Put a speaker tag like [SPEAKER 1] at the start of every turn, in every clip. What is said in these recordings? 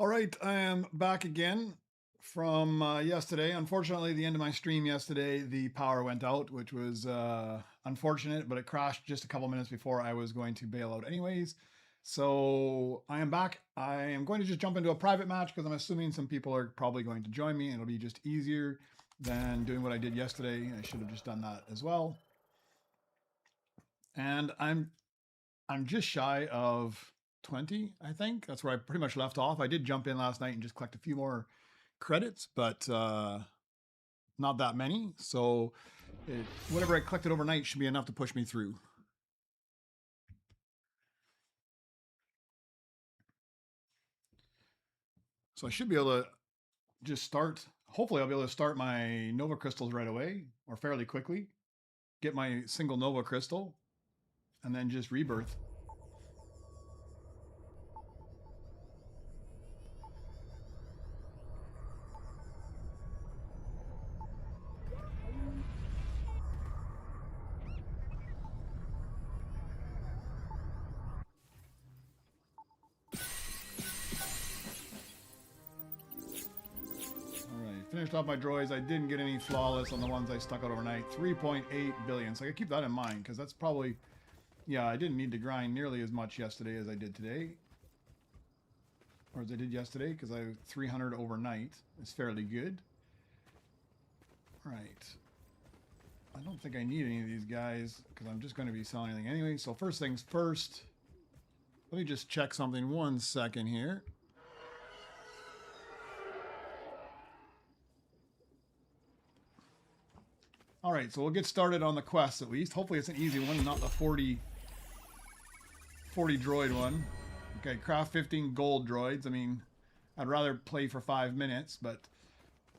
[SPEAKER 1] All right, I am back again from yesterday. Unfortunately, the end of my stream yesterday, the power went out, which was unfortunate, but it crashed just a couple minutes before I was going to bail out anyways. So I am back. I am going to just jump into a private match because I'm assuming some people are probably going to join me, and it'll be just easier than doing what I did yesterday. I should have just done that as well. And I'm just shy of 20, I think. That's where I pretty much left off. I did jump in last night and just collect a few more credits, but not that many. So whatever I collected overnight should be enough to push me through. So I should be able to just start. Hopefully I'll be able to start my Nova Crystals right away or fairly quickly. Get my single Nova Crystal and then just rebirth. Finished off my droids. I didn't get any flawless on the ones I stuck out overnight. 3.8 billion. So I gotta keep that in mind because that's probably, yeah, I didn't need to grind nearly as much yesterday as I did today. Or as I did yesterday because I 300 overnight. It's fairly good. All right. I don't think I need any of these guys because I'm just going to be selling anything anyway. So first things first, let me just check something 1 second here. All right, so we'll get started on the quest at least. Hopefully it's an easy one, not the 40 droid one. Okay, craft 15 gold droids. I mean, I'd rather play for 5 minutes, but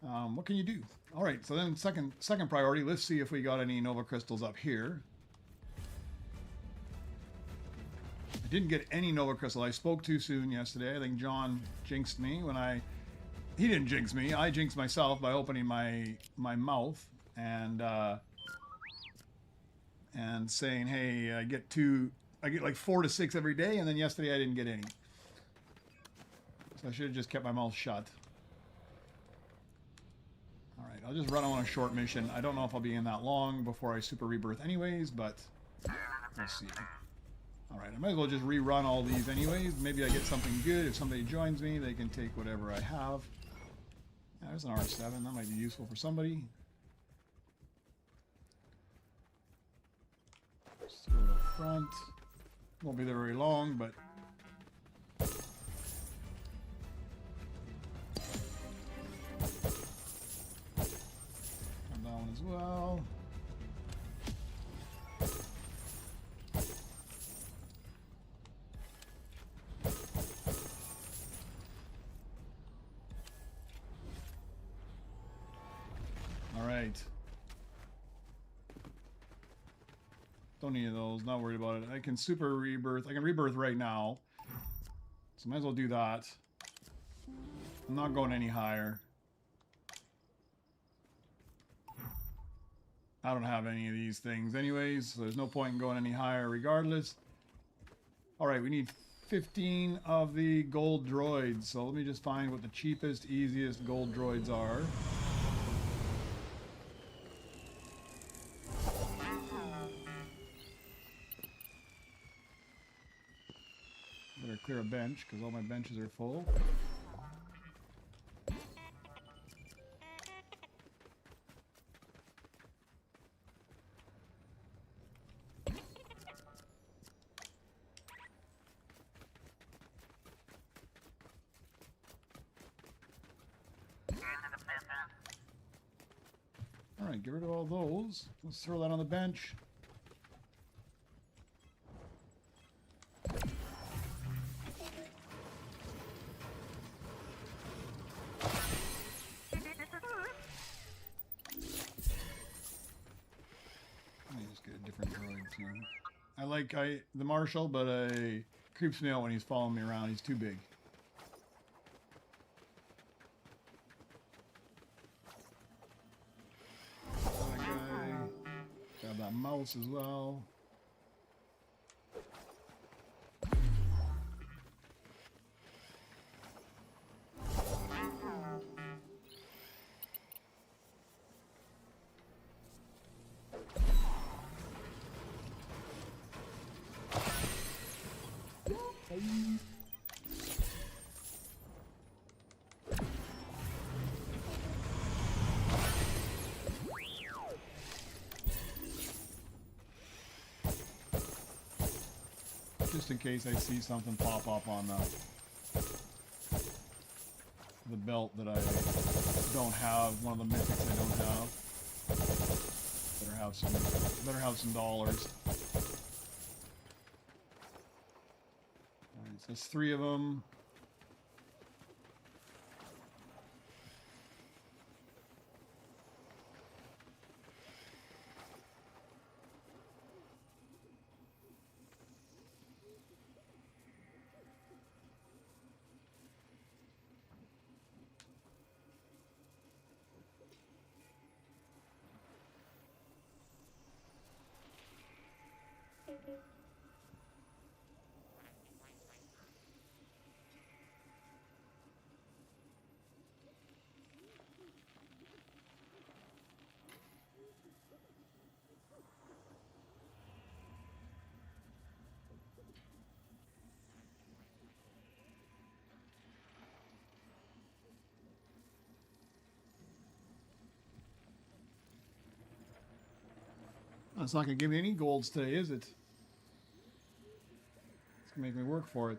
[SPEAKER 1] what can you do? All right, so then second priority, let's see if we got any Nova Crystals up here. I didn't get any Nova Crystal. I spoke too soon yesterday. I think John jinxed me when he didn't jinx me. I jinxed myself by opening my mouth and saying, hey, I get like 4 to 6 every day, and then yesterday I didn't get any. So I should have just kept my mouth shut. All right, I'll just run on a short mission. I don't know if I'll be in that long before I Super Rebirth anyways, but we'll see. All right, I might as well just rerun all these anyways. Maybe I get something good. If somebody joins me, they can take whatever I have. Yeah, there's an R7. That might be useful for somebody. Let's go to the front. Won't be there very long, but that one as well. All right. Don't need those. Not worried about it. I can Super Rebirth. I can rebirth right now. So might as well do that. I'm not going any higher. I don't have any of these things anyways, so there's no point in going any higher regardless. All right, we need 15 of the gold droids. So let me just find what the cheapest, easiest gold droids are. Better clear a bench because all my benches are full. All right, get rid of all those. Let's throw that on the bench. I like the Marshal, but creeps me out when he's following me around. He's too big. That guy. Grab that mouse as well. just in case I see something pop up on the belt that I don't have, one of the mythics I don't have. Better have some dollars. Alright, so there's 3 of them. It's not going to give me any golds today, is it? It's going to make me work for it.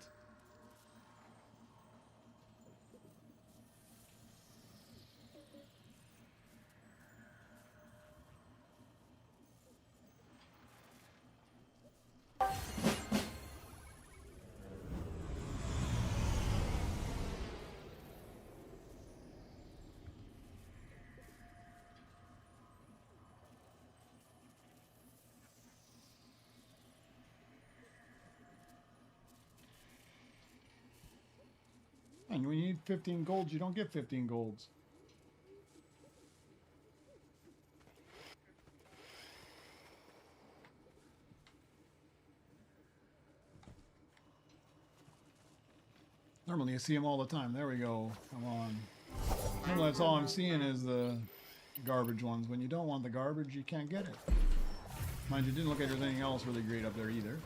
[SPEAKER 1] And when you need 15 golds, you don't get 15 golds. Normally I see them all the time. There we go. Come on. Normally that's all I'm seeing is the garbage ones. When you don't want the garbage, you can't get it. Mind you, didn't look like there's anything else really great up there either.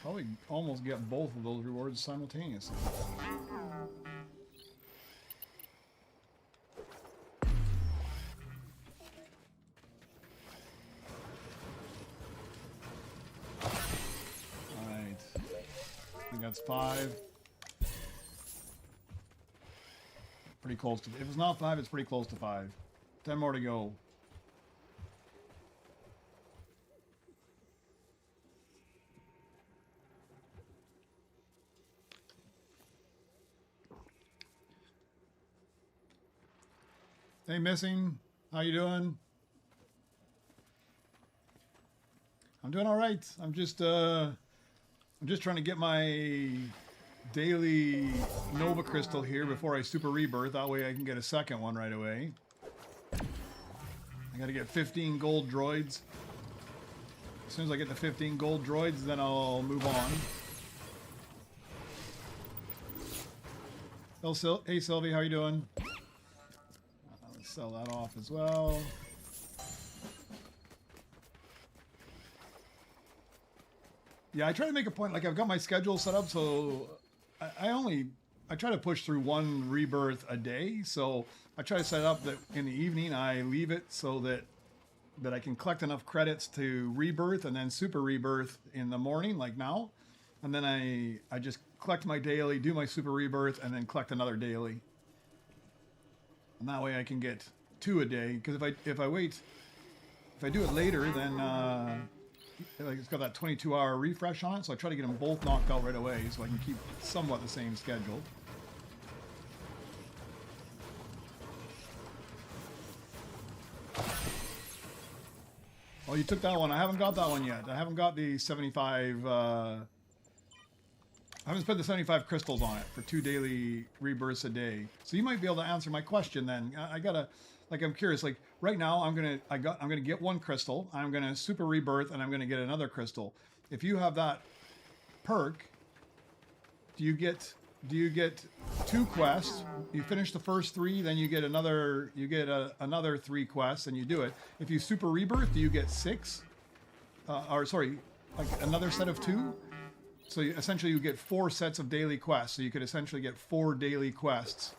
[SPEAKER 1] Probably almost get both of those rewards simultaneously. Alright. I think that's 5. Pretty close to... If it's not 5, it's pretty close to 5. 10 more to go. Hey, Missing. How you doing? I'm doing all right. I'm just trying to get my daily Nova Crystal here before I Super Rebirth. That way I can get a second one right away. I got to get 15 gold droids. As soon as I get the 15 gold droids, then I'll move on. Hey, Sylvie, how you doing? Sell that off as well. Yeah, I try to make a point, like I've got my schedule set up, so I try to push through 1 rebirth a day. So I try to set it up that in the evening I leave it so that I can collect enough credits to rebirth and then super rebirth in the morning, like now. And then I just collect my daily, do my super rebirth, and then collect another daily. And that way I can get 2 a day. Because if I do it later, then like it's got that 22-hour refresh on it. So I try to get them both knocked out right away, so I can keep somewhat the same schedule. Oh, you took that one. I haven't got that one yet. I haven't got the 75. I haven't spent the 75 crystals on it for 2 daily rebirths a day. So you might be able to answer my question then. I gotta, like, I'm curious. Like right now, I'm gonna get 1 crystal. I'm gonna super rebirth, and I'm gonna get another crystal. If you have that perk, do you get 2 quests? You finish the first 3, then you get another. Another 3 quests, and you do it. If you super rebirth, do you get 6? Or sorry, like another set of 2? So essentially you get 4 sets of daily quests. So you could essentially get 4 daily quests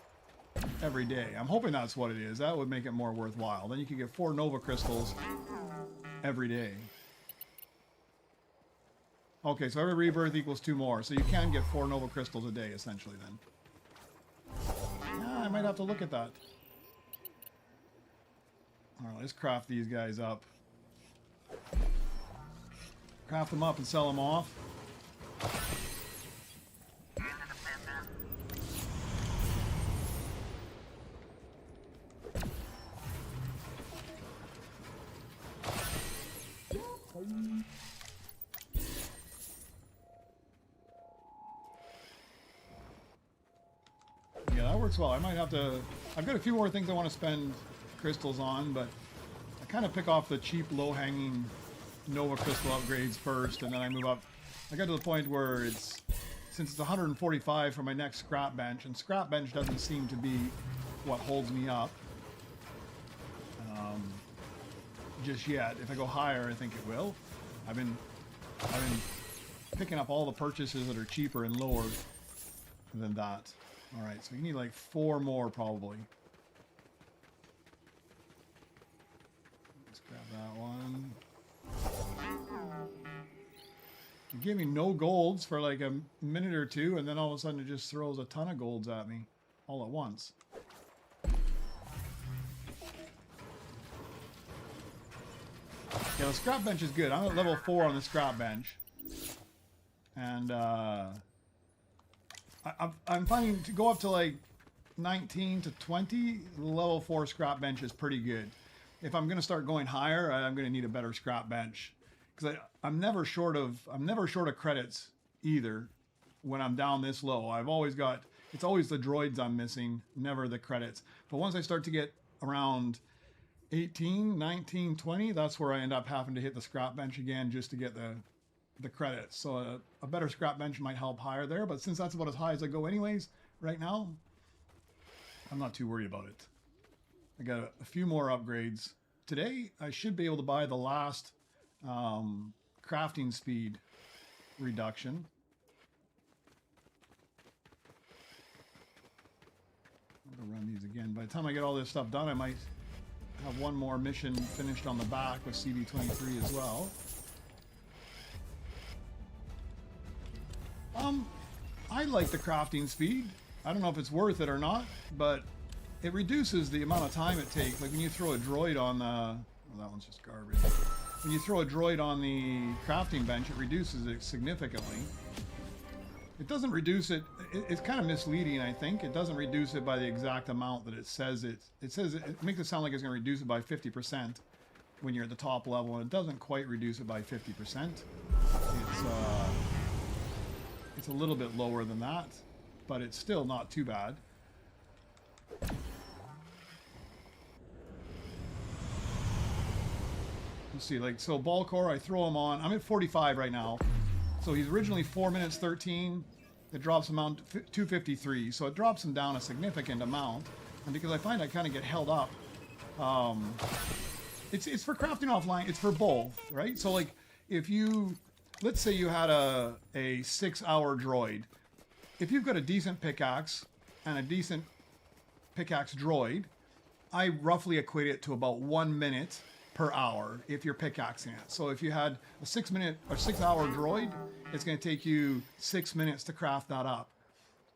[SPEAKER 1] every day. I'm hoping that's what it is. That would make it more worthwhile. Then you could get 4 Nova Crystals every day. Okay, so every rebirth equals 2 more. So you can get 4 Nova Crystals a day, essentially, then. Yeah, I might have to look at that. Alright, let's craft these guys up. Craft them up and sell them off. Yeah, that works well. I might have to... I've got a few more things I want to spend crystals on, but I kind of pick off the cheap, low-hanging Nova Crystal upgrades first, and then I move up. I got to the point where it's... Since it's 145 for my next scrap bench, and scrap bench doesn't seem to be what holds me up just yet. If I go higher, I think it will. I've been picking up all the purchases that are cheaper and lower than that. Alright, so you need like 4 more probably. Let's grab that one. It gave me no golds for like a minute or two, and then all of a sudden it just throws a ton of golds at me all at once. Yeah, the scrap bench is good. I'm at level 4 on the scrap bench. And I'm finding to go up to like 19 to 20, the level 4 scrap bench is pretty good. If I'm going to start going higher, I'm going to need a better scrap bench. Because I'm never short of credits either when I'm down this low. I've always got, it's always the droids I'm missing, never the credits. But once I start to get around 18, 19, 20, that's where I end up having to hit the scrap bench again just to get the credits. So a better scrap bench might help higher there, but since that's about as high as I go anyways right now, I'm not too worried about it. I got a few more upgrades. Today, I should be able to buy the last crafting speed reduction. I'm gonna run these again. By the time I get all this stuff done, I might have one more mission finished on the back with CB23 as well. I like the crafting speed. I don't know if it's worth it or not, but it reduces the amount of time it takes. Like when you throw a droid on the... Well, that one's just garbage. When you throw a droid on the crafting bench, it reduces it significantly. It doesn't reduce it... It's kind of misleading, I think. It doesn't reduce it by the exact amount that it says it... It makes it sound like it's going to reduce it by 50% when you're at the top level, and it doesn't quite reduce it by 50%. It's a little bit lower than that, but it's still not too bad. Let's see, like, so Balcor, I throw him on. I'm at 45 right now. So he's originally 4 minutes 13. It drops him out to 253. So it drops him down a significant amount. And because I find I kind of get held up, it's for crafting offline. It's for both, right? So like, if you... Let's say you had a 6-hour droid. If you've got a decent pickaxe and a decent pickaxe droid, I roughly equate it to about 1 minute per hour if you're pickaxing it. So if you had a 6-hour droid, it's going to take you 6 minutes to craft that up.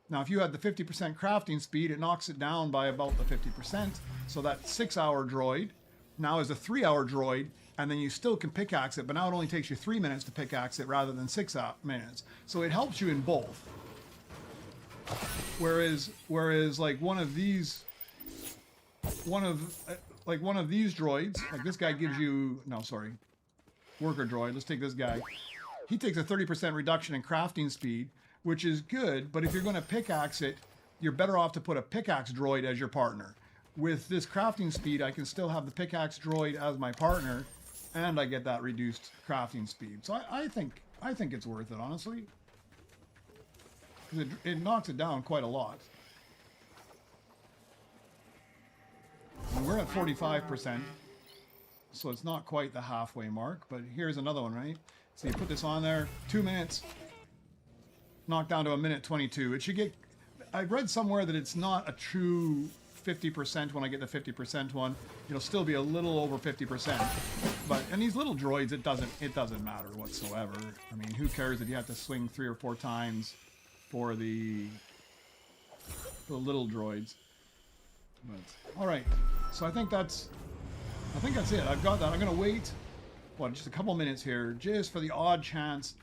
[SPEAKER 1] Now, if you had the 50% crafting speed, it knocks it down by about the 50%. So that 6-hour droid now is a 3-hour droid, and then you still can pickaxe it, but now it only takes you 3 minutes to pickaxe it rather than 6 minutes. So it helps you in both. Whereas like one of these droids, like this guy gives you, no, sorry, worker droid, let's take this guy. He takes a 30% reduction in crafting speed, which is good, but if you're going to pickaxe it, you're better off to put a pickaxe droid as your partner. With this crafting speed, I can still have the pickaxe droid as my partner, and I get that reduced crafting speed. So I think it's worth it, honestly. Because it knocks it down quite a lot. And we're at 45%, so it's not quite the halfway mark, but here's another one, right? So you put this on there, 2 minutes, knocked down to a minute 22. It should get... I've read somewhere that it's not a true 50% when I get the 50% one. It'll still be a little over 50%. But, and these little droids, it doesn't matter whatsoever. I mean, who cares if you have to swing 3 or 4 times for the little droids. But, all right. So I think that's it. I've got that. I'm going to wait, what, just a couple minutes here, just for the odd chance.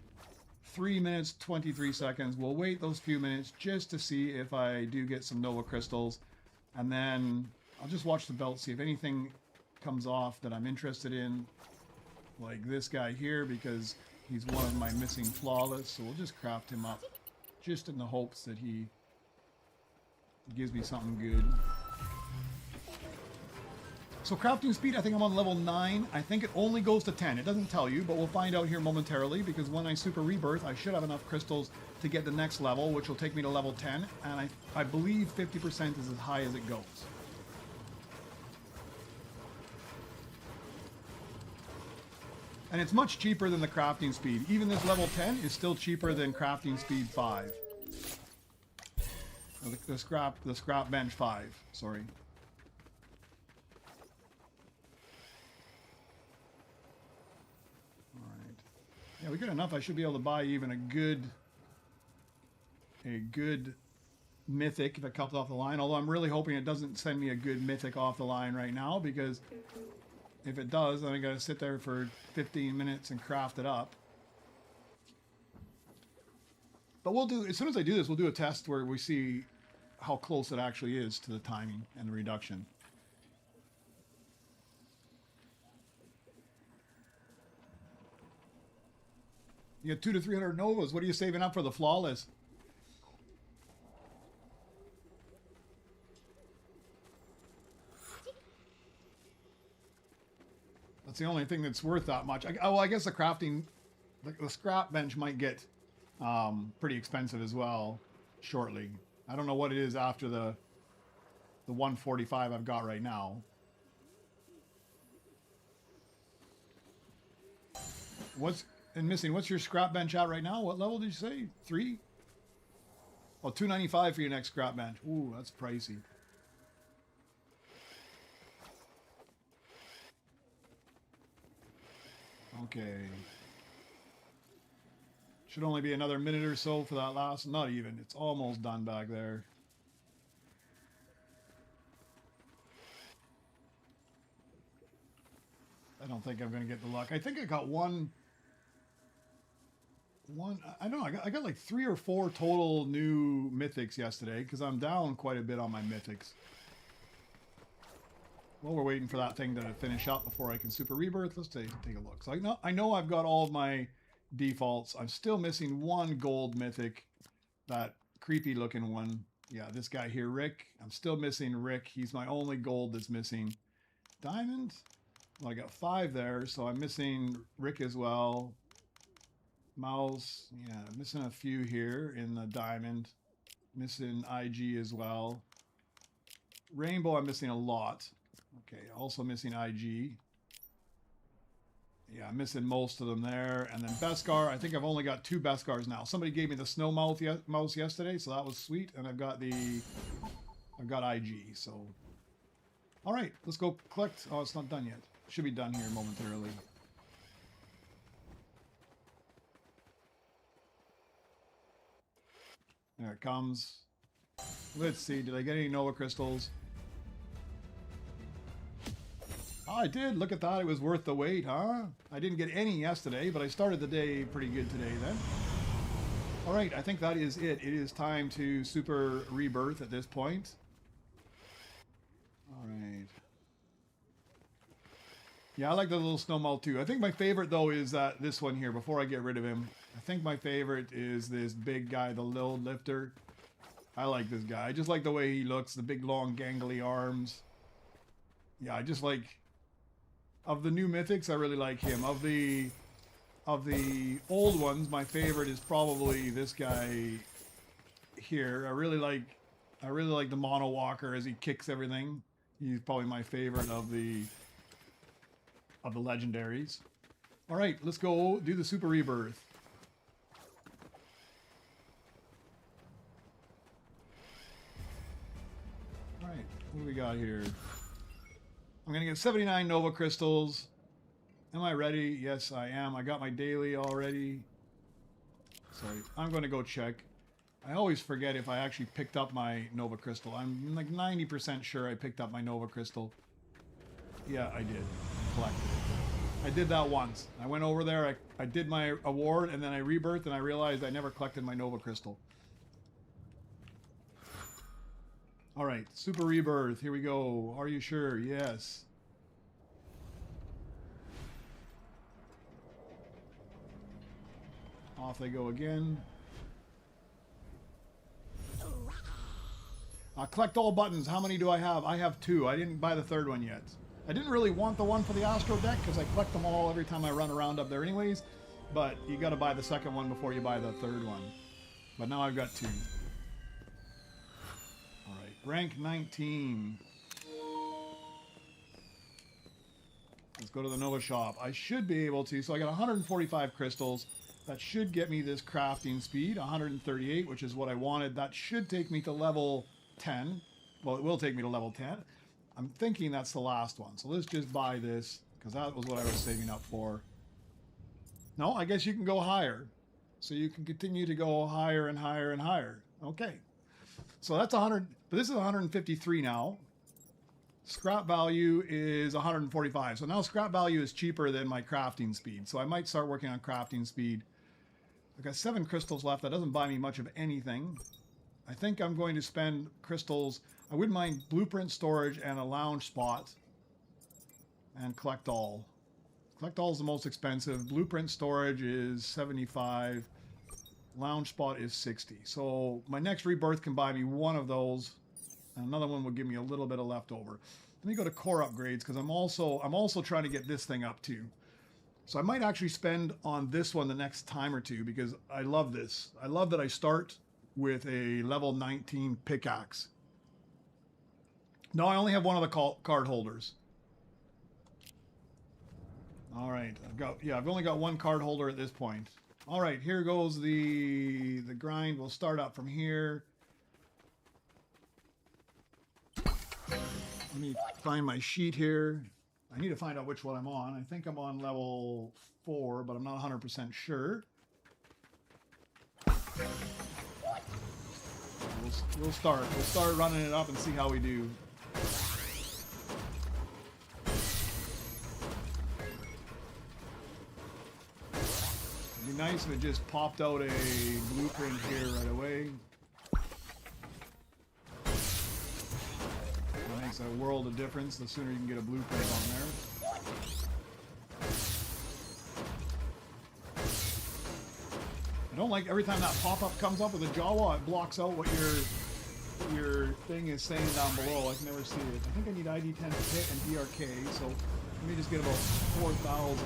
[SPEAKER 1] 3 minutes, 23 seconds. We'll wait those few minutes just to see if I do get some Nova Crystals. And then I'll just watch the belt, see if anything comes off that I'm interested in. Like this guy here, because he's one of my missing flawless. So we'll just craft him up just in the hopes that he gives me something good. So crafting speed, I think I'm on level 9. I think it only goes to 10. It doesn't tell you, but we'll find out here momentarily, because when I Super Rebirth, I should have enough crystals to get the next level, which will take me to level 10. And I believe 50% is as high as it goes. And it's much cheaper than the crafting speed. Even this level 10 is still cheaper than crafting speed 5. The scrap bench 5, sorry. Yeah, we get enough. I should be able to buy even a good mythic if it comes off the line. Although I'm really hoping it doesn't send me a good mythic off the line right now, because if it does, then I got to sit there for 15 minutes and craft it up. But we'll do, as soon as I do this, we'll do a test where we see how close it actually is to the timing and the reduction. You get 200 to 300 Novas. What are you saving up for the flawless? That's the only thing that's worth that much. Well, I guess the crafting, the scrap bench might get pretty expensive as well shortly. I don't know what it is after the 145 I've got right now. What's your scrap bench at right now? What level did you say? 3? Oh, 295 for your next scrap bench. Ooh, that's pricey. Okay. Should only be another minute or so for that last. Not even. It's almost done back there. I don't think I'm going to get the luck. I think I got one. I don't know. I got like 3 or 4 total new mythics yesterday, because I'm down quite a bit on my mythics. Well, we're waiting for that thing to finish up before I can Super Rebirth. Let's take a look. So I know I've got all of my defaults. I'm still missing one gold mythic, that creepy looking one. Yeah, this guy here, Rick. I'm still missing Rick. He's my only gold that's missing. Diamond? Well, I got 5 there, so I'm missing Rick as well. Mouse, yeah, missing a few here in the diamond. Missing IG as well. Rainbow, I'm missing a lot. Okay, also missing IG. Yeah, I'm missing most of them there. And then Beskar, I think I've only got 2 Beskars now. Somebody gave me the snow mouse yesterday, so that was sweet. And I've got IG, so. All right, let's go collect. Oh, it's not done yet. Should be done here momentarily. There it comes. Let's see, did I get any Nova Crystals? Oh, I did. Look at that. It was worth the wait, huh? I didn't get any yesterday, but I started the day pretty good today then. All right, I think that is it. It is time to Super Rebirth at this point. All right. Yeah, I like the little snowball too. I think my favorite, though, is this one here, before I get rid of him. I think my favorite is this big guy, the load lifter. I like this guy. I just like the way he looks, the big, long, gangly arms. Yeah, I just like... Of the new mythics, I really like him. Of the old ones, my favorite is probably this guy here. I really like the Mono Walker as he kicks everything. He's probably my favorite of the legendaries. All right, let's go do the Super Rebirth. What do we got here? I'm going to get 79 Nova Crystals. Am I ready? Yes, I am. I got my daily already. Sorry, I'm going to go check. I always forget if I actually picked up my Nova Crystal. I'm like 90% sure I picked up my Nova Crystal. Yeah, I did. Collected it. I did that once. I went over there, I did my award, and then I rebirthed, and I realized I never collected my Nova Crystal. Alright, Super Rebirth. Here we go. Are you sure? Yes. Off they go again. Collect all buttons. How many do I have? I have 2. I didn't buy the 3rd one yet. I didn't really want the one for the Astro deck because I collect them all every time I run around up there anyways. But you got to buy the 2nd one before you buy the 3rd one. But now I've got 2. Alright, rank 19. Let's go to the Nova shop. I should be able to. So I got 145 crystals. That should get me this crafting speed. 138, which is what I wanted. That should take me to level 10. Well, it will take me to level 10. I'm thinking that's the last one. So let's just buy this, because that was what I was saving up for. No, I guess you can go higher. So you can continue to go higher and higher and higher. Okay. So that's 100, but this is 153 now. Scrap value is 145. So now scrap value is cheaper than my crafting speed. So I might start working on crafting speed. I've got 7 crystals left. That doesn't buy me much of anything. I think I'm going to spend crystals. I wouldn't mind blueprint storage and a lounge spot. And collect all. Collect all is the most expensive. Blueprint storage is 75. Lounge spot is 60. So my next rebirth can buy me one of those. And another one will give me a little bit of leftover. Let me go to core upgrades because I'm also trying to get this thing up too. So I might actually spend on this one the next time or two because I love this. I love that I start with a level 19 pickaxe. No, I only have one of the card holders. All right, I've only got one card holder at this point. All right, here goes the grind. We'll start up from here. Let me find my sheet here. I need to find out which one I'm on. I think I'm on level 4, but I'm not 100% sure. We'll start. We'll start running it up and see how we do. It'd be nice if it just popped out a blueprint here right away. That makes a world of difference. The sooner you can get a blueprint on there. I don't like every time that pop-up comes up with a Jawa, it blocks out what your thing is saying down below. I can never see it. I think I need ID 10 hit and DRK, so let me just get about 4,000.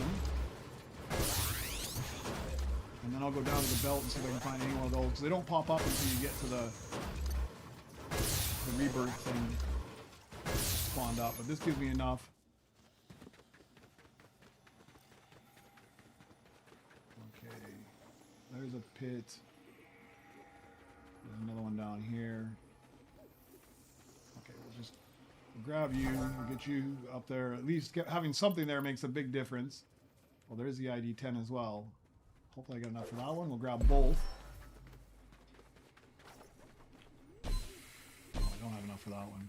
[SPEAKER 1] And then I'll go down to the belt and see if I can find any one of those. Because they don't pop up until you get to the rebirth thing spawned up. But this gives me enough. Okay. There's a pit. There's another one down here. Okay, we'll just grab you. We'll get you up there. At least having something there makes a big difference. Well, there's the ID 10 as well. Hopefully I got enough for that one. We'll grab both. Oh, I don't have enough for that one.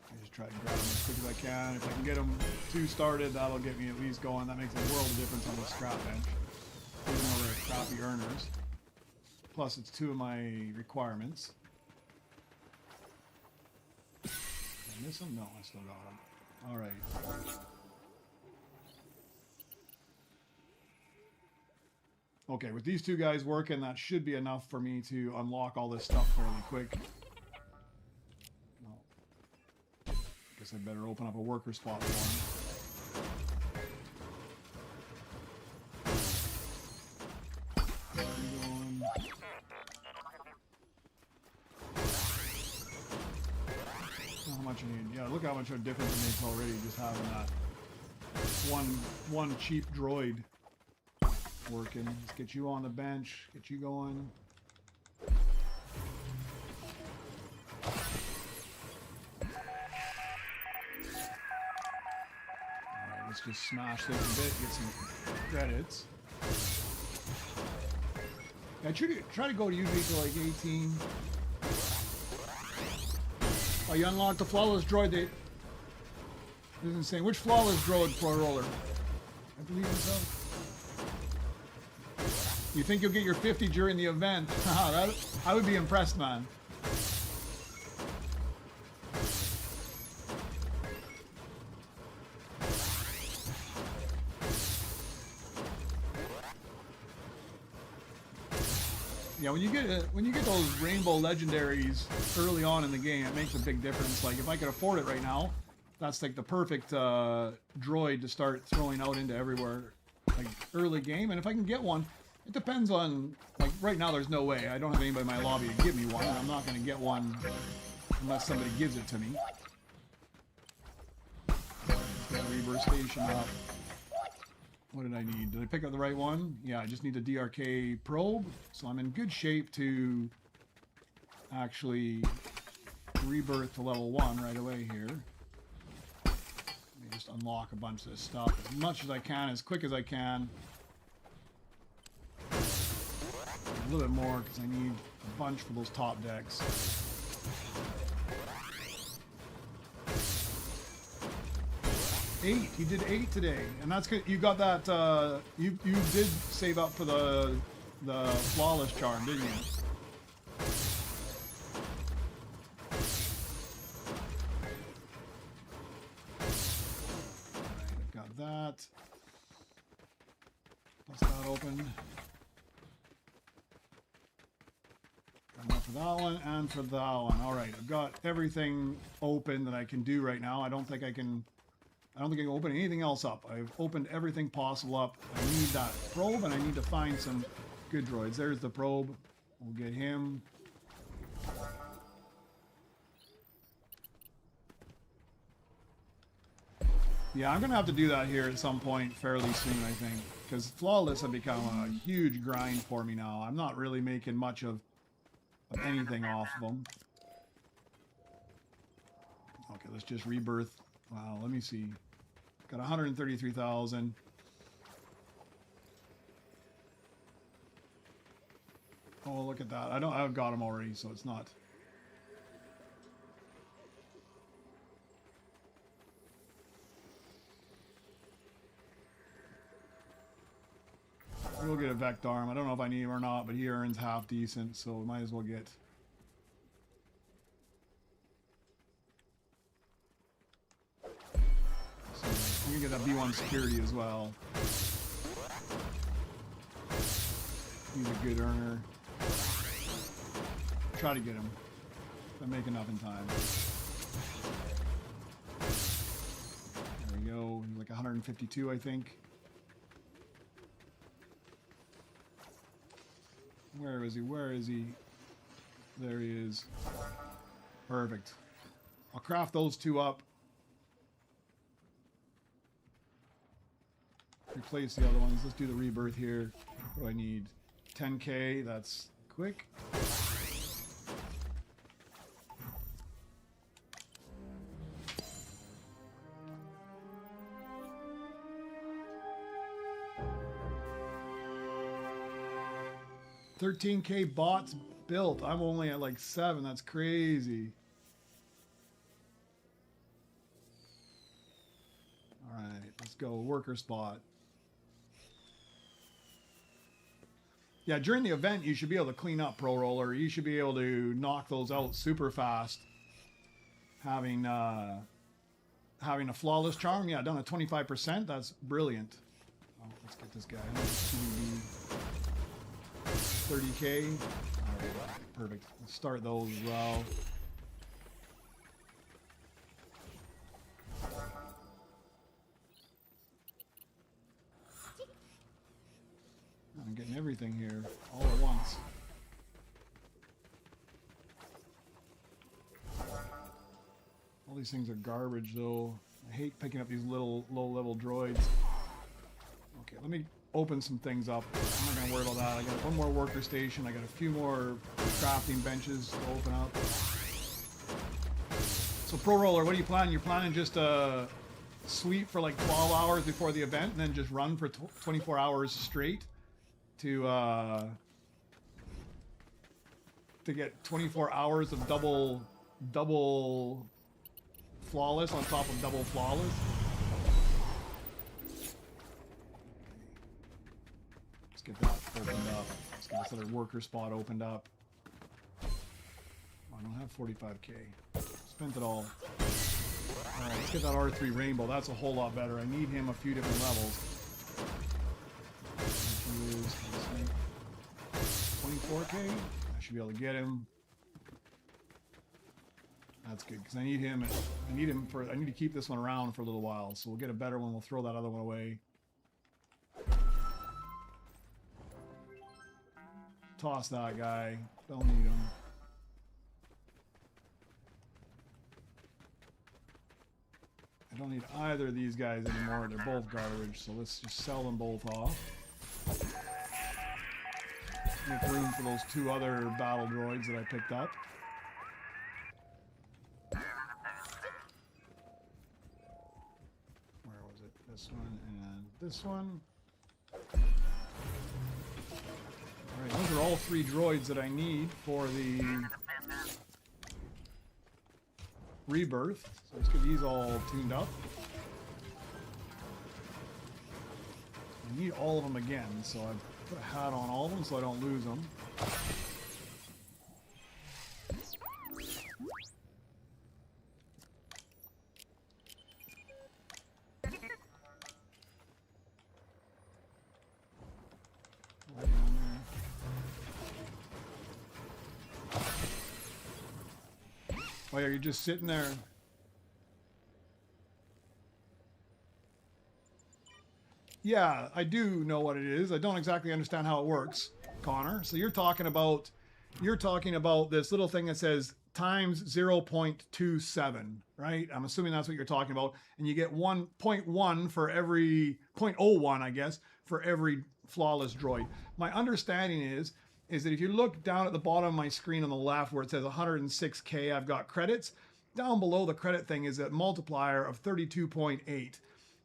[SPEAKER 1] I just try to grab them as quick as I can. If I can get them 2 started, that'll get me at least going. That makes a world of difference on the scrap bench. Even though they're crappy earners. Plus, it's 2 of my requirements. Did I miss them? No, I still got them. Alright. Okay, with these 2 guys working, that should be enough for me to unlock all this stuff fairly quick. Well, guess I better open up a worker spot for him. How much you need? Yeah, look how much of a difference it makes already just having that one cheap droid working. Let's get you on the bench, get you going. Let's just smash this a bit, get some credits. I try to go usually to like 18. Oh, you unlocked the flawless droid. It isn't saying which flawless droid pro roller. I believe so. You think you'll get your 50 during the event? I would be impressed, man. Yeah, when you get those rainbow legendaries early on in the game, it makes a big difference. Like if I could afford it right now, that's like the perfect droid to start throwing out into everywhere, like early game. And if I can get one, it depends on, like right now there's no way. I don't have anybody in my lobby to give me one, and I'm not going to get one unless somebody gives it to me. Got a rebirth station up. What did I need? Did I pick up the right one? Yeah, I just need the DRK probe. So I'm in good shape to actually rebirth to level 1 right away here. Let me just unlock a bunch of this stuff as much as I can, as quick as I can. A little bit more because I need a bunch for those top decks. 8. He did 8 today, and that's good. You got that. You did save up for the flawless charm, didn't you? Alright, got that. Bust that open. Got enough for that one and for that one. All right, I've got everything open that I can do right now. I don't think I can open anything else up. I've opened everything possible up. I need that probe, and I need to find some good droids. There's the probe. We'll get him. Yeah, I'm going to have to do that here at some point fairly soon, I think. Because Flawless have become a huge grind for me now. I'm not really making much of anything off of them. Okay, let's just rebirth. Wow, let me see. Got 133,000. Oh, look at that. I've got them already, so it's not. We'll get a Vectorm. I don't know if I need him or not, but he earns half decent, so we might as well get. I'm gonna get that B1 security as well. He's a good earner. Try to get him. If I make enough in time. There we go. He's like 152, I think. Where is he? Where is he? There he is. Perfect. I'll craft those two up. Replace the other ones. Let's do the rebirth here. What do I need? 10k. That's quick. $13k bots built. I'm only at like 7. That's crazy. All right, let's go. Worker spot. Yeah, during the event, you should be able to clean up Pro Roller. You should be able to knock those out super fast. Having a flawless charm, yeah, done at 25%. That's brilliant. Oh, let's get this guy. 30k. All right, perfect. Let's start those as well. I'm getting everything here all at once. All these things are garbage, though. I hate picking up these little low-level droids. Okay, let me open some things up. I'm not going to worry about that. I got one more worker station. I got a few more crafting benches to open up. So, Pro Roller, what are you planning? You're planning just sweep for like 12 hours before the event, and then just run for 24 hours straight to get 24 hours of double flawless on top of double flawless. Let's get that opened up. Let's get this other worker spot opened up. I don't have 45k. Spent it all. Alright, let's get that R3 Rainbow. That's a whole lot better. I need him a few different levels. 24k? I should be able to get him. That's good, because I need him for, I need to keep this one around for a little while, so we'll get a better one. We'll throw that other one away. Toss that guy. Don't need him. I don't need either of these guys anymore. They're both garbage, so let's just sell them both off. Make room for those two other battle droids that I picked up. Where was it? This one and this one. Alright, those are all three droids that I need for the rebirth. So let's get these all tuned up. I need all of them again, so I put a hat on all of them so I don't lose them. Oh yeah, you're just sitting there. Yeah, I do know what it is. I don't exactly understand how it works, Connor. So you're talking about this little thing that says times 0.27, right? I'm assuming that's what you're talking about. And you get 1.1 for every 0.01, I guess, for every flawless droid. My understanding is that if you look down at the bottom of my screen on the left where it says 106k, I've got credits. Down below the credit thing is a multiplier of 32.8.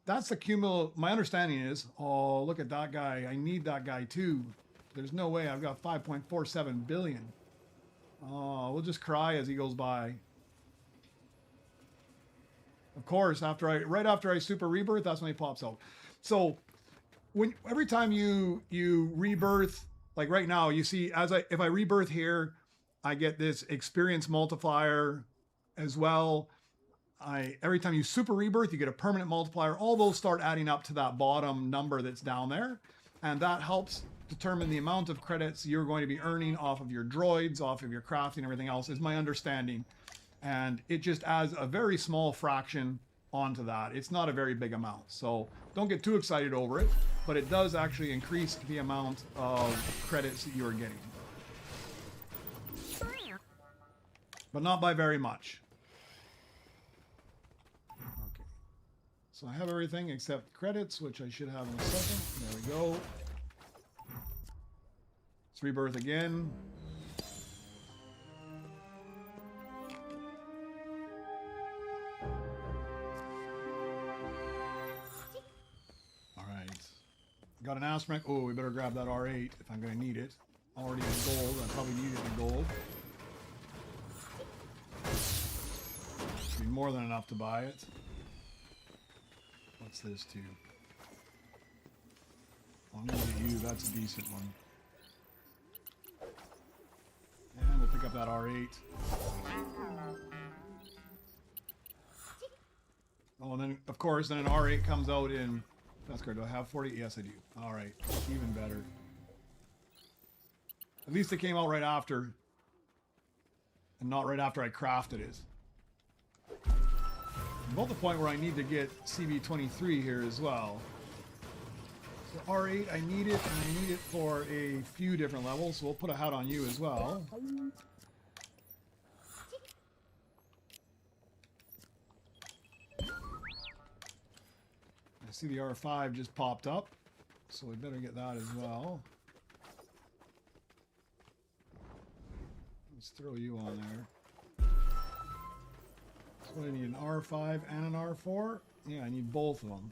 [SPEAKER 1] That's the cumulative. My understanding is, oh, look at that guy. I need that guy too. There's no way. I've got 5.47 billion. Oh, we'll just cry as he goes by. Of course, right after I super rebirth, that's when he pops out. So every time you rebirth, like right now, you see if I rebirth here, I get this experience multiplier as well. Every time you super rebirth, you get a permanent multiplier. All those start adding up to that bottom number that's down there, and that helps determine the amount of credits you're going to be earning off of your droids, off of your crafting, everything else, is my understanding. And it just adds a very small fraction onto that. It's not a very big amount, so don't get too excited over it, but it does actually increase the amount of credits that you're getting, but not by very much. So I have everything except credits, which I should have in a second. There we go. Let's rebirth again. All right. Got an aspirant. Oh, we better grab that R8 if I'm going to need it. Already in gold. I probably need it in gold. Should be more than enough to buy it. What's this too? I'm gonna get you, that's a decent one. And we'll pick up that R8. Oh, and then, of course, then an R8 comes out in... That's good. Do I have 40? Yes, I do. Alright. Even better. At least it came out right after. And not right after I crafted it. I'm about the point where I need to get CB23 here as well. So R8, I need it, and I need it for a few different levels, so we'll put a hat on you as well. I see the R5 just popped up, so we better get that as well. Let's throw you on there. So I need an R5 and an R4. Yeah, I need both of them.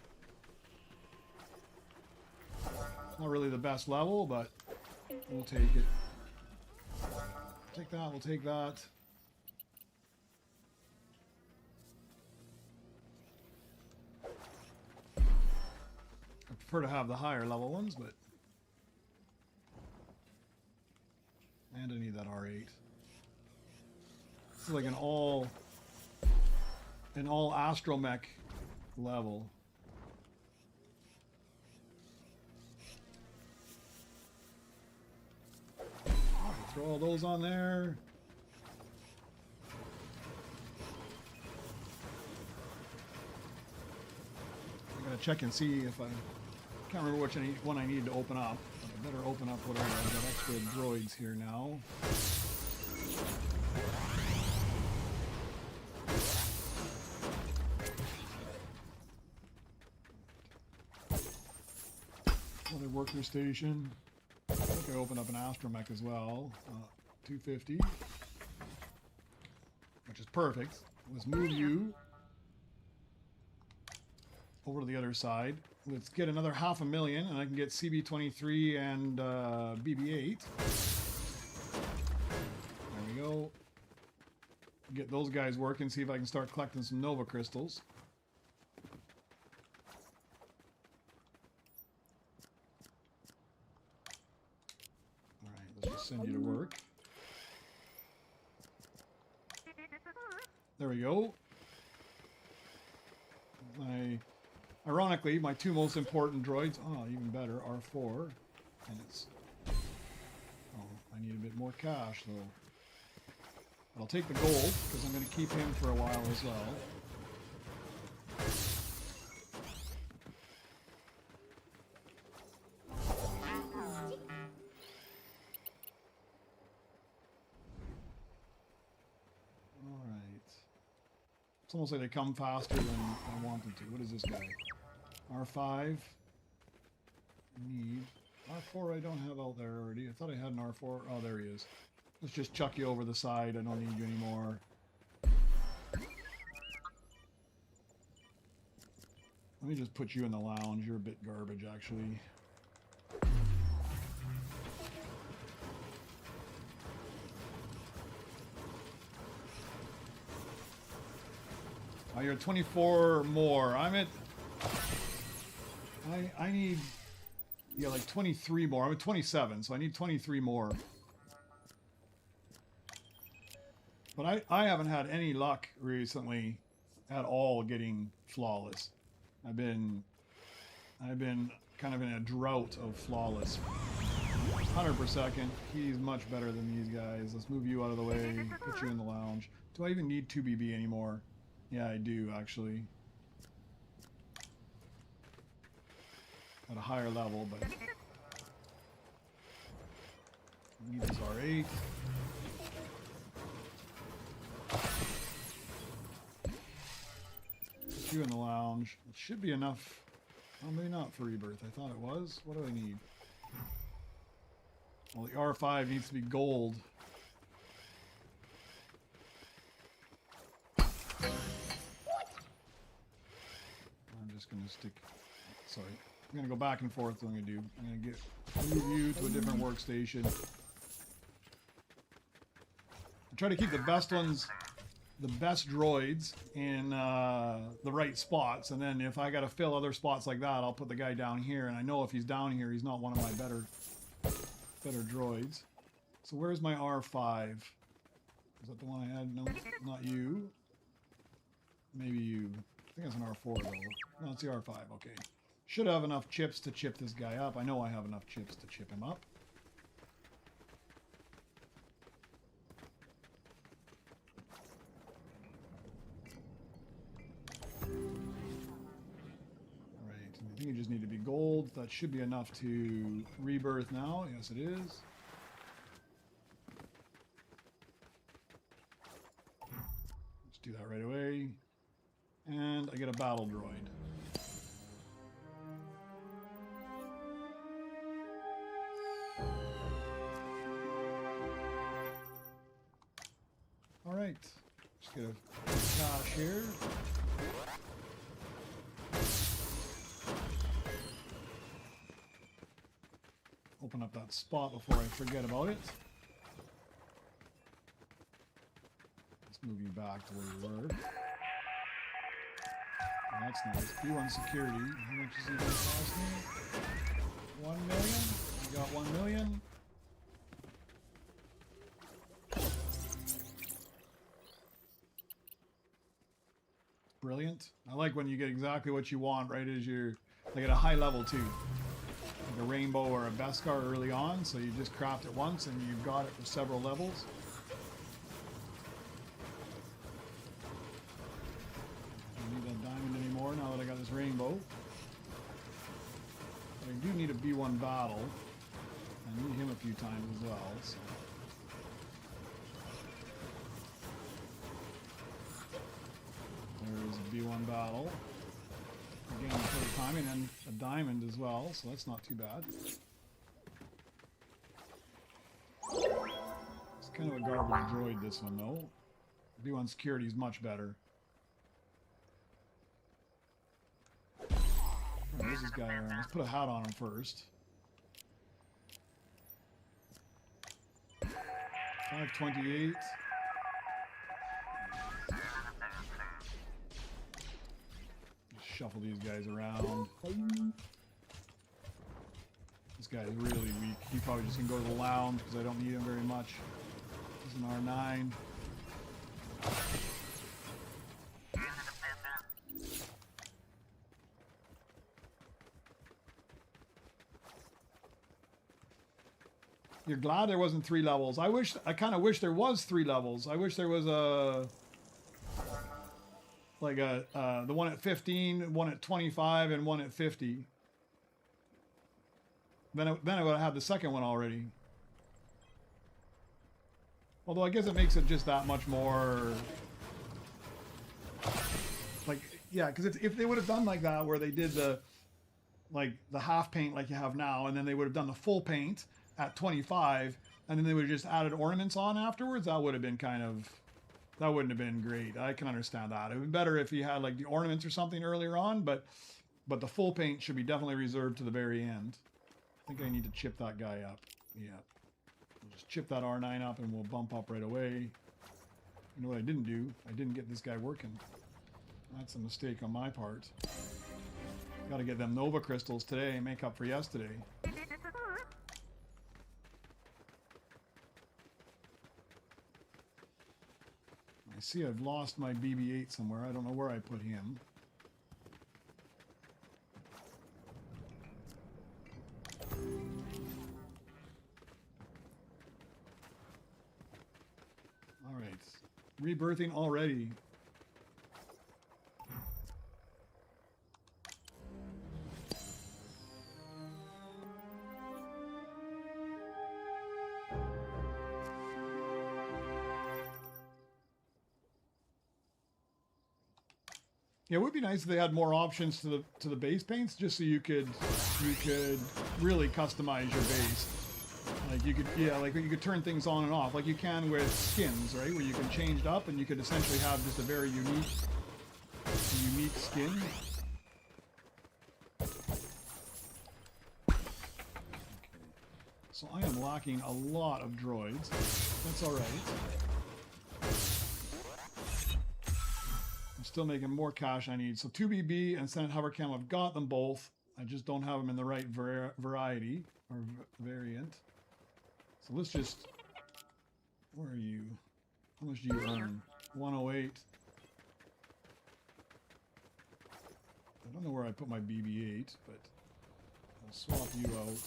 [SPEAKER 1] Not really the best level, but we'll take it. Take that, we'll take that. I prefer to have the higher level ones, but... And I need that R8. This is like an all astromech level. Throw all those on there. I gotta check and see if I can't remember which one I need to open up. But I better open up whatever. I've got extra droids here now. Another worker station. I think I opened up an astromech as well. 250. Which is perfect. Let's move you over to the other side. Let's get another 500,000 and I can get CB23 and BB8. There we go. Get those guys working, see if I can start collecting some Nova crystals. Alright, let's just send you to work. There we go. Ironically, my two most important droids, even better, R4, and it's, I need a bit more cash though. But I'll take the gold, because I'm going to keep him for a while as well. It's almost like they come faster than I want them to. What is this guy? R5. Need. R4 I don't have out there already. I thought I had an R4. Oh, there he is. Let's just chuck you over the side. I don't need you anymore. Let me just put you in the lounge. You're a bit garbage, actually. Oh, you're 24 more. I'm at... I need... Yeah, like 23 more. I'm at 27, so I need 23 more. But I haven't had any luck recently at all getting flawless. I've been kind of in a drought of flawless. 100 per second. He's much better than these guys. Let's move you out of the way. Put you in the lounge. Do I even need 2 BB anymore? Yeah, I do, actually. At a higher level, but... I need this R8. Put you in the lounge. It should be enough. Well, maybe not for Rebirth. I thought it was. What do I need? Well, the R5 needs to be gold. I'm just going to stick... Sorry. I'm going to go back and forth. What I'm going to do. I'm going to move you to a different workstation. I try to keep the best ones, the best droids in the right spots. And then if I got to fill other spots like that, I'll put the guy down here. And I know if he's down here, he's not one of my better droids. So where's my R5? Is that the one I had? No, not you. Maybe you. I think it's an R4 though. No, it's the R5. Okay. Should have enough chips to chip this guy up. I know I have enough chips to chip him up. Alright, I think you just need to be gold. That should be enough to rebirth now. Yes, it is. Let's do that right away. And I get a battle droid. Alright, let's get a cash here. Open up that spot before I forget about it. Let's move you back to where you were. Oh, that's nice. B1 security. How much is he going to cost me? 1 million? We got 1 million. Brilliant. I like when you get exactly what you want right as you're like at a high level too. Like a rainbow or a Beskar early on, so you just craft it once and you've got it for several levels. I don't need that diamond anymore now that I got this rainbow. But I do need a B1 battle. I need him a few times as well. So. There's a B1 battle. Again, for the timing and a diamond as well, so that's not too bad. It's kind of a garbage droid, this one, though. B1 security is much better. Where's this guy around? Let's put a hat on him first. 528. Shuffle these guys around. This guy is really weak. He probably just can go to the lounge because I don't need him very much. He's an R9. You're glad there wasn't 3 levels. I kind of wish there was 3 levels. I wish there was a like the one at 15, one at 25, and one at 50. Then I would have had the second one already. Although I guess it makes it just that much more like, yeah, because if they would have done like that where they did the half paint like you have now, and then they would have done the full paint at 25, and then they would have just added ornaments on afterwards, that would have been kind of, that wouldn't have been great. I can understand that. It would be better if you had like the ornaments or something earlier on, but the full paint should be definitely reserved to the very end. I think I need to chip that guy up. Yeah. We'll just chip that R9 up and we'll bump up right away. You know what I didn't do? I didn't get this guy working. That's a mistake on my part. Got to get them Nova crystals today and make up for yesterday. I see I've lost my BB-8 somewhere. I don't know where I put him. All right. Rebirthing already. Yeah, it would be nice if they had more options to the base paints, just so you could really customize your base. Like you could, yeah, like you could turn things on and off, like you can with skins, right? Where you can change it up, and you could essentially have just a very unique skin. Okay. So I am lacking a lot of droids. That's all right. Still making more cash I need. So 2BB and Senate Hovercam, I've got them both. I just don't have them in the right variety or variant. So let's just, where are you? How much do you earn? 108. I don't know where I put my BB-8, but I'll swap you out.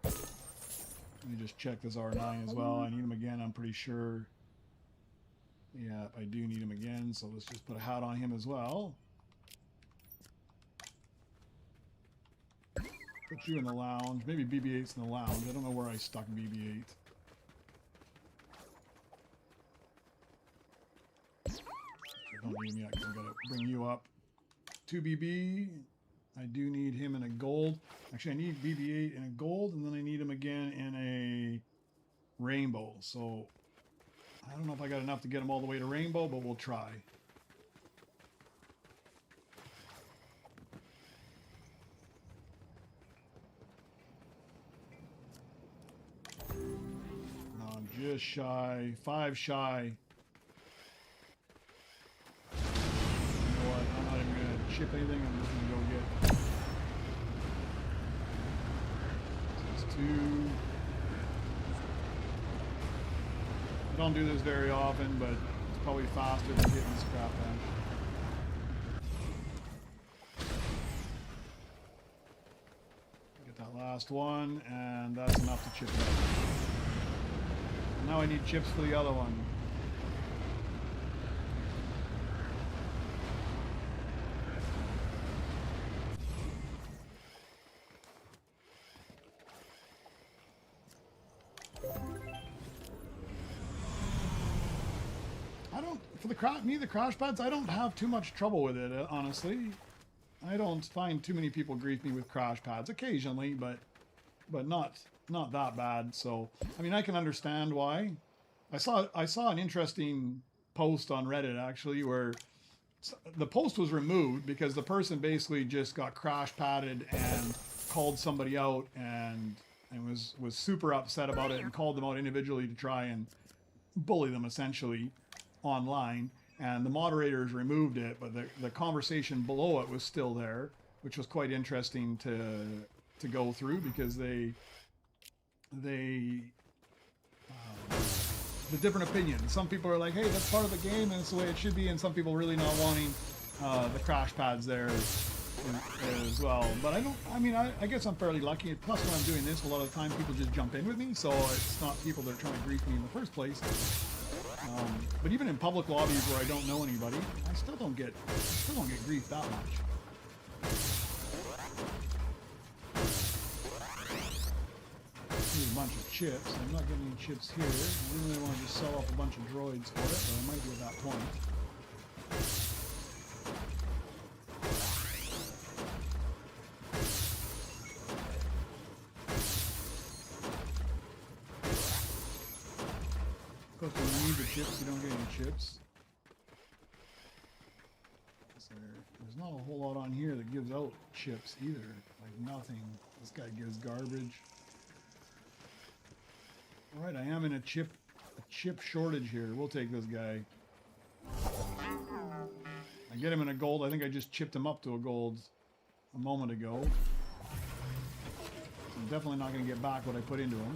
[SPEAKER 1] Let me just check this R9 as well. I need him again, I'm pretty sure. Yeah, I do need him again, so let's just put a hat on him as well. Put you in the lounge. Maybe BB-8's in the lounge. I don't know where I stuck BB-8. I don't need him yet because I've got to bring you up. 2BB. I do need him in a gold. Actually, I need BB-8 in a gold, and then I need him again in a rainbow. So I don't know if I got enough to get them all the way to rainbow, but we'll try. just shy. 5 shy. You know what? I'm not even going to chip anything. I'm just going to go get... It's 2. I don't do this very often, but it's probably faster than getting scrap bench. Get that last one, and that's enough to chip it up. Now I need chips for the other one. The crash pads, I don't have too much trouble with it, honestly. I don't find too many people grief me with crash pads occasionally, but not that bad. So, I mean, I can understand why. I saw an interesting post on Reddit actually where the post was removed because the person basically just got crash padded and called somebody out and was super upset about it and called them out individually to try and bully them essentially online. And the moderators removed it, but the conversation below it was still there, which was quite interesting to go through because the different opinions. Some people are like, hey, that's part of the game and it's the way it should be, and some people really not wanting the crash pads there as well. But I guess I'm fairly lucky. Plus, when I'm doing this, a lot of the time people just jump in with me, so it's not people that are trying to grief me in the first place. But even in public lobbies where I don't know anybody, I still don't get grief that much. Here's a bunch of chips. I'm not getting any chips here. I didn't really want to just sell off a bunch of droids for it, but I might do at that point. Of course, when you need the chips, you don't get any chips. There's not a whole lot on here that gives out chips either. Like nothing. This guy gives garbage. Alright, I am in a chip shortage here. We'll take this guy. I get him in a gold. I think I just chipped him up to a gold a moment ago. So I'm definitely not going to get back what I put into him.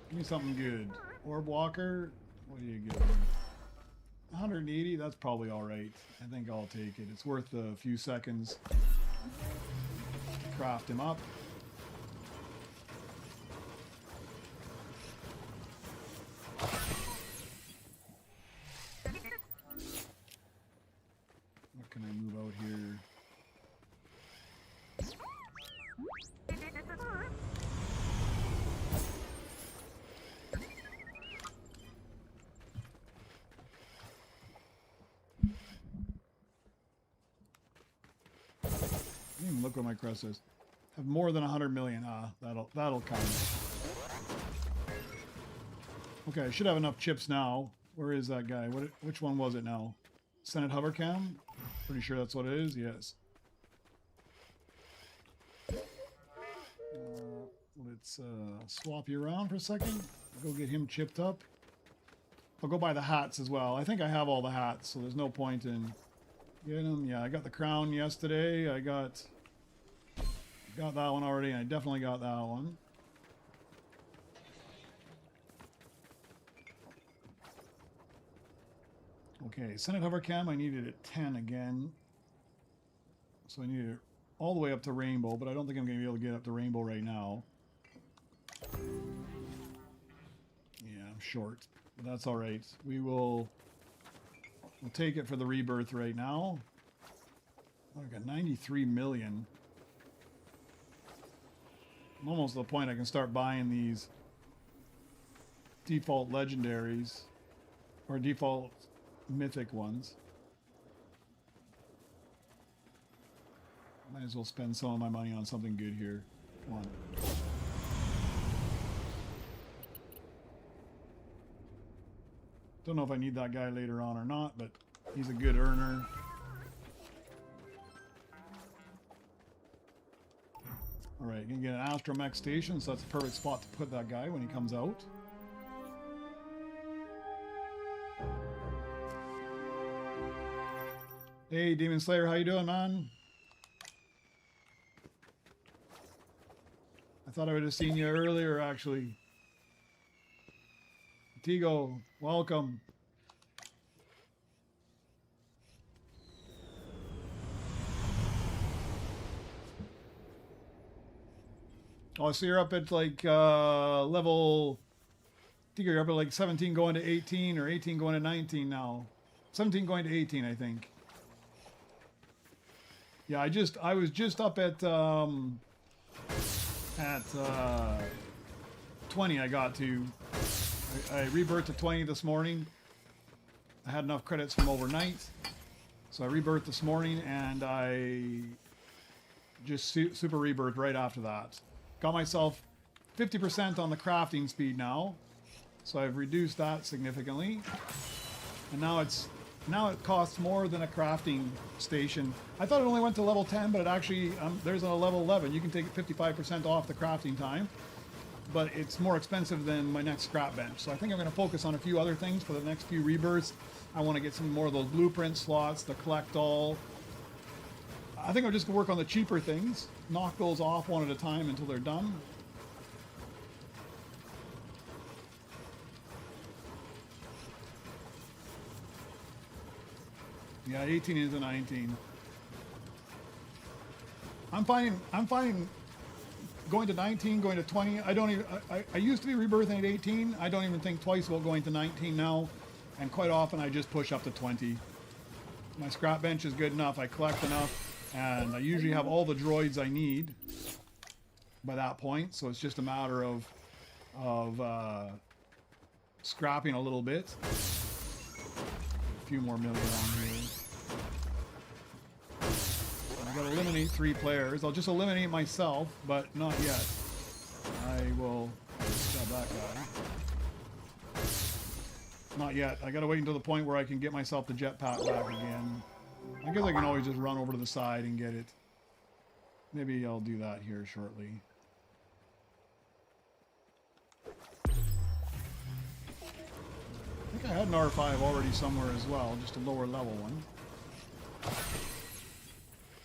[SPEAKER 1] Give me something good. Orb Walker, what do you get? 180, that's probably alright. I think I'll take it. It's worth a few seconds to craft him up. What can I move out here? Look what my crest says. Have more than 100 million. That'll count. Okay, I should have enough chips now. Where is that guy? Which one was it now? Senate Hovercam? Pretty sure that's what it is. Yes. Let's swap you around for a second. Go get him chipped up. I'll go buy the hats as well. I think I have all the hats, so there's no point in getting them. Yeah, I got the crown yesterday. I got that one already, and I definitely got that one. Okay, Senate Hovercam, I needed it 10 again. So I need it all the way up to Rainbow, but I don't think I'm going to be able to get up to Rainbow right now. Yeah, I'm short, but that's alright. We'll take it for the rebirth right now. Oh, I got 93 million. I'm almost to the point I can start buying these default legendaries or default mythic ones. Might as well spend some of my money on something good here. Come on. Don't know if I need that guy later on or not, but he's a good earner. Alright, gonna get an astromech station, so that's a perfect spot to put that guy when he comes out. Hey, Demon Slayer, how you doing, man? I thought I would have seen you earlier, actually. Tigo, welcome. Oh, so you're up at like level... I think you're up at like 17 going to 18 or 18 going to 19 now. 17 going to 18, I think. Yeah, I was just up at 20 I got to. I rebirthed to 20 this morning. I had enough credits from overnight. So I rebirthed this morning and I just super rebirthed right after that. Got myself 50% on the crafting speed now. So I've reduced that significantly. And now it costs more than a crafting station. I thought it only went to level 10, but it actually, there's a level 11. You can take 55% off the crafting time, but it's more expensive than my next scrap bench. So I think I'm going to focus on a few other things for the next few rebirths. I want to get some more of those blueprint slots, the collect all. I think I'm just going to work on the cheaper things, knock those off one at a time until they're done. Yeah, 18 into 19. I'm finding going to 19, going to 20. I used to be rebirthing at 18. I don't even think twice about going to 19 now. And quite often I just push up to 20. My scrap bench is good enough. I collect enough. And I usually have all the droids I need by that point. So it's just a matter of scrapping a little bit. A few more million on here. I gotta eliminate 3 players. I'll just eliminate myself, but not yet. I will stab that guy. Not yet. I gotta wait until the point where I can get myself the jetpack back again. I guess I can always just run over to the side and get it. Maybe I'll do that here shortly. I think I had an R5 already somewhere as well, just a lower level one.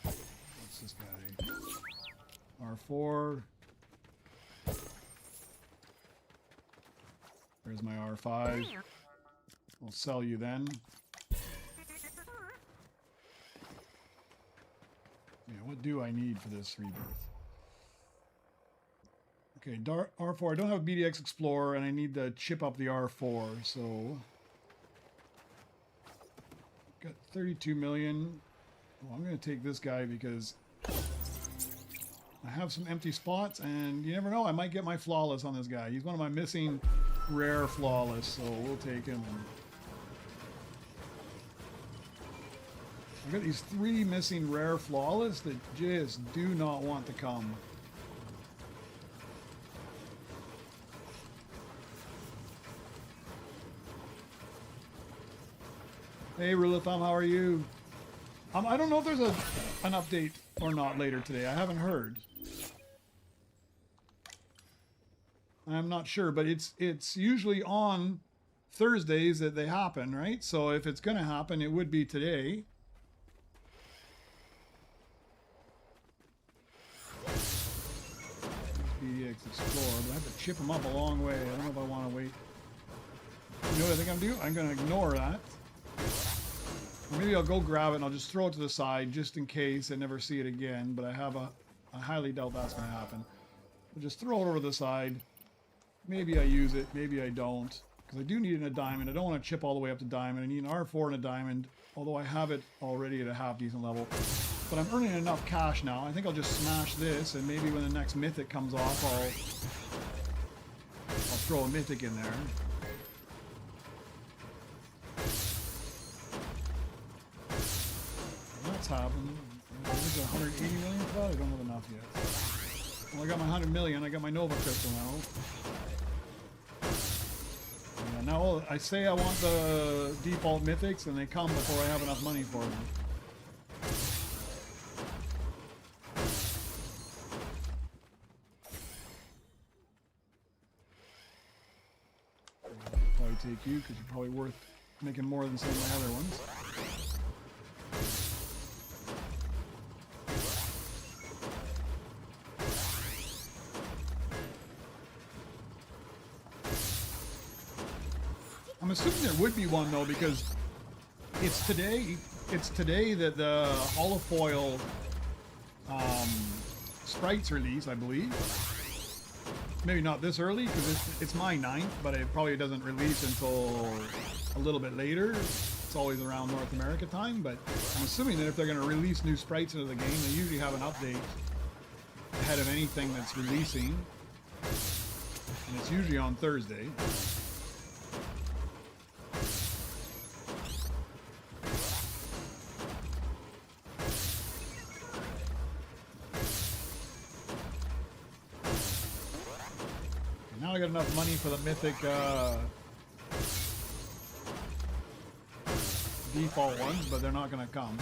[SPEAKER 1] What's this guy? R4. There's my R5. I'll sell you then. Yeah, what do I need for this rebirth? Okay, R4. I don't have a BDX Explorer, and I need to chip up the R4, so... Got 32 million. Well, I'm going to take this guy because I have some empty spots, and you never know, I might get my flawless on this guy. He's one of my missing rare flawless, so we'll take him. I've got these 3 missing rare flawless that just do not want to come. Hey, Rule of Thumb, how are you? I don't know if there's an update or not later today. I haven't heard. I'm not sure, but it's usually on Thursdays that they happen, right? So if it's going to happen, it would be today. BDX Explorer, but I have to chip them up a long way. I don't know if I want to wait. You know what I think I'm going to do? I'm going to ignore that. Or maybe I'll go grab it and I'll just throw it to the side just in case I never see it again, but I highly doubt that's going to happen. I'll just throw it over the side. Maybe I use it, maybe I don't. Because I do need it in a diamond. I don't want to chip all the way up to diamond. I need an R4 and a diamond, although I have it already at a half decent level. But I'm earning enough cash now. I think I'll just smash this, and maybe when the next Mythic comes off, I'll throw a Mythic in there. That's happened. There's 180 million for that? I don't have enough yet. Well, I got my 100 million. I got my Nova Crystal now. Yeah, now I say I want the default mythics and they come before I have enough money for them. Probably take you because you're probably worth making more than some of my other ones. I'm assuming there would be one though, because it's today. It's today that the holofoil sprites release, I believe. Maybe not this early because it's my 9th, but it probably doesn't release until a little bit later. It's always around North America time, but I'm assuming that if they're going to release new sprites into the game, they usually have an update ahead of anything that's releasing, and it's usually on Thursday. Now I got enough money for the Mythic default ones, but they're not going to come.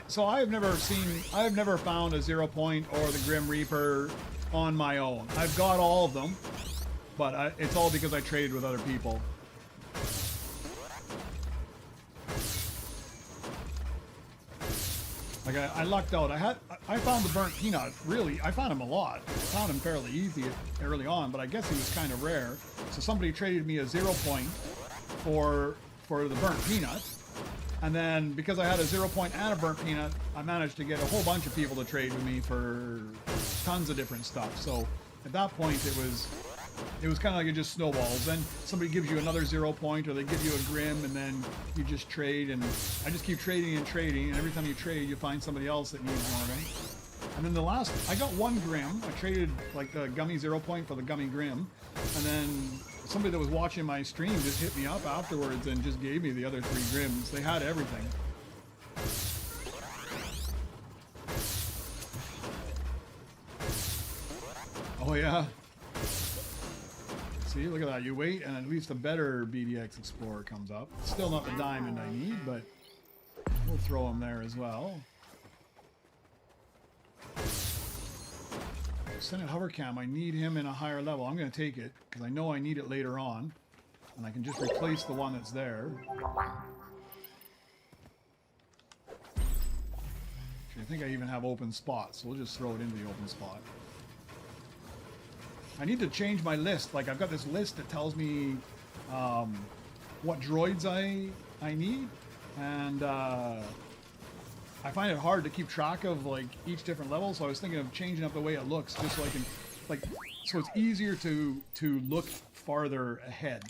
[SPEAKER 1] So I have never found a 0 point or the Grim Reaper on my own. I've got all of them, but it's all because I traded with other people. Like I lucked out. I found the burnt peanut. Really, I found him a lot. I found him fairly easy early on, but I guess he was kind of rare. So somebody traded me a 0 point for the burnt peanut, and then because I had a 0 point and a burnt peanut, I managed to get a whole bunch of people to trade with me for tons of different stuff. So at that point, it was kind of like it just snowballs. Then somebody gives you another 0 point, or they give you a Grim, and then you just trade, and I just keep trading and trading, and every time you trade, you find somebody else that needs one of them. And then I got one Grim. I traded like the gummy 0 point for the gummy Grim, and then somebody that was watching my stream just hit me up afterwards and just gave me the other 3 Grims. They had everything. Oh yeah. See, look at that. You wait, and at least a better BDX Explorer comes up. Still not the diamond I need, but we'll throw him there as well. Senate Hovercam, I need him in a higher level. I'm going to take it, because I know I need it later on. And I can just replace the one that's there. Actually, I think I even have open spots, so we'll just throw it into the open spot. I need to change my list. Like, I've got this list that tells me what droids I need, and I find it hard to keep track of like each different level. So I was thinking of changing up the way it looks, just so I can, like, so it's easier to look farther ahead,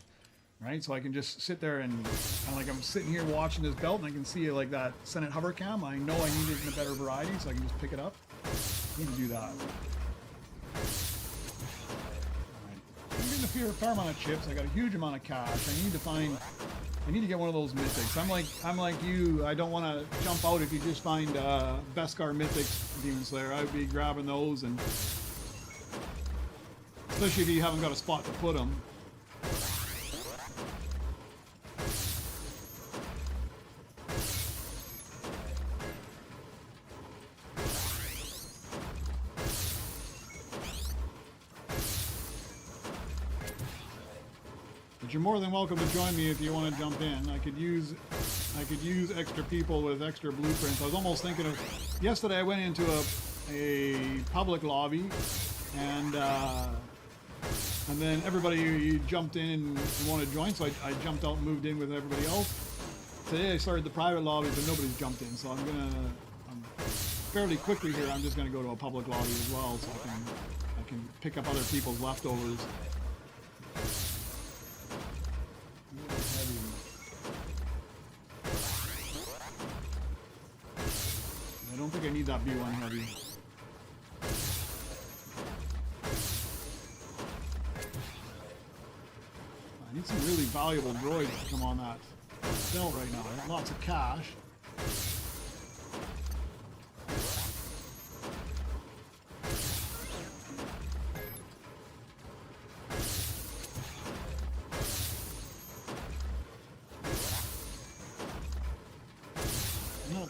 [SPEAKER 1] right? So I can just sit there and like I'm sitting here watching this belt, and I can see like that Senate Hovercam. I know I need it in a better variety, so I can just pick it up. I need to do that. I'm getting a fair amount of chips. I got a huge amount of cash. I need to get one of those mythics. I'm like you. I don't want to jump out if you just find Beskar Mythics Demon Slayer. I would be grabbing those, and especially if you haven't got a spot to put them. But you're more than welcome to join me if you want to jump in. I could use extra people with extra blueprints. I was almost thinking of yesterday. I went into a public lobby, and then everybody jumped in and wanted to join, so I jumped out and moved in with everybody else. Today I started the private lobby, but nobody's jumped in, so I'm fairly quickly here. I'm just gonna go to a public lobby as well, so I can pick up other people's leftovers. I don't think I need that B1 heavy. I need some really valuable droids to come on that belt right now. I got lots of cash.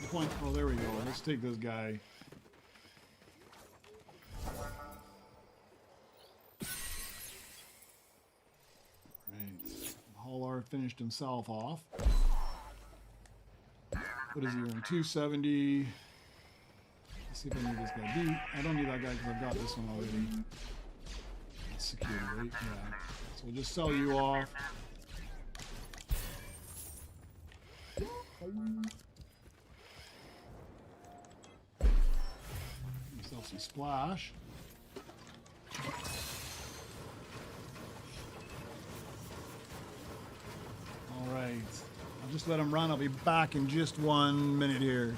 [SPEAKER 1] point? Oh, there we go. Let's take this guy. Right. Haular finished himself off. What is he earning? 270. Let's see if I need this guy. I don't need that guy because I've got this one already. That's security, right? Yeah. So we'll just sell you off. Yourself some splash. All right. I'll just let him run. I'll be back in just 1 minute here.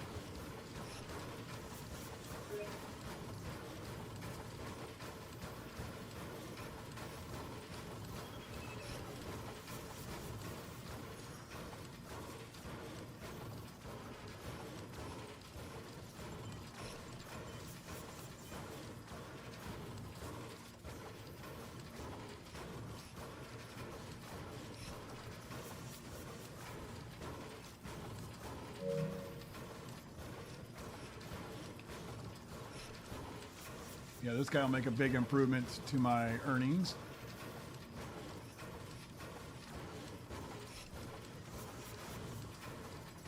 [SPEAKER 1] Yeah, this guy will make a big improvement to my earnings.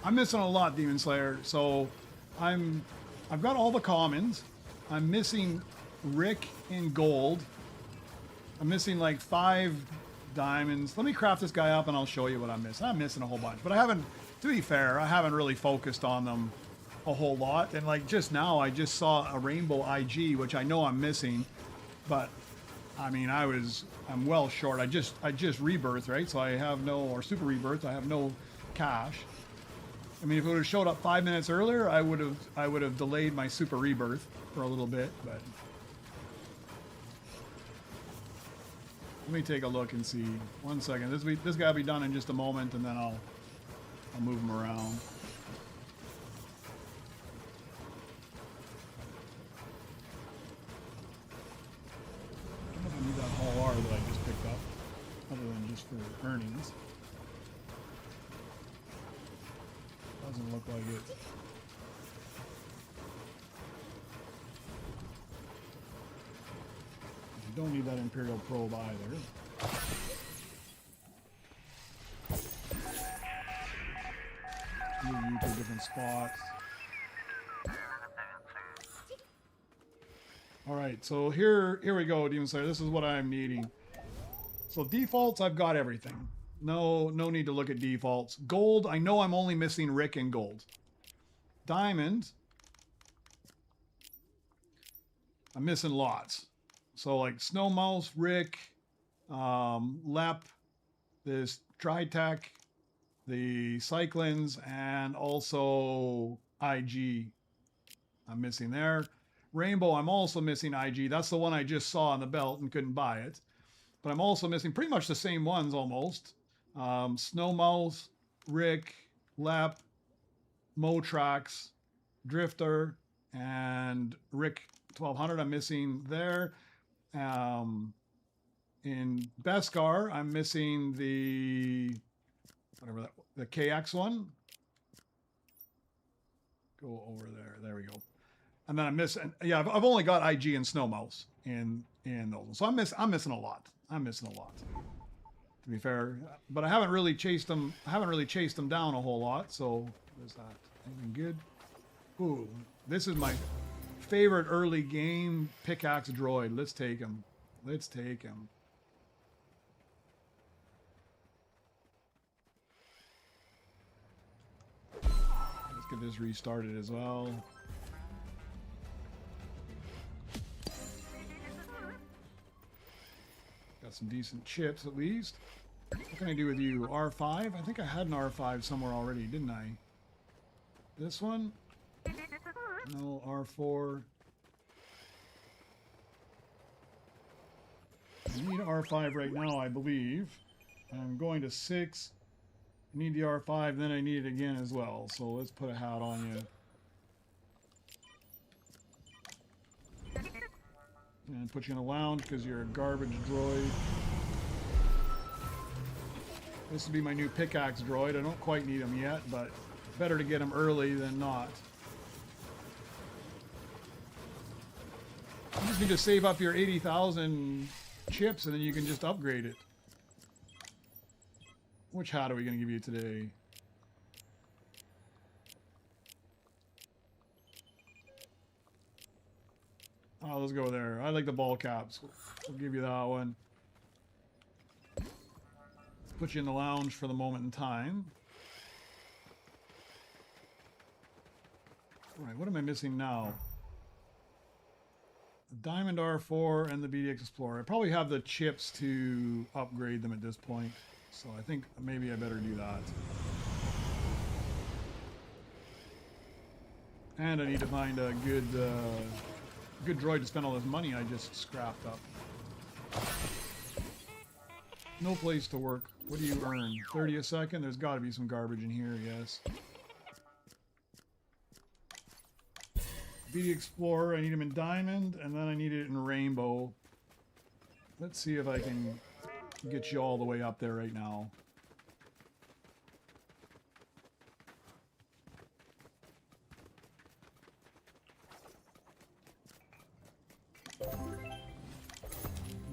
[SPEAKER 1] I'm missing a lot, Demon Slayer. So I've got all the commons. I'm missing Rick in gold. I'm missing like 5 diamonds. Let me craft this guy up and I'll show you what I'm missing. I'm missing a whole bunch, but I haven't, to be fair, I haven't really focused on them a whole lot. And like just now I just saw a rainbow IG, which I know I'm missing, but I mean I'm well short. I just rebirth, right? So I have no, or super rebirth, I have no cash. I mean, if it would have showed up 5 minutes earlier, I would have delayed my super rebirth for a little bit, but let me take a look and see. 1 second. This guy will be done in just a moment, and then I'll move him around. I need that whole R that I just picked up, other than just for earnings. Doesn't look like it. You don't need that Imperial probe either. Move you to different spots. Alright, so here we go, Demon Slayer. This is what I'm needing. So defaults, I've got everything. No need to look at defaults. Gold, I know I'm only missing Rick in gold. Diamond, I'm missing lots. So like Snow Mouse, Rick, Lep, this Tritech, the Cyclones, and also IG. I'm missing there. Rainbow, I'm also missing IG. That's the one I just saw on the belt and couldn't buy it. But I'm also missing pretty much the same ones almost. Snow Mouse, Rick, Lep, Motrax, Drifter, and Rick 1200 I'm missing there. In Beskar, I'm missing the the KX one. Go over there. There we go. And then I'm missing. Yeah, I've only got IG and Snow Mouse in those. So I'm missing a lot. I'm missing a lot, to be fair. But I haven't really chased them. I haven't really chased them down a whole lot. So what's that? Anything good? Ooh, this is my favorite early game pickaxe droid. Let's take him. Let's take him. Let's get this restarted as well. Got some decent chips at least. What can I do with you? R5? I think I had an R5 somewhere already, didn't I? This one? No, R4. I need R5 right now, I believe. I'm going to 6. I need the R5, then I need it again as well. So let's put a hat on you. And put you in a lounge because you're a garbage droid. This will be my new pickaxe droid. I don't quite need him yet, but Better to get them early than not. You just need to save up your 80,000 chips and then you can just upgrade it. Which hat are we going to give you today? Oh, let's go there. I like the ball caps. We'll give you that one. Put you in the lounge for the moment in time. All right, what am I missing now? The Diamond R4 and the BDX Explorer. I probably have the chips to upgrade them at this point. So I think maybe I better do that. And I need to find a good droid to spend all this money I just scrapped up. No place to work. What do you earn? 30 a second? There's got to be some garbage in here, yes. BD Explorer, I need him in Diamond, and then I need it in Rainbow. Let's see if I can get you all the way up there right now.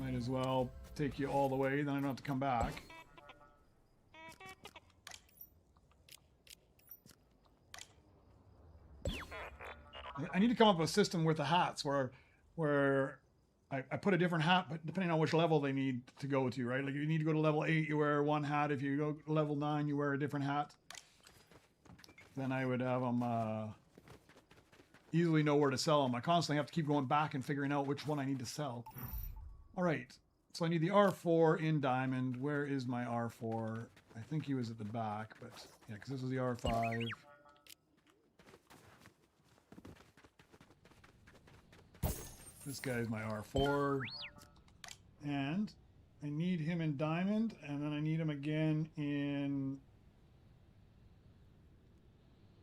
[SPEAKER 1] Might as well take you all the way, then I don't have to come back. I need to come up with a system with the hats where I put a different hat, but depending on which level they need to go to, right? Like if you need to go to level 8, you wear one hat. If you go to level 9, you wear a different hat. Then I would have them easily know where to sell them. I constantly have to keep going back and figuring out which one I need to sell. All right, so I need the R4 in Diamond. Where is my R4? I think he was at the back, but yeah, because this is the R5. This guy's my R4. And I need him in Diamond, and then I need him again in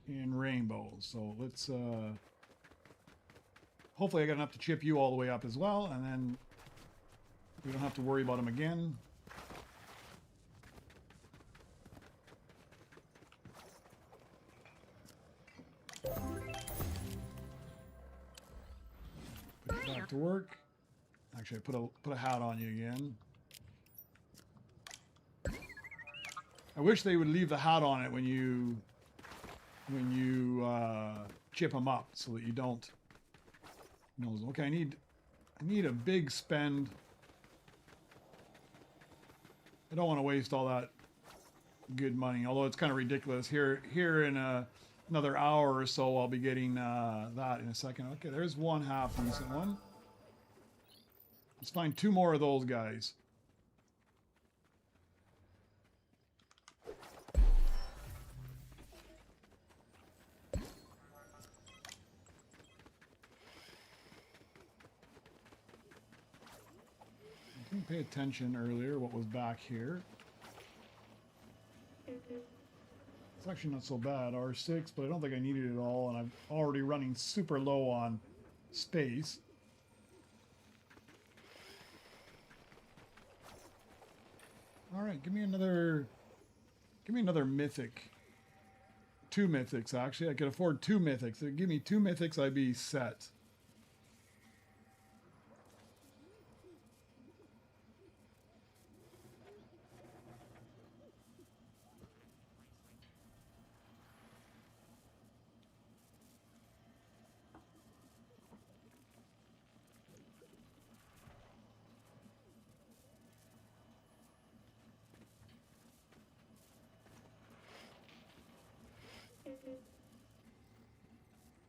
[SPEAKER 1] Rainbow. So let's hopefully I got enough to chip you all the way up as well, and then we don't have to worry about him again. Put it back to work. Actually, I put a hat on you again. I wish they would leave the hat on it when you chip them up, so that you don't. Okay, I need a big spend. I don't want to waste all that good money, although it's kind of ridiculous. Here in another hour or so, I'll be getting that in a second. Okay, there's one half decent one. Let's find 2 more of those guys. I didn't pay attention earlier what was back here. It's actually not so bad, R6, but I don't think I needed it all, and I'm already running super low on space. All right, give me another mythic. 2 mythics, actually. I could afford 2 mythics. If give me 2 mythics, I'd be set.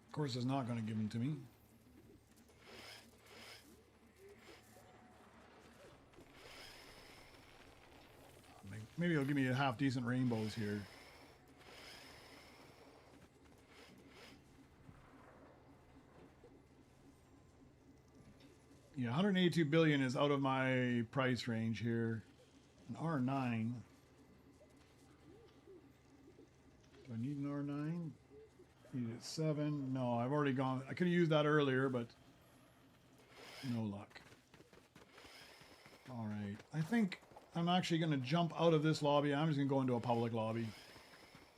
[SPEAKER 1] Of course, it's not going to give them to me. Maybe it'll give me a half decent rainbows here. Yeah, 182 billion is out of my price range here. An R9. Do I need an R9? Need it 7. No, I've already gone. I could have used that earlier, but no luck. All right. I think I'm actually going to jump out of this lobby. I'm just going to go into a public lobby.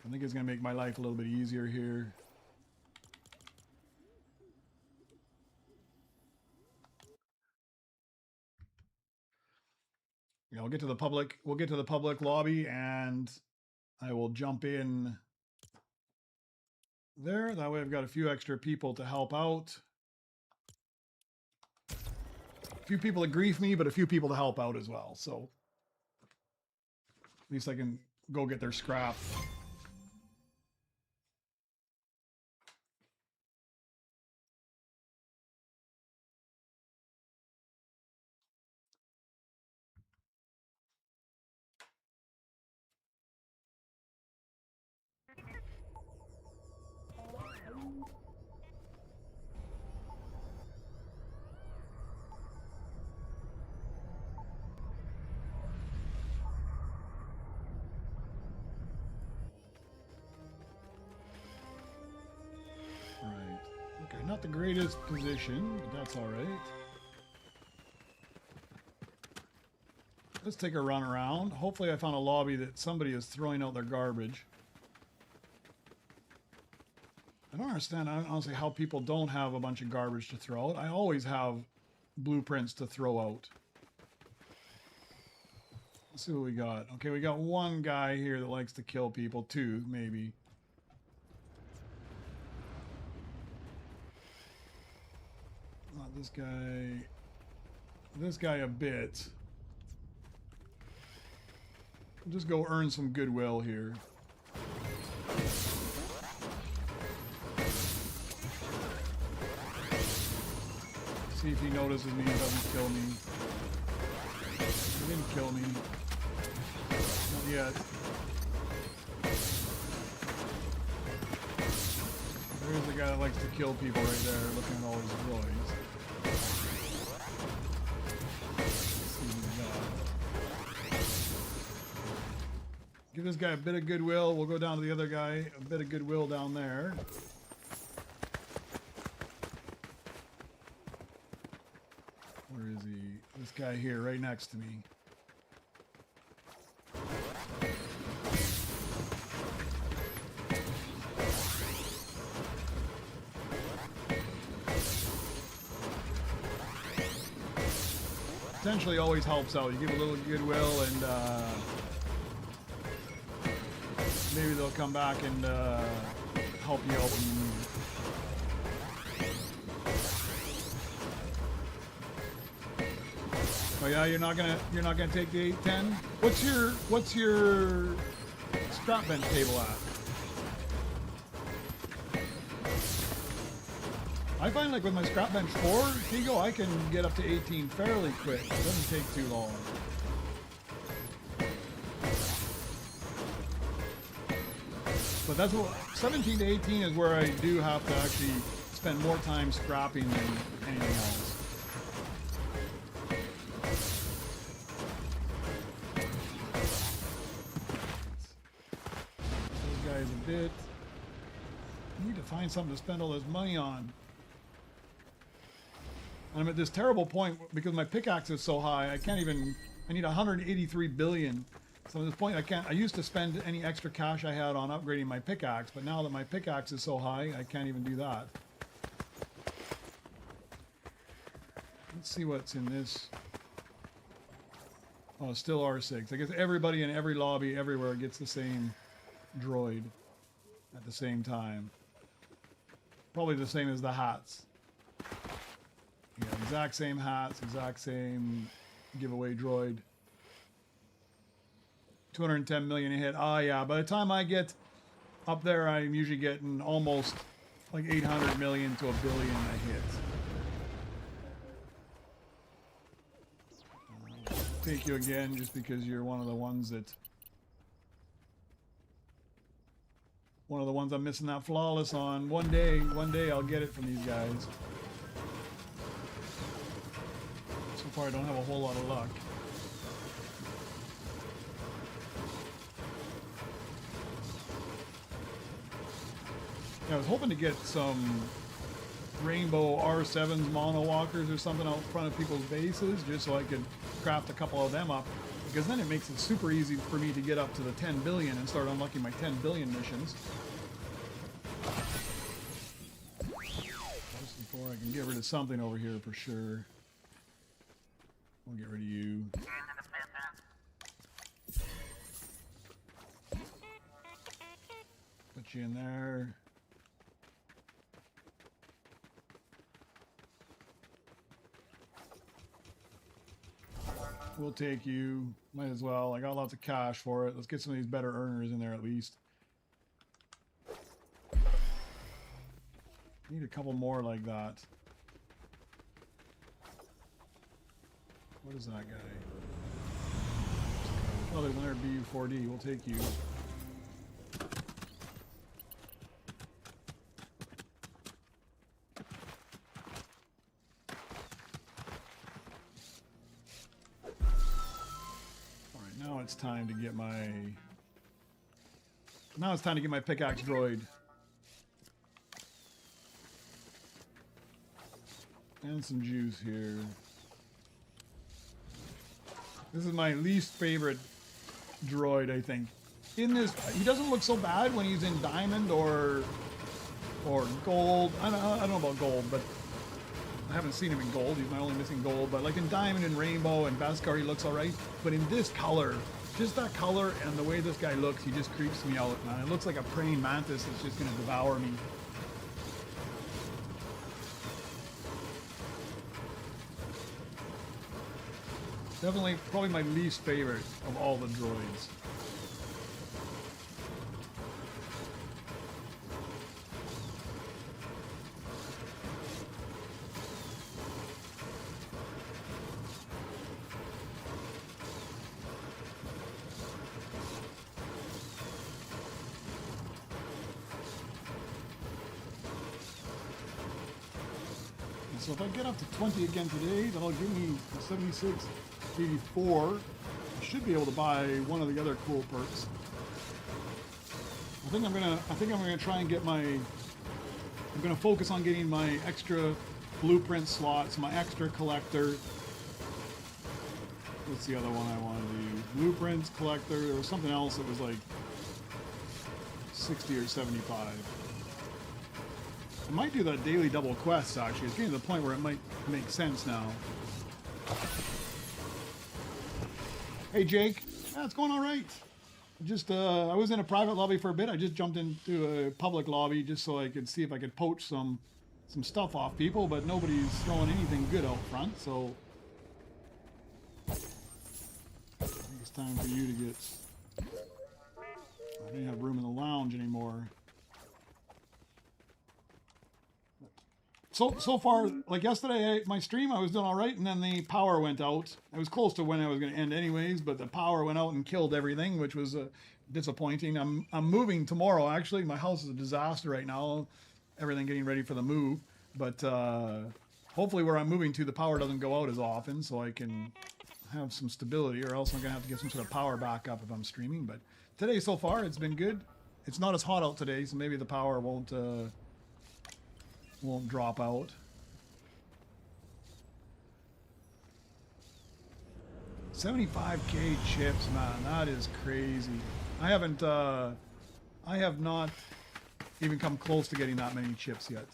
[SPEAKER 1] I think it's going to make my life a little bit easier here. Yeah, we'll get to the public lobby, and I will jump in there. That way I've got a few extra people to help out. A few people to grief me, but a few people to help out as well. So at least I can go get their scrap. Right. Okay, not the greatest position, but that's all right. Let's take a run around. Hopefully I found a lobby that somebody is throwing out their garbage. I don't understand, honestly, how people don't have a bunch of garbage to throw out. I always have blueprints to throw out. Let's see what we got. Okay, we got one guy here that likes to kill people. Two, maybe. Not this guy. This guy a bit. We'll just go earn some goodwill here. See if he notices me and doesn't kill me. He didn't kill me. Not yet. There's the guy that likes to kill people right there, looking at all his droids. Give this guy a bit of goodwill. We'll go down to the other guy. A bit of goodwill down there. Where is he? This guy here, right next to me. Potentially always helps out. You give a little goodwill and maybe they'll come back and help you out when you need it. Oh yeah, you're not gonna take the 810? What's your scrap bench table at? I find like with my scrap bench 4, Tigo, I can get up to 18 fairly quick. It doesn't take too long. But that's what 17 to 18 is where I do have to actually spend more time scrapping than anything else. This guy is a bit. I need to find something to spend all this money on. And I'm at this terrible point because my pickaxe is so high. I can't even. I need 183 billion. So at this point, I can't. I used to spend any extra cash I had on upgrading my pickaxe, but now that my pickaxe is so high, I can't even do that. Let's see what's in this. Oh, it's still R6. I guess everybody in every lobby, everywhere, gets the same droid at the same time. Probably the same as the hats. Yeah, exact same hats, exact same giveaway droid. 210 million a hit. Ah, yeah. By the time I get up there, I'm usually getting almost like 800 million to a billion a hit. Take you again just because you're one of the ones that. One of the ones I'm missing that flawless on. One day I'll get it from these guys. So far I don't have a whole lot of luck. Yeah, I was hoping to get some rainbow R7s mono walkers or something out front of people's bases just so I could craft a couple of them up. Because because then it makes it super easy for me to get up to the 10 billion and start unlocking my 10 billion missions. Just before I can get rid of something over here for sure. We'll get rid of you. Put you in there. We'll take you. Might as well. I got lots of cash for it. Let's get some of these better earners in there at least. Need a couple more like that. What is that guy? Oh, there's another BU4D. We'll take you. It's time to get my... Now it's time to get my pickaxe droid. And some juice here. This is my least favorite droid, I think. In this, he doesn't look so bad when he's in diamond or gold. I don't know about gold, but I haven't seen him in gold. He's my only missing gold. But like in diamond and rainbow and Beskar, he looks all right. But in this color, just that color and the way this guy looks, he just creeps me out, man. It looks like a praying mantis that's just going to devour me. Definitely, probably my least favorite of all the droids. So if I get up to 20 again today, that'll give me 76.84. I should be able to buy one of the other cool perks. I think I'm gonna try and get my. I'm gonna focus on getting my extra blueprint slots, my extra collector. What's the other one I want to do? Blueprints, collector. There was something else that was like 60 or 75. I might do that daily double quests, actually. It's getting to the point where it might make sense now. Hey, Jake. Yeah, it's going all right. Just, I was in a private lobby for a bit. I just jumped into a public lobby just so I could see if I could poach some stuff off people, but nobody's throwing anything good out front, so... I think it's time for you to get... I didn't have room in the lounge anymore. So far, like yesterday, my stream, I was doing all right, and then the power went out. I was close to when I was going to end anyways, but the power went out and killed everything, which was disappointing. I'm moving tomorrow, actually. My house is a disaster right now. Everything getting ready for the move. But hopefully where I'm moving to, the power doesn't go out as often, so I can have some stability, or else I'm going to have to get some sort of power backup if I'm streaming. But today, so far, it's been good. It's not as hot out today, so maybe the power won't drop out. 75k chips, man, that is crazy. I have not even come close to getting that many chips yet.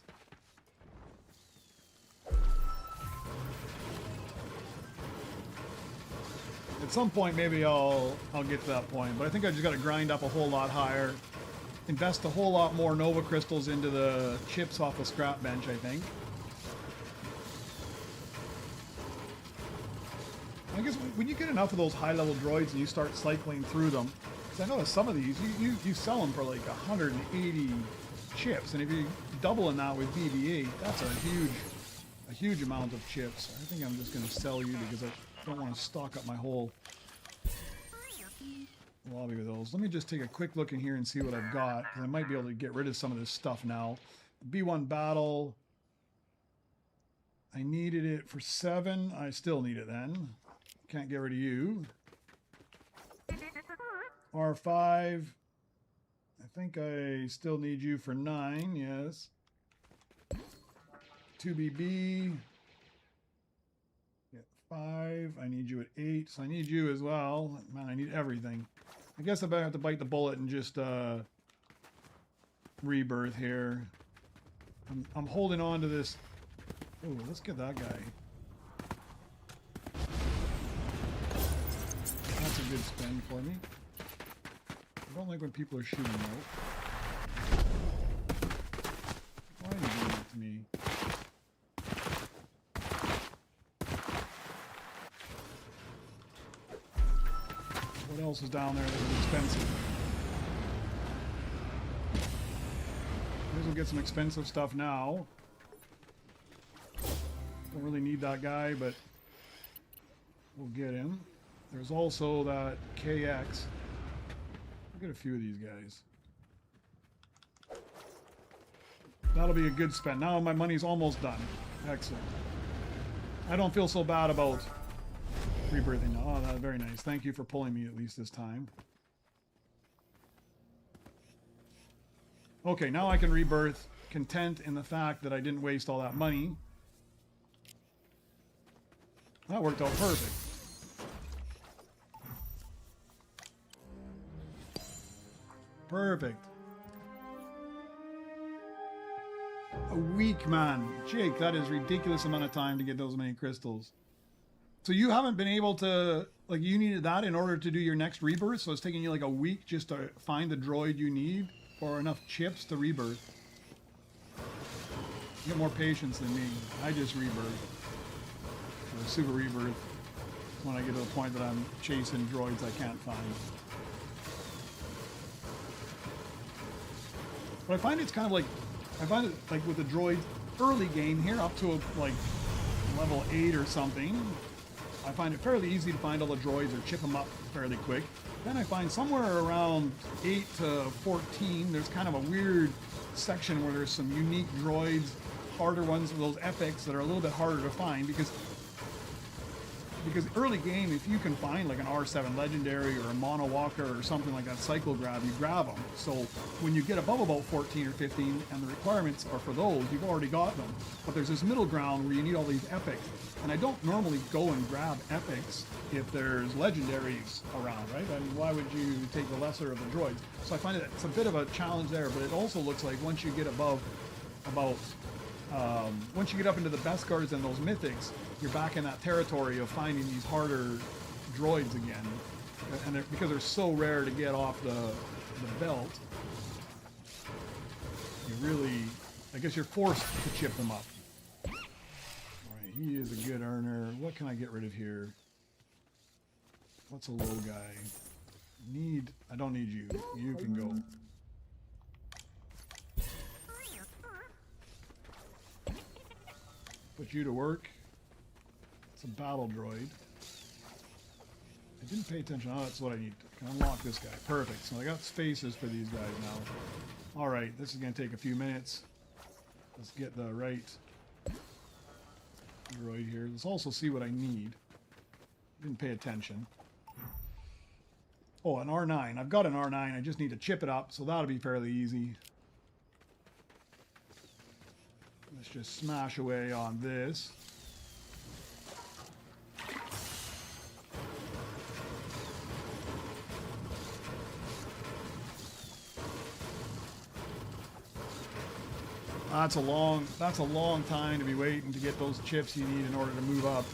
[SPEAKER 1] At some point, maybe I'll get to that point, but I think I just got to grind up a whole lot higher. Invest a whole lot more Nova Crystals into the chips off the scrap bench, I think. I guess when you get enough of those high-level droids and you start cycling through them, because I noticed some of these, you sell them for like 180 chips, and if you're doubling that with BB-8, that's a huge amount of chips. I think I'm just going to sell you because I don't want to stock up my whole lobby with those. Let me just take a quick look in here and see what I've got, because I might be able to get rid of some of this stuff now. B1 battle, I needed it for 7. I still need it then. Can't get rid of you. R5, I think I still need you for 9, yes. 2BB, yeah, 5. I need you at 8. So I need you as well. Man, I need everything. I guess I better have to bite the bullet and just rebirth here. I'm holding on to this. Oh, let's get that guy. That's a good spend for me. I don't like when people are shooting out. Why are you doing that to me? What else is down there that was expensive? Maybe we'll get some expensive stuff now. Don't really need that guy, but we'll get him. There's also that KX. We'll get a few of these guys. That'll be a good spend. Now my money's almost done. Excellent. I don't feel so bad about rebirthing now. Oh, that's very nice. Thank you for pulling me at least this time. Okay, now I can rebirth, content in the fact that I didn't waste all that money. That worked out perfect. Perfect. A week, man. Jake, that is ridiculous amount of time to get those many crystals. So you haven't been able to, like, you needed that in order to do your next rebirth? So it's taking you like a week just to find the droid you need or enough chips to rebirth? You got more patience than me. I just rebirth. For Super Rebirth, when I get to the point that I'm chasing droids I can't find. But I find it's kind of like, I find it like with the droid early game here up to like level 8 or something, I find it fairly easy to find all the droids or chip them up fairly quick. Then I find somewhere around 8 to 14, there's kind of a weird section where there's some unique droids, harder ones, those epics that are a little bit harder to find because early game, if you can find like an R7 legendary or a mono walker or something like that cycle grab, you grab them. So when you get above about 14 or 15 and the requirements are for those, you've already got them. But there's this middle ground where you need all these epics. And I don't normally go and grab epics if there's legendaries around, right? I mean, why would you take the lesser of the droids? So I find that it's a bit of a challenge there, but it also looks like once you get above once you get up into the best cards and those mythics, you're back in that territory of finding these harder droids again. And because they're so rare to get off the belt, you really, I guess you're forced to chip them up. Alright, he is a good earner. What can I get rid of here? What's a low guy? I don't need you. You can go. Put you to work. It's a battle droid. I didn't pay attention. Oh, that's what I need. I can unlock this guy. Perfect. So I got spaces for these guys now. Alright, this is going to take a few minutes. Let's get the right droid here. Let's also see what I need. Didn't pay attention. Oh, an R9. I've got an R9. I just need to chip it up, so that'll be fairly easy. Let's just smash away on this. That's a long time to be waiting to get those chips you need in order to move up.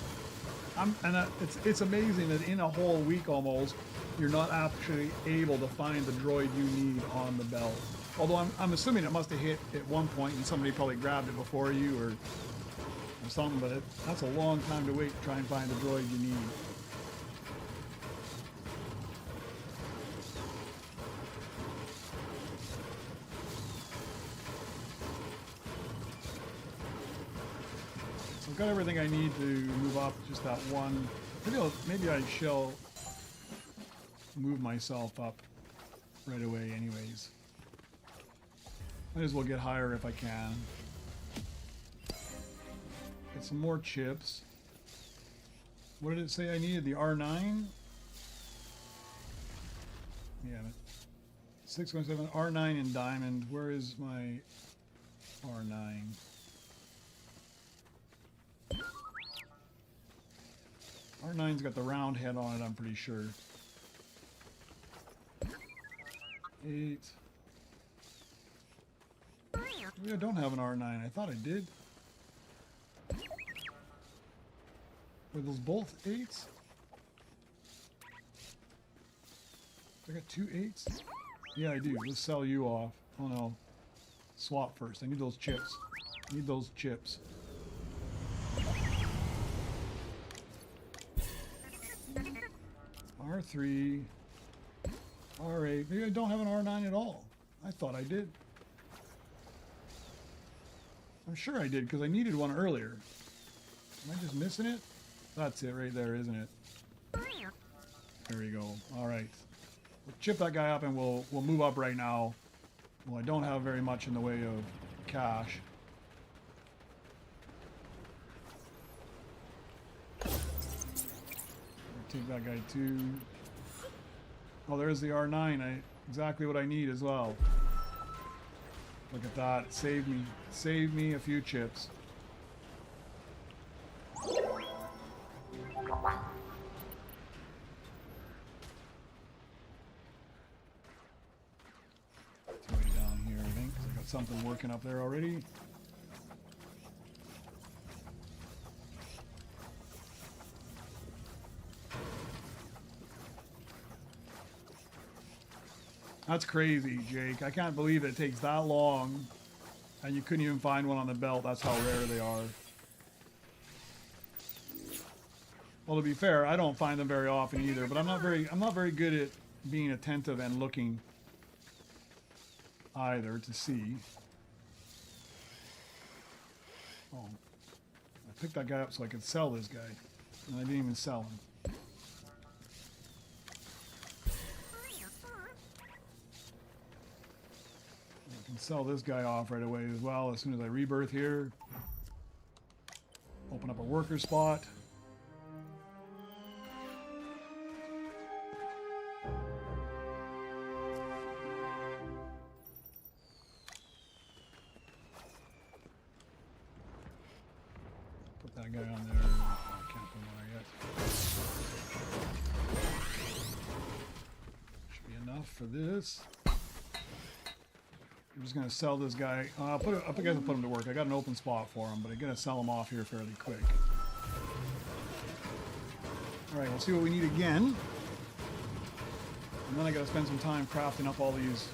[SPEAKER 1] It's amazing that in a whole week almost, you're not actually able to find the droid you need on the belt. Although I'm assuming it must have hit at one point and somebody probably grabbed it before you or something, but that's a long time to wait to try and find the droid you need. So I've got everything I need to move up, just that one. Maybe I shall move myself up right away anyways. Might as well get higher if I can. Get some more chips. What did it say I needed? The R9? Yeah. 617 R9 in diamond. Where is my R9? R9's got the round head on it, I'm pretty sure. 8. Maybe I don't have an R9. I thought I did. Were those both 8s? I got 2 8s? Yeah, I do. Let's sell you off. Oh no. Swap first. I need those chips. I need those chips. R3. R8. Maybe I don't have an R9 at all. I thought I did. I'm sure I did because I needed one earlier. Am I just missing it? That's it right there, isn't it? There we go. All right. We'll chip that guy up and we'll move up right now. Well, I don't have very much in the way of cash. I'll take that guy too. Oh, there's the R9. Exactly what I need as well. Look at that. Saved me. Saved me a few chips. Something working up there already. That's crazy, Jake. I can't believe it takes that long and you couldn't even find one on the belt. That's how rare they are. Well, to be fair, I don't find them very often either, but I'm not very good at being attentive and looking either to see. Oh, I picked that guy up so I could sell this guy, and I didn't even sell him. I can sell this guy off right away as well as soon as I rebirth here. Open up a worker spot. That guy on there. I can't put him on there yet. Should be enough for this. I'm just gonna sell this guy. I guess I'll put him to work. I got an open spot for him, but I'm gonna sell him off here fairly quick. All right, we'll see what we need again, and then I gotta spend some time crafting up all these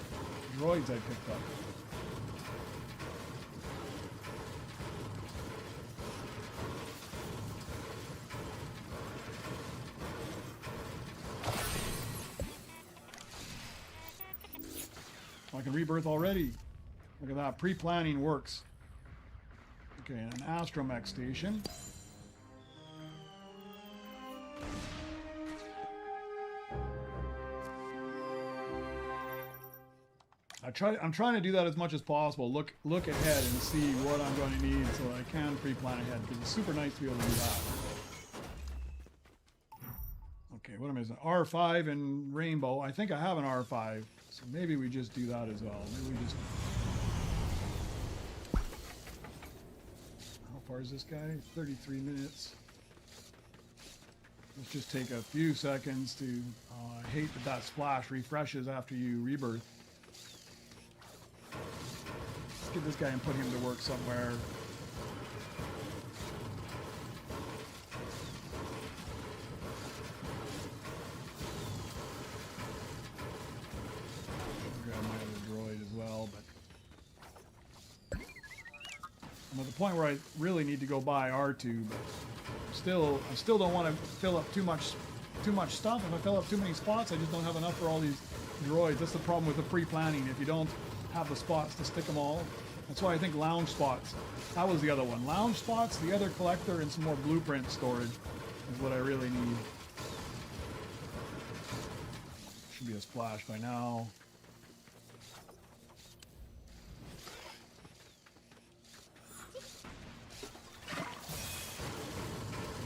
[SPEAKER 1] droids I picked up. I can rebirth already. Look at that. Pre-planning works. Okay, an astromech station. I'm trying to do that as much as possible. Look ahead and see what I'm going to need so I can pre-plan ahead, because it's super nice to be able to do that. Okay, what am I missing? R5 and Rainbow. I think I have an R5. So maybe we just do that as well. Maybe we just... How far is this guy? 33 minutes. Let's just take a few seconds to... I hate that splash refreshes after you rebirth. Let's get this guy and put him to work somewhere. I'm at the point where I really need to go buy R2, but I still don't want to fill up too much stuff. If I fill up too many spots, I just don't have enough for all these droids. That's the problem with the pre-planning. If you don't have the spots to stick them all, that's why I think lounge spots. That was the other one. Lounge spots, the other collector, and some more blueprint storage is what I really need. Should be a splash by now.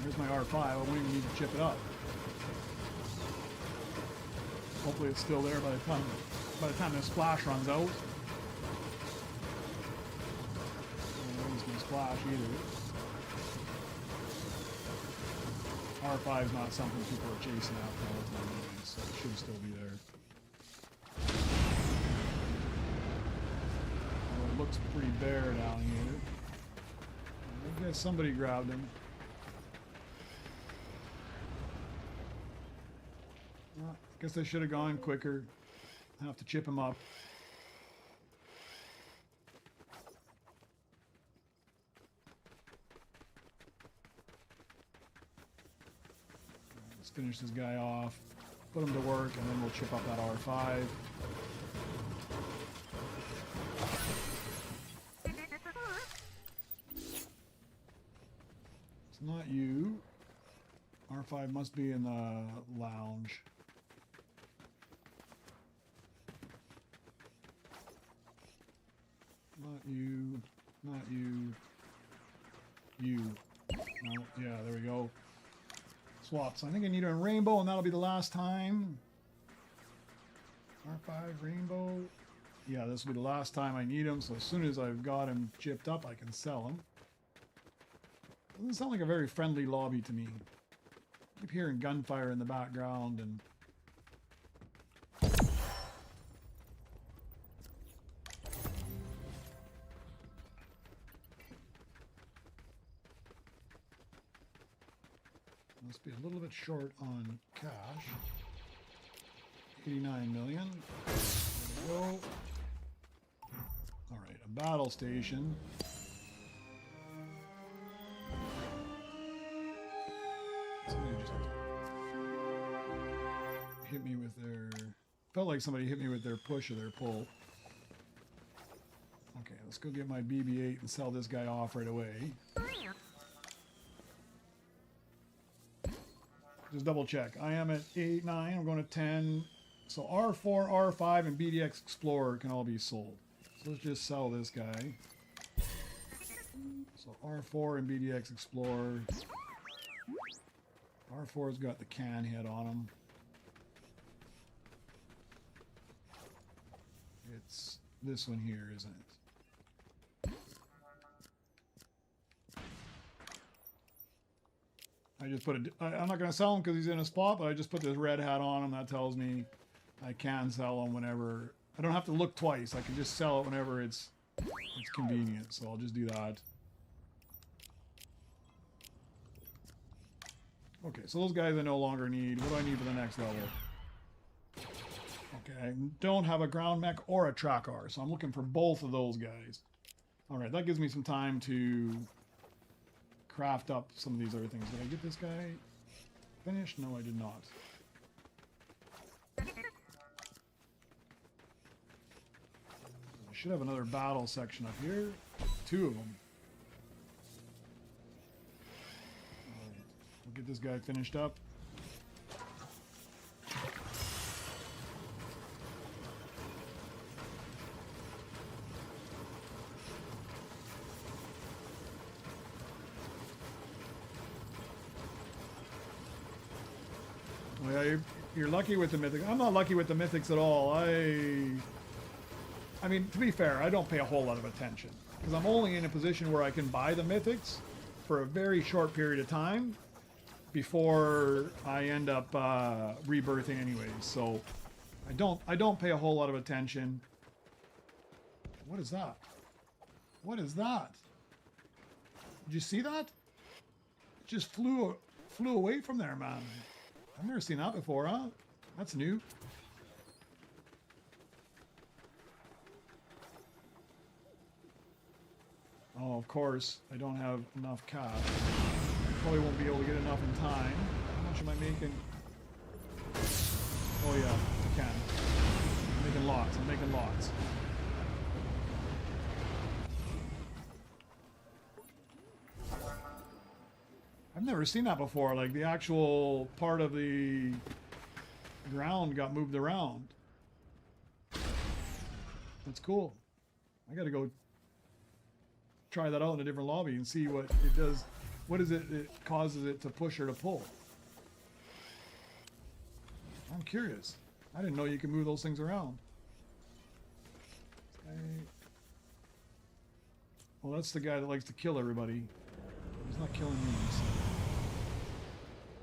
[SPEAKER 1] Here's my R5. I won't even need to chip it up. Hopefully it's still there by the time this splash runs out. I don't use my splash either. R5 is not something people are chasing after all the time anyway, so it should still be there. Well, it looks pretty bare down here. I guess somebody grabbed him. Well, I guess I should have gone quicker. I have to chip him up. Let's finish this guy off, put him to work, and then we'll chip up that R5. It's not you. R5 must be in the lounge. Not you. Not you. You. No, yeah, there we go. Swaps. I think I need a rainbow, and that'll be the last time. R5 rainbow. Yeah, this will be the last time I need him, so as soon as I've got him chipped up, I can sell him. Doesn't sound like a very friendly lobby to me. I keep hearing gunfire in the background, and must be a little bit short on cash. 89 million. There we go. Alright, a battle station. Somebody just hit me with their... Felt like somebody hit me with their push or their pull. Okay, let's go get my BB-8 and sell this guy off right away. Just double check. I am at 8, 9. I'm going to 10. So R4, R5, and BDX Explorer can all be sold. So let's just sell this guy. So R4 and BDX Explorer. R4's got the can head on him. It's this one here, isn't it? I just put it. I'm not going to sell him because he's in a spot, but I just put this red hat on him. That tells me I can sell him whenever. I don't have to look twice. I can just sell it whenever it's convenient. So I'll just do that. Okay, so those guys I no longer need. What do I need for the next level? Okay, I don't have a ground mech or a track R, so I'm looking for both of those guys. All right, that gives me some time to craft up some of these other things. Did I get this guy finished? No, I did not. I should have another battle section up here. 2 of them. Alright, we'll get this guy finished up. You're lucky with the Mythic. I'm not lucky with the Mythics at all. I mean, to be fair, I don't pay a whole lot of attention because I'm only in a position where I can buy the Mythics for a very short period of time before I end up rebirthing anyways. So I don't pay a whole lot of attention. What is that? What is that? Did you see that? It just flew away from there, man. I've never seen that before, huh? That's new. Oh, of course, I don't have enough cash. Probably won't be able to get enough in time. How much am I making? Oh yeah, I can. I'm making lots. I'm making lots. I've never seen that before. Like the actual part of the ground got moved around. That's cool. I gotta go try that out in a different lobby and see what it does. What is it that causes it to push or to pull? I'm curious. I didn't know you could move those things around. Well, that's the guy that likes to kill everybody. He's not killing me. So.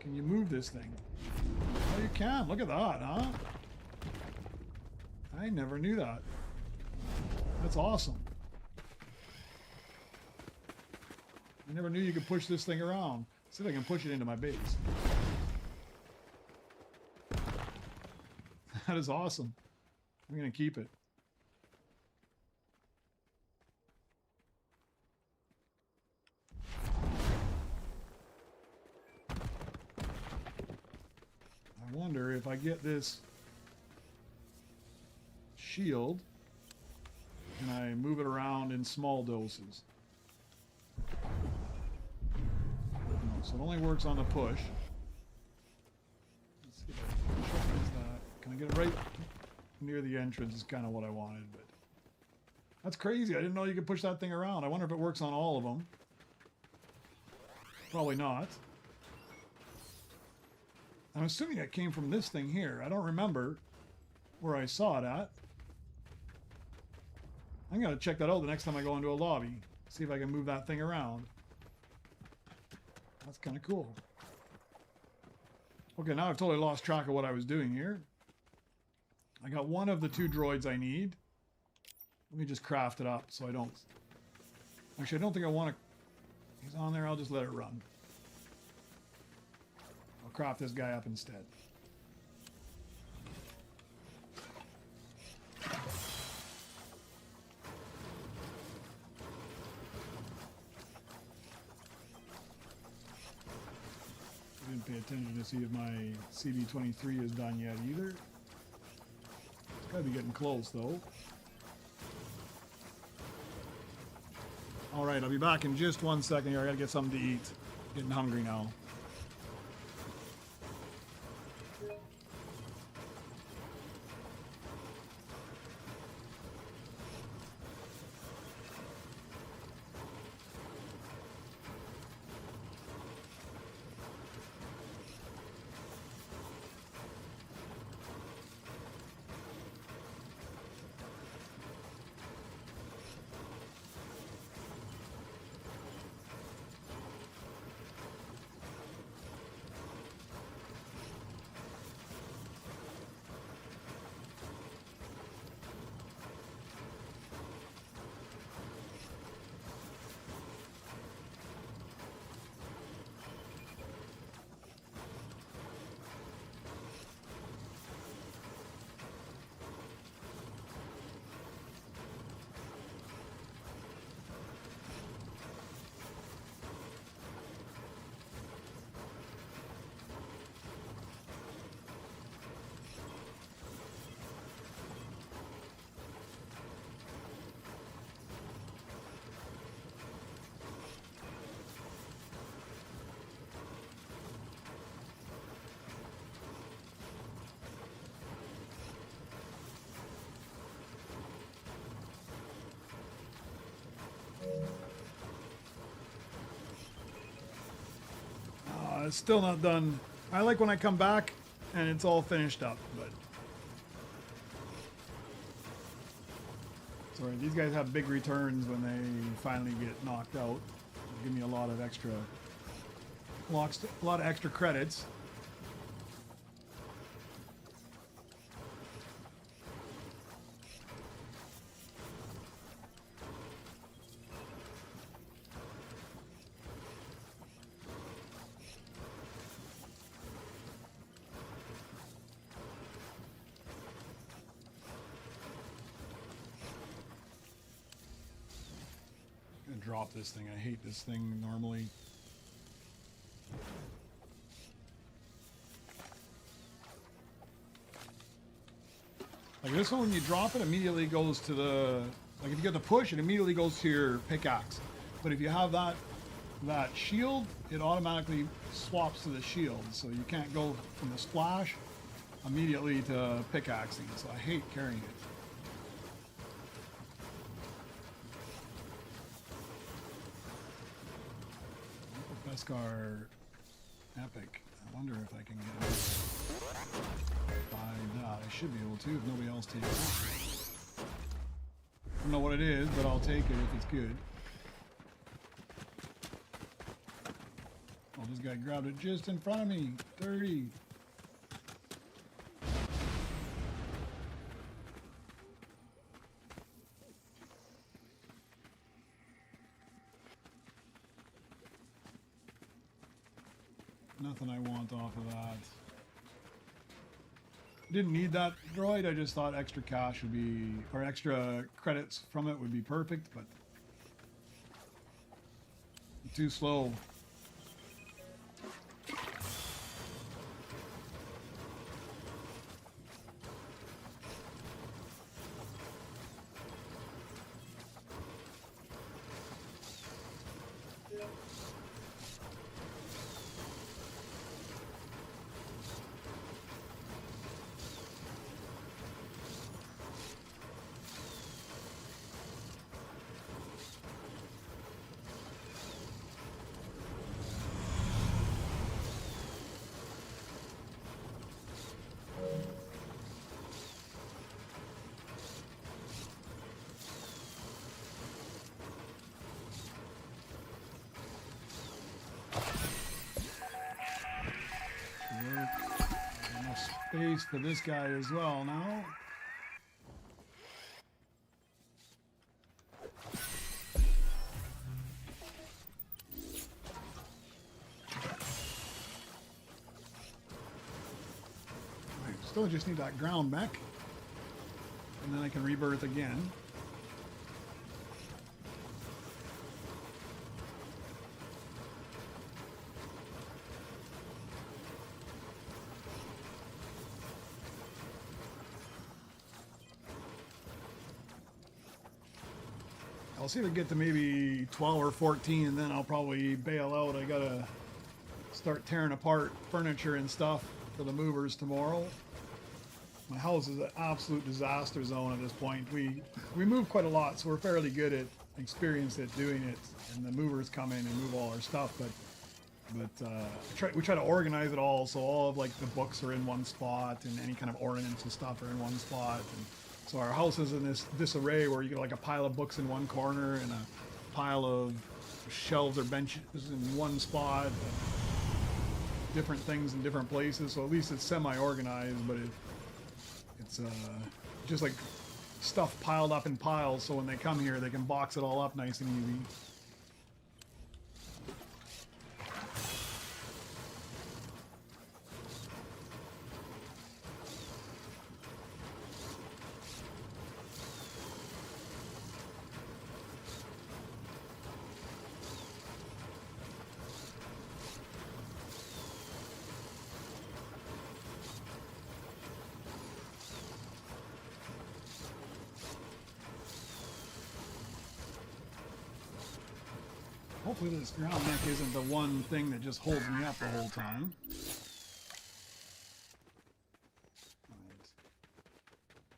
[SPEAKER 1] Can you move this thing? Oh, you can. Look at that, huh? I never knew that. That's awesome. I never knew you could push this thing around. See if I can push it into my base. That is awesome. I'm going to keep it. I wonder if I get this shield and I move it around in small doses. No, so it only works on the push. Let's see if I can push that. Can I get it right near the entrance is kind of what I wanted, but that's crazy. I didn't know you could push that thing around. I wonder if it works on all of them. Probably not. I'm assuming it came from this thing here. I don't remember where I saw it at. I'm going to check that out the next time I go into a lobby. See if I can move that thing around. That's kind of cool. Okay, now I've totally lost track of what I was doing here. I got one of the 2 droids I need. Let me just craft it up so I don't... Actually, I don't think I want to... He's on there. I'll just let it run. I'll craft this guy up instead. I didn't pay attention to see if my CB23 is done yet either. It's gotta be getting close though. Alright, I'll be back in just 1 second here. I gotta get something to eat. Getting hungry now. It's still not done. I like when I come back and it's all finished up, but sorry, these guys have big returns when they finally get knocked out. They give me a lot of extra credits. Drop this thing. I hate this thing normally. Like this one, when you drop it, immediately goes to the... Like if you get the push, it immediately goes to your pickaxe. But if you have that shield, it automatically swaps to the shield. So you can't go from the splash immediately to pickaxing. So I hate carrying it. Beskar Epic. I wonder if I can get it by that. I should be able to if nobody else takes it. I don't know what it is, but I'll take it if it's good. Oh, this guy grabbed it just in front of me. 30. Nothing I want off of that. Didn't need that droid. I just thought extra cash would be, or extra credits from it would be perfect, but too slow. Enough space for this guy as well now. Still just need that ground mech, and then I can rebirth again. I'll see if I get to maybe 12 or 14, and then I'll probably bail out. I gotta start tearing apart furniture and stuff for the movers tomorrow. My house is an absolute disaster zone at this point. We move quite a lot, so we're fairly good at, experienced at doing it. And the movers come in and move all our stuff, but we try to organize it all, so all of like the books are in one spot, and any kind of ornaments and stuff are in one spot. And so our house is in this disarray where you get like a pile of books in one corner and a pile of shelves or benches in one spot, and different things in different places. So at least it's semi-organized, but it's just like stuff piled up in piles, so when they come here they can box it all up nice and easy. Hopefully this ground mech isn't the one thing that just holds me up the whole time. Right.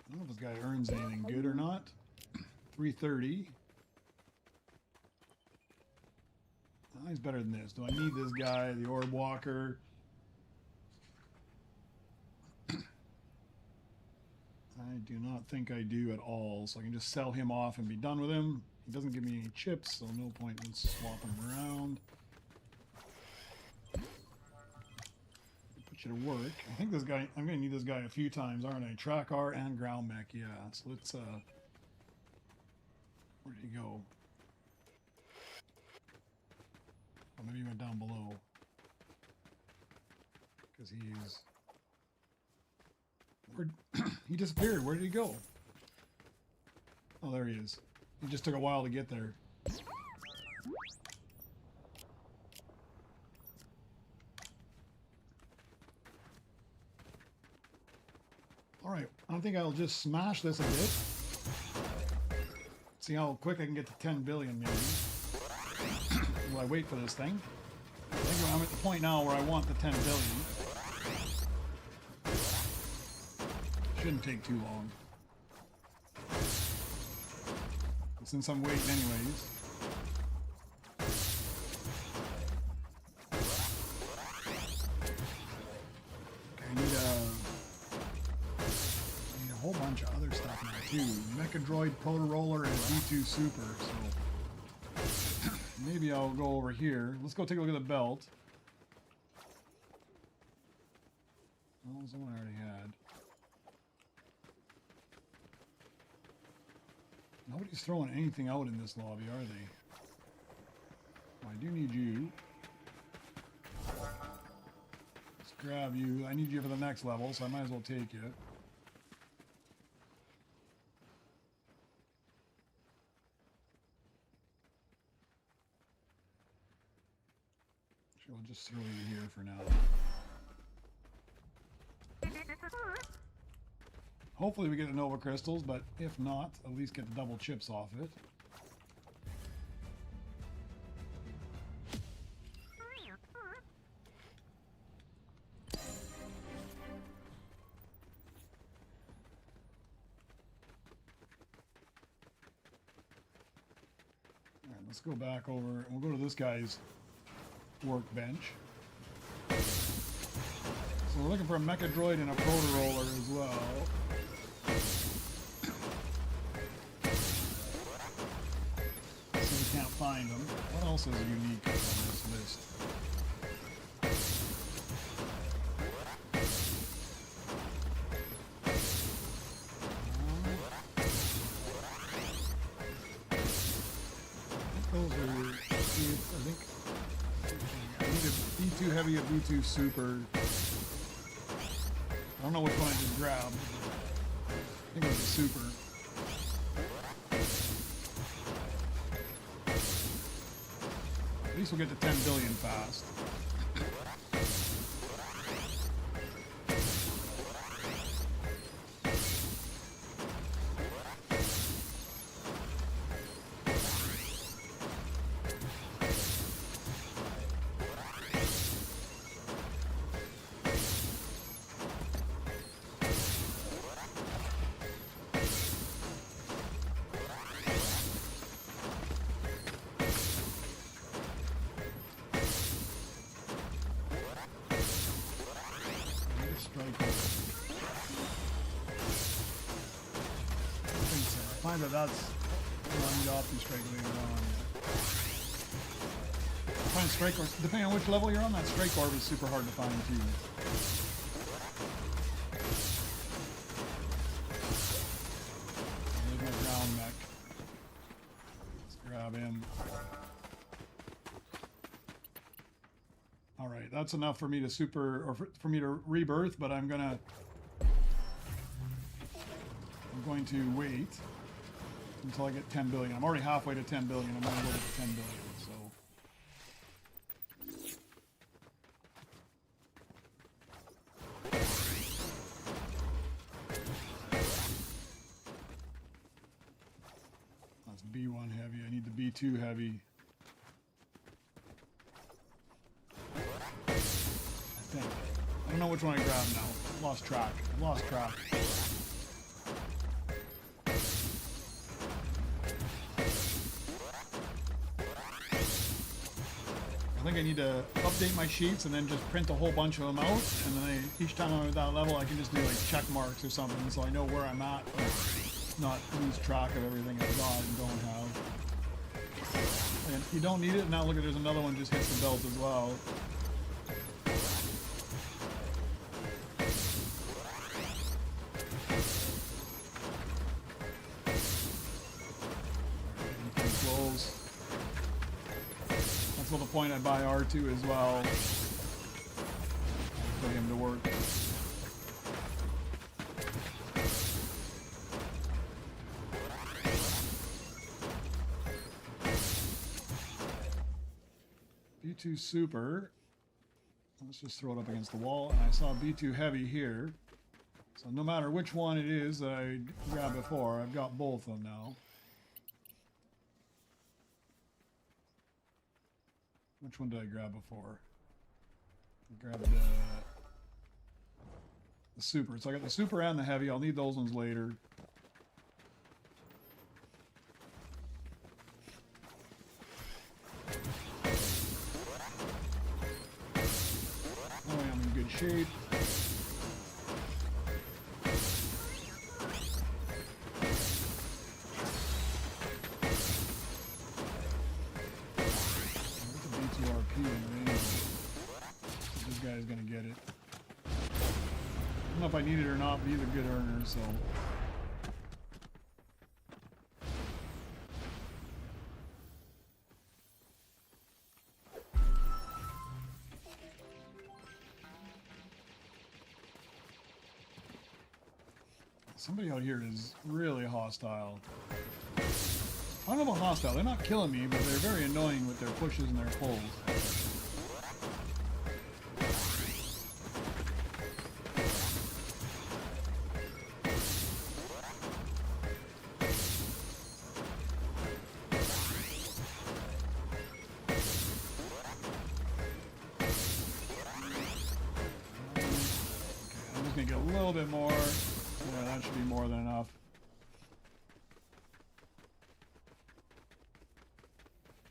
[SPEAKER 1] I don't know if this guy earns anything good or not. 330. Oh, he's better than this. Do I need this guy, the orb walker? I do not think I do at all, so I can just sell him off and be done with him. He doesn't give me any chips, so no point in swapping him around. Put you to work. I think this guy, I'm going to need this guy a few times, aren't I? Track R and ground mech, yeah. So let's, where did he go? Oh, maybe he went down below. Because he's... he disappeared. Where did he go? Oh, there he is. It just took a while to get there. Alright, I think I'll just smash this a bit. See how quick I can get to 10 billion maybe. While I wait for this thing. I think I'm at the point now where I want the 10 billion. Shouldn't take too long. Since I'm waiting anyways. Okay, I need a whole bunch of other stuff now too. Mecha Droid, Proto Roller, and V2 Super, so maybe I'll go over here. Let's go take a look at the belt. Well, there's one I already had. Nobody's throwing anything out in this lobby, are they? Well, I do need you. Let's grab you. I need you for the next level, so I might as well take you. Sure, I'll just throw you here for now. Hopefully we get the Nova Crystals, but if not, at least get the double chips off it. Alright, let's go back over. We'll go to this guy's workbench. So we're looking for a Mecha Droid and a Proto Roller as well. Can't find them. What else is unique on this list? Those are. I think I need a B2 Heavy, a B2 Super. I don't know which one I just grabbed. I think it was a Super. At least we'll get to 10 billion fast. Find that that's running off the strike later on. Find strike orb, depending on which level you're on, that strike orb is super hard to find too. There's my ground mech. Let's grab him. Alright, that's enough for me to for me to rebirth, but I'm going to wait until I get 10 billion. I'm already halfway to 10 billion. I'm going to go to 10 billion, so. That's B1 heavy. I need the B2 heavy. I think. I don't know which one I grabbed now. Lost track. Lost track. I think I need to update my sheets and then just print a whole bunch of them out, and then each time I'm at that level I can just do like check marks or something so I know where I'm at, but not lose track of everything I've got and don't have. And you don't need it. Now look at, there's another one just hits the belt as well. Close. That's the point I buy R2 as well. Put him to work. B2 Super. Let's just throw it up against the wall. And I saw B2 Heavy here. So no matter which one it is that I grabbed before, I've got both of them now. Which one did I grab before? I grabbed the Super. So I got the Super and the Heavy. I'll need those ones later. Oh, I'm in good shape. This guy's gonna get it. if I need it or not, but he's a good earner, so. Somebody out here is really hostile. I don't know about hostile. They're not killing me, but they're very annoying with their pushes and their pulls. Okay, I'm just gonna get a little bit more. Yeah, that should be more than enough.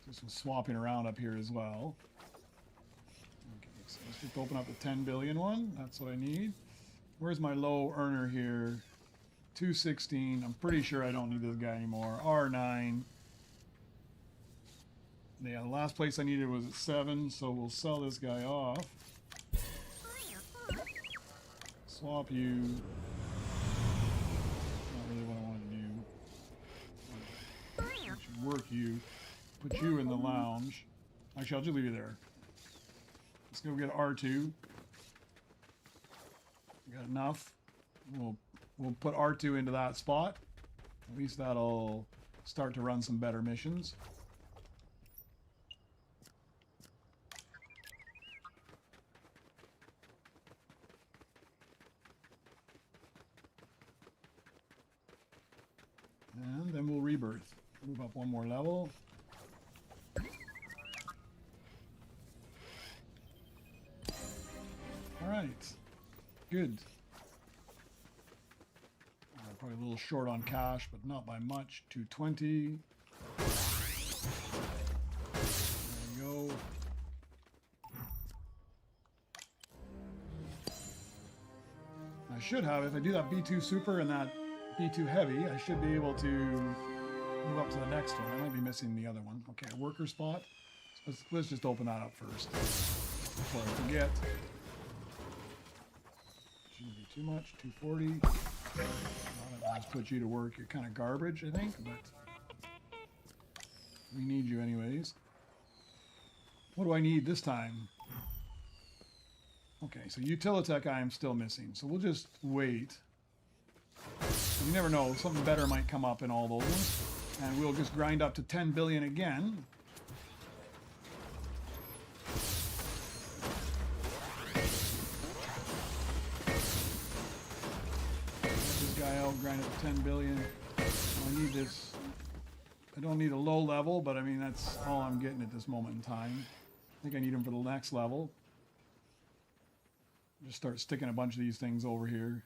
[SPEAKER 1] Just some swapping around up here as well. Okay, so let's just open up the 10 billion one. That's what I need. Where's my low earner here? 216. I'm pretty sure I don't need this guy anymore. R9. Yeah, the last place I needed was at 7, so we'll sell this guy off. Swap you. Not really what I want to do. I should work you. Put you in the lounge. Actually, I'll just leave you there. Let's go get R2. We got enough. We'll put R2 into that spot. At least that'll start to run some better missions. And then we'll rebirth. Move up one more level. Alright. Good. Probably a little short on cash, but not by much. 220. There we go. I should have, if I do that B2 Super and that B2 Heavy, I should be able to move up to the next one. I might be missing the other one. Okay, a worker spot. So let's just open that up first before I forget. Shouldn't be too much. 240. I'll just put you to work. You're kind of garbage, I think, but we need you anyways. What do I need this time? Okay, so Utilitech I am still missing, so we'll just wait. You never know, something better might come up in all those ones, and we'll just grind up to 10 billion again. Grind up to 10 billion. I need this. I don't need a low level, but I mean, that's all I'm getting at this moment in time. I think I need them for the next level. Just start sticking a bunch of these things over here.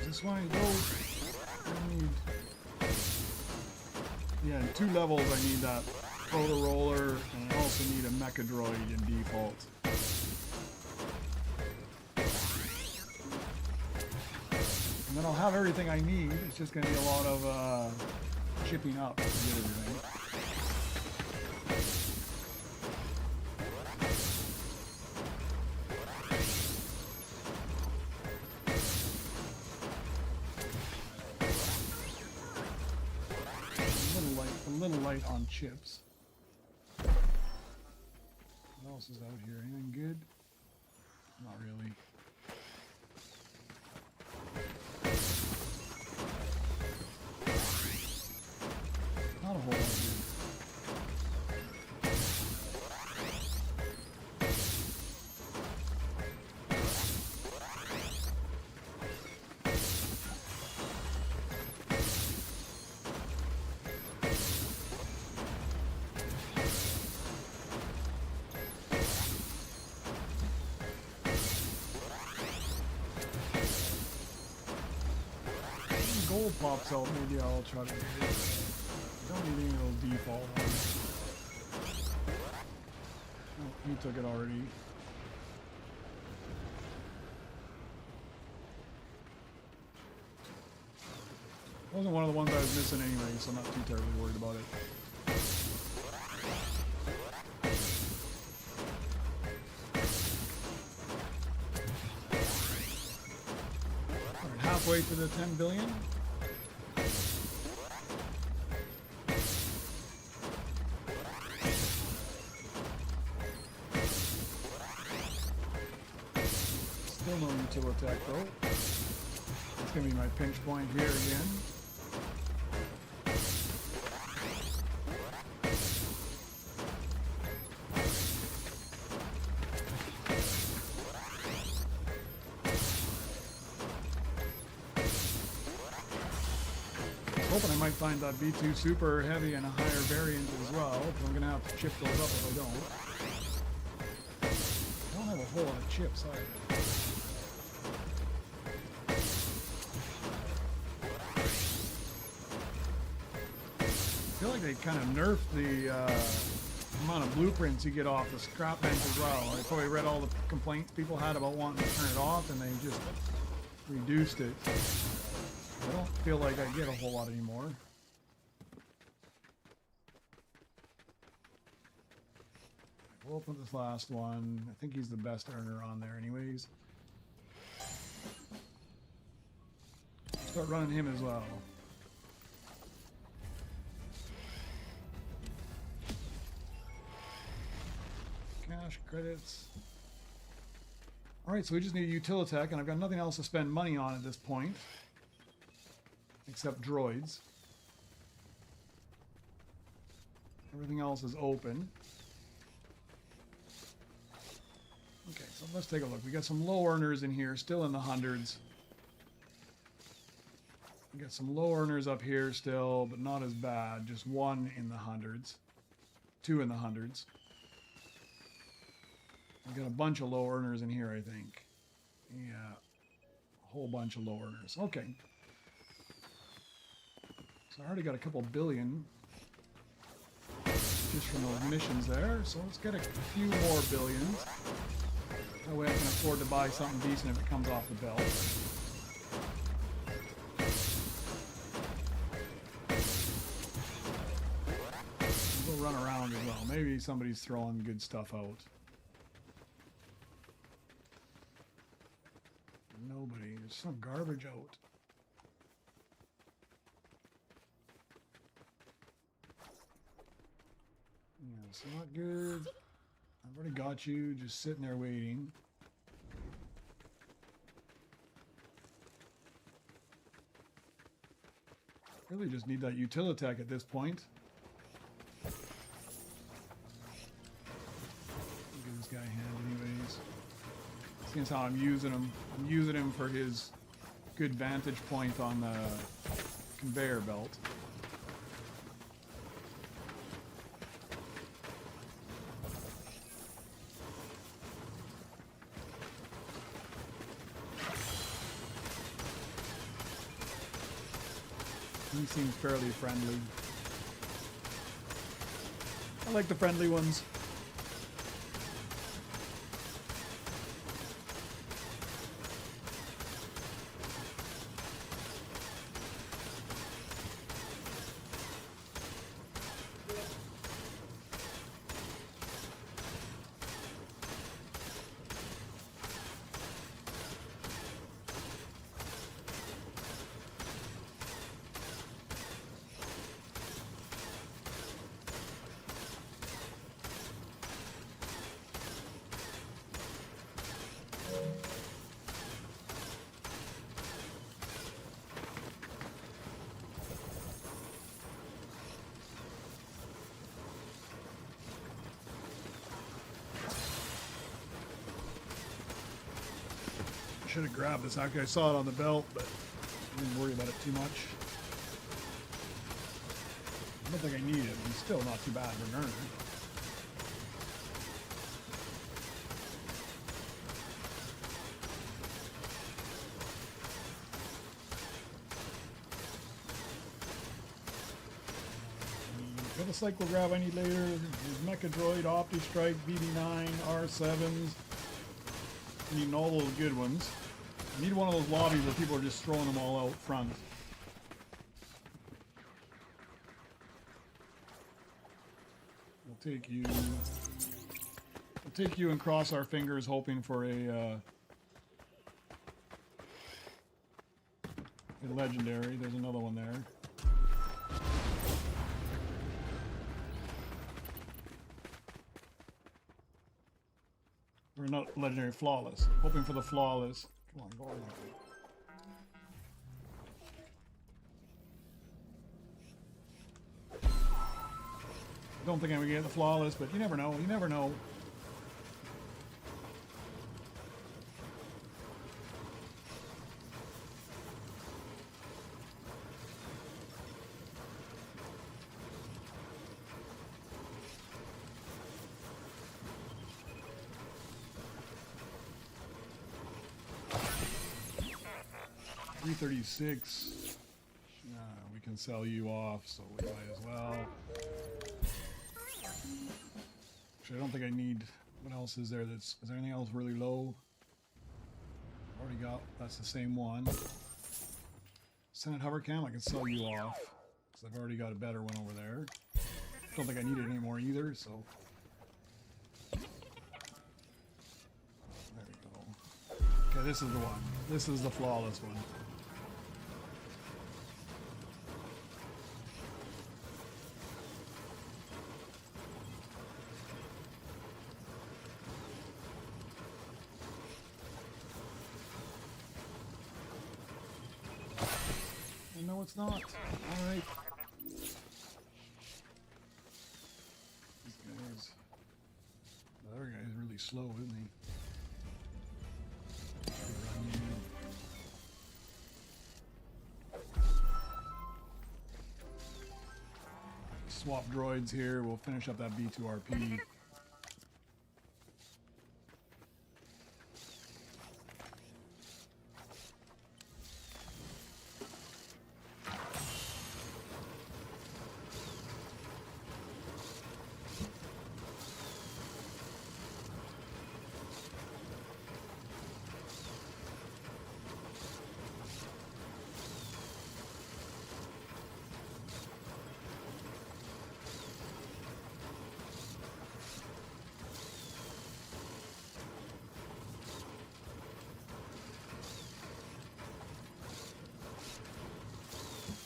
[SPEAKER 1] This one goes. Yeah, in 2 levels I need that photo roller, and I also need a mecha droid in default. And then I'll have everything I need. It's just going to be a lot of chipping up to get everything. On chips. What else is out here? Anything good? Not really. Not a whole lot of good. Gold pops out, maybe I'll try to get it. Don't need any of those default ones. Oh, he took it already. Wasn't one of the ones I was missing anyway, so I'm not too terribly worried about it. Alright, halfway to the 10 billion. Still no utilitech though. It's going to be my pinch point here again. Hoping I might find that B2 Super Heavy and a higher variant as well, because I'm going to have to chip those up if I don't. I don't have a whole lot of chips either. I feel like they kind of nerfed the amount of blueprints you get off the scrap bench as well. I probably read all the complaints people had about wanting to turn it off, and they just reduced it. I don't feel like I get a whole lot anymore. We'll open this last one. I think he's the best earner on there anyways. Start running him as well. Cash, credits. Alright, so we just need a utilitech, and I've got nothing else to spend money on at this point. Except droids. Everything else is open. Okay, so let's take a look. We got some low earners in here, still in the hundreds. We got some low earners up here still, but not as bad. Just one in the hundreds. Two in the hundreds. We got a bunch of low earners in here, I think. Yeah. A whole bunch of low earners. Okay. So I already got a couple billion just from those missions there. So let's get a few more billions. That way I can afford to buy something decent if it comes off the belt. We'll run around as well. Maybe somebody's throwing good stuff out. Nobody. There's some garbage out. Yeah, it's not good. I've already got you just sitting there waiting. Really just need that utilitech at this point. Look at this guy hand anyways. Seeing how I'm using him. I'm using him for his good vantage point on the conveyor belt. He seems fairly friendly. I like the friendly ones. Should have grabbed this. Actually, I saw it on the belt, but I didn't worry about it too much. I don't think I need it. It's still not too bad for an earner. Got a cycle grab I need later. There's Mecha Droid, Opti Strike, BB9, R7s. I need all those good ones. I need one of those lobbies where people are just throwing them all out front. take you. We'll take you and cross our fingers, hoping for a legendary. There's another one there. Or not legendary, flawless. Hoping for the flawless. Come on, go on. Don't think I'm gonna get the flawless, but you never know. You never know. $336. We can sell you off, so we might as well. Actually, I don't think I need. What else is there? Is there anything else really low? Already got. That's the same one. Senate hover cam. I can sell you off because I've already got a better one over there. Don't think I need it anymore either. So there we go. Okay, this is the one. This is the flawless one. No, it's not. All right. These guys. The other guy's really slow, isn't he? Swap droids here. We'll finish up that B2RP.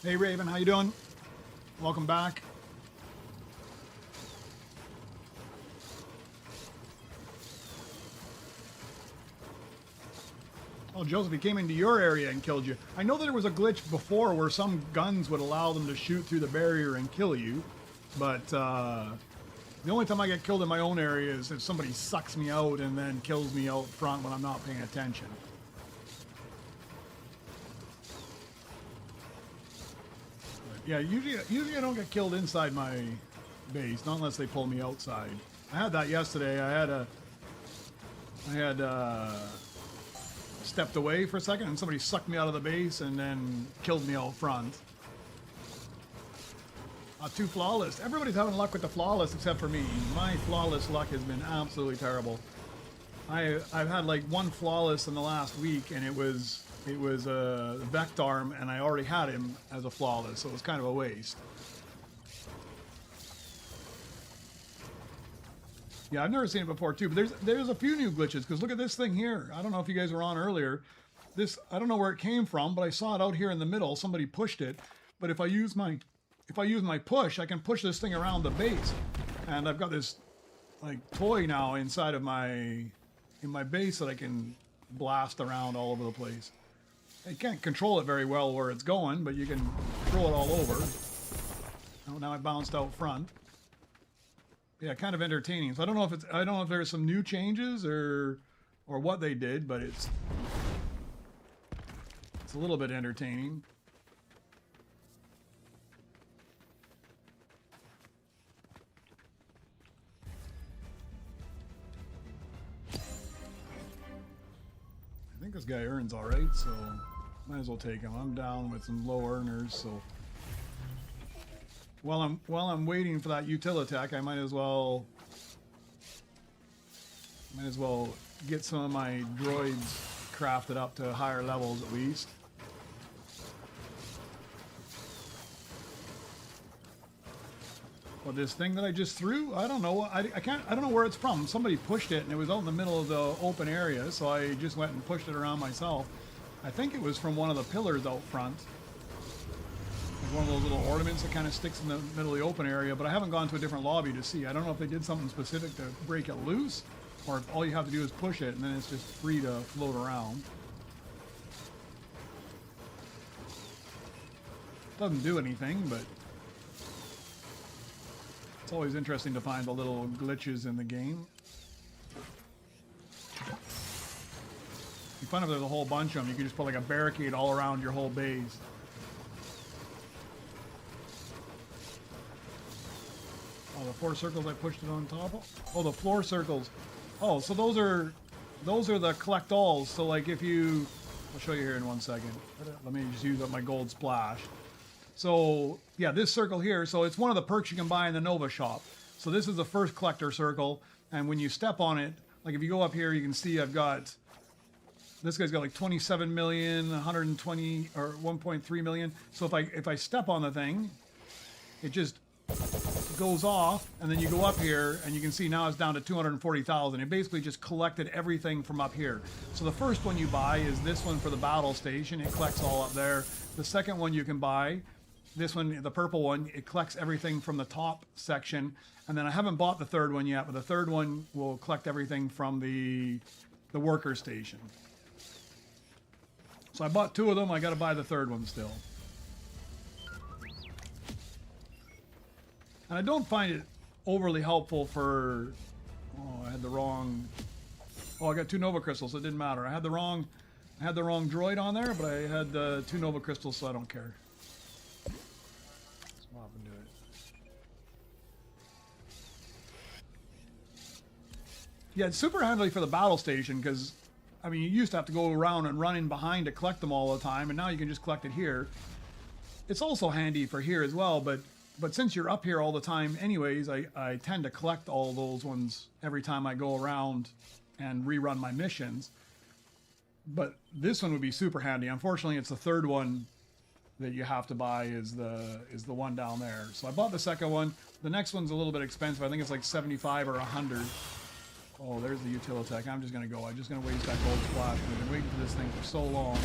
[SPEAKER 1] Hey Raven, how you doing? Welcome back. Oh, Joseph, he came into your area and killed you. I know that there was a glitch before where some guns would allow them to shoot through the barrier and kill you, but the only time I get killed in my own area is if somebody sucks me out and then kills me out front when I'm not paying attention. Yeah, usually I don't get killed inside my base, not unless they pull me outside. I had that yesterday. I had stepped away for a second and somebody sucked me out of the base and then killed me out front. Too flawless. Everybody's having luck with the flawless except for me. My flawless luck has been absolutely terrible. I've had like one flawless in the last week, and it was a Vectarm, and I already had him as a flawless, so it was kind of a waste. Yeah, I've never seen it before too, but there's a few new glitches, because look at this thing here. I don't know if you guys were on earlier. This, I don't know where it came from, but I saw it out here in the middle. Somebody pushed it, but if I use my push, I can push this thing around the base, and I've got this like toy now inside of in my base that I can blast around all over the place. I can't control it very well where it's going, but you can throw it all over. Oh, now I bounced out front. Yeah, kind of entertaining. So I don't know if there's some new changes or what they did, but it's a little bit entertaining. I think this guy earns all right, so might as well take him. I'm down with some low earners, so while I'm waiting for that util attack, I might as well get some of my droids crafted up to higher levels at least. Well, this thing that I just threw, I don't know. I don't know where it's from. Somebody pushed it and it was out in the middle of the open area, so I just went and pushed it around myself. I think it was from one of the pillars out front. Like one of those little ornaments that kind of sticks in the middle of the open area, but I haven't gone to a different lobby to see. I don't know if they did something specific to break it loose, or if all you have to do is push it and then it's just free to float around. Doesn't do anything, but it's always interesting to find the little glitches in the game. You find if there's a whole bunch of them, you can just put like a barricade all around your whole base. Oh, the 4 circles I pushed it on top of? Oh, the floor circles. Oh, so those are the collect alls. So like if you, I'll show you here in 1 second. Let me just use up my gold splash. So yeah, this circle here, so it's one of the perks you can buy in the Nova shop. So this is the first collector circle, and when you step on it, like if you go up here, you can see I've got, this guy's got like 27 million, 120 or 1.3 million. So if I step on the thing, it just goes off, and then you go up here and you can see now it's down to 240,000. It basically just collected everything from up here. So the first one you buy is this one for the battle station. It collects all up there. The second one you can buy, this one, the purple one, it collects everything from the top section. And then I haven't bought the third one yet, but the third one will collect everything from the worker station. So I bought 2 of them. I got to buy the third one still. And I don't find it overly helpful for, oh, I had the wrong, oh, I got 2 Nova Crystals, so it didn't matter. I had the wrong droid on there, but I had 2 Nova Crystals, so I don't care. Let's swap and do it. Yeah, it's super handy for the battle station, because, I mean, you used to have to go around and run in behind to collect them all the time, and now you can just collect it here. It's also handy for here as well, but since you're up here all the time anyways, I tend to collect all those ones every time I go around and rerun my missions. But this one would be super handy. Unfortunately, it's the third one that you have to buy is the one down there. So I bought the second one. The next one's a little bit expensive. I think it's like 75 or 100. Oh, there's the Utilitech. I'm just going to go. I'm just going to waste that gold splash. I've been waiting for this thing for so long.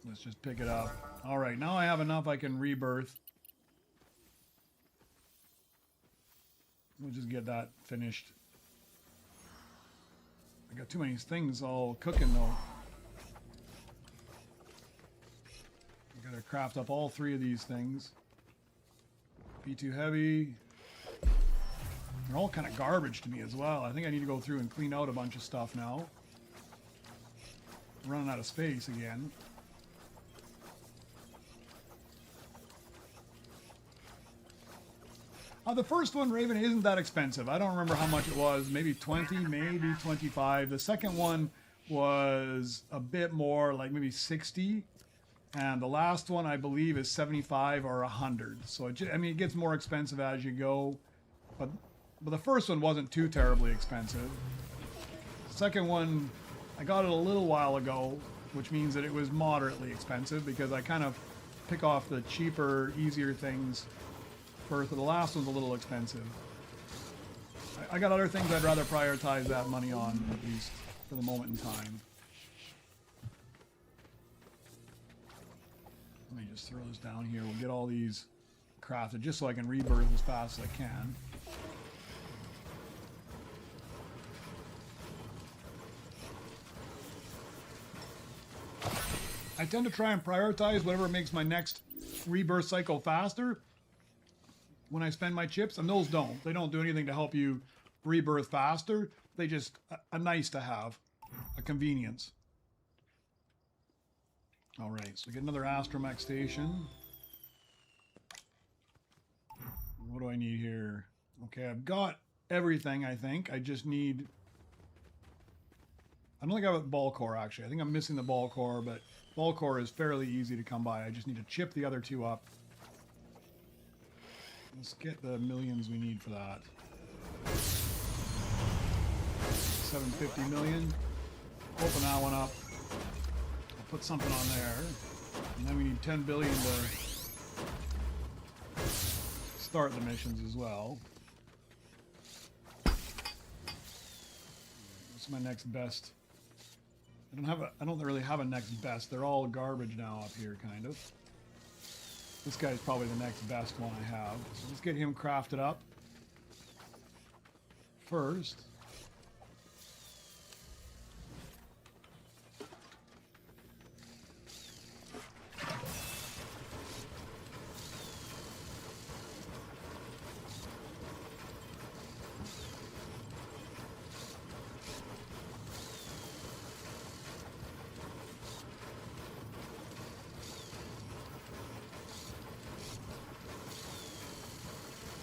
[SPEAKER 1] Let's just pick it up. All right, now I have enough I can rebirth. We'll just get that finished. I got too many things all cooking though. I gotta craft up all 3 of these things. Be too heavy. They're all kind of garbage to me as well. I think I need to go through and clean out a bunch of stuff now. I'm running out of space again. The first one, Raven, isn't that expensive. I don't remember how much it was. Maybe 20, maybe 25. The second one was a bit more, like maybe 60. And the last one, I believe, is 75 or 100. So, it gets more expensive as you go. But the first one wasn't too terribly expensive. The second one, I got it a little while ago, which means that it was moderately expensive because I kind of pick off the cheaper, easier things. The last one's a little expensive. I got other things I'd rather prioritize that money on, at least for the moment in time. Let me just throw this down here. We'll get all these crafted just so I can rebirth as fast as I can. I tend to try and prioritize whatever makes my next rebirth cycle faster when I spend my chips, and those don't. They don't do anything to help you rebirth faster. They just a nice to have, a convenience. All right, so we get another astromech station. What do I need here? Okay, I've got everything, I think. I just need... I don't think I have a ball core, actually. I think I'm missing the ball core, but ball core is fairly easy to come by. I just need to chip the other 2 up. Let's get the millions we need for that. 750 million. Open that one up. I'll put something on there. And then we need 10 billion to start the missions as well. What's my next best? I don't really have a next best. They're all garbage now up here, kind of. This guy's probably the next best one I have. So let's get him crafted up first.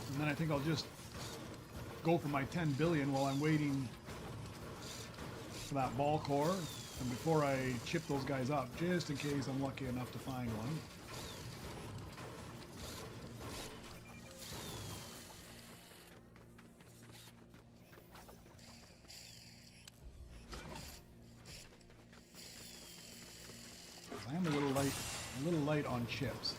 [SPEAKER 1] And then I think I'll just go for my 10 billion while I'm waiting for that ball core, and before I chip those guys up, just in case I'm lucky enough to find one. I am a little light on chips.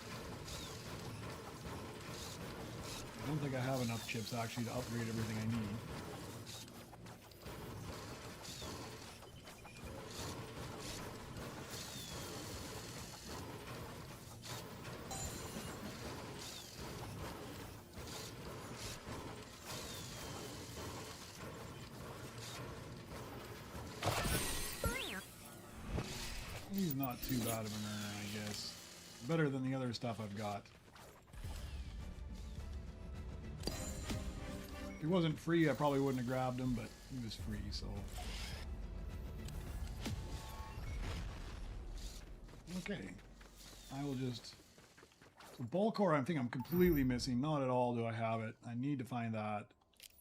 [SPEAKER 1] I don't think I have enough chips actually to upgrade everything I need. He's not too bad of an earner, I guess. Better than the other stuff I've got. If he wasn't free, I probably wouldn't have grabbed him, but he was free, so... Okay. I will just... So ball core, I think I'm completely missing. Not at all do I have it. I need to find that.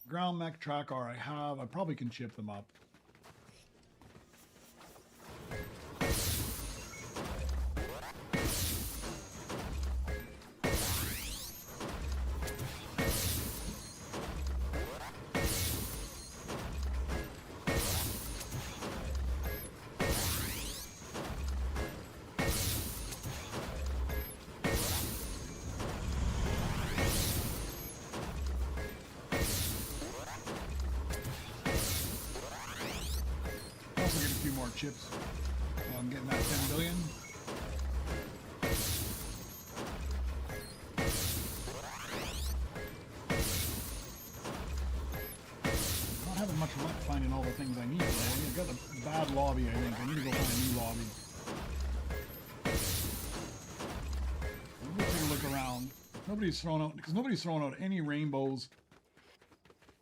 [SPEAKER 1] Ground mech track R I have. I probably can chip them up. More chips while I'm getting that 10 billion. Not having much luck finding all the things I need today. I've got a bad lobby, I think. I need to go find a new lobby. I'm gonna take a look around. Nobody's thrown out any rainbows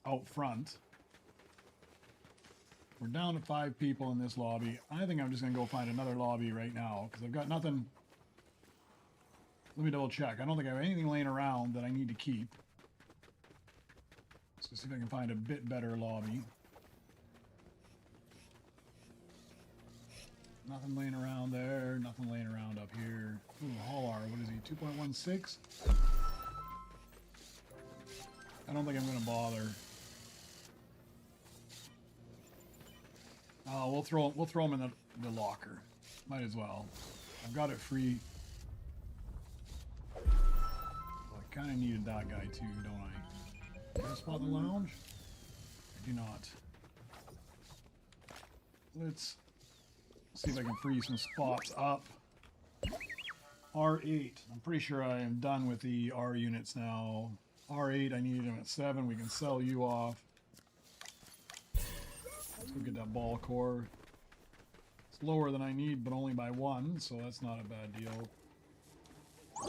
[SPEAKER 1] out front. We're down to 5 people in this lobby. I think I'm just going to go find another lobby right now because I've got nothing. Let me double check. I don't think I have anything laying around that I need to keep. Let's see if I can find a bit better lobby. Nothing laying around there. Nothing laying around up here. Ooh, Hallar, what is he? 2.16? I don't think I'm going to bother. We'll throw them in the locker. Might as well. I've got it free. Well, I kind of needed that guy too, don't I? Do I spot the lounge? I do not. Let's see if I can free some spots up. R8. I'm pretty sure I am done with the R units now. R8, I needed them at 7. We can sell you off. Let's go get that ball core. It's lower than I need, but only by 1, so that's not a bad deal.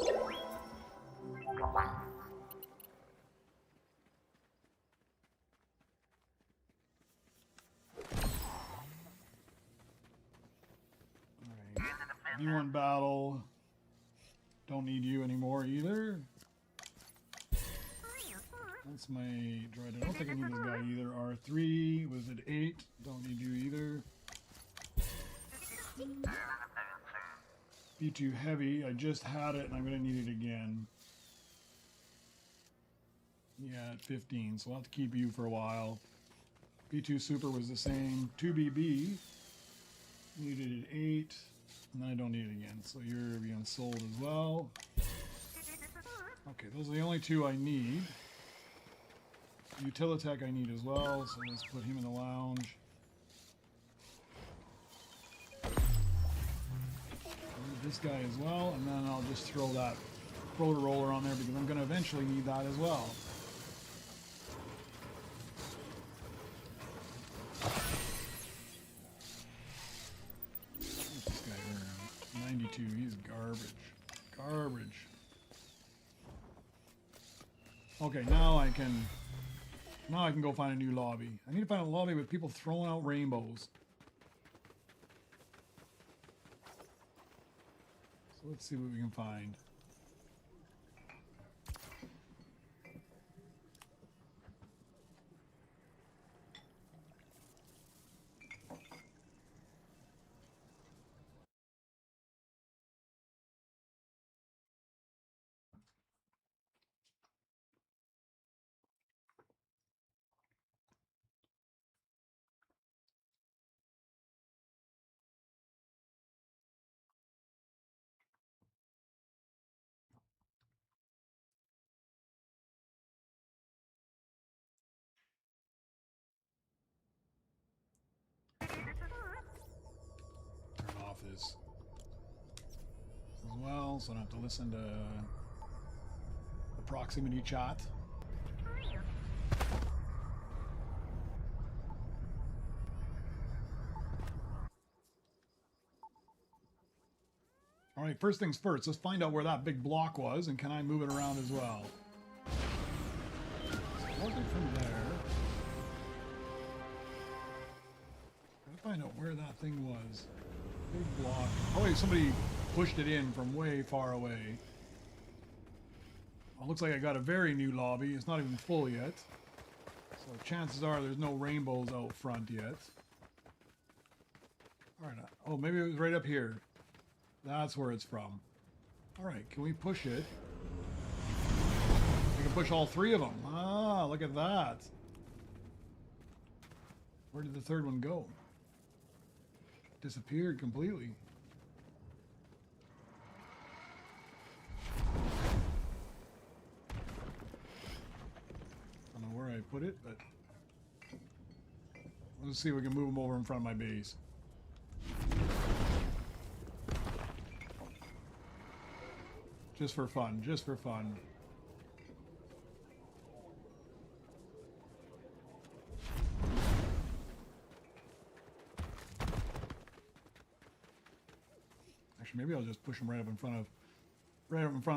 [SPEAKER 1] Alright. V1 battle. Don't need you anymore either. That's my droid. I don't think I need this guy either. R3, was it 8? Don't need you either. B2 heavy, I just had it and I'm going to need it again. Yeah, at 15, so I'll have to keep you for a while. B2 super was the same. 2BB, needed at 8. And then I don't need it again. So you're being sold as well. Okay, those are the only two I need. Utilitech I need as well, so let's put him in the lounge. This guy as well, and then I'll just throw that rotor roller on there because I'm going to eventually need that as well. What's this guy earn? 92, he's garbage. Garbage. Okay, now I can go find a new lobby. I need to find a lobby with people throwing out rainbows. So let's see what we can find. Turn off this as well, so I don't have to listen to the proximity chat. All right, first things first, let's find out where that big block was, and can I move it around as well? So it wasn't from there. Gotta find out where that thing was. Big block. Oh wait, somebody pushed it in from way far away. Well, looks like I got a very new lobby. It's not even full yet. So chances are there's no rainbows out front yet. All right. Oh, maybe it was right up here. That's where it's from. All right, can we push it? We can push all three of them. Ah, look at that. Where did the third one go? Disappeared completely. I don't know where I put it, but let's see if we can move them over in front of my base. Just for fun, just for fun. Actually, maybe I'll just push them right up in front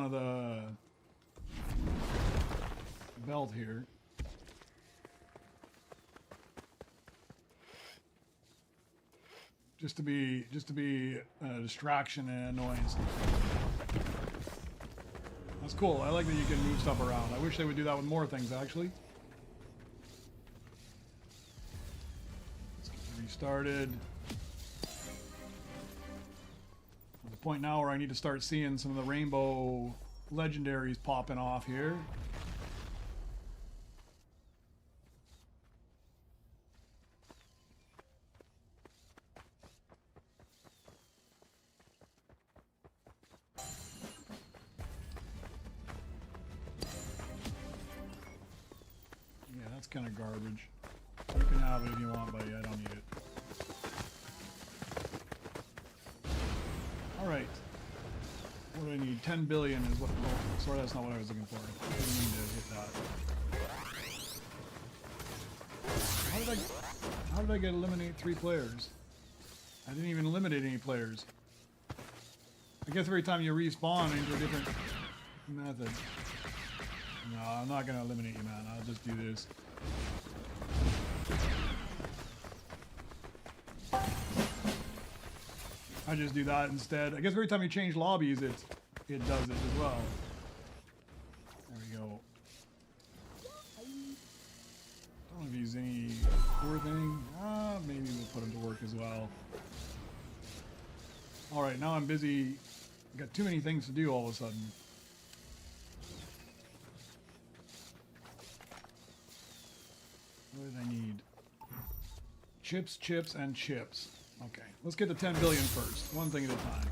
[SPEAKER 1] of the belt here. Just to be a distraction and annoyance. That's cool. I like that you can move stuff around. I wish they would do that with more things, actually. Let's get restarted. There's a point now where I need to start seeing some of the rainbow legendaries popping off here. That's kind of garbage. You can have it if you want, buddy. I don't need it. Alright. What do I need? 10 billion is what... Oh, sorry, that's not what I was looking for. I didn't mean to hit that. How did I get eliminate 3 players? I didn't even eliminate any players. I guess every time you respawn into a different method. No, I'm not going to eliminate you, man. I'll just do this. I just do that instead. I guess every time you change lobbies, it does it as well. There we go. Don't know if he's any poor thing. Maybe we'll put him to work as well. Alright, now I'm busy. I've got too many things to do all of a sudden. What did I need? Chips, chips, and chips. Okay, let's get to 10 billion first. One thing at a time.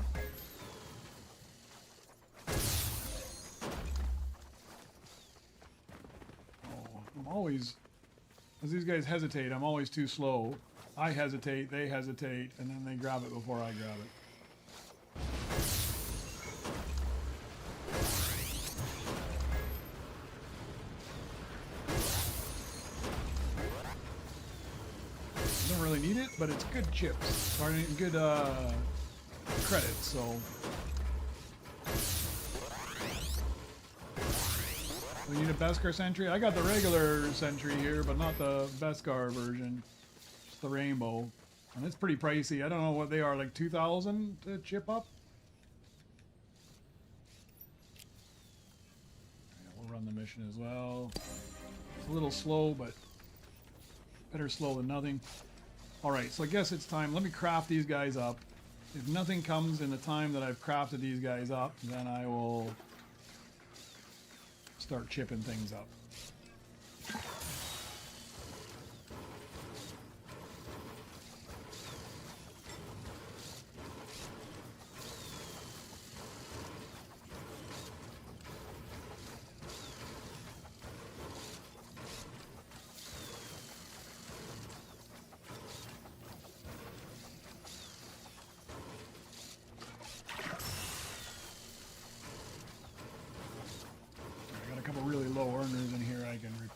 [SPEAKER 1] Oh, I'm always, as these guys hesitate, I'm always too slow. I hesitate, they hesitate, and then they grab it before I grab it. Don't really need it, but it's good chips. Or good credits, so. We need a Beskar sentry. I got the regular sentry here, but not the Beskar version. Just the rainbow. And it's pretty pricey. I don't know what they are, like 2,000 to chip up? Yeah, we'll run the mission as well. It's a little slow, but better slow than nothing. Alright, so I guess it's time. Let me craft these guys up. If nothing comes in the time that I've crafted these guys up, then I will start chipping things up.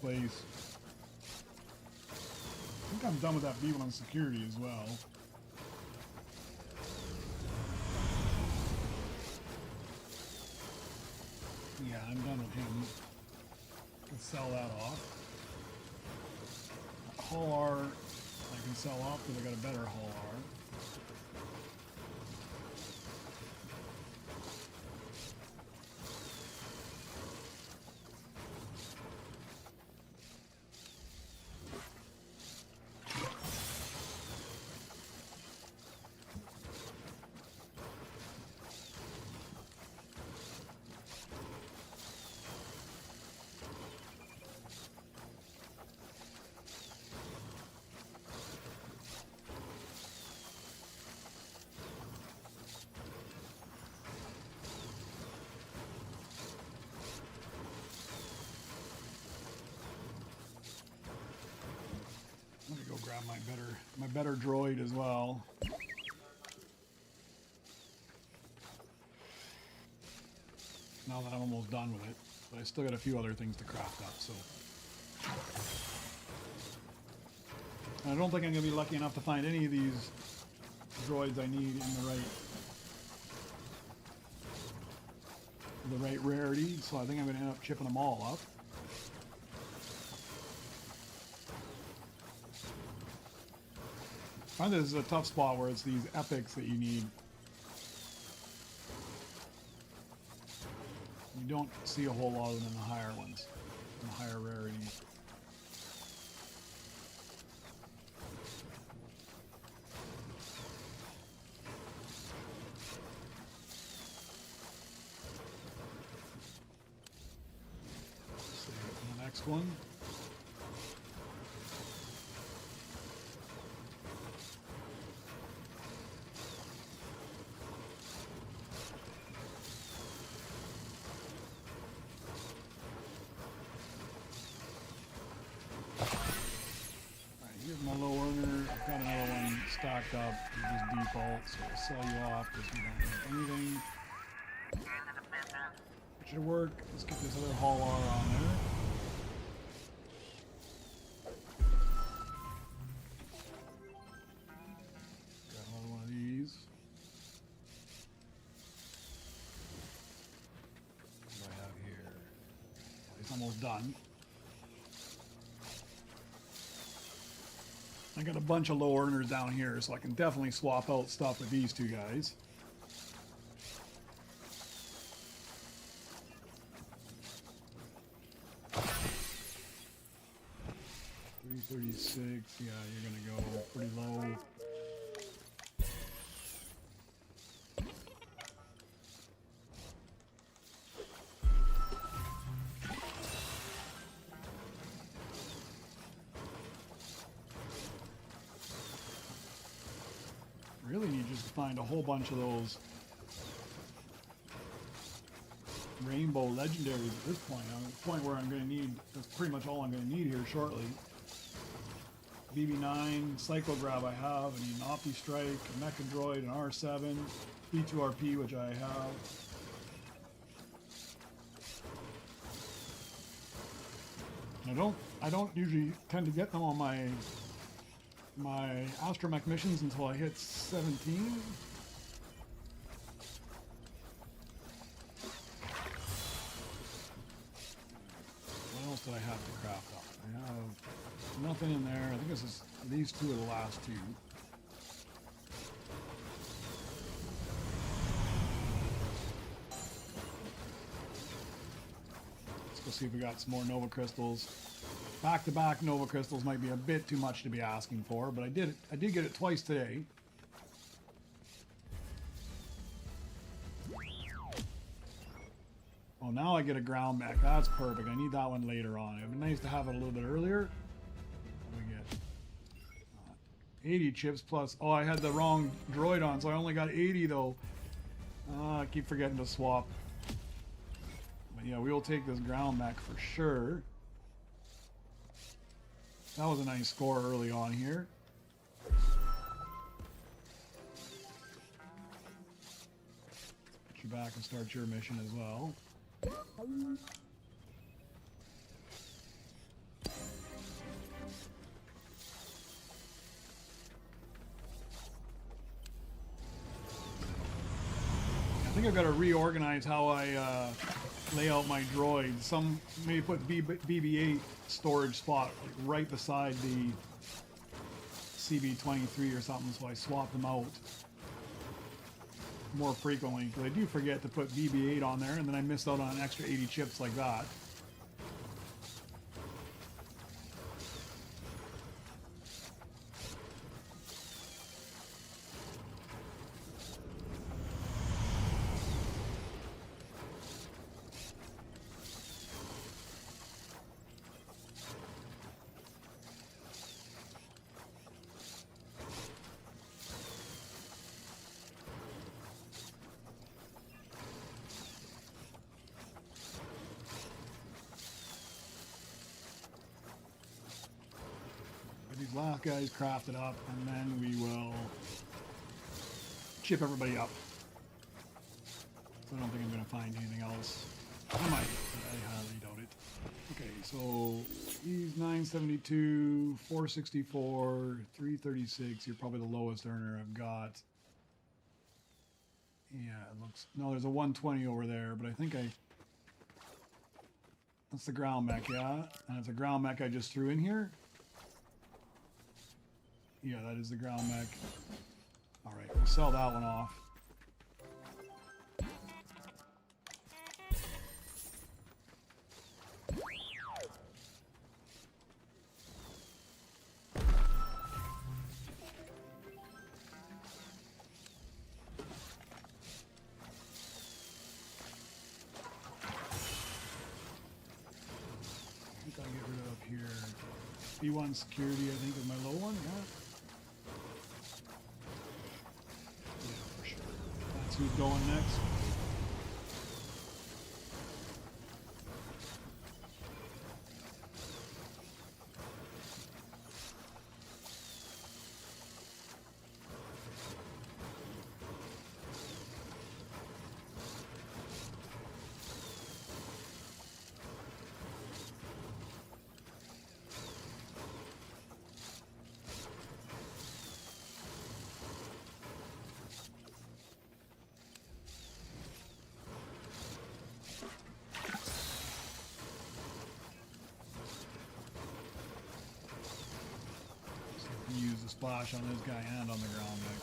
[SPEAKER 1] Place. I think I'm done with that B1 security as well. Yeah, I'm done with him. Let's sell that off. Hull R I can sell off because I got a better Hull R. Let me go grab my better droid as well. Now that I'm almost done with it, but I still got a few other things to craft up, so. I don't think I'm going to be lucky enough to find any of these droids I need in the right rarity, so I think I'm going to end up chipping them all up. I find this is a tough spot where it's these epics that you need. You don't see a whole lot of them in the higher ones, in the higher rarity. Save it for the next one. Stocked up, you just default, so I'll sell you off because we don't have anything. It should work. Let's get this other Hull R on there. Got another one of these. What do I have here? Well, he's almost done. I got a bunch of low earners down here, so I can definitely swap out stuff with these two guys. $336, yeah, you're gonna go pretty low. just to find a whole bunch of those rainbow legendaries at this point. I'm at the point where I'm going to need, that's pretty much all I'm going to need here shortly. BB9, Psycho Grab I have, I need an Opti Strike, a Mecha Droid, an R7, B2RP which I have. I don't usually tend to get them on my astromech missions until I hit 17. What else did I have to craft up? I have nothing in there. I think these two are the last two. Let's go see if we got some more Nova Crystals. Back-to-back Nova Crystals might be a bit too much to be asking for, but I did get it twice today. Oh, now I get a ground mech. That's perfect. I need that one later on. It would be nice to have it a little bit earlier. What do we get? 80 chips plus... Oh, I had the wrong droid on, so I only got 80 though. I keep forgetting to swap. But yeah, we will take this ground mech for sure. That was a nice score early on here. Put you back and start your mission as well. I think I've got to reorganize how I lay out my droids. Some maybe put BB-8 storage spot like right beside the CB-23 or something, so I swap them out more frequently, because I do forget to put BB-8 on there, and then I miss out on an extra 80 chips like that. These last guys crafted up, and then we will chip everybody up. So I don't think I'm going to find anything else. I might, but I highly doubt it. Okay, so he's 972, 464, 336. You're probably the lowest earner I've got. Yeah, it looks... No, there's a 120 over there, but I think that's the ground mech, yeah? And it's a ground mech I just threw in here. Yeah, that is the ground mech. Alright, we'll sell that one off. I think I'll get rid of up here. B1 security, I think, is my low one, yeah. Who's going next? Use the splash on this guy and on the ground mech.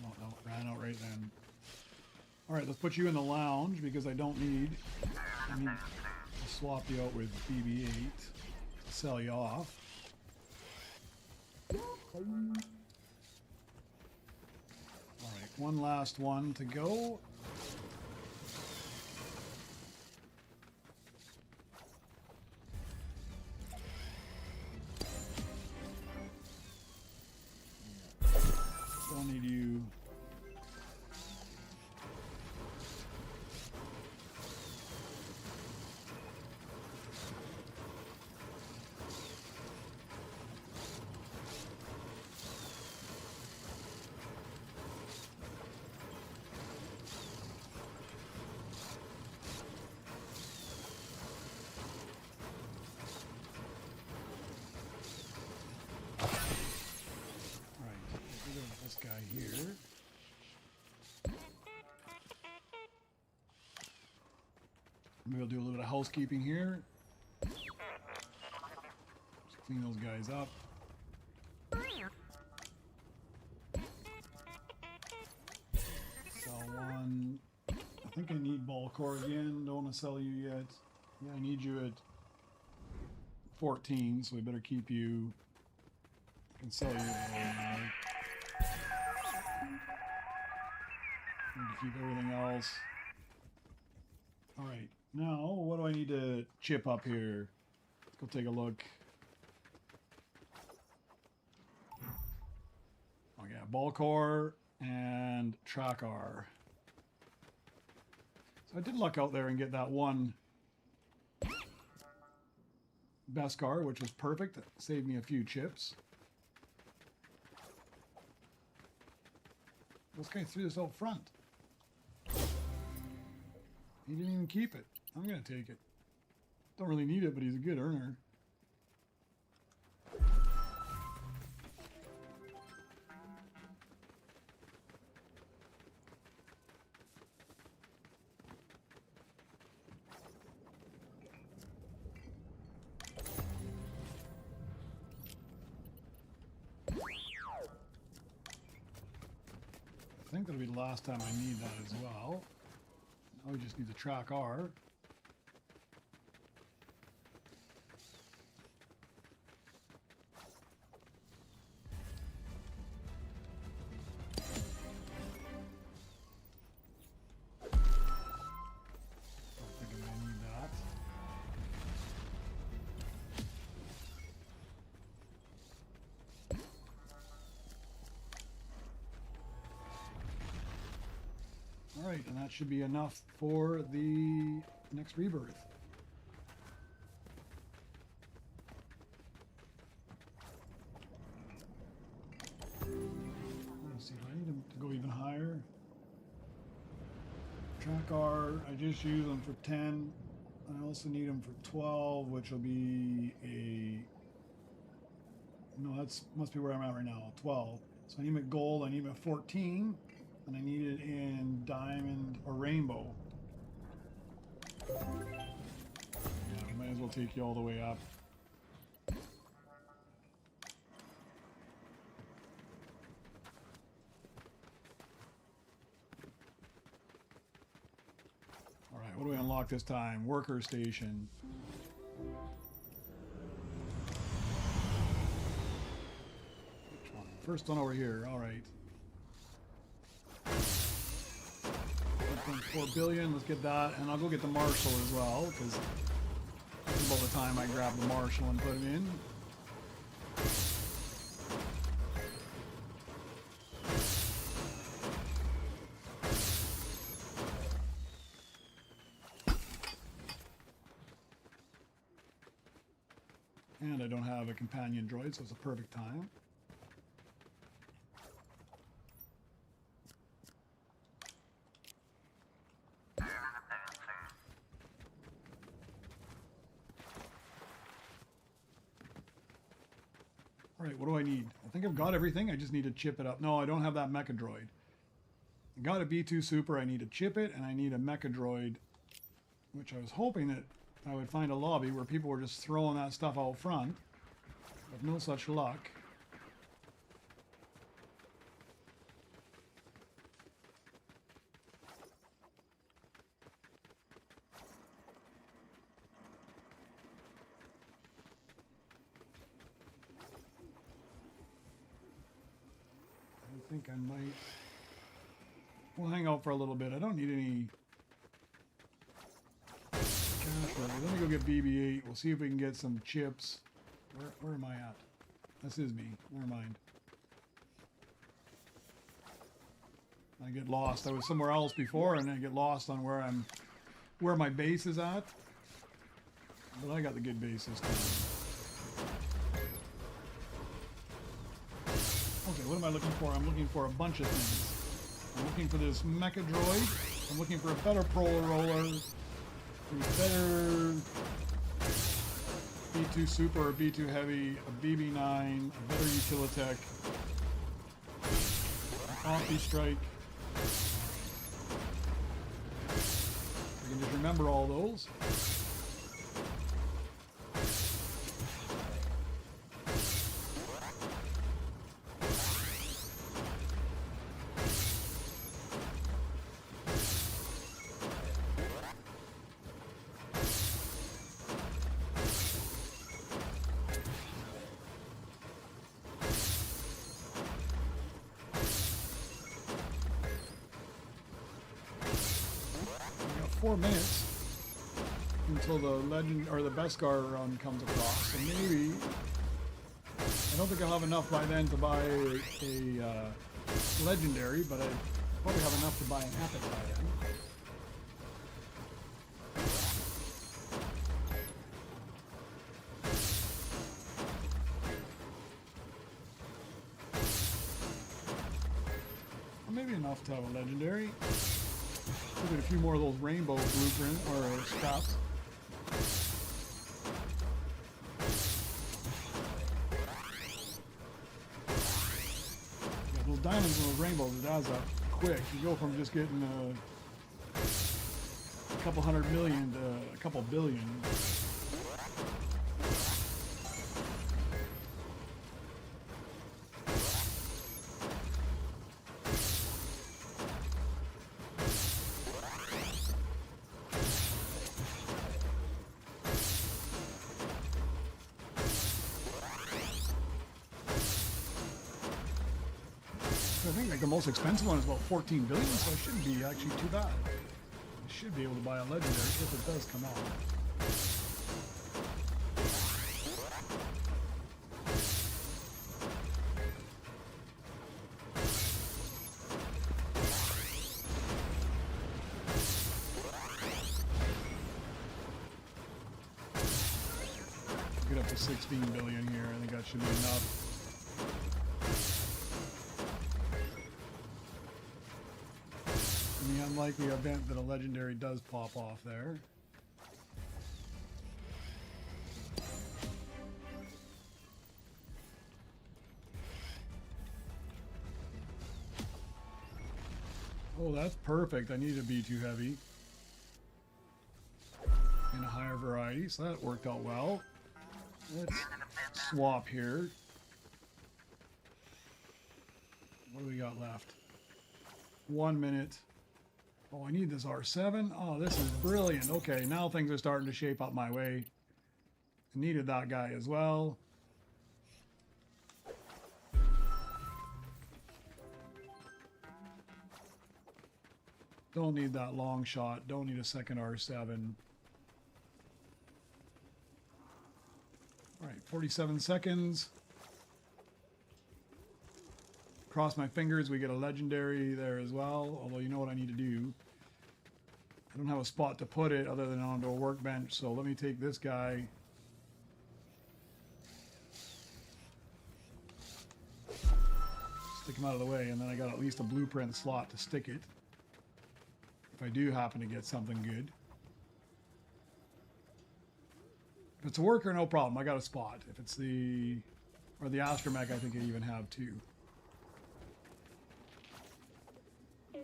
[SPEAKER 1] Oh, no, ran out right then. Alright, let's put you in the lounge because I need to swap you out with BB-8 to sell you off. One last one to go. Still need you. This guy here. Maybe I'll do a little bit of housekeeping here. Just clean those guys up. Sell one. I think I need ball core again. Don't want to sell you yet. Yeah, I need you at 14, so we better keep you. I can sell you now. Need to keep everything else. Alright, now what do I need to chip up here? Let's go take a look. Oh yeah, ball core and track R. So I did luck out there and get that one Beskar, which was perfect. That saved me a few chips. This guy threw this out front. He didn't even keep it. I'm going to take it. Don't really need it, but he's a good earner. I think that'll be the last time I need that as well. Now we just need to track R. Don't think I'm gonna need that. Alright, and that should be enough for the next rebirth. Let's see, do I need them to go even higher? Track R, I just use them for 10. I also need them for 12, which will be a... No, that's must be where I'm at right now, 12. So I need them at gold, I need them at 14. And I need it in diamond or rainbow. Yeah, I might as well take you all the way up. Alright, what do we unlock this time? Worker station. Which one? First one over here, alright. 1.4 billion, let's get that, and I'll go get the Marshall as well, because that's about the time I grab the Marshall and put it in. And I don't have a companion droid, so it's a perfect time. Alright, what do I need? I think I've got everything. I just need to chip it up. No, I don't have that Mecha Droid. I got a B2 Super. I need to chip it, and I need a Mecha Droid, which I was hoping that I would find a lobby where people were just throwing that stuff out front. But no such luck. I think I might We'll hang out for a little bit. I don't need any cash really. Let me go get BB-8. We'll see if we can get some chips. Where am I at? This is me. Never mind. I get lost. I was somewhere else before, and I get lost on where my base is at. But I got the good base this time. Okay, what am I looking for? I'm looking for a bunch of things. I'm looking for this mecha droid. I'm looking for a better pro roller. A better B2 Super or B2 Heavy, a BB9, a better Utilitech, an Coffee Strike. I can just remember all those. We got 4 minutes until the legend or the Beskar run comes across, so maybe I don't think I'll have enough by then to buy a legendary, but I probably have enough to buy an epic by then. Or maybe enough to have a legendary. Look at a few more of those rainbow blueprint or scraps. Yeah, those diamonds and those rainbows, it adds up quick. You go from just getting a couple 100 million to a couple billion. I think like the most expensive one is about 14 billion, so it shouldn't be actually too bad. I should be able to buy a legendary if it does come out. Get up to 16 billion here. I think that should be enough. In the unlikely event that a legendary does pop off there. Oh, that's perfect. I need to be too heavy. In a higher variety, so that worked out well. Let's swap here. What do we got left? 1 minute. Oh, I need this R7. Oh, this is brilliant. Okay, now things are starting to shape up my way. I needed that guy as well. Don't need that long shot. Don't need a second R7. All right, 47 seconds. Cross my fingers, we get a legendary there as well. Although you know what I need to do. I don't have a spot to put it other than onto a workbench, so let me take this guy. Stick him out of the way, and then I got at least a blueprint slot to stick it. If I do happen to get something good. If it's a worker, no problem. I got a spot. If it's the... or the astromech, I think I even have two. Get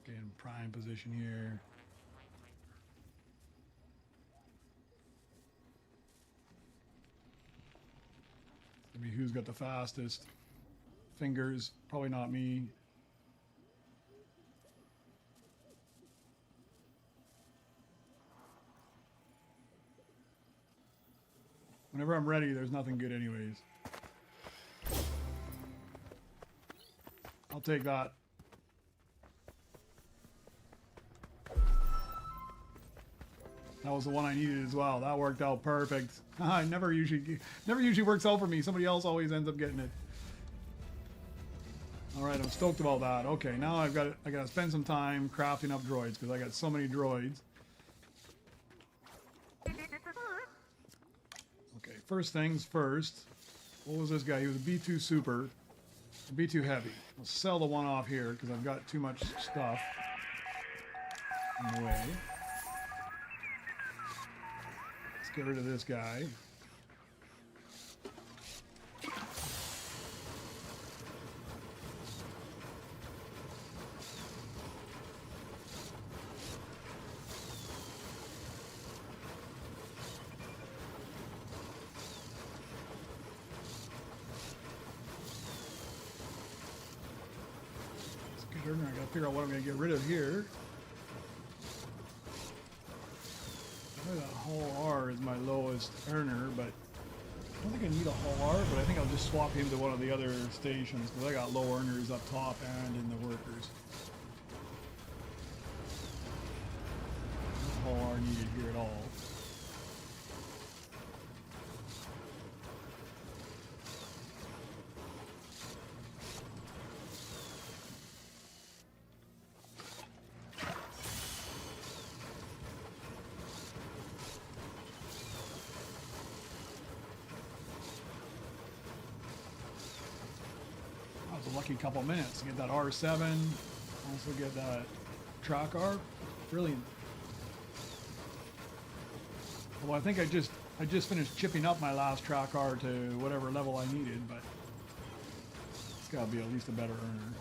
[SPEAKER 1] in prime position here. I mean, who's got the fastest fingers? Probably not me. Whenever I'm ready, there's nothing good anyways. I'll take that. That was the one I needed as well. That worked out perfect. I never usually works out for me. Somebody else always ends up getting it. All right, I'm stoked about that. Okay, now I got to spend some time crafting up droids because I got so many droids. Okay, first things first. What was this guy? He was a B2 super, a B2 heavy. I'll sell the one off here because I've got too much stuff in the way. Let's get rid of this guy. I gotta figure out what I'm gonna get rid of here. Probably that hull R is my lowest earner, but I don't think I need a hull R, but I think I'll just swap him to one of the other stations because I got low earners up top and in the workers. No hull R needed here at all. A lucky couple minutes to get that R7, also get that track R. Brilliant. Well, I think I just finished chipping up my last track R to whatever level I needed, but it's got to be at least a better earner.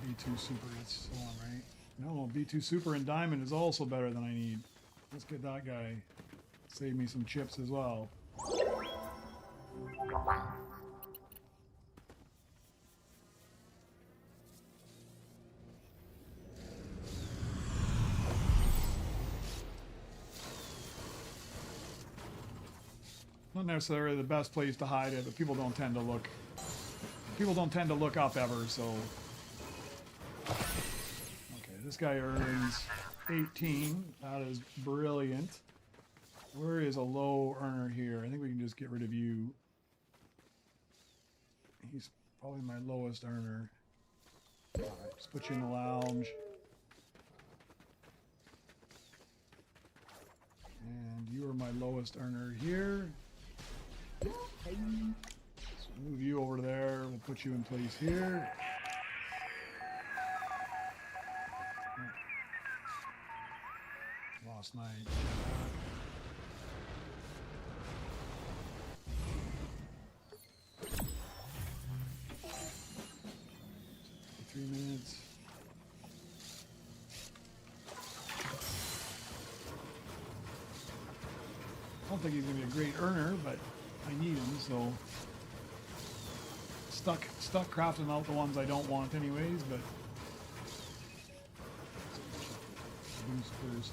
[SPEAKER 1] B2 Super, it's the one, right? No, B2 Super and Diamond is also better than I need. Let's get that guy. Save me some chips as well. Not necessarily the best place to hide it, but people don't tend to look. People don't tend to look up ever, so. Okay, this guy earns 18. That is brilliant. Where is a low earner here? I think we can just get rid of you. He's probably my lowest earner. Alright, just put you in the lounge. And you are my lowest earner here. So move you over there. We'll put you in place here. Lost my 3 minutes. I don't think he's going to be a great earner, but I need him, so stuck crafting out the ones I don't want anyways, but boost first.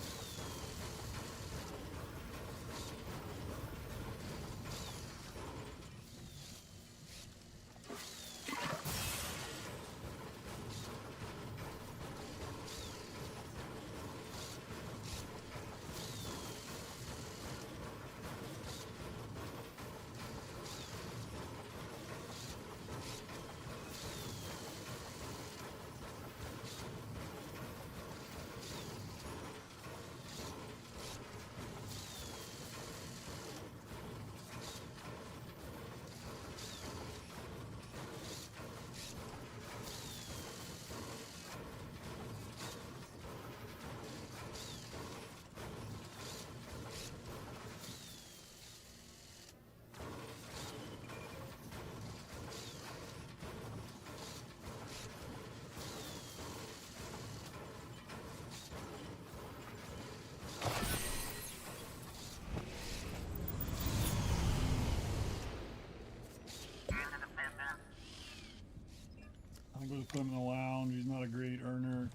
[SPEAKER 1] I'm going to put him in the lounge. He's not a great earner.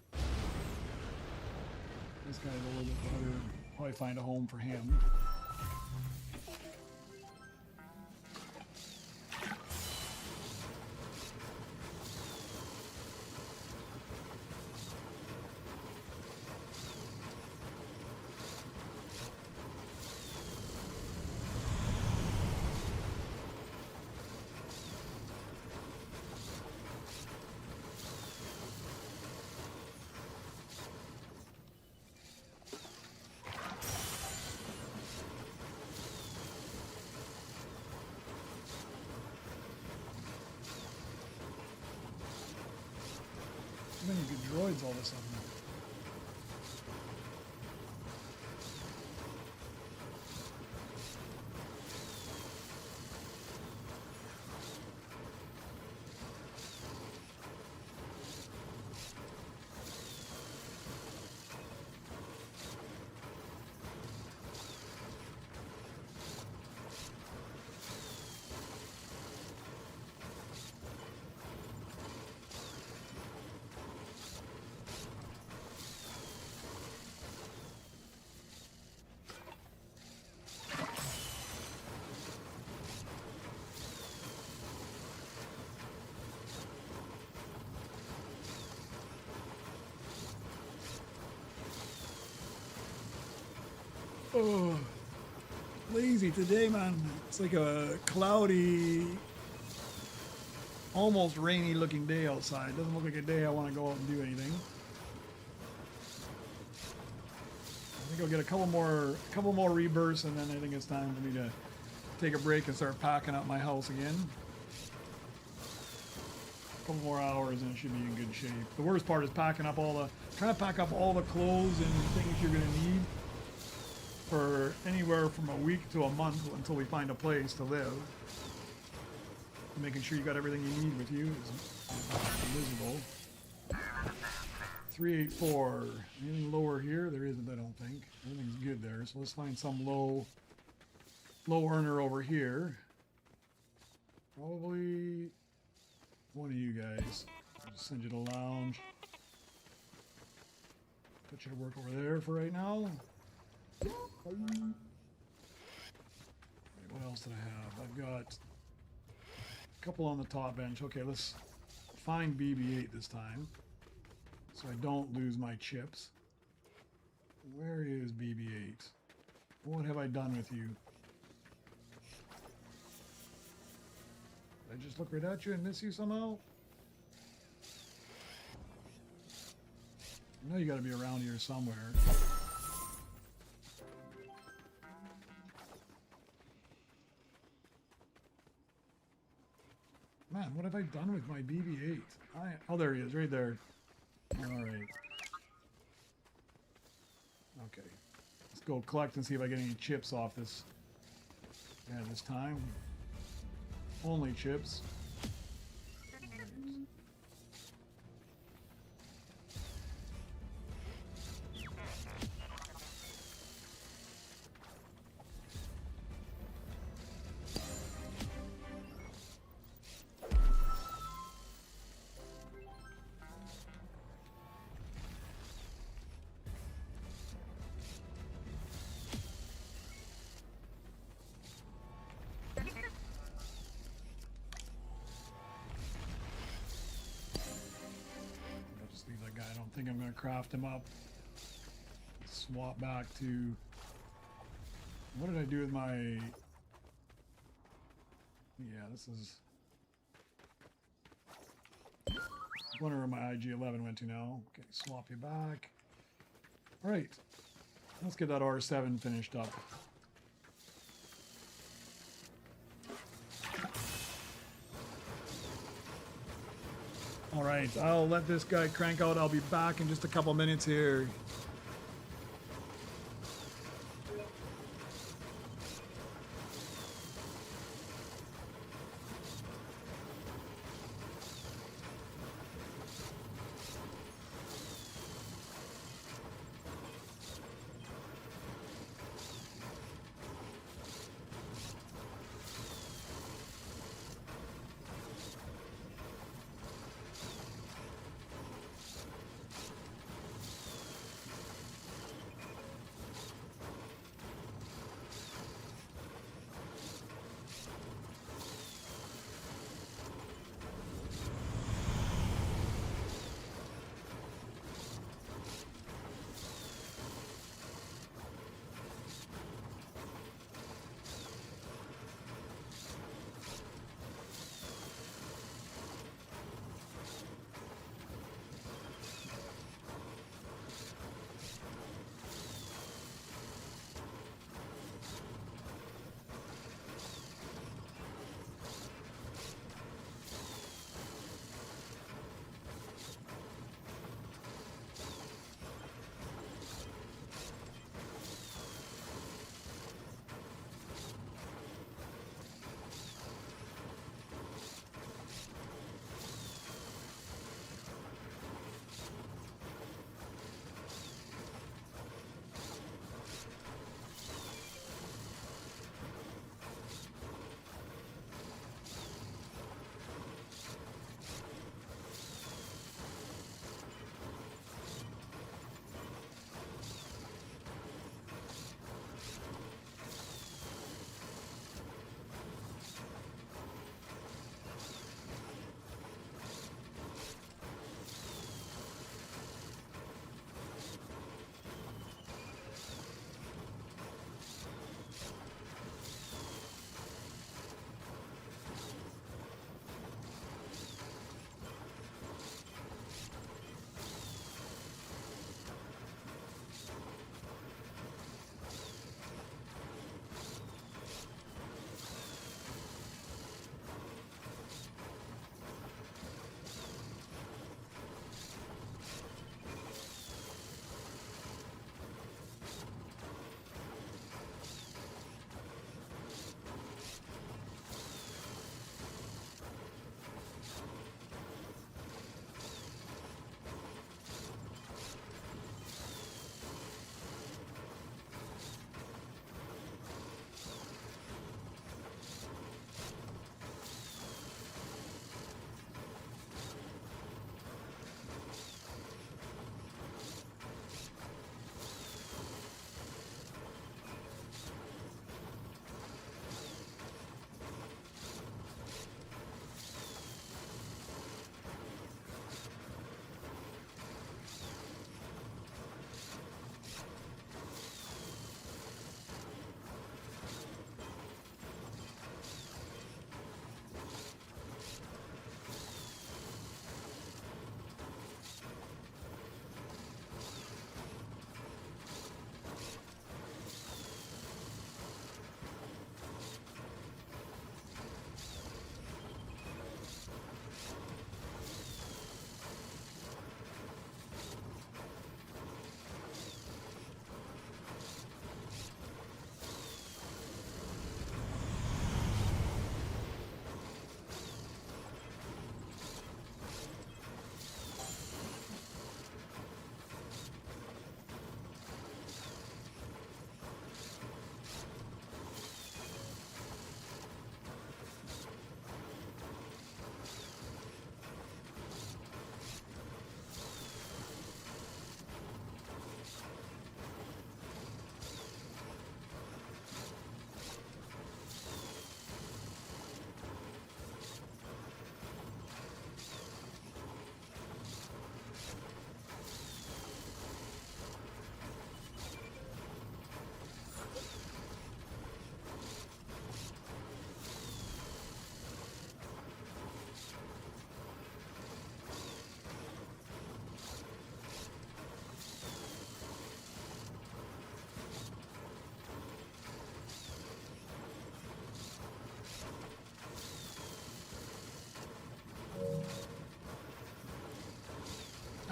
[SPEAKER 1] This guy's a little bit better. Probably find a home for him. droids all of a sudden? Oh, lazy today, man. It's like a cloudy, almost rainy looking day outside. Doesn't look like a day I want to go out and do anything. I think I'll get a couple more rebirths, and then I think it's time for me to take a break and start packing up my house again. A couple more hours and it should be in good shape. The worst part is trying to pack up all the clothes and things you're gonna need for anywhere from a week to a month until we find a place to live. Making sure you got everything you need with you is miserable. 384. Anything lower here? There isn't, I don't think. Everything's good there. So let's find some low earner over here. Probably one of you guys. I'll just send you to lounge. Put you to work over there for right now. What else did I have? I've got a couple on the top bench. Okay, let's find BB-8 this time, so I don't lose my chips. Where is BB-8? What have I done with you? Did I just look right at you and miss you somehow? I know you gotta be around here somewhere. Man, what have I done with my BB-8? Oh, there he is, right there. Alright. Okay. Let's go collect and see if I get any chips off this. Yeah, this time. Only chips. Alright. I don't think I'm going to craft him up. Swap back to... What did I do with my... Yeah, this is... I wonder where my IG-11 went to now. Okay, swap you back. Alright. Let's get that R7 finished up. Alright, I'll let this guy crank out. I'll be back in just a couple minutes here.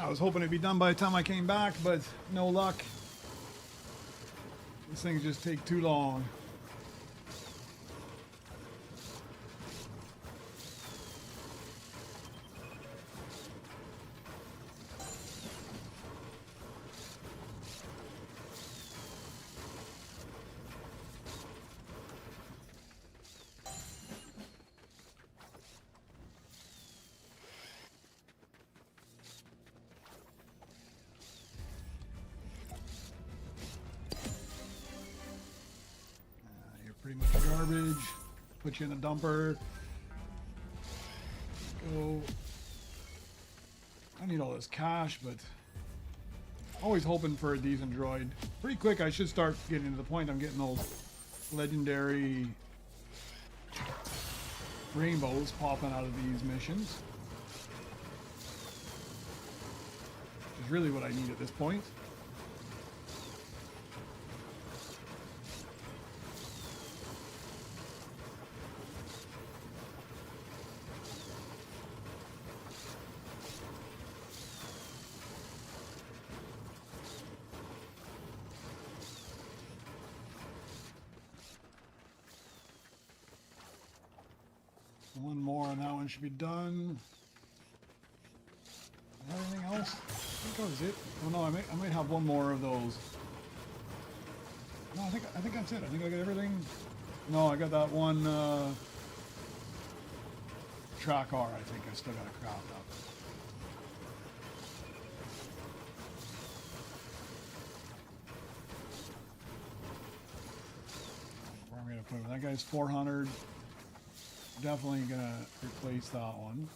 [SPEAKER 1] I was hoping it'd be done by the time I came back, but no luck. These things just take too long. Pretty much garbage. Put you in a dumper. Go. I need all this cash, but always hoping for a decent droid. Pretty quick, I should start getting to the point I'm getting those legendary rainbows popping out of these missions. Which is really what I need at this point. One more and that one should be done. Anything else? I think that was it. Oh no, I might have one more of those. No, I think that's it. I think I got everything. No, I got that one track R. I think I still got to craft up. Where am I gonna put it? That guy's 400. Definitely gonna replace that one.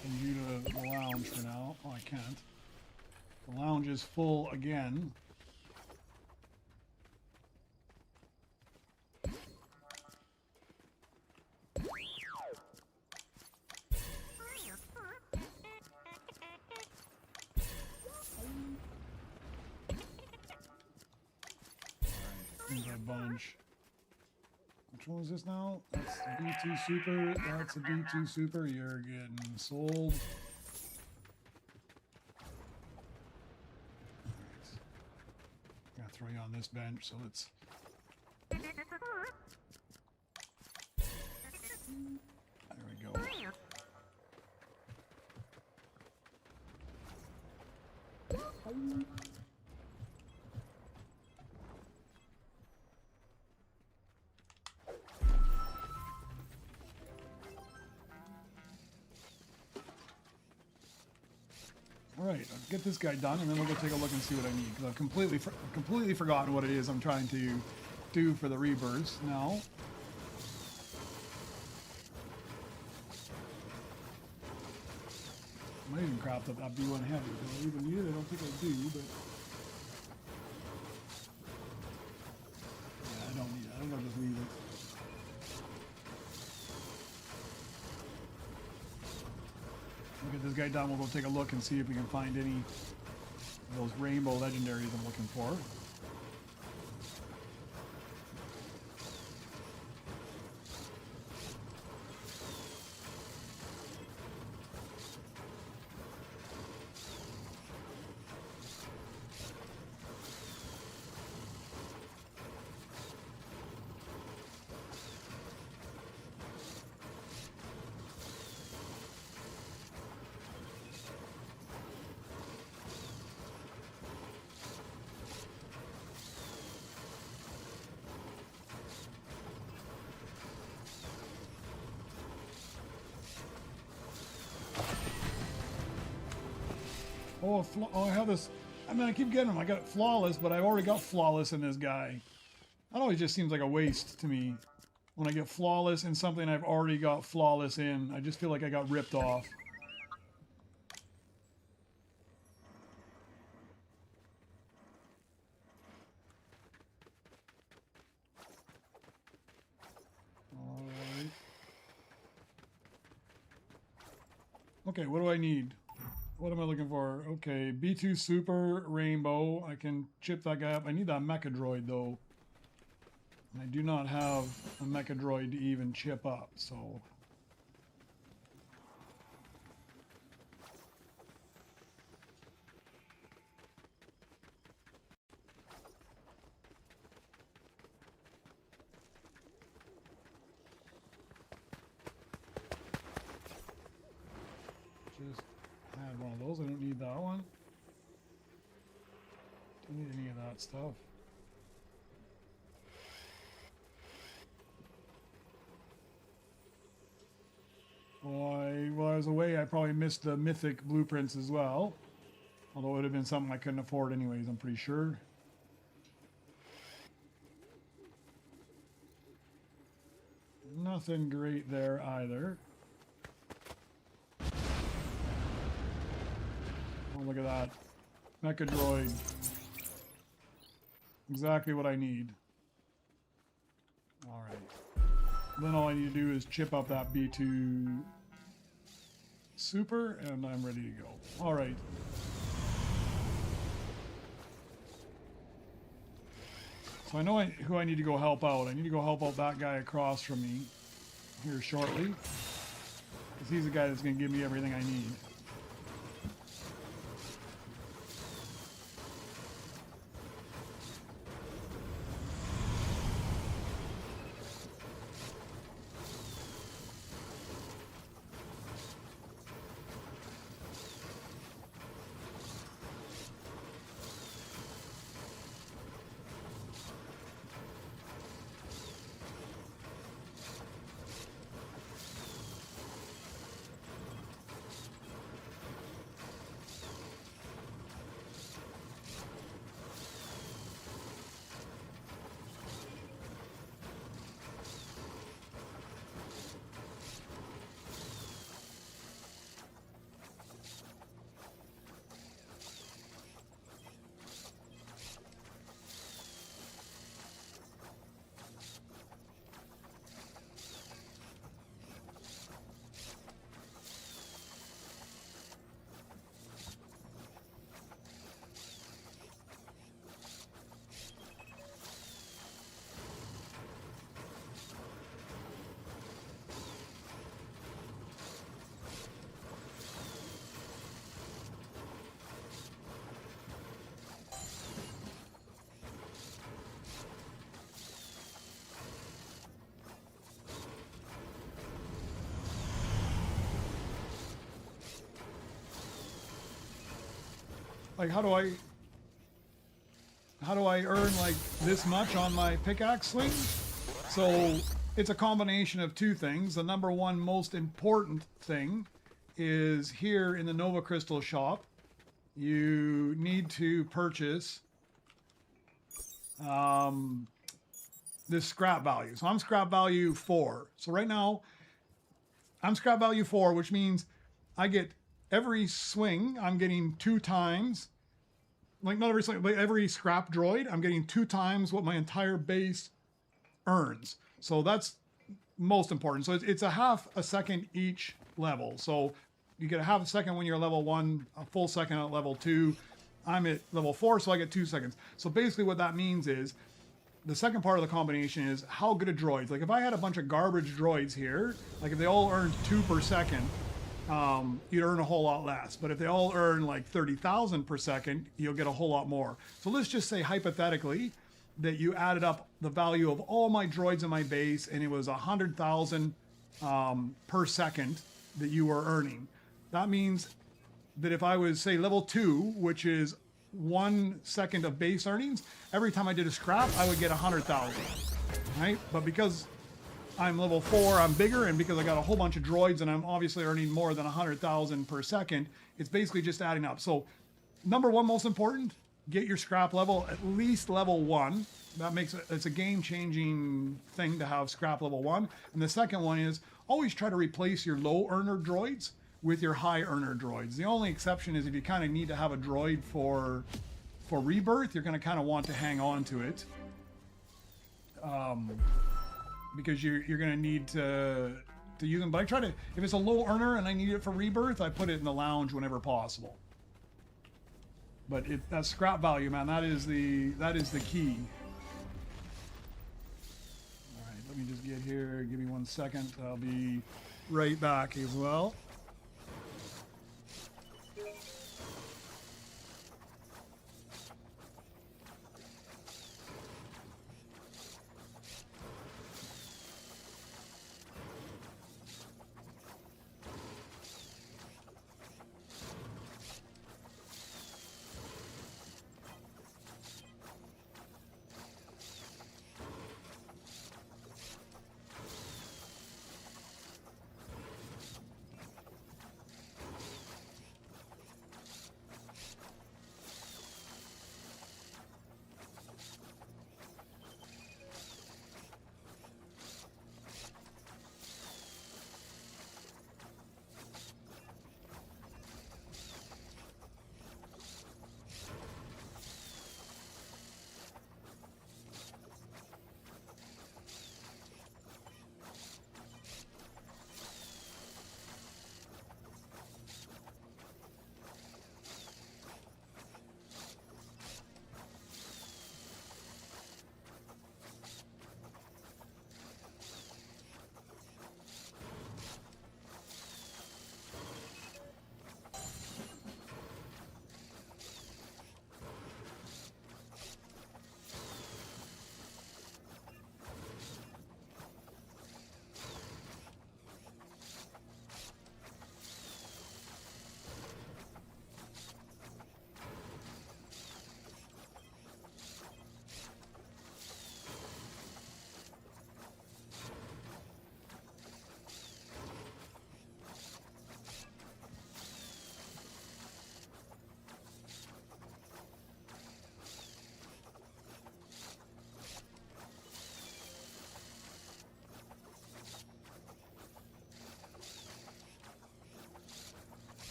[SPEAKER 1] Send you to the lounge for now. Oh, I can't. The lounge is full again. Bunch. Which one is this now? That's a B2 Super. That's a B2 Super. You're getting sold. Alright. I'm gonna throw you on this bench, so let's. There we go. Alright, I'll get this guy done and then we'll go take a look and see what I need, because I've completely forgotten what it is I'm trying to do for the rebirths now. I might even craft up that B1 heavy. Do I even need it? I don't think I do, but yeah, I don't need it. I think I'll just leave it. Get this guy done, we'll go take a look and see if we can find any of those rainbow legendaries I'm looking for. Oh, I have this. I mean, I keep getting them. I got flawless, but I've already got flawless in this guy. That always just seems like a waste to me. When I get flawless in something I've already got flawless in, I just feel like I got ripped off. Alright. Okay, what do I need? What am I looking for? Okay, B2 Super Rainbow. I can chip that guy up. I need that Mecha Droid though. I do not have a Mecha Droid to even chip up, so. Just had one of those. I don't need that one. Don't need any of that stuff. While I was away, I probably missed the Mythic blueprints as well. Although it would have been something I couldn't afford anyways, I'm pretty sure. Nothing great there either. Oh, look at that. Mecha Droid. Exactly what I need. Alright. Then all I need to do is chip up that B2 Super, and I'm ready to go. Alright. So I know who I need to go help out. I need to go help out that guy across from me here shortly. Because he's the guy that's going to give me everything I need. Like, how do I earn like this much on my pickaxe swing? So it's a combination of two things. The number one most important thing is here in the Nova Crystal shop. You need to purchase this scrap value. So I'm scrap value 4. So right now I'm scrap value 4, which means I get every swing, I'm getting 2 times, like not every swing, but every scrap droid, I'm getting 2 times what my entire base earns. So that's most important. So it's a half a second each level. So you get a half a second when you're level 1, a full second at level 2. I'm at level 4, so I get 2 seconds. So basically what that means is, the second part of the combination is how good a droids. Like if I had a bunch of garbage droids here, like if they all earned 2 per second, you'd earn a whole lot less. But if they all earn like 30,000 per second, you'll get a whole lot more. So let's just say hypothetically that you added up the value of all my droids in my base and it was 100,000 per second that you were earning. That means that if I was, say, level 2, which is 1 second of base earnings, every time I did a scrap, I would get 100,000, right? But because I'm level 4, I'm bigger, and because I got a whole bunch of droids and I'm obviously earning more than 100,000 per second, it's basically just adding up. So number one, most important, get your scrap level at least level 1. That makes it, it's a game-changing thing to have scrap level 1. And the second one is always try to replace your low earner droids with your high earner droids. The only exception is if you kind of need to have a droid for rebirth, you're going to kind of want to hang on to it. Because you're going to need to to use them. But I try to, if it's a low earner and I need it for rebirth, I put it in the lounge whenever possible. But that scrap value, man, that is the key. All right, let me just get here. Give me 1 second. I'll be right back as well.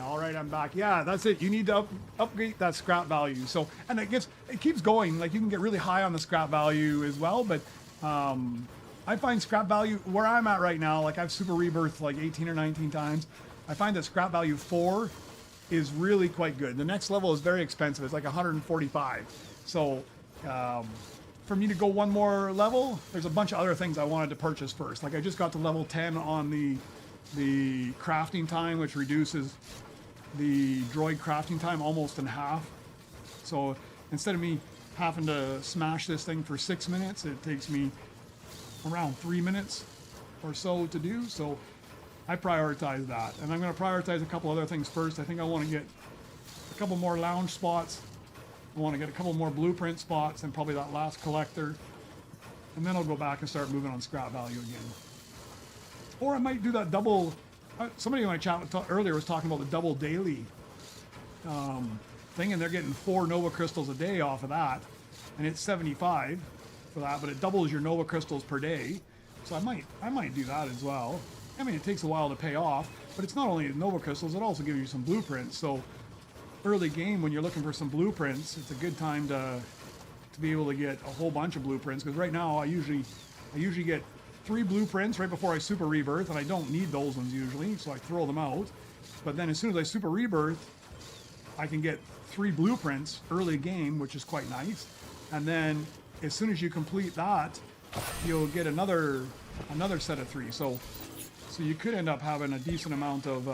[SPEAKER 1] All right, I'm back. Yeah, that's it. You need to upgrade that scrap value. So, and it keeps going. Like you can get really high on the scrap value as well. But I find scrap value where I'm at right now. Like I've Super Rebirth like 18 or 19 times. I find that scrap value 4 is really quite good. The next level is very expensive. It's like 145. So for me to go one more level, there's a bunch of other things I wanted to purchase first. Like I just got to level 10 on the crafting time, which reduces the droid crafting time almost in half. So instead of me having to smash this thing for 6 minutes, it takes me around 3 minutes or so to do. So I prioritize that, and I'm going to prioritize a couple other things first. I think I want to get a couple more lounge spots. I want to get a couple more blueprint spots and probably that last collector, and then I'll go back and start moving on scrap value again. Or I might do that double. Somebody in my chat earlier was talking about the double daily thing, and they're getting 4 Nova crystals a day off of that, and it's 75 for that, but it doubles your Nova crystals per day. So I might do that as well. I mean, it takes a while to pay off, but it's not only Nova crystals; it also gives you some blueprints. So early game, when you're looking for some blueprints, it's a good time to be able to get a whole bunch of blueprints. Because right now, I usually get 3 blueprints right before I Super Rebirth, and I don't need those ones usually, so I throw them out. But then as soon as I Super Rebirth, I can get 3 blueprints early game, which is quite nice. And then as soon as you complete that, you'll get another set of 3. So you could end up having a decent amount of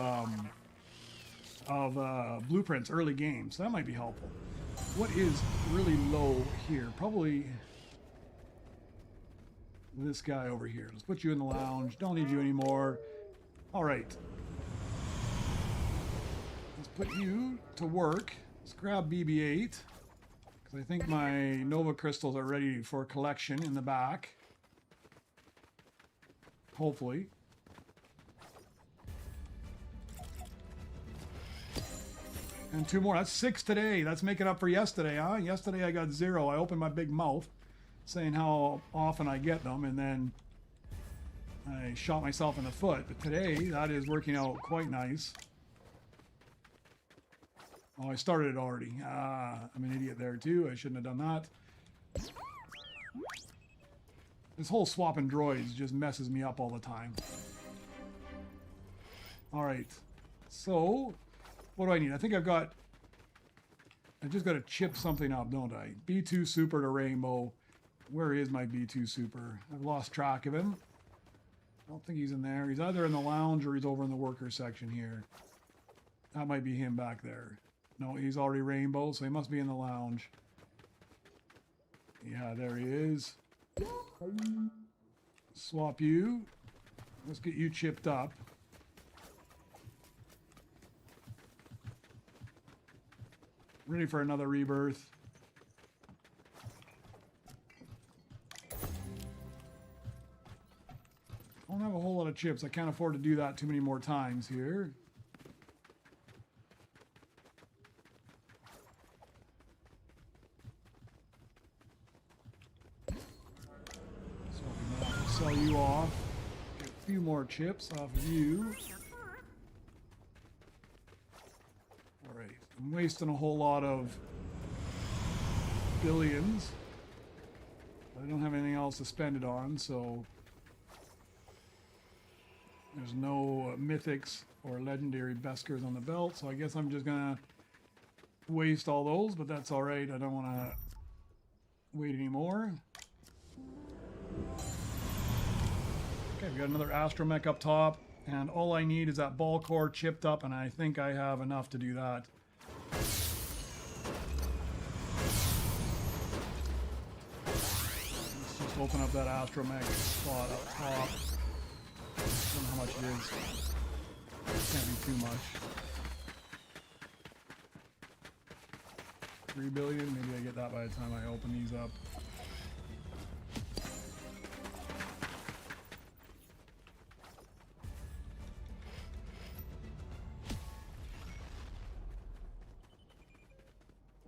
[SPEAKER 1] blueprints early game. So that might be helpful. What is really low here? Probably this guy over here. Let's put you in the lounge. Don't need you anymore. All right. Let's put you to work. Let's grab BB-8, because I think my Nova crystals are ready for collection in the back. Hopefully. And 2 more. That's 6 today. That's making up for yesterday, huh? Yesterday I got 0. I opened my big mouth saying how often I get them, and then I shot myself in the foot. But today, that is working out quite nice. Oh, I started it already. I'm an idiot there too. I shouldn't have done that. This whole swapping droids just messes me up all the time. Alright. So, what do I need? I think I just got to chip something up, don't I? B2 Super to Rainbow. Where is my B2 Super? I've lost track of him. I don't think he's in there. He's either in the lounge or he's over in the worker section here. That might be him back there. No, he's already Rainbow, so he must be in the lounge. Yeah, there he is. Swap you. Let's get you chipped up. Ready for another rebirth. I don't have a whole lot of chips. I can't afford to do that too many more times here. So I'm gonna have to sell you off. Get a few more chips off of you. Alright, I'm wasting a whole lot of billions. I don't have anything else to spend it on, so there's no mythics or legendary Beskers on the belt, so I guess I'm just gonna waste all those, but that's alright. I don't want to wait anymore. Okay, we got another astromech up top, and all I need is that ball core chipped up, and I think I have enough to do that. Let's just open up that astromech spot up top. I don't know how much it is. It can't be too much. 3 billion? Maybe I get that by the time I open these up.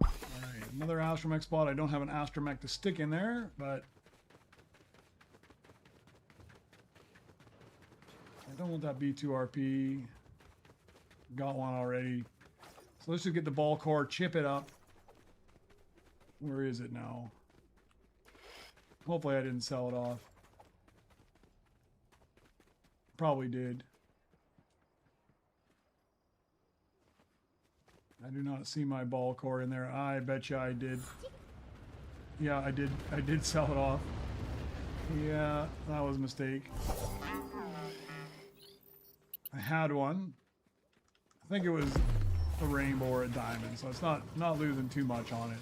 [SPEAKER 1] Alright, another astromech spot. I don't have an astromech to stick in there, but I don't want that B2RP. Got one already. So let's just get the ball core, chip it up. Where is it now? Hopefully I didn't sell it off. Probably did. I do not see my ball core in there. I bet you I did. Yeah, I did sell it off. Yeah, that was a mistake. I had one. I think it was a rainbow or a diamond, so it's not losing too much on it.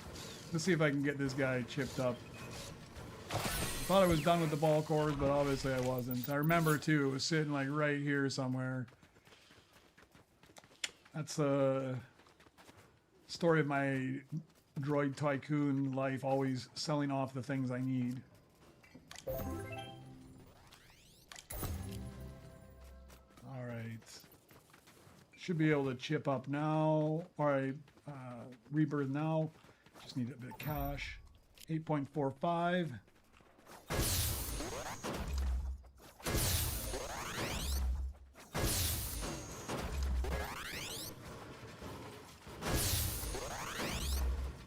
[SPEAKER 1] Let's see if I can get this guy chipped up. I thought I was done with the ball cores, but obviously I wasn't. I remember too, it was sitting like right here somewhere. That's a story of my Droid Tycoon life, always selling off the things I need. Alright. Should be able to chip up now. Alright, rebirth now. Just need a bit of cash. 8.45.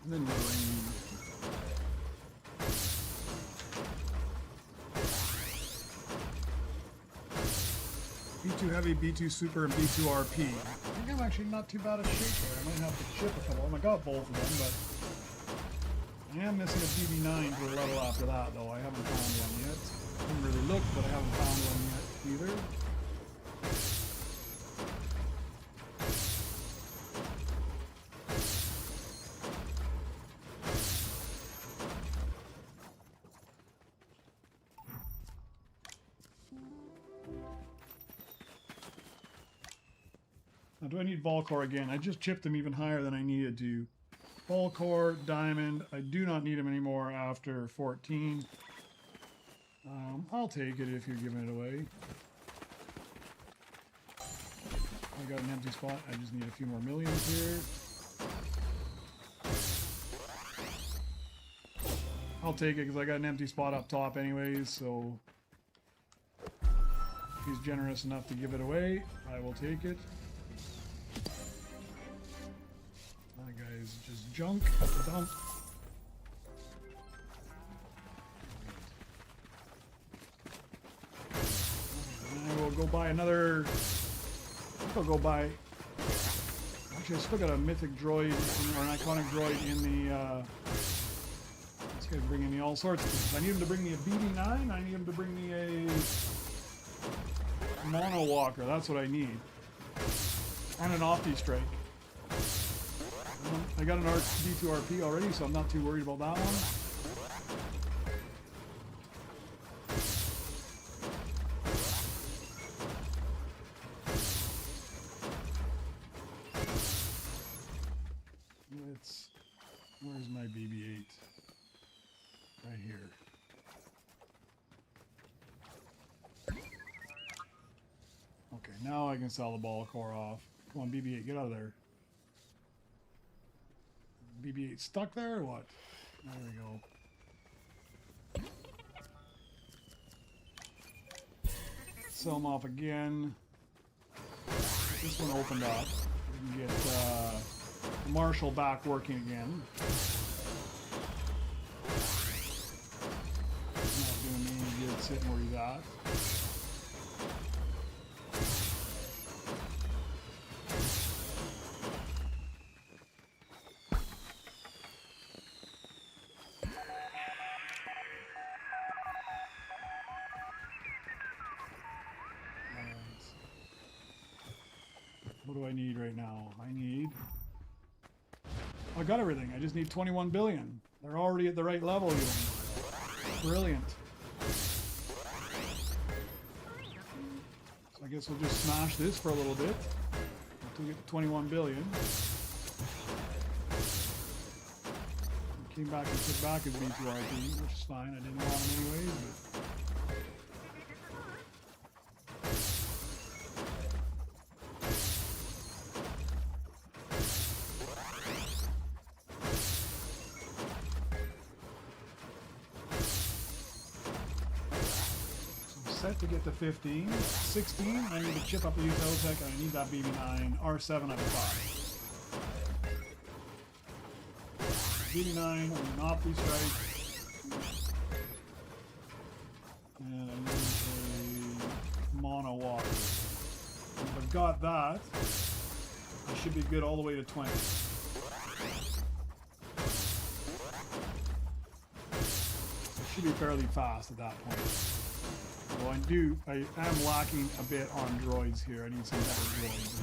[SPEAKER 1] And then marine. B2 heavy, B2 super, and B2 RP. I think I'm actually not too bad a shape there. I might have to chip a couple of them. I got both of them, but I am missing a BB9 for a level after that, though. I haven't found one yet. I haven't really looked, but I haven't found one yet either. Now, do I need ball core again? I just chipped them even higher than I needed to. Ball core, diamond. I do not need them anymore after 14. I'll take it if you're giving it away. I got an empty spot. I just need a few more millions here. I'll take it because I got an empty spot up top anyways, so if he's generous enough to give it away, I will take it. That guy's just junk at the dump. I will go buy another. I think I'll go buy. Actually, I still got a mythic droid or an iconic droid in the. This guy's bringing me all sorts of things. I need him to bring me a BB9. I need him to bring me a mono walker. That's what I need. And an Opti strike. I got an D2RP already, so I'm not too worried about that one. Where's my BB-8? Right here. Okay, now I can sell the ball core off. Come on, BB-8, get out of there. BB-8 stuck there or what? There we go. Sell them off again. This one opened up. We can get Marshall back working again. Not doing me any good sitting where he's at. What do I need right now? I need... I got everything. I just need 21 billion. They're already at the right level here. Brilliant. So I guess we'll just smash this for a little bit until we get to 21 billion. Came back and took back his B2RP, which is fine. I didn't want him anyways, but... Set to get to 15. 16, I need to chip up the Utilitech, and I need that BB9. R7 out of 5. BB9, I need an Opti strike. And I need a mono walker. And if I've got that, I should be good all the way to 20. It should be fairly fast at that point. Well, I am lacking a bit on droids here. I need some better droids.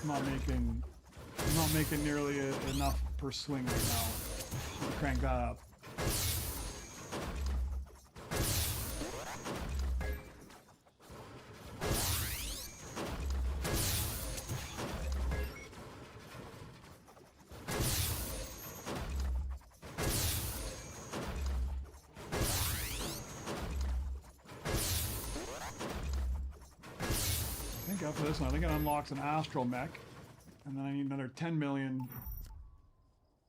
[SPEAKER 1] I'm not making nearly enough per swing right now. To crank that up. After this one, I think it unlocks an Astral Mech, and then I need another 10 million.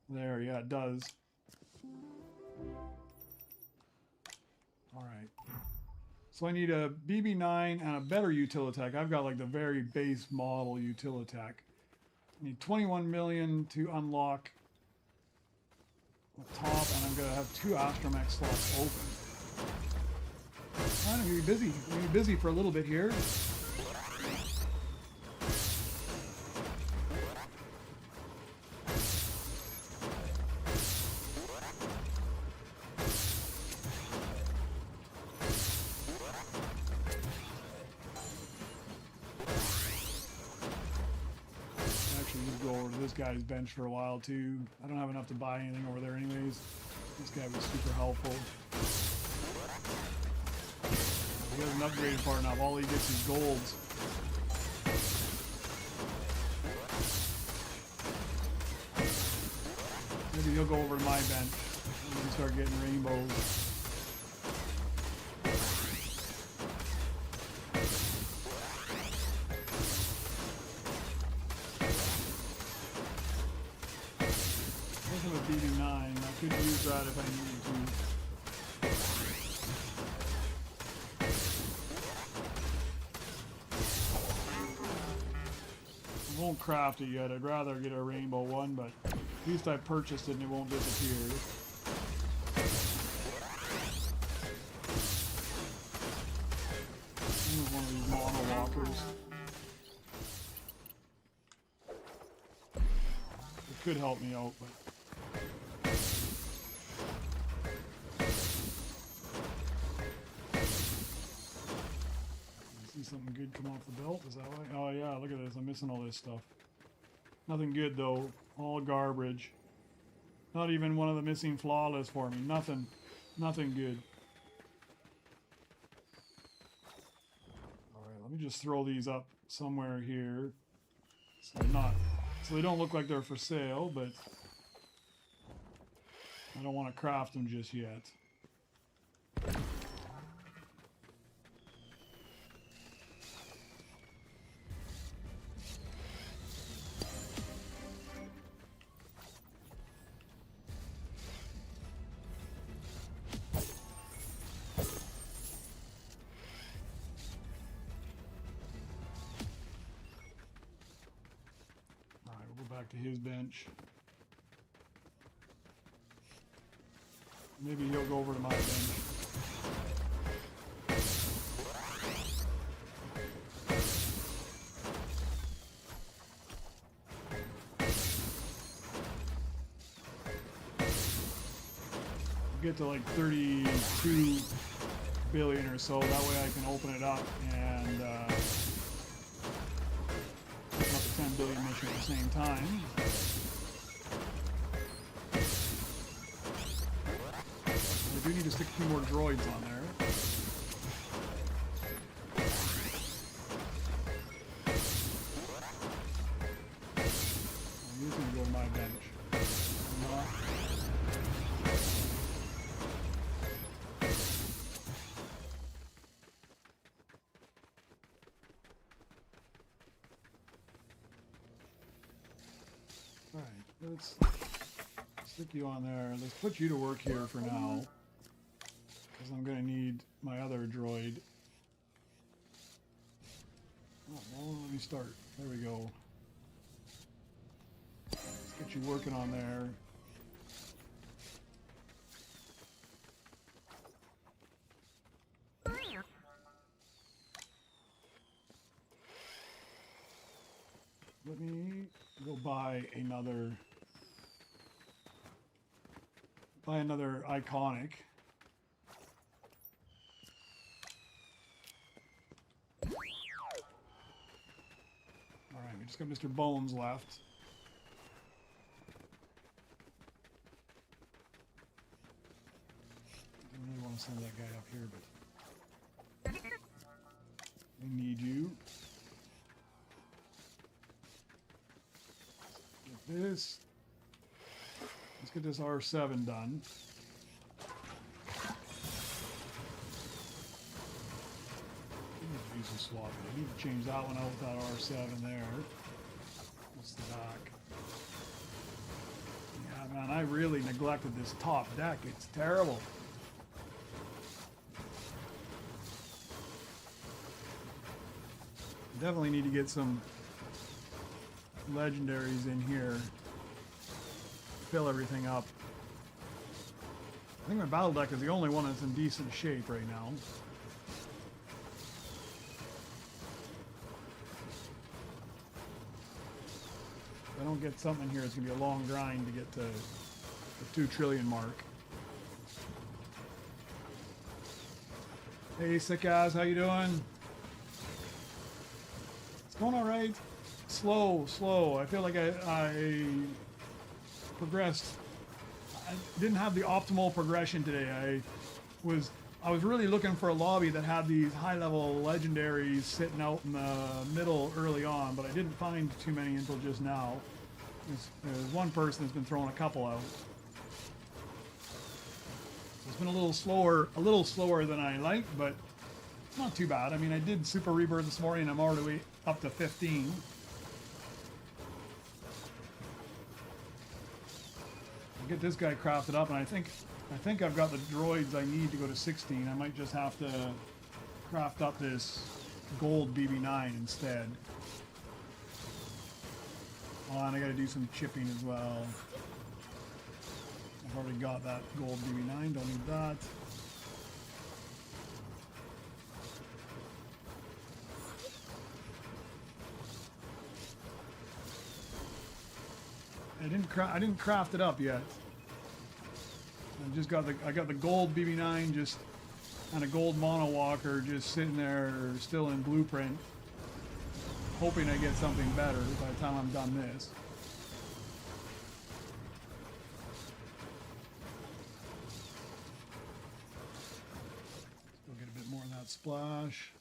[SPEAKER 1] There, yeah, it does. Alright. So I need a BB9 and a better Utilitech. I've got like the very base model Utilitech. I need 21 million to unlock the top, and I'm going to have 2 Astromech slots open. I'm going to be busy. I'm going to be busy for a little bit here. This guy's bench for a while too. I don't have enough to buy anything over there anyways. This guy was super helpful. He hasn't upgraded far enough. All he gets is golds. Maybe he'll go over to my bench and we can start getting rainbows. Wasn't a beating 9. I could use that if I needed to. I won't craft it yet. I'd rather get a rainbow one, but at least I purchased it and it won't disappear. Here's one of these mono walkers. It could help me out, but see something good come off the belt? Is that right? Oh yeah, look at this. I'm missing all this stuff. Nothing good though. All garbage. Not even one of the missing flawless for me. Nothing good. Alright, let me just throw these up somewhere here. So they don't look like they're for sale, but I don't want to craft them just yet. Back to his bench. Maybe he'll go over to my bench. Get to like 32 billion or so. That way I can open it up and open up a 10 billion mission at the same time. I do need to stick a few more droids on there. He's going to go to my bench. Alright, let's stick you on there. Let's put you to work here for now, because I'm going to need my other droid. Oh, well, let me start. There we go. Let's get you working on there. Let me go buy another iconic. Alright, we just got Mr. Bones left. I don't really want to send that guy up here, but we need you. Get this. Let's get this R7 done. Use a swap. I need to change that one out with that R7 there. What's the back? Yeah, man, I really neglected this top deck. It's terrible. Definitely need to get some legendaries in here. Fill everything up. I think my battle deck is the only one that's in decent shape right now. If I don't get something here, it's going to be a long grind to get to the 2 trillion mark. Hey, sick ass, how you doing? It's going all right. Slow. I feel like I progressed. I didn't have the optimal progression today. I was really looking for a lobby that had these high-level legendaries sitting out in the middle early on, but I didn't find too many until just now. There's one person that's been throwing a couple out. It's been a little slower than I like, but not too bad. I mean, I did Super Rebirth this morning. I'm already up to 15. I'll get this guy crafted up, and I think I've got the droids I need to go to 16. I might just have to craft up this gold BB9 instead. Oh, and I got to do some chipping as well. I've already got that gold BB9. Don't need that. I didn't craft it up yet. I got the gold BB9 just and a gold mono walker just sitting there still in blueprint, hoping I get something better by the time I'm done this. Still get a bit more of that splash.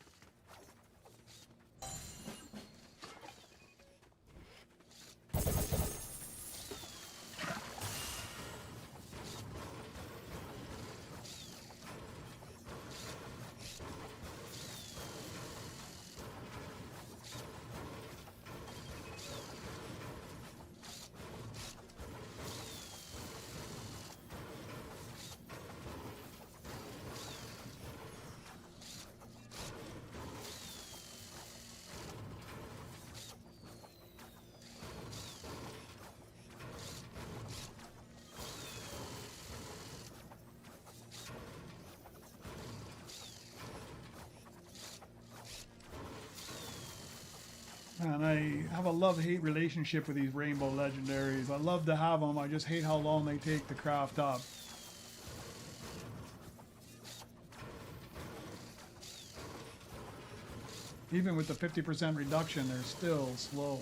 [SPEAKER 1] And I have a love-hate relationship with these rainbow legendaries. I love to have them, I just hate how long they take to craft up. Even with the 50% reduction, they're still slow.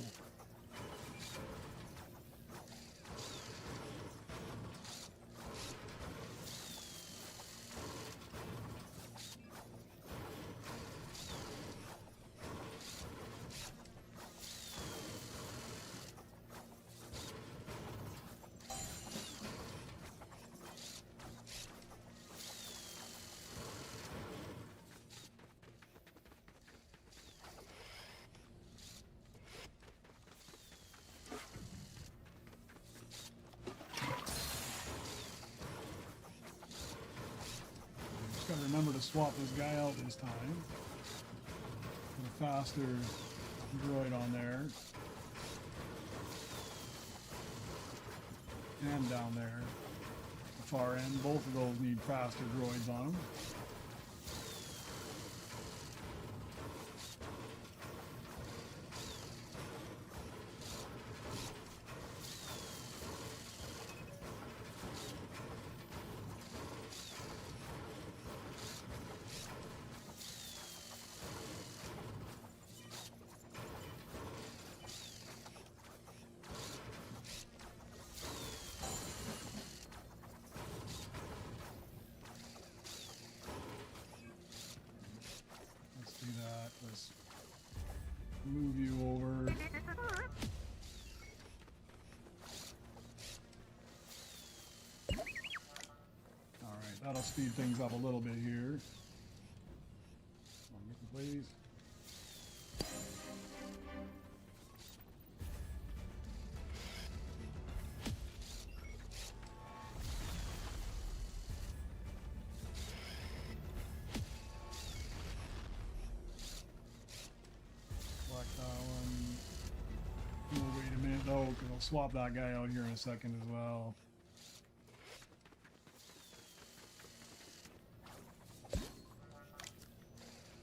[SPEAKER 1] Gotta remember to swap this guy out this time. Put a faster droid on there. And down there. The far end. Both of those need faster droids on them. Move you over. Alright, that'll speed things up a little bit here. Please. Because I'll swap that guy out here in a second as well.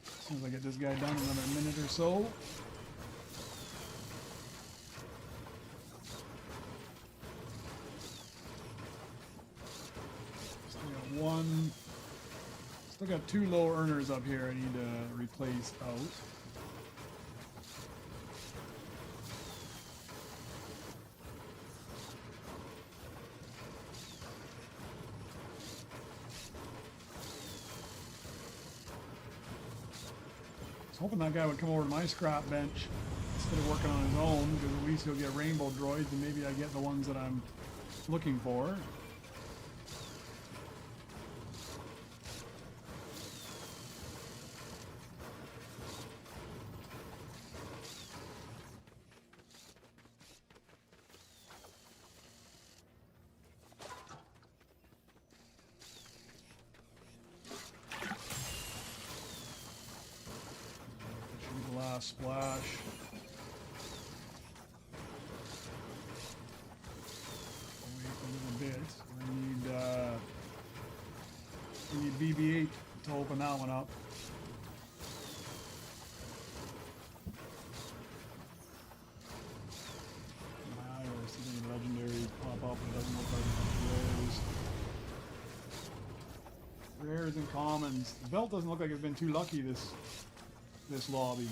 [SPEAKER 1] As soon as I get this guy done, another minute or so. Still got two low earners up here I need to replace out. Hoping that guy would come over to my scrap bench instead of working on his own, because at least he'll get rainbow droids and maybe I get the ones that I'm looking for. Last splash. Wait a little bit. We need BB-8 to open that one up. Legendary pop up, it doesn't look like rares. Rares and commons. The belt doesn't look like it's been too lucky this lobby.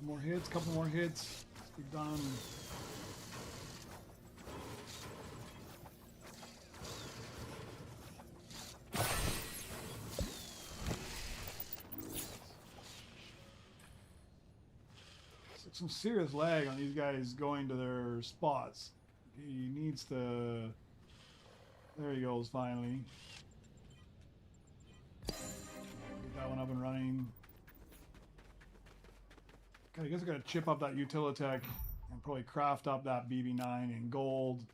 [SPEAKER 1] More hits, couple more hits. Let's be done. Some serious lag on these guys going to their spots. He needs to. There he goes finally. Get that one up and running. I guess I gotta chip up that Utilitech and probably craft up that BB9 in gold.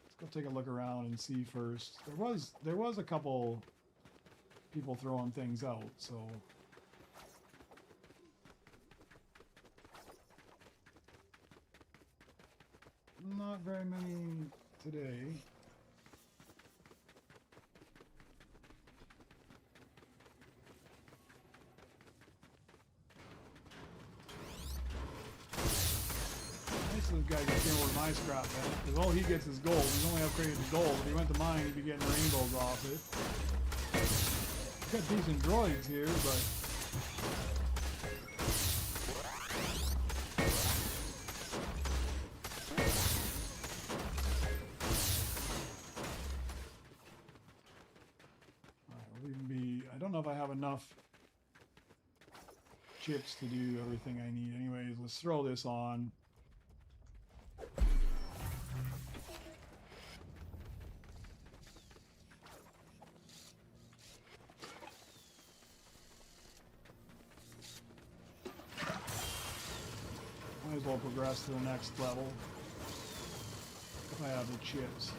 [SPEAKER 1] Let's go take a look around and see first. There was a couple people throwing things out, so not very many today. This guy gets in with my scrap, man. Because all he gets is gold. He's only upgraded to gold. If he went to mine, he'd be getting rainbows off it. He's got decent droids here, but alright, we'll even be. I don't know if I have enough chips to do everything I need. Anyways, let's throw this on. Might as well progress to the next level if I have the chips.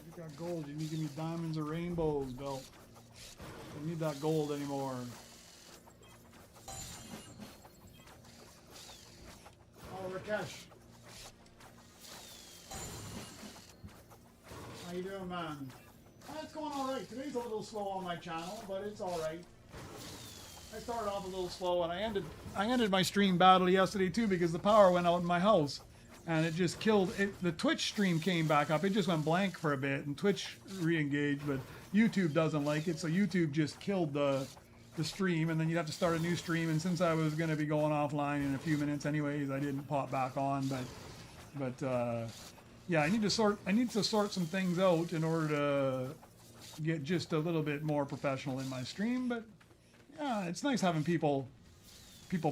[SPEAKER 1] You got gold. You need to give me diamonds or rainbows, belt. I don't need that gold anymore. Rakesh. How you doing, man? It's going alright. Today's a little slow on my channel, but it's alright. I started off a little slow and I ended my stream battle yesterday too because the power went out in my house and it just killed it. The Twitch stream came back up. It just went blank for a bit and Twitch re-engaged, but YouTube doesn't like it, so YouTube just killed the stream, and then you'd have to start a new stream, and since I was going to be going offline in a few minutes anyways, I didn't pop back on, but yeah, I need to sort some things out in order to get just a little bit more professional in my stream. But yeah, it's nice having people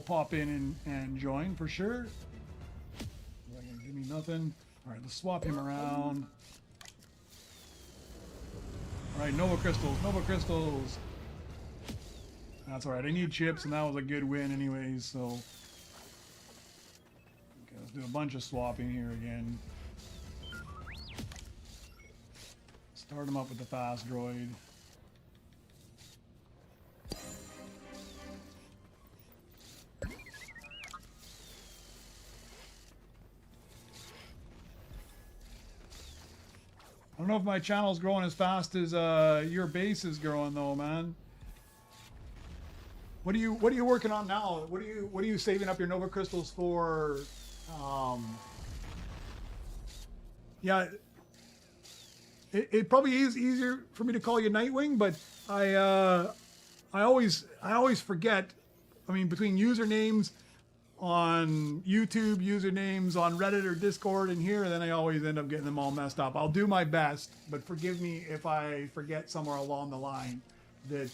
[SPEAKER 1] pop in and join for sure. They're gonna give me nothing. All right, let's swap him around. All right, Nova Crystals. That's all right. I need chips, and that was a good win anyways, so okay, let's do a bunch of swapping here again. Start him up with the fast droid. I don't know if my channel's growing as fast as your base is growing though, man. What are you working on now? What are you saving up your Nova Crystals for? Yeah, it probably is easier for me to call you Nightwing, but I always forget. I mean, between usernames, on YouTube, usernames on Reddit or Discord and here, and then I always end up getting them all messed up. I'll do my best, but forgive me if I forget somewhere along the line that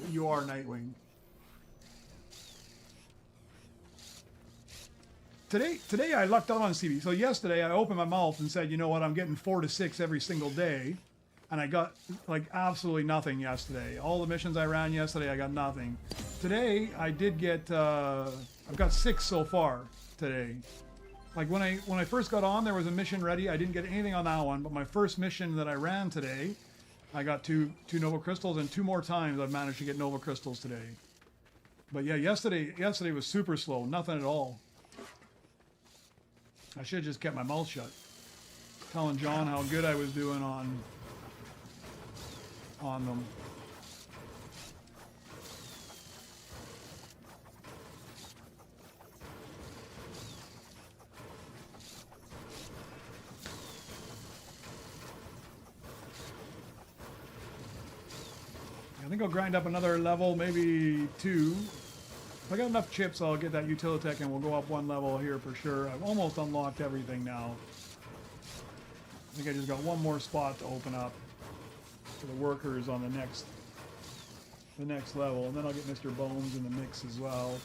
[SPEAKER 1] you are Nightwing. Today I lucked out on CB. So yesterday I opened my mouth and said, you know what, I'm getting 4 to 6 every single day. And I got like absolutely nothing yesterday. All the missions I ran yesterday, I got nothing. Today I did get, I've got 6 so far today. Like when I first got on, there was a mission ready. I didn't get anything on that one, but my first mission that I ran today, I got two Nova Crystals, and 2 more times I've managed to get Nova Crystals today. But yeah, yesterday was super slow, nothing at all. I should have just kept my mouth shut. Telling John how good I was doing on them. I think I'll grind up another level, maybe 2. If I got enough chips, I'll get that Utilitech and we'll go up 1 level here for sure. I've almost unlocked everything now. I think I just got 1 more spot to open up for the workers on the next level, and then I'll get Mr. Bones in the mix as well.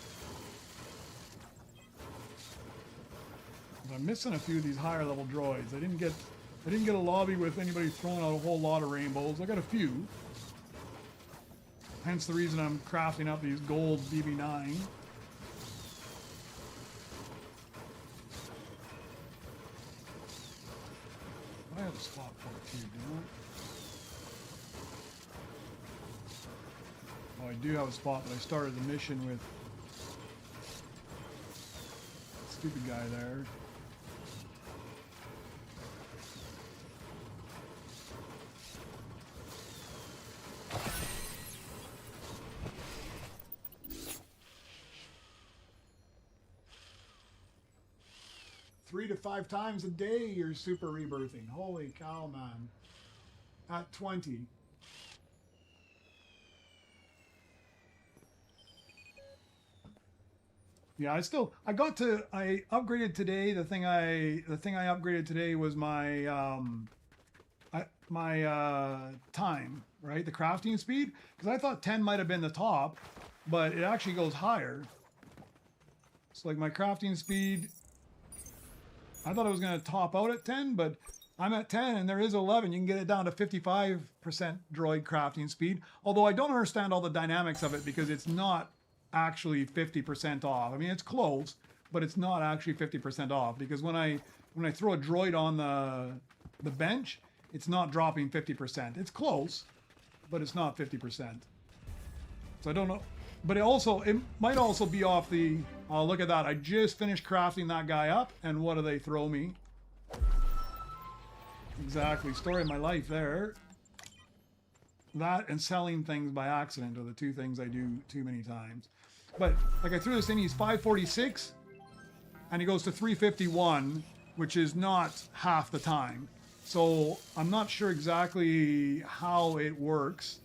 [SPEAKER 1] But I'm missing a few of these higher level droids. I didn't get a lobby with anybody throwing out a whole lot of rainbows. I got a few. Hence the reason I'm crafting up these gold BB9. I have a spot for it too, don't I? Oh, I do have a spot, but I started the mission with that stupid guy there. Three to 5 times a day you're super rebirthing. Holy cow, man. At 20. Yeah, I upgraded today. The thing I upgraded today was my time, right? The crafting speed, because I thought 10 might have been the top, but it actually goes higher. So like my crafting speed, I thought it was going to top out at 10, but I'm at 10 and there is 11. You can get it down to 55% droid crafting speed. Although I don't understand all the dynamics of it because it's not actually 50% off. I mean, it's close, but it's not actually 50% off because when I throw a droid on the bench, it's not dropping 50%. It's close, but it's not 50%. So I don't know. But it might also be off the, look at that. I just finished crafting that guy up, and what do they throw me? Exactly, story of my life there. That and selling things by accident are the 2 things I do too many times. But, like, I threw this in, he's 546, and he goes to 351, which is not half the time. So, I'm not sure exactly how it works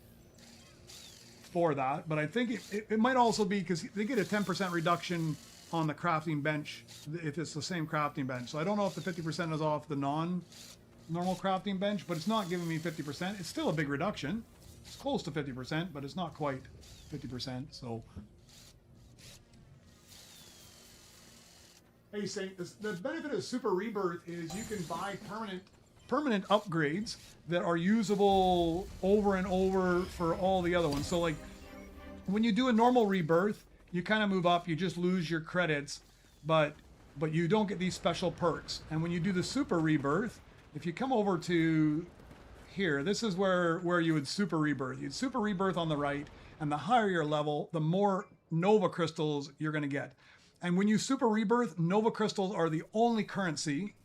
[SPEAKER 1] for that, but I think it might also be because they get a 10% reduction on the crafting bench if it's the same crafting bench. So I don't know if the 50% is off the non-normal crafting bench, but it's not giving me 50%. It's still a big reduction. It's close to 50%, but it's not quite 50%. So, hey Saint, the benefit of Super Rebirth is you can buy permanent upgrades that are usable over and over for all the other ones. So like when you do a normal rebirth, you kind of move up, you just lose your credits, but you don't get these special perks. And when you do the super rebirth, if you come over to here, this is where you would super rebirth. You'd super rebirth on the right, and the higher your level, the more Nova crystals you're going to get. And when you super rebirth, Nova crystals are the only currency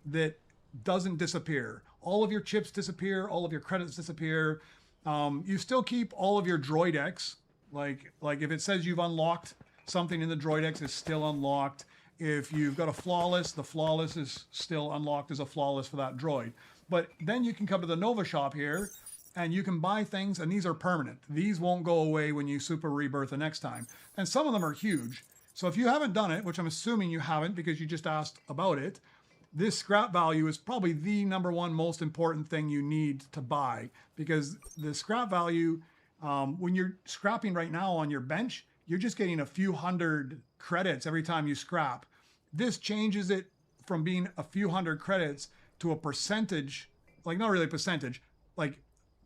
[SPEAKER 1] that doesn't disappear. All of your chips disappear, all of your credits disappear. You still keep all of your droid X. Like if it says you've unlocked something in the droid X, is still unlocked. If you've got a flawless, the flawless is still unlocked as a flawless for that droid. But then you can come to the Nova shop here and you can buy things, and these are permanent. These won't go away when you Super Rebirth the next time. And some of them are huge. So if you haven't done it, which I'm assuming you haven't because you just asked about it, this scrap value is probably the number one most important thing you need to buy, because the scrap value, when you're scrapping right now on your bench, you're just getting a few hundred credits every time you scrap. This changes it from being a few hundred credits to a percentage, like not really a percentage, like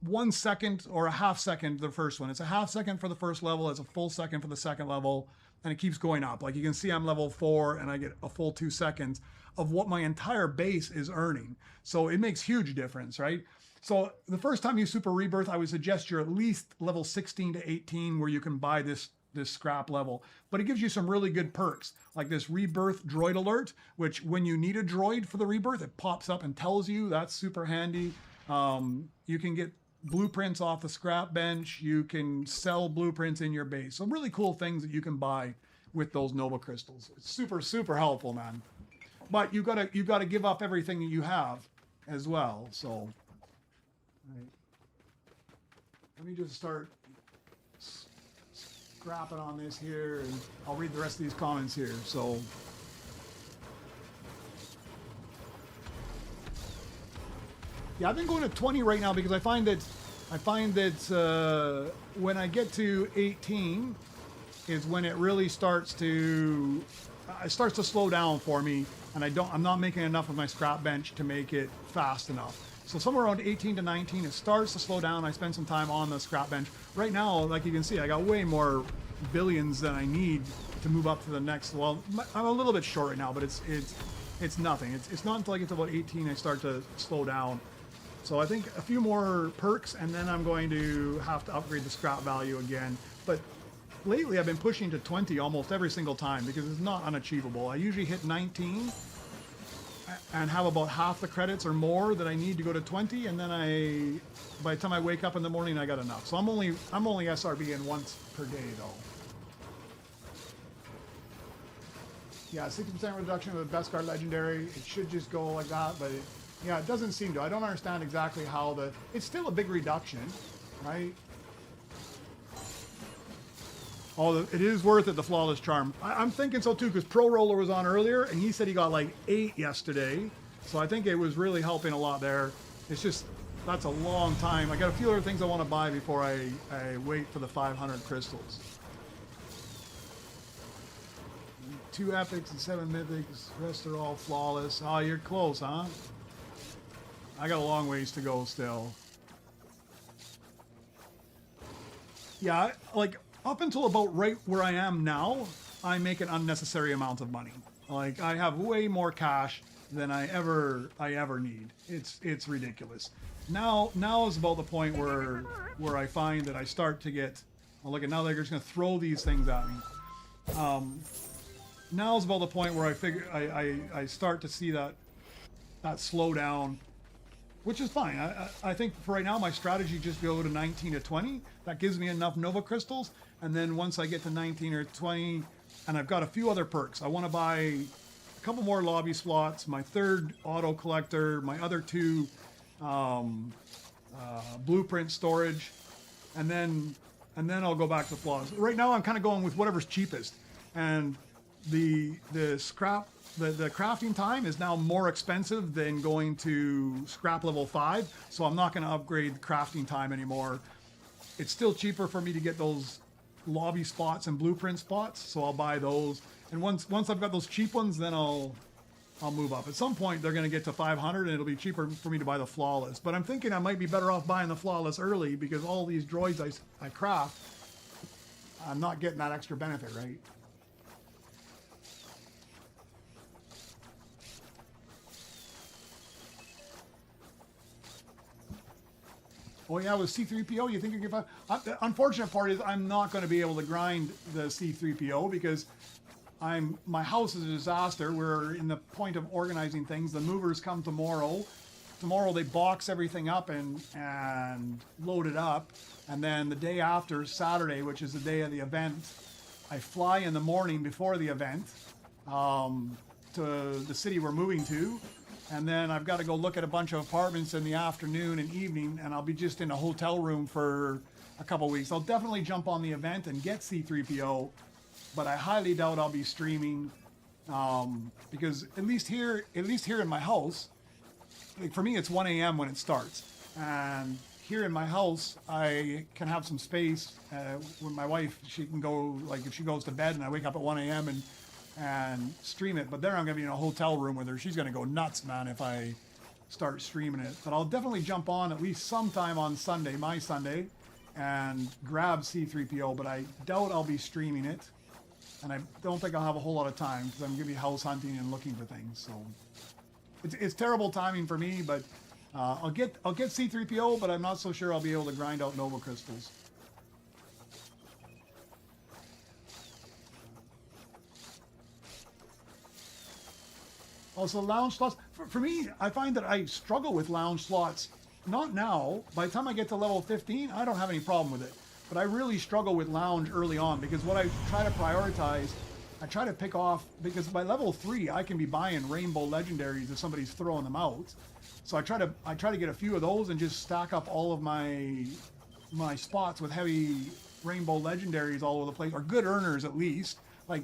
[SPEAKER 1] 1 second or a half second the first one. It's a half second for the first level, it's a full second for the second level, and it keeps going up. Like you can see I'm level 4 and I get a full 2 seconds of what my entire base is earning. So it makes huge difference, right? So the first time you Super Rebirth, I would suggest you're at least level 16 to 18 where you can buy this scrap level. But it gives you some really good perks, like this Rebirth Droid Alert, which when you need a droid for the Rebirth, it pops up and tells you. That's super handy. You can get blueprints off the scrap bench. You can sell blueprints in your base. Some really cool things that you can buy with those Nova Crystals. It's super, super helpful, man. But you gotta give up everything that you have as well. So right. Let me just start scrapping on this here, and I'll read the rest of these comments here. So yeah, I've been going to 20 right now because I find that when I get to 18 is when it really starts to slow down for me, and I'm not making enough of my scrap bench to make it fast enough. So somewhere around 18 to 19, it starts to slow down. I spend some time on the scrap bench. Right now, like you can see, I got way more billions than I need to move up to the next. Well, I'm a little bit short right now, but it's nothing. It's not until I get to about 18 I start to slow down. So I think a few more perks, and then I'm going to have to upgrade the scrap value again. But lately I've been pushing to 20 almost every single time because it's not unachievable. I usually hit 19 and have about half the credits or more that I need to go to 20, and then by the time I wake up in the morning, I got enough. So I'm only SRB in once per day though. Yeah, 60% reduction of the best card legendary. It should just go like that, but it doesn't seem to. I don't understand exactly how it's still a big reduction, right? Oh, it is worth it, the Flawless Charm. I'm thinking so too, because Pro Roller was on earlier, and he said he got like 8 yesterday. So I think it was really helping a lot there. It's just, that's a long time. I got a few other things I want to buy before I wait for the 500 crystals. 2 epics and 7 mythics. The rest are all flawless. Oh, you're close, huh? I got a long ways to go still. Yeah, like up until about right where I am now, I make an unnecessary amount of money. Like I have way more cash than I ever need. It's ridiculous. Now is about the point where I find that I start to get. Oh, look at now they're just gonna throw these things at me. Now is about the point where I figure I start to see that slow down, which is fine. I think for right now my strategy just go to 19 to 20. That gives me enough Nova Crystals, and then once I get to 19 or 20, and I've got a few other perks. I want to buy a couple more lobby slots, my 3rd auto collector, my other 2 blueprint storage, and then I'll go back to flaws. Right now I'm kind of going with whatever's cheapest, and the crafting time is now more expensive than going to scrap level 5, so I'm not going to upgrade the crafting time anymore. It's still cheaper for me to get those lobby spots and blueprint spots, so I'll buy those. And once I've got those cheap ones, then I'll move up. At some point they're going to get to 500 and it'll be cheaper for me to buy the flawless. But I'm thinking I might be better off buying the flawless early, because all these droids I craft, I'm not getting that extra benefit, right? Oh yeah, with C3PO, you think you can find... The unfortunate part is I'm not going to be able to grind the C3PO because my house is a disaster. We're in the point of organizing things. The movers come tomorrow. Tomorrow they box everything up and load it up. And then the day after, Saturday, which is the day of the event, I fly in the morning before the event to the city we're moving to. And then I've got to go look at a bunch of apartments in the afternoon and evening, and I'll be just in a hotel room for a couple weeks. I'll definitely jump on the event and get C3PO, but I highly doubt I'll be streaming, because at least here in my house, like for me, it's 1 a.m. when it starts. And here in my house, I can have some space. When my wife, she can go, like if she goes to bed and I wake up at 1 a.m. and stream it. But there I'm going to be in a hotel room with her. She's going to go nuts, man, if I start streaming it. But I'll definitely jump on at least sometime on Sunday, my Sunday, and grab C3PO. But I doubt I'll be streaming it. And I don't think I'll have a whole lot of time because I'm going to be house hunting and looking for things. So it's terrible timing for me, but I'll get C3PO, but I'm not so sure I'll be able to grind out Nova Crystals. Also, lounge slots. For me, I find that I struggle with lounge slots. Not now. By the time I get to level 15, I don't have any problem with it. But I really struggle with lounge early on because what I try to prioritize, I try to pick off, because by level 3, I can be buying rainbow legendaries if somebody's throwing them out. So I try to get a few of those and just stack up all of my spots with heavy rainbow legendaries all over the place, or good earners at least, like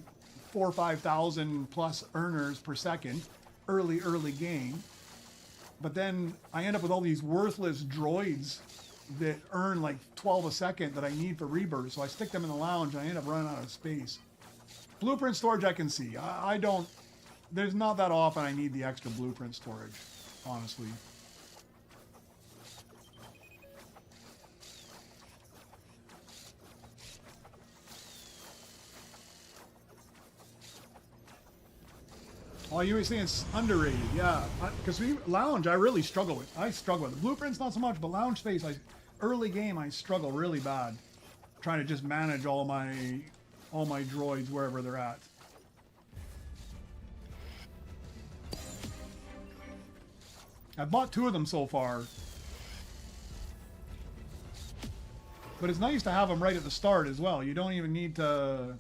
[SPEAKER 1] 4,000 or 5,000 plus earners per second, early game. But then I end up with all these worthless droids that earn like 12 a second that I need for rebirth. So I stick them in the lounge and I end up running out of space. Blueprint storage I can see. I don't, there's not that often I need the extra blueprint storage, honestly. Oh, you were saying it's underrated, yeah. Because lounge, I really struggle with. I struggle with it. Blueprints not so much, but lounge space, early game, I struggle really bad, trying to just manage all my droids wherever they're at. I've bought 2 of them so far, but it's nice to have them right at the start as well. You don't even need to.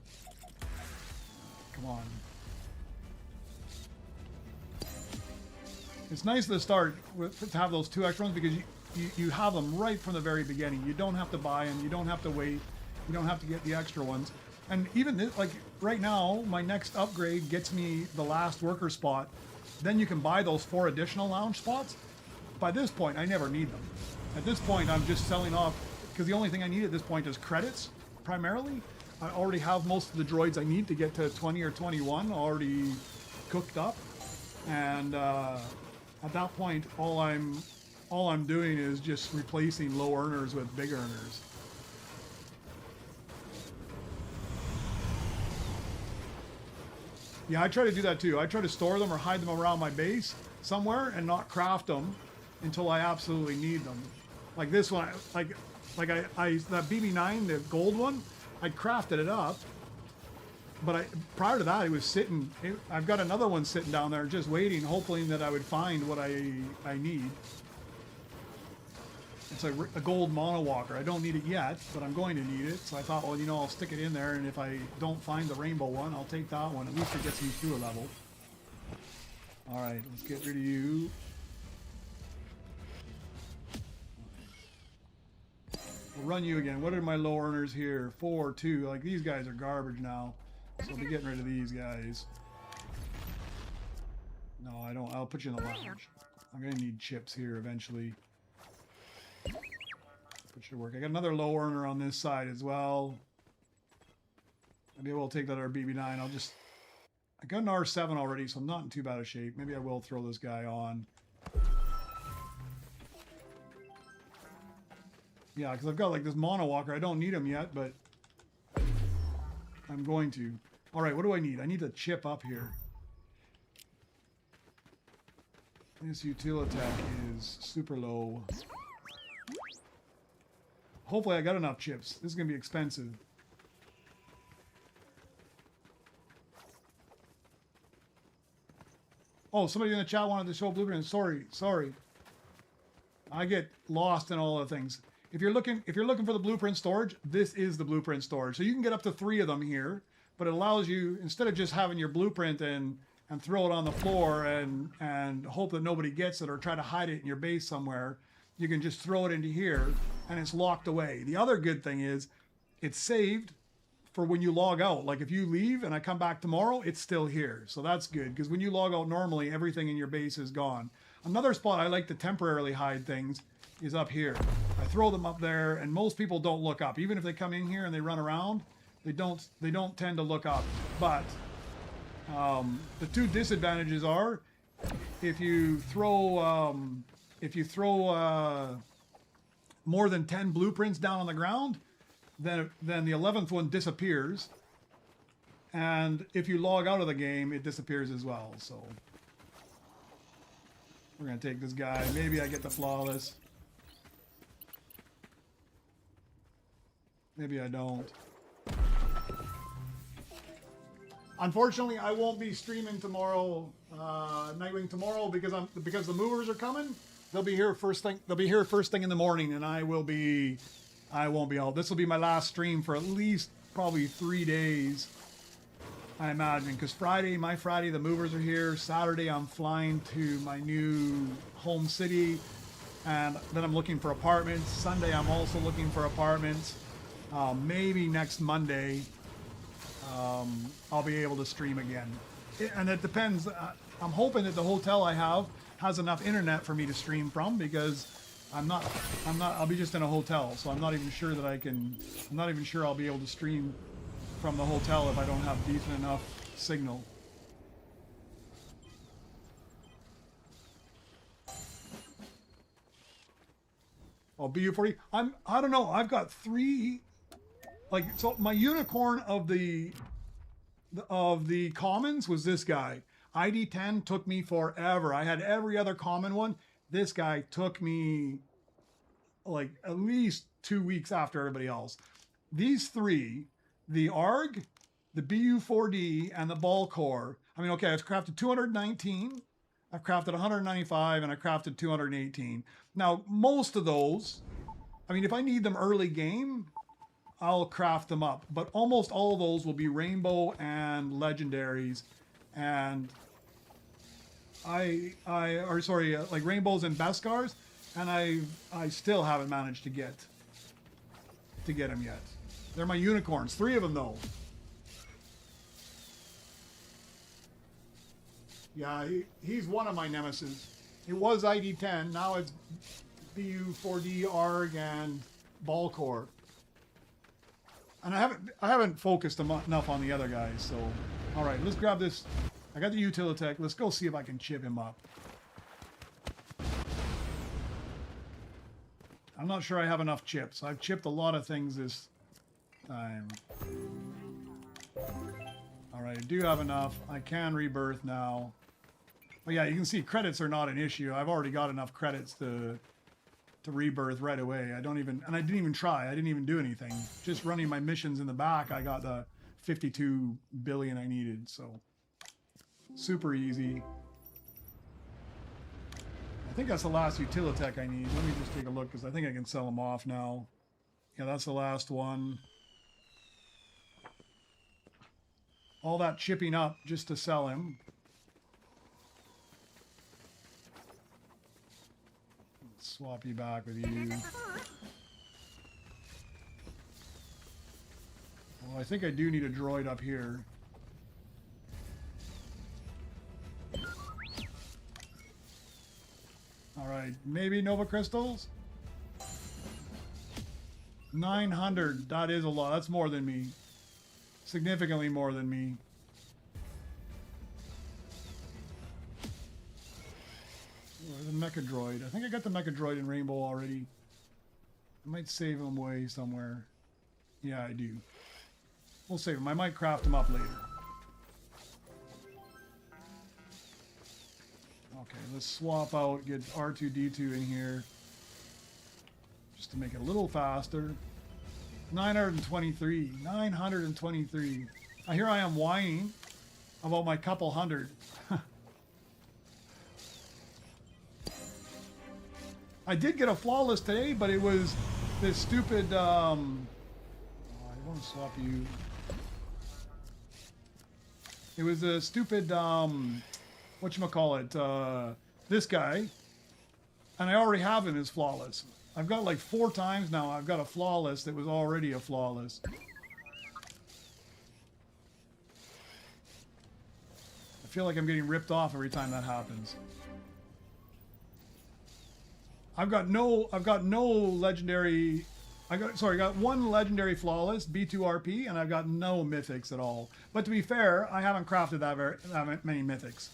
[SPEAKER 1] Come on. It's nice at the start to have those 2 extra ones because you have them right from the very beginning. You don't have to buy them. You don't have to wait. You don't have to get the extra ones. And even this, like right now, my next upgrade gets me the last worker spot. Then you can buy those 4 additional lounge spots. By this point, I never need them. At this point, I'm just selling off because the only thing I need at this point is credits, primarily. I already have most of the droids I need to get to 20 or 21 already cooked up. And at that point, all I'm doing is just replacing low earners with big earners. Yeah, I try to do that too. I try to store them or hide them around my base somewhere and not craft them until I absolutely need them. Like this one, like that BB9, the gold one, I crafted it up. But prior to that, it was sitting. I've got another one sitting down there, just waiting, hoping that I would find what I need. It's a gold mono walker. I don't need it yet, but I'm going to need it. So I thought, well, I'll stick it in there, and if I don't find the rainbow one, I'll take that one. At least it gets me through a level. All right, let's get rid of you. We'll run you again. What are my low earners here? 4, 2. Like, these guys are garbage now. So I'll be getting rid of these guys. No, I don't. I'll put you in the lounge. I'm going to need chips here eventually. Put you to work. I got another low earner on this side as well. Maybe I will take that RBB9. I got an R7 already, so I'm not in too bad a shape. Maybe I will throw this guy on. Yeah, because I've got like this mono walker. I don't need him yet, but I'm going to. All right, what do I need? I need a chip up here. This utilitech is super low. Hopefully I got enough chips. This is going to be expensive. Oh, somebody in the chat wanted to show blueprint. Sorry. I get lost in all the things. If you're looking for the blueprint storage, this is the blueprint storage. So you can get up to 3 of them here, but it allows you, instead of just having your blueprint and and throw it on the floor and hope that nobody gets it or try to hide it in your base somewhere. You can just throw it into here and it's locked away. The other good thing is it's saved for when you log out. Like if you leave and I come back tomorrow, it's still here. So that's good, because when you log out normally, everything in your base is gone. Another spot I like to temporarily hide things is up here. I throw them up there and most people don't look up. Even if they come in here and they run around, they don't tend to look up. But the two disadvantages are if you throw more than 10 blueprints down on the ground, then the 11th one disappears, and if you log out of the game, it disappears as well. So we're gonna take this guy. Maybe I get the flawless. Maybe I don't. Unfortunately, I won't be streaming tomorrow, Nightwing tomorrow, because the movers are coming. They'll be here first thing. They'll be here first thing in the morning, and I won't be out. This will be my last stream for at least probably 3 days, I imagine. Because my Friday, the movers are here. Saturday, I'm flying to my new home city, and then I'm looking for apartments. Sunday, I'm also looking for apartments. Maybe next Monday, I'll be able to stream again, and it depends. I'm hoping that the hotel I have has enough internet for me to stream from, because I'll be just in a hotel, so I'm not even sure I'll be able to stream from the hotel if I don't have decent enough signal. Oh, BU40. I don't know. I've got 3, so my unicorn of the commons was this guy. ID10 took me forever. I had every other common one. This guy took me like at least 2 weeks after everybody else. These 3, the ARG, the BU4D, and the Ball Core. I mean, okay, I've crafted 219, I've crafted 195, and I crafted 218. Now, most of those, I mean, if I need them early game, I'll craft them up. But almost all of those will be rainbow and legendaries, and like rainbows and Beskars, and I still haven't managed to get them yet. They're my unicorns. 3 of them though. Yeah, he's one of my nemesis. It was ID10, now it's BU4D, ARG, and Ball Core. And I haven't focused enough on the other guys. So, all right, let's grab this. I got the Utilitech. Let's go see if I can chip him up. I'm not sure I have enough chips. I've chipped a lot of things this time. All right, I do have enough. I can rebirth now. But yeah, you can see credits are not an issue. I've already got enough credits to rebirth right away. I didn't even try. I didn't even do anything. Just running my missions in the back, I got the 52 billion I needed. So super easy. I think that's the last Utilitech I need. Let me just take a look, because I think I can sell them off now. Yeah, that's the last one. All that chipping up just to sell him. Let's swap you back with you. Well, I think I do need a droid up here. All right, maybe Nova Crystals? 900, that is a lot. That's more than me. Significantly more than me. The Mecha Droid. I think I got the Mecha Droid in Rainbow already. I might save him away somewhere. Yeah, I do. We'll save him. I might craft him up later. Okay, let's swap out, get R2-D2 in here. Just to make it a little faster. 923. 923. Now here I am whining about my couple hundred. I did get a flawless today, but it was this stupid... oh, I want to swap you. It was a stupid, whatchamacallit, this guy. And I already have him as flawless. I've got like 4 times now. I've got a flawless that was already a flawless. I feel like I'm getting ripped off every time that happens. I've got no legendary. I got 1 legendary flawless B2RP, and I've got no mythics at all. But to be fair, I haven't crafted that many mythics.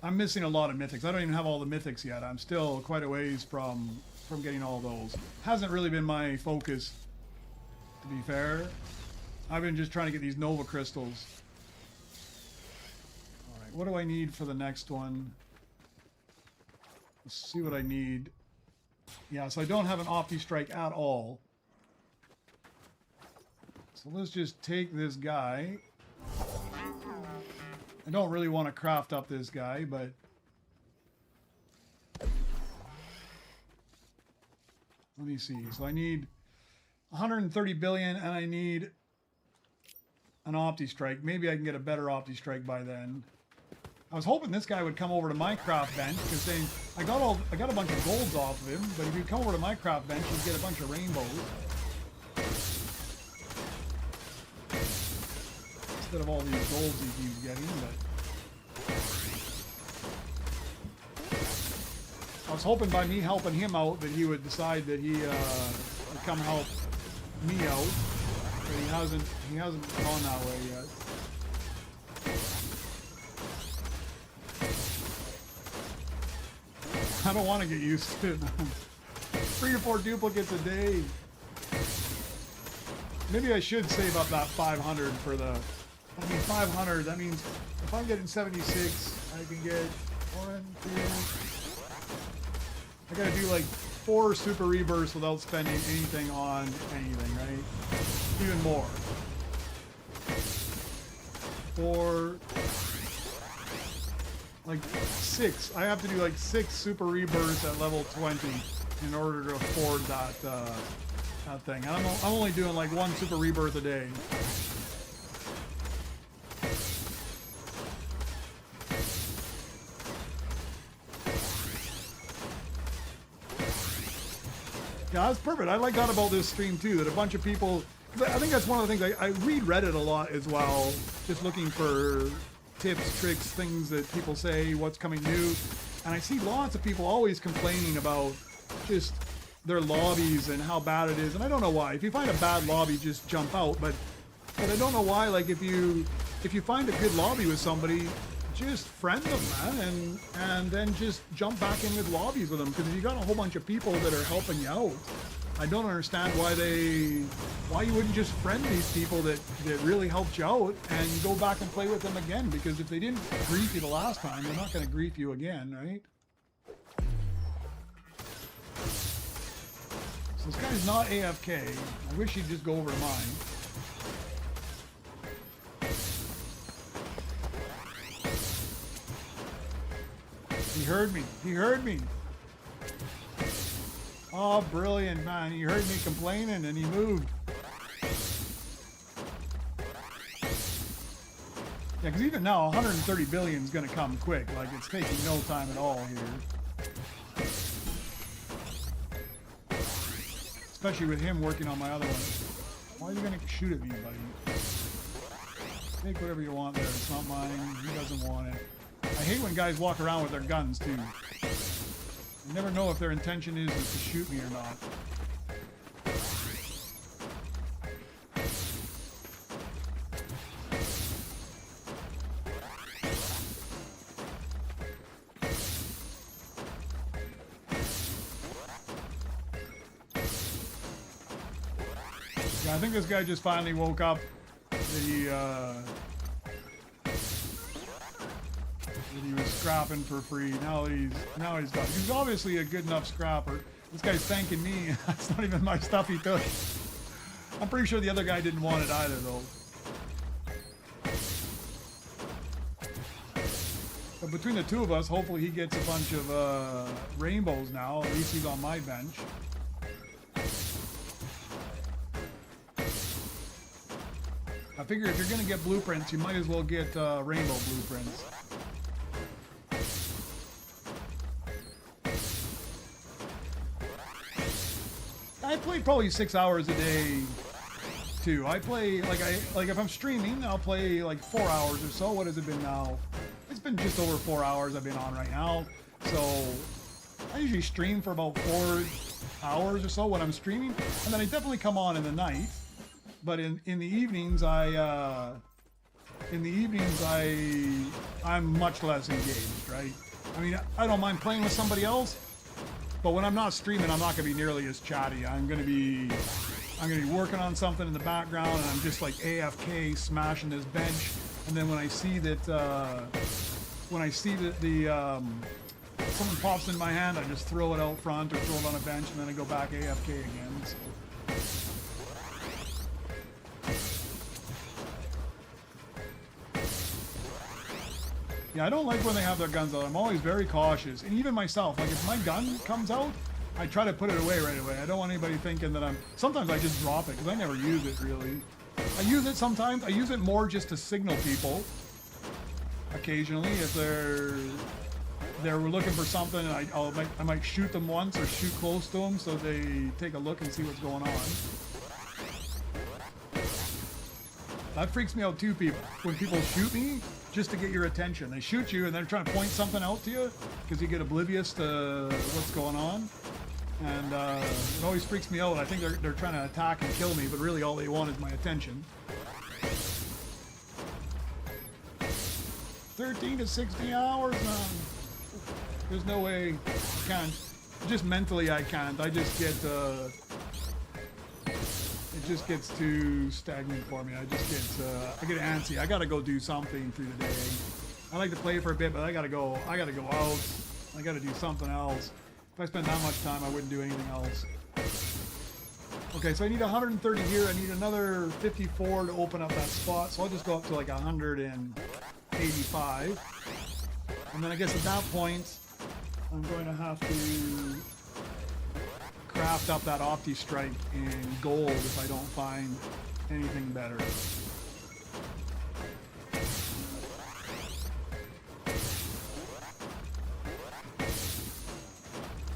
[SPEAKER 1] I'm missing a lot of mythics. I don't even have all the mythics yet. I'm still quite a ways from getting all those. Hasn't really been my focus, to be fair. I've been just trying to get these Nova crystals. Alright, what do I need for the next one? Let's see what I need. Yeah, so I don't have an Opti Strike at all. So let's just take this guy. I don't really want to craft up this guy, but... Let me see. So I need 130 billion, and I need an Opti Strike. Maybe I can get a better Opti Strike by then. I was hoping this guy would come over to my craft bench, because I got a bunch of golds off of him, but if you come over to my craft bench, you'd get a bunch of rainbows. Instead of all these golds he keeps getting, but... I was hoping by me helping him out that he would decide that he would come help me out, but he hasn't gone that way yet. I don't want to get used to it. 3 or 4 duplicates a day. Maybe I should save up that 500 for the... I mean, 500, that means if I'm getting 76, I can get 1, 2... I gotta do like 4 Super Rebirths without spending anything on anything, right? Even more. 4... Like 6. I have to do like 6 Super Rebirths at level 20 in order to afford that that thing. And I'm only doing like 1 Super Rebirth a day. Yeah, that's perfect. I like that about this stream too, that a bunch of people... I think that's one of the things, I read Reddit a lot as well, just looking for tips, tricks, things that people say, what's coming new. And I see lots of people always complaining about just their lobbies and how bad it is. And I don't know why. If you find a bad lobby, just jump out. But I don't know why, like if you find a good lobby with somebody, just friend them, man, and then just jump back in with lobbies with them. Because if you got a whole bunch of people that are helping you out, I don't understand why you wouldn't just friend these people that really helped you out and go back and play with them again. Because if they didn't grief you the last time, they're not going to grief you again, right? So this guy's not AFK. I wish he'd just go over to mine. He heard me. He heard me. Oh, brilliant, man. He heard me complaining and he moved. Yeah, because even now, 130 billion is going to come quick. Like, it's taking no time at all here. Especially with him working on my other one. Why are you going to shoot at me, buddy? Take whatever you want there. It's not mine. He doesn't want it. I hate when guys walk around with their guns, too. You never know if their intention is to shoot me or not. Yeah, I think this guy just finally woke up. He was scrapping for free. Now he's done. He's obviously a good enough scrapper. This guy's thanking me. That's not even my stuff he took. I'm pretty sure the other guy didn't want it either, though. But between the two of us, hopefully he gets a bunch of rainbows now. At least he's on my bench. I figure if you're going to get blueprints, you might as well get rainbow blueprints. I play probably 6 hours a day too. I play like if I'm streaming, I'll play like 4 hours or so. What has it been now? It's been just over 4 hours I've been on right now. So I usually stream for about 4 hours or so when I'm streaming, and then I definitely come on in the night. But in the evenings, I'm much less engaged, right? I mean, I don't mind playing with somebody else, but when I'm not streaming, I'm not going to be nearly as chatty. I'm going to be working on something in the background, and I'm just like AFK smashing this bench. And then when I see that something pops in my hand, I just throw it out front or throw it on a bench, and then I go back AFK again. So. Yeah, I don't like when they have their guns out. I'm always very cautious. And even myself, like if my gun comes out, I try to put it away right away. I don't want anybody thinking that sometimes I just drop it because I never use it really. I use it sometimes. I use it more just to signal people. Occasionally, if they're looking for something, I might shoot them once or shoot close to them so they take a look and see what's going on. That freaks me out too, people. When people shoot me just to get your attention. They shoot you and they're trying to point something out to you because you get oblivious to what's going on. And it always freaks me out. I think they're trying to attack and kill me, but really all they want is my attention. 13 to 16 hours now. There's no way I can't. Just mentally I can't. I just get it just gets too stagnant for me. I get antsy. I gotta go do something through the day. I like to play for a bit, but I gotta go out. I gotta do something else. If I spend that much time, I wouldn't do anything else. Okay, so I need 130 here. I need another 54 to open up that spot. So I'll just go up to like 185. And then I guess at that point, I'm going to have to craft up that Opti Strike in gold if I don't find anything better.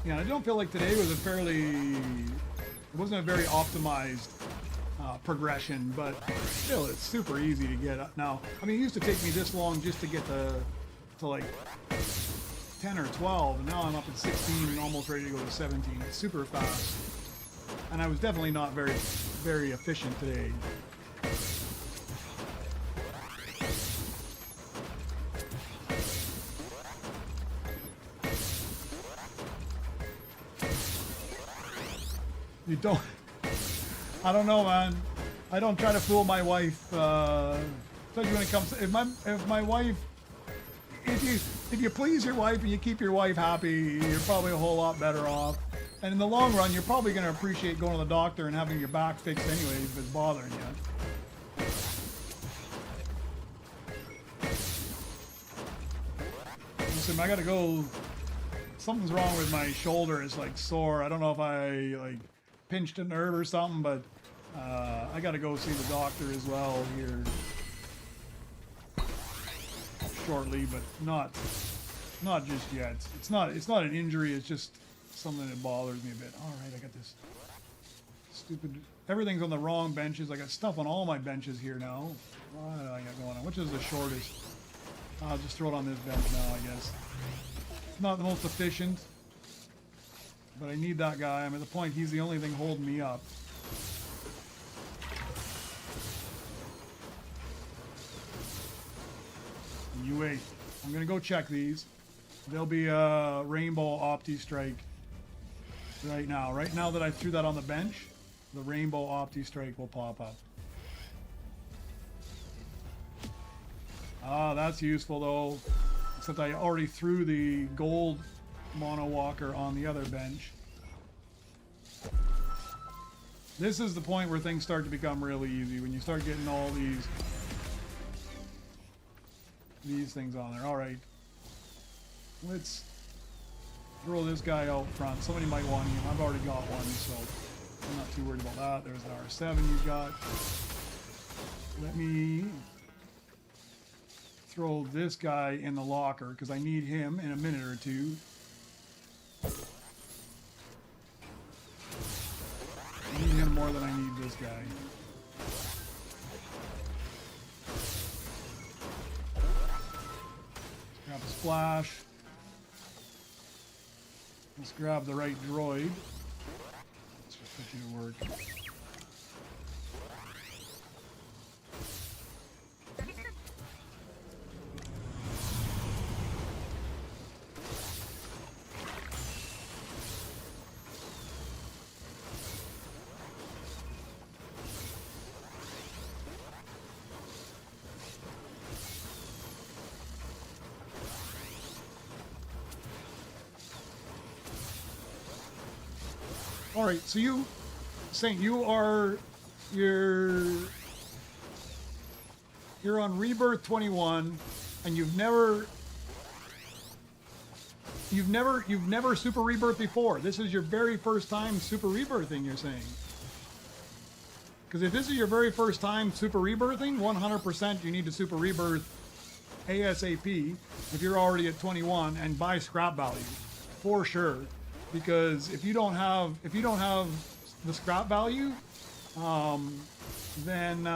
[SPEAKER 1] Yeah, I don't feel like today was it wasn't a very optimized progression, but still it's super easy to get up now. I mean, it used to take me this long just to get to like 10 or 12, and now I'm up at 16 and almost ready to go to 17. It's super fast. And I was definitely not very, very efficient today. You don't... I don't know, man. I don't try to fool my wife, especially when it comes to... If my wife... If you please your wife and you keep your wife happy, you're probably a whole lot better off. And in the long run, you're probably going to appreciate going to the doctor and having your back fixed anyway if it's bothering you. Listen, I got to go... Something's wrong with my shoulder. It's like sore. I don't know if I like pinched a nerve or something, but I got to go see the doctor as well here shortly, but not just yet. It's not an injury. It's just something that bothers me a bit. All right, I got this stupid. Everything's on the wrong benches. I got stuff on all my benches here now. What do I got going on? Which is the shortest? I'll just throw it on this bench now, I guess. It's not the most efficient, but I need that guy. I'm at the point he's the only thing holding me up. You wait. I'm gonna go check these. There'll be a rainbow Opti Strike right now. Right now that I threw that on the bench, the rainbow Opti Strike will pop up. Ah, that's useful though. Except I already threw the gold mono walker on the other bench. This is the point where things start to become really easy, when you start getting all these things on there. Alright. Let's throw this guy out front. Somebody might want him. I've already got one, so I'm not too worried about that. There's the R7 you got. Let me throw this guy in the locker because I need him in a minute or two. I need him more than I need this guy. Grab a splash. Let's grab the right droid. Let's just put you to work. All right, so you, Saint, you're on Rebirth 21, and you've never Super Rebirth before. This is your very first time Super Rebirthing, you're saying? Because if this is your very first time Super Rebirthing, 100% you need to Super Rebirth ASAP if you're already at 21 and buy scrap value, for sure. Because if you don't have the scrap value, then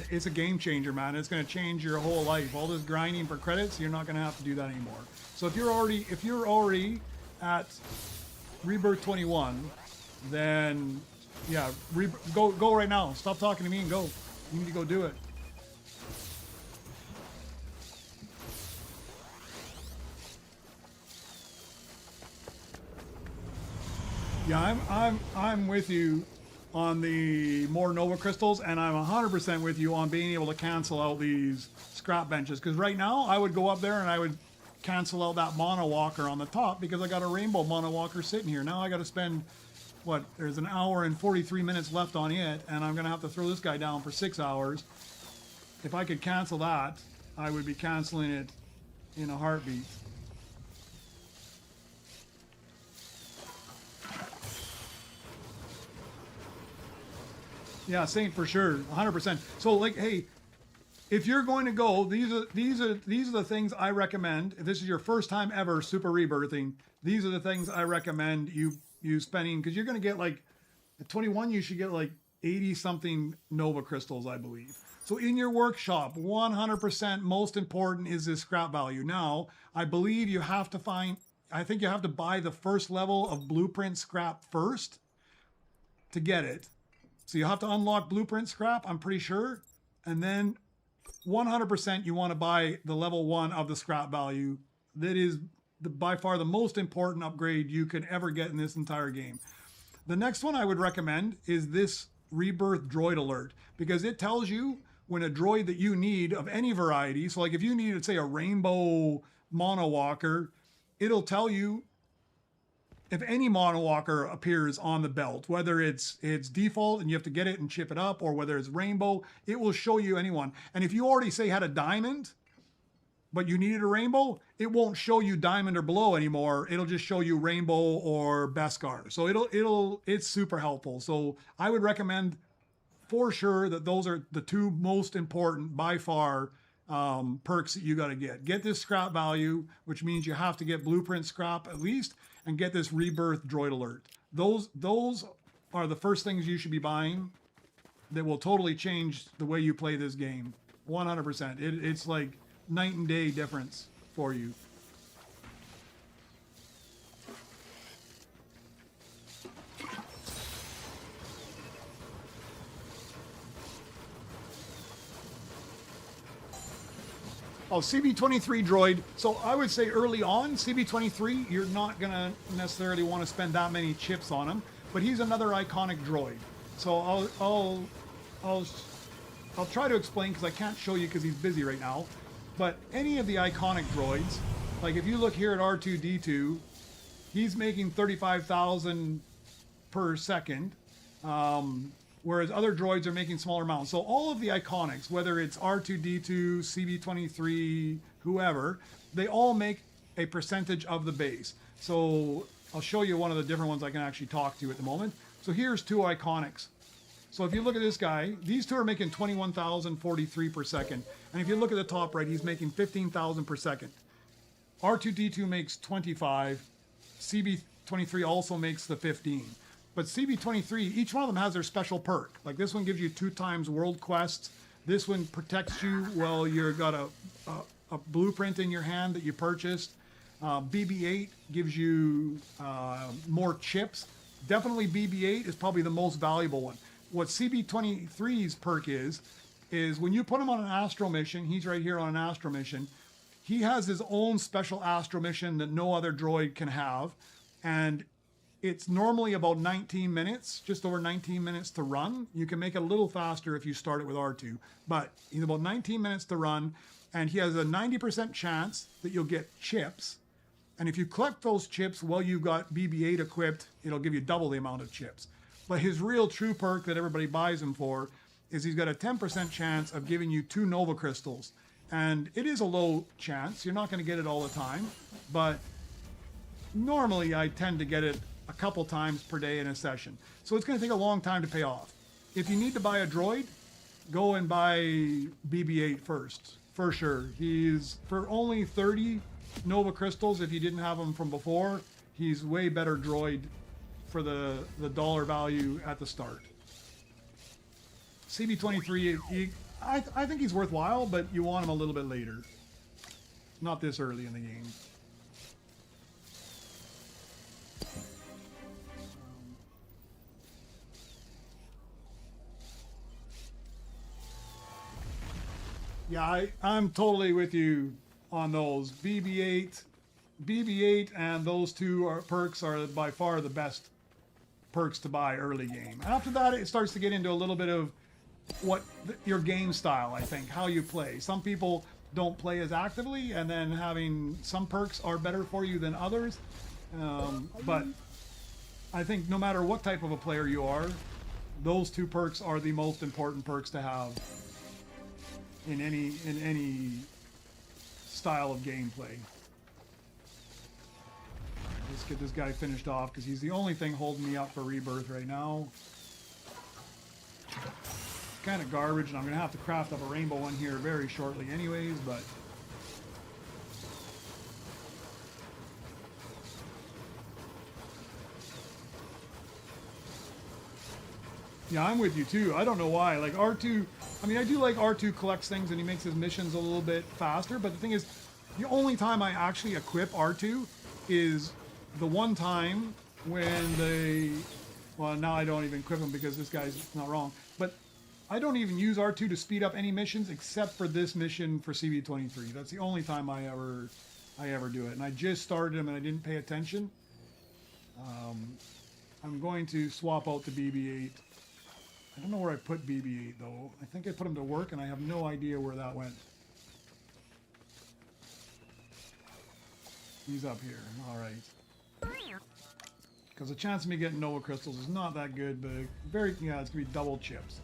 [SPEAKER 1] it's a game changer, man. It's going to change your whole life. All this grinding for credits, you're not going to have to do that anymore. So if you're already at Rebirth 21, then yeah, go right now. Stop talking to me and go. You need to go do it. Yeah, I'm with you on the more Nova crystals, and I'm 100% with you on being able to cancel out these scrap benches. Because right now, I would go up there and I would cancel out that mono walker on the top because I got a rainbow mono walker sitting here. Now I got to spend, what, there's an hour and 43 minutes left on it, and I'm going to have to throw this guy down for 6 hours. If I could cancel that, I would be canceling it in a heartbeat. Yeah, Saint, for sure, 100%. So, like, hey, if you're going to go, these are the things I recommend. If this is your first time ever Super Rebirthing, these are the things I recommend you spending, because you're going to get, like, at 21, you should get like 80 something Nova crystals, I believe. So in your workshop, 100% most important is this scrap value. Now, I believe you have to I think you have to buy the first level of blueprint scrap first to get it. So you have to unlock blueprint scrap, I'm pretty sure. And then 100% you want to buy the level 1 of the scrap value. That is by far the most important upgrade you could ever get in this entire game. The next one I would recommend is this Rebirth Droid Alert, because it tells you when a droid that you need of any variety, so like if you needed, say, a rainbow mono walker, it'll tell you if any mono walker appears on the belt, whether it's default and you have to get it and chip it up, or whether it's rainbow, it will show you anyone. And if you already, say, had a diamond, but you needed a rainbow, it won't show you diamond or below anymore. It'll just show you rainbow or Beskar. So it's super helpful. So I would recommend for sure that those are the two most important by far perks that you got to get. Get this scrap value, which means you have to get blueprint scrap at least, and get this Rebirth Droid Alert. Those are the first things you should be buying that will totally change the way you play this game. 100%. It's like night and day difference for you. Oh, CB23 droid. So I would say early on, CB23, you're not going to necessarily want to spend that many chips on him, but he's another iconic droid. So I'll try to explain, because I can't show you because he's busy right now. But any of the iconic droids, like if you look here at R2-D2, he's making 35,000 per second. Whereas other droids are making smaller amounts. So all of the iconics, whether it's R2-D2, CB23, whoever, they all make a percentage of the base. So I'll show you one of the different ones I can actually talk to at the moment. So here's two iconics. So if you look at this guy, these two are making 21,043 per second. And if you look at the top right, he's making 15,000 per second. R2D2 makes 25. CB23 also makes the 15. But CB23, each one of them has their special perk. Like this one gives you 2 times world quests. This one protects you while you've got a blueprint in your hand that you purchased. BB8 gives you more chips. Definitely BB8 is probably the most valuable one. What CB23's perk is when you put him on an astro mission, he's right here on an astro mission, he has his own special astro mission that no other droid can have. And it's normally about 19 minutes, just over 19 minutes to run. You can make it a little faster if you start it with R2, but he's about 19 minutes to run, and he has a 90% chance that you'll get chips. And if you collect those chips while you've got BB-8 equipped, it'll give you double the amount of chips. But his real true perk that everybody buys him for is he's got a 10% chance of giving you 2 Nova Crystals. And it is a low chance. You're not going to get it all the time. But normally I tend to get it a couple times per day in a session. So it's going to take a long time to pay off. If you need to buy a droid, go and buy BB-8 first, for sure. He's for only 30 Nova Crystals, if you didn't have him from before, he's way better droid for the dollar value at the start. CB23, I think he's worthwhile, but you want him a little bit later. Not this early in the game. Yeah, I'm totally with you on those. BB-8 and those 2 perks are by far the best perks to buy early game. After that, it starts to get into a little bit of your game style, I think, how you play. Some people don't play as actively, and then having some perks are better for you than others. But I think no matter what type of a player you are, those 2 perks are the most important perks to have in any style of gameplay. Let's get this guy finished off because he's the only thing holding me up for Rebirth right now. Kind of garbage, and I'm going to have to craft up a rainbow one here very shortly anyways, but yeah, I'm with you too. I don't know why. Like R2, I mean, I do like R2 collects things and he makes his missions a little bit faster, but the thing is, the only time I actually equip R2 is the one time when well, now I don't even equip him because this guy's not wrong, but I don't even use R2 to speed up any missions except for this mission for CB23. That's the only time I ever do it. And I just started him and I didn't pay attention. I'm going to swap out the BB-8. I don't know where I put BB-8 though. I think I put him to work and I have no idea where that went. He's up here. All right. Because the chance of me getting Nova Crystals is not that good, but yeah, it's going to be double chips.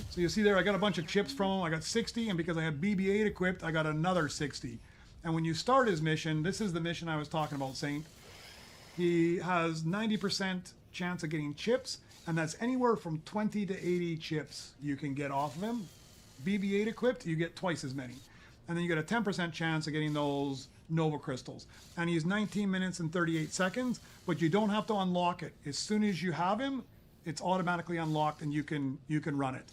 [SPEAKER 1] So you see there, I got a bunch of chips from him. I got 60, and because I had BB-8 equipped, I got another 60. And when you start his mission, this is the mission I was talking about, Saint. He has 90% chance of getting chips, and that's anywhere from 20 to 80 chips you can get off of him. BB-8 equipped, you get twice as many. And then you get a 10% chance of getting those Nova Crystals. And he's 19 minutes and 38 seconds, but you don't have to unlock it. As soon as you have him, it's automatically unlocked and you can run it.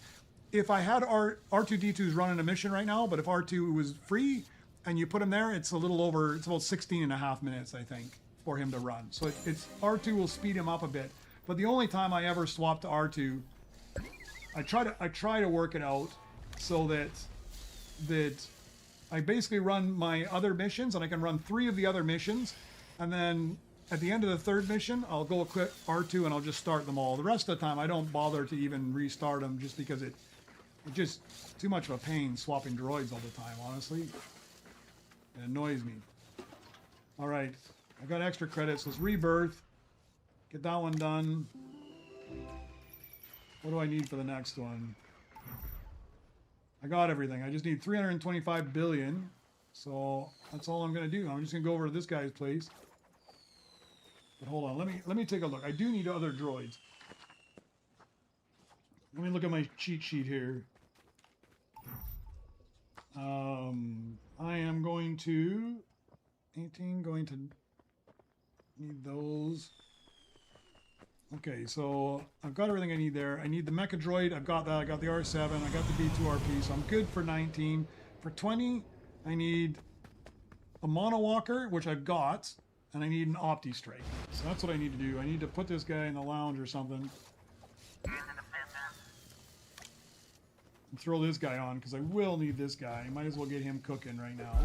[SPEAKER 1] If I had R2D2's running a mission right now, but if R2 was free and you put him there, it's about 16 and a half minutes, I think, for him to run. So it's R2 will speed him up a bit. But the only time I ever swap to R2, I try to work it out so that I basically run my other missions, and I can run 3 of the other missions, and then at the end of the 3rd mission, I'll go equip R2 and I'll just start them all. The rest of the time, I don't bother to even restart them just because it's just too much of a pain swapping droids all the time, honestly. It annoys me. All right, I got extra credits. Let's rebirth. Get that one done. What do I need for the next one? I got everything. I just need 325 billion. So that's all I'm going to do. I'm just going to go over to this guy's place. But hold on. Let me take a look. I do need other droids. Let me look at my cheat sheet here. I am going to 18, going to need those. Okay, so I've got everything I need there. I need the Mecha Droid. I've got that. I got the R7. I got the B2RP, so I'm good for 19. For 20, I need a Mono Walker, which I've got, and I need an Opti Strike. So that's what I need to do. I need to put this guy in the lounge or something. And throw this guy on, because I will need this guy. Might as well get him cooking right now.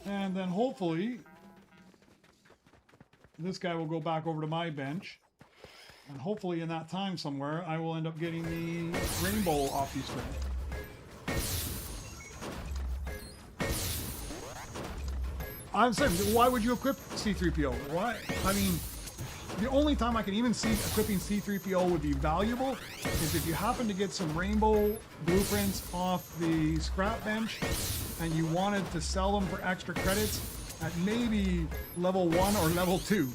[SPEAKER 1] And then hopefully this guy will go back over to my bench. And hopefully in that time somewhere, I will end up getting the Rainbow Opti Strike. I'm saying, why would you equip C-3PO? Why? I mean, the only time I can even see equipping C-3PO would be valuable is if you happen to get some Rainbow blueprints off the scrap bench and you wanted to sell them for extra credits at maybe level 1 or level 2,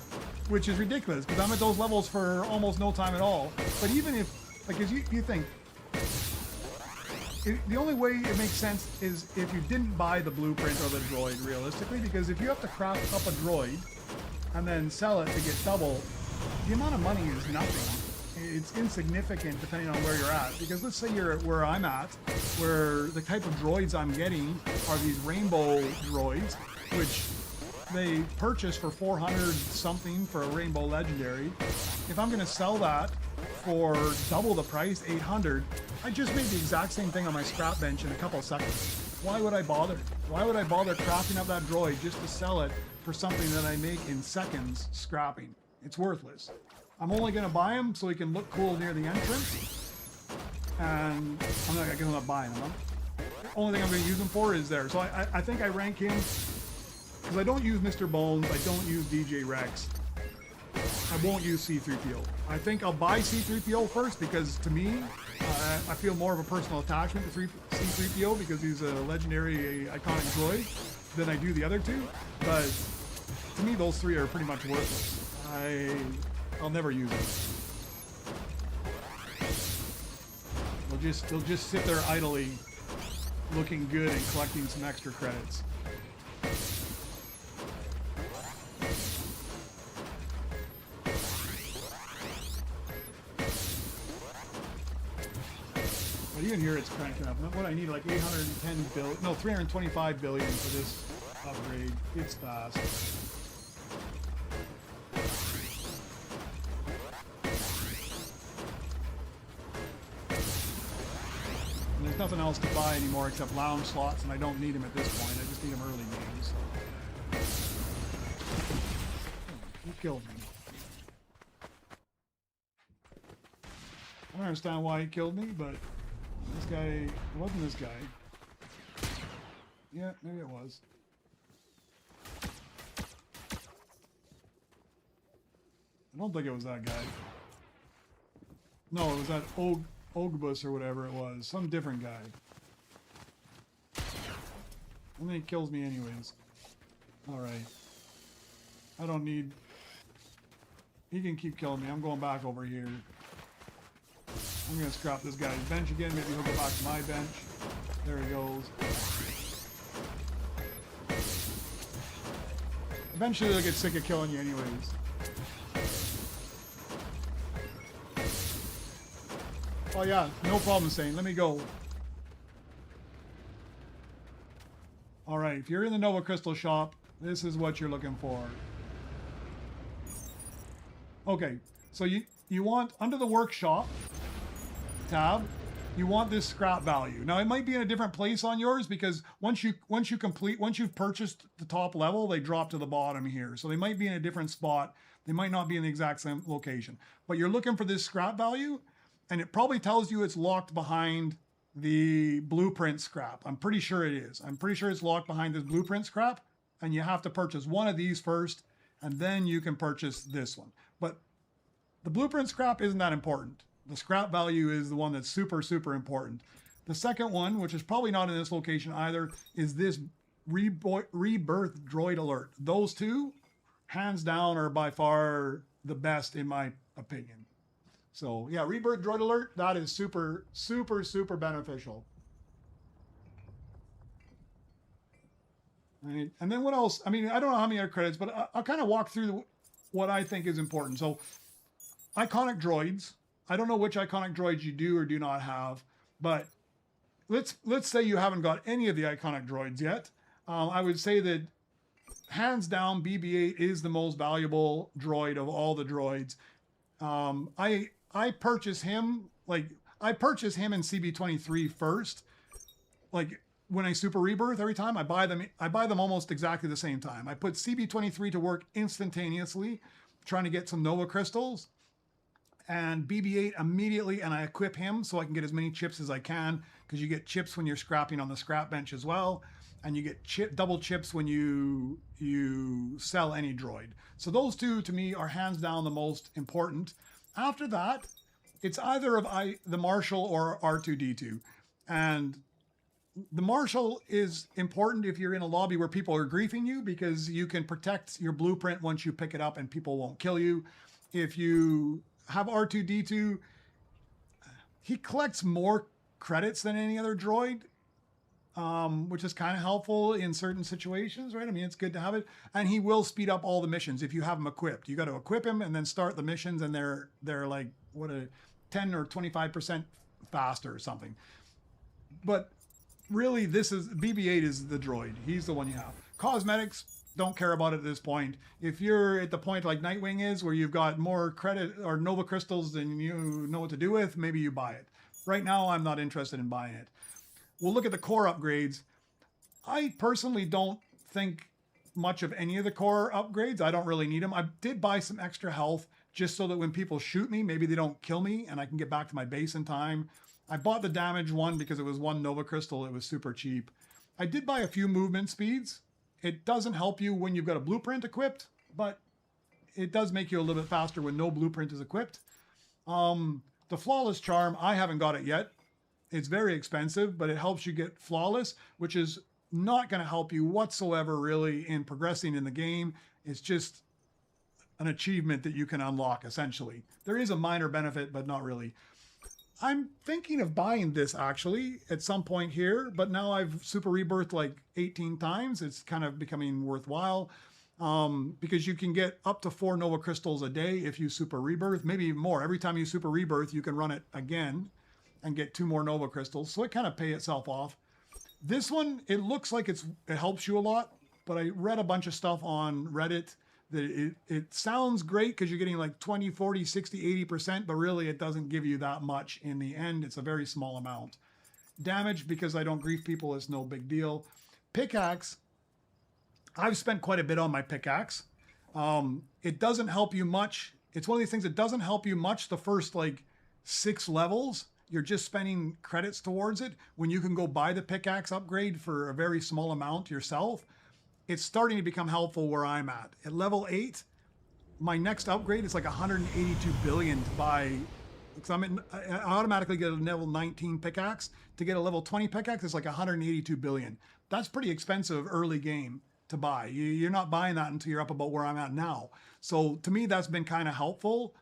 [SPEAKER 1] which is ridiculous because I'm at those levels for almost no time at all. But even if, like, as you think, the only way it makes sense is if you didn't buy the blueprint or the droid, realistically, because if you have to craft up a droid and then sell it to get double, the amount of money is nothing. It's insignificant depending on where you're at. Because let's say you're where I'm at, where the type of droids I'm getting are these rainbow droids, which they purchase for 400 something for a rainbow legendary. If I'm going to sell that for double the price, 800, I just made the exact same thing on my scrap bench in a couple of seconds. Why would I bother? Why would I bother crafting up that droid just to sell it for something that I make in seconds scrapping? It's worthless. I'm only going to buy him so he can look cool near the entrance. And I'm not buying him. The only thing I'm going to use him for is there. So I think I rank him because I don't use Mr. Bones. I don't use DJ Rex. I won't use C-3PO. I think I'll buy C-3PO first because to me, I feel more of a personal attachment to C-3PO because he's a legendary, iconic droid than I do the other two. But to me, those three are pretty much worthless. I'll never use them. They'll just sit there idly, looking good and collecting some extra credits. But even here, it's cranking up. What I need, like 810 billion, no, 325 billion for this upgrade. It's fast. There's nothing else to buy anymore except lounge slots, and I don't need them at this point. I just need them early games. So. Oh, you killed me. I don't understand why he killed me, but this guy, it wasn't this guy. Yeah, maybe it was. I don't think it was that guy. No, it was that Ogbus or whatever it was. Some different guy. And then he kills me anyways. Alright. I don't need... He can keep killing me. I'm going back over here. I'm going to scrap this guy's bench again. Maybe he'll go back to my bench. There he goes. Eventually they'll get sick of killing you anyways. Oh yeah, no problem, Sane. Let me go. Alright, if you're in the Nova Crystal shop, this is what you're looking for. Okay, so you want, under the workshop tab, you want this scrap value. Now it might be in a different place on yours because once you've purchased the top level, they drop to the bottom here. So they might be in a different spot. They might not be in the exact same location. But you're looking for this scrap value, and it probably tells you it's locked behind the blueprint scrap. I'm pretty sure it is. I'm pretty sure it's locked behind this blueprint scrap, and you have to purchase one of these first, and then you can purchase this one. But the blueprint scrap isn't that important. The scrap value is the one that's super, super important. The second one, which is probably not in this location either, is this Rebirth Droid Alert. Those two, hands down, are by far the best in my opinion. So yeah, Rebirth Droid Alert, that is super, super, super beneficial. Right. And then what else? I mean, I don't know how many other credits, but I'll kind of walk through what I think is important. So iconic droids. I don't know which iconic droids you do or do not have, but let's say you haven't got any of the iconic droids yet. I would say that hands down, BB-8 is the most valuable droid of all the droids. I purchase him in CB23 first. Like when I Super Rebirth, every time I buy them almost exactly the same time. I put CB23 to work instantaneously, trying to get some Nova crystals, and BB-8 immediately, and I equip him so I can get as many chips as I can, because you get chips when you're scrapping on the scrap bench as well, and you get double chips when you sell any droid. So those two to me are hands down the most important. After that, it's either of the Marshal or R2-D2, and the Marshal is important if you're in a lobby where people are griefing you, because you can protect your blueprint once you pick it up and people won't kill you. If you have R2-D2, he collects more credits than any other droid, which is kind of helpful in certain situations, right? I mean, it's good to have it. And he will speed up all the missions if you have him equipped. You got to equip him and then start the missions, and they're like, 10 or 25% faster or something. But really, BB-8 is the droid. He's the one you have. Cosmetics, don't care about it at this point. If you're at the point like Nightwing is, where you've got more credit or Nova crystals than you know what to do with, maybe you buy it. Right now, I'm not interested in buying it. We'll look at the core upgrades. I personally don't think much of any of the core upgrades. I don't really need them. I did buy some extra health just so that when people shoot me, maybe they don't kill me and I can get back to my base in time. I bought the damage one because it was one Nova crystal. It was super cheap. I did buy a few movement speeds. It doesn't help you when you've got a blueprint equipped, but it does make you a little bit faster when no blueprint is equipped. The Flawless Charm, I haven't got it yet. It's very expensive, but it helps you get Flawless, which is not going to help you whatsoever really in progressing in the game. It's just an achievement that you can unlock, essentially. There is a minor benefit, but not really. I'm thinking of buying this actually at some point here, but now I've Super Rebirthed like 18 times. It's kind of becoming worthwhile because you can get up to 4 Nova crystals a day if you Super Rebirth, maybe even more. Every time you Super Rebirth, you can run it again and get 2 more Nova crystals. So it kind of pay itself off. This one, it looks like it helps you a lot, but I read a bunch of stuff on Reddit that it sounds great because you're getting like 20, 40, 60, 80%, but really it doesn't give you that much in the end. It's a very small amount. Damage, because I don't grief people, is no big deal. Pickaxe, I've spent quite a bit on my pickaxe. It doesn't help you much. It's one of these things that doesn't help you much the first like 6 levels. You're just spending credits towards it when you can go buy the pickaxe upgrade for a very small amount yourself. It's starting to become helpful where I'm at. At level 8, my next upgrade is like 182 billion to buy, because I automatically get a level 19 pickaxe. To get a level 20 pickaxe, it's like 182 billion. That's pretty expensive early game to buy. You're not buying that until you're up about where I'm at now. So to me, that's been kind of helpful,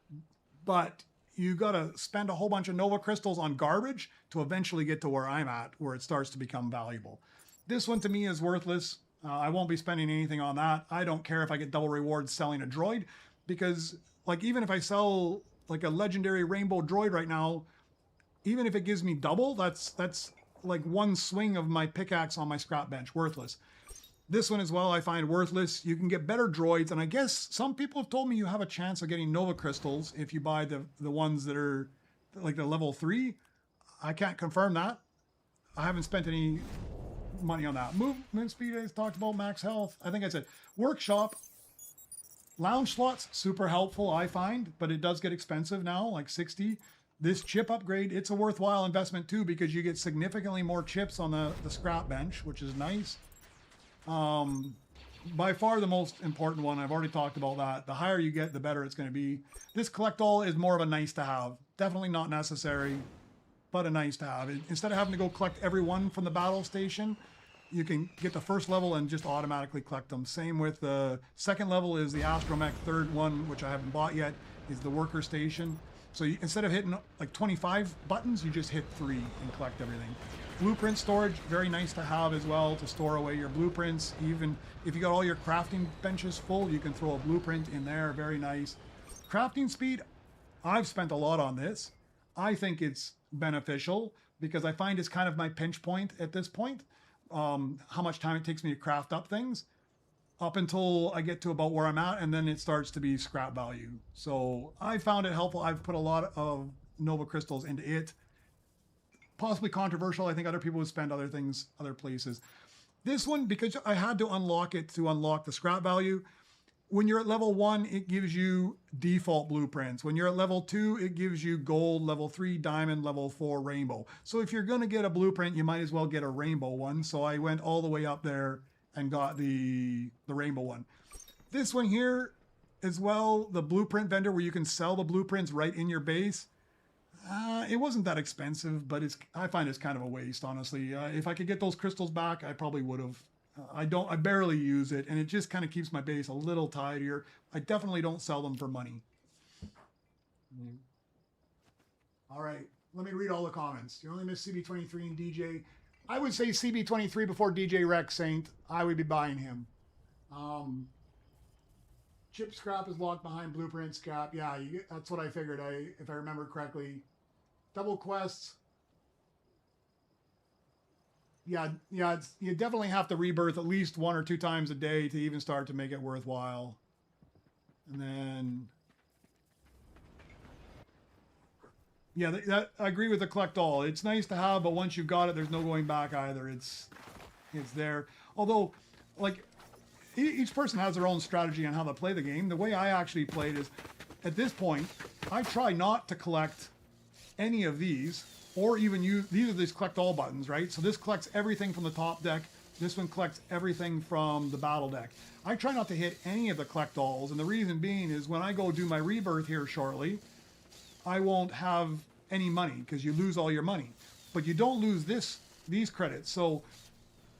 [SPEAKER 1] but you got to spend a whole bunch of Nova crystals on garbage to eventually get to where I'm at, where it starts to become valuable. This one to me is worthless. I won't be spending anything on that. I don't care if I get double rewards selling a droid, because like even if I sell like a legendary rainbow droid right now, even if it gives me double, that's like one swing of my pickaxe on my scrap bench. Worthless. This one as well I find worthless. You can get better droids, and I guess some people have told me you have a chance of getting Nova crystals if you buy the ones that are like the level 3. I can't confirm that. I haven't spent any money on that. Movement speed, I talked about. Max health, I think I said. Workshop, lounge slots, super helpful I find, but it does get expensive now, like 60. This chip upgrade, it's a worthwhile investment too, because you get significantly more chips on the scrap bench, which is nice. By far the most important one, I've already talked about that. The higher you get, the better it's going to be. This collect all is more of a nice to have. Definitely not necessary, but a nice to have. Instead of having to go collect every one from the battle station, you can get the first level and just automatically collect them. Same with the second level is the Astromech. Third one, which I haven't bought yet, is the worker station. So you, instead of hitting like 25 buttons, you just hit 3 and collect everything. Blueprint storage, very nice to have as well, to store away your blueprints. Even if you got all your crafting benches full, you can throw a blueprint in there, very nice. Crafting speed, I've spent a lot on this. I think it's beneficial because I find it's kind of my pinch point at this point. How much time it takes me to craft up things up until I get to about where I'm at, and then it starts to be scrap value. So I found it helpful. I've put a lot of Nova crystals into it. Possibly controversial. I think other people would spend other things, other places. This one, because I had to unlock it to unlock the scrap value. When you're at level 1, it gives you default blueprints. When you're at level 2, it gives you gold, level 3 diamond, level 4 rainbow. So if you're going to get a blueprint, you might as well get a rainbow one. So I went all the way up there and got the rainbow one. This one here as well, the blueprint vendor where you can sell the blueprints right in your base. It wasn't that expensive, but I find it's kind of a waste, honestly. If I could get those crystals back, I probably would have. I barely use it, and it just kind of keeps my base a little tidier. I definitely don't sell them for money. All right, let me read all the comments. You only miss CB23 and DJ. I would say CB23 before DJ Rex Saint. I would be buying him. Chip scrap is locked behind blueprint scrap. Yeah, that's what I figured. If I remember correctly. Double quests. Yeah, you definitely have to rebirth at least 1 or 2 times a day to even start to make it worthwhile. And then, yeah, I agree with the collect all. It's nice to have, but once you've got it, there's no going back either. It's there. Although, like, each person has their own strategy on how to play the game. The way I actually played is, at this point, I try not to collect any of these, or even use, these are these collect all buttons, right? So this collects everything from the top deck. This one collects everything from the battle deck. I try not to hit any of the collect alls, and the reason being is when I go do my rebirth here shortly, I won't have any money because you lose all your money, but you don't lose these credits. So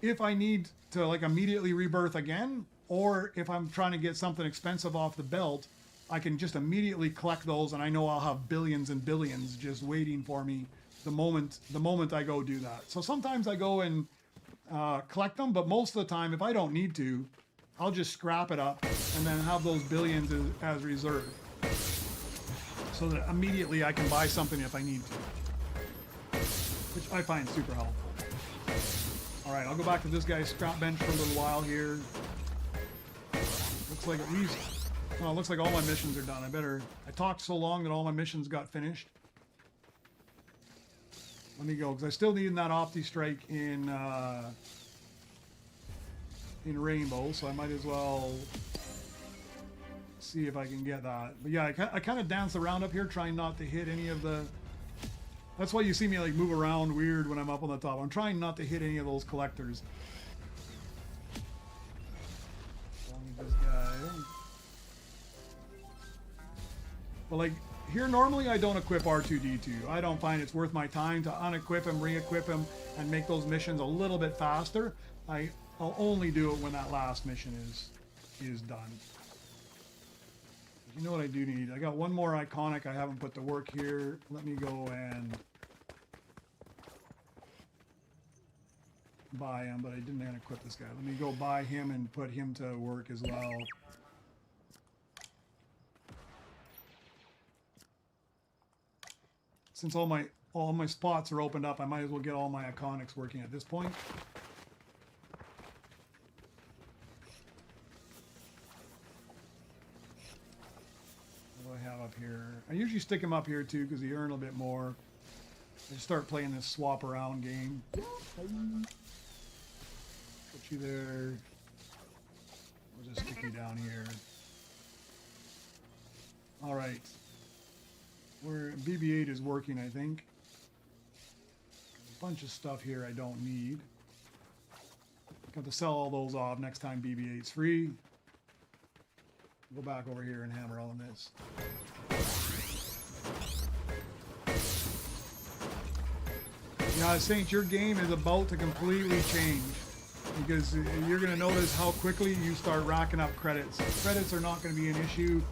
[SPEAKER 1] if I need to like immediately rebirth again, or if I'm trying to get something expensive off the belt, I can just immediately collect those, and I know I'll have billions and billions just waiting for me the moment I go do that. So sometimes I go and collect them, but most of the time, if I don't need to, I'll just scrap it up and then have those billions as reserve, so that immediately I can buy something if I need to, which I find super helpful. All right, I'll go back to this guy's scrap bench for a little while here. Looks like at least, well, it looks like all my missions are done. I talked so long that all my missions got finished. Let me go, because I still need that Opti Strike in Rainbow, so I might as well see if I can get that. But yeah, I kind of dance around up here, trying not to hit any of the... That's why you see me like move around weird when I'm up on the top. I'm trying not to hit any of those collectors. This guy. But like, here normally I don't equip R2-D2. I don't find it's worth my time to unequip him, re-equip him, and make those missions a little bit faster. I'll only do it when that last mission is done. You know what I do need? I got one more iconic I haven't put to work here. Let me go and buy him, but I didn't equip this guy. Let me go buy him and put him to work as well. Since all my spots are opened up, I might as well get all my iconics working at this point. What do I have up here? I usually stick him up here too because he earn a bit more. I just start playing this swap around game. Put you there. We'll just stick you down here. All right. Where BB-8 is working, I think. A bunch of stuff here I don't need. Got to sell all those off next time BB-8's free. Go back over here and hammer on this. Yeah, Saint, your game is about to completely change, because you're going to notice how quickly you start racking up credits. Credits are not going to be an issue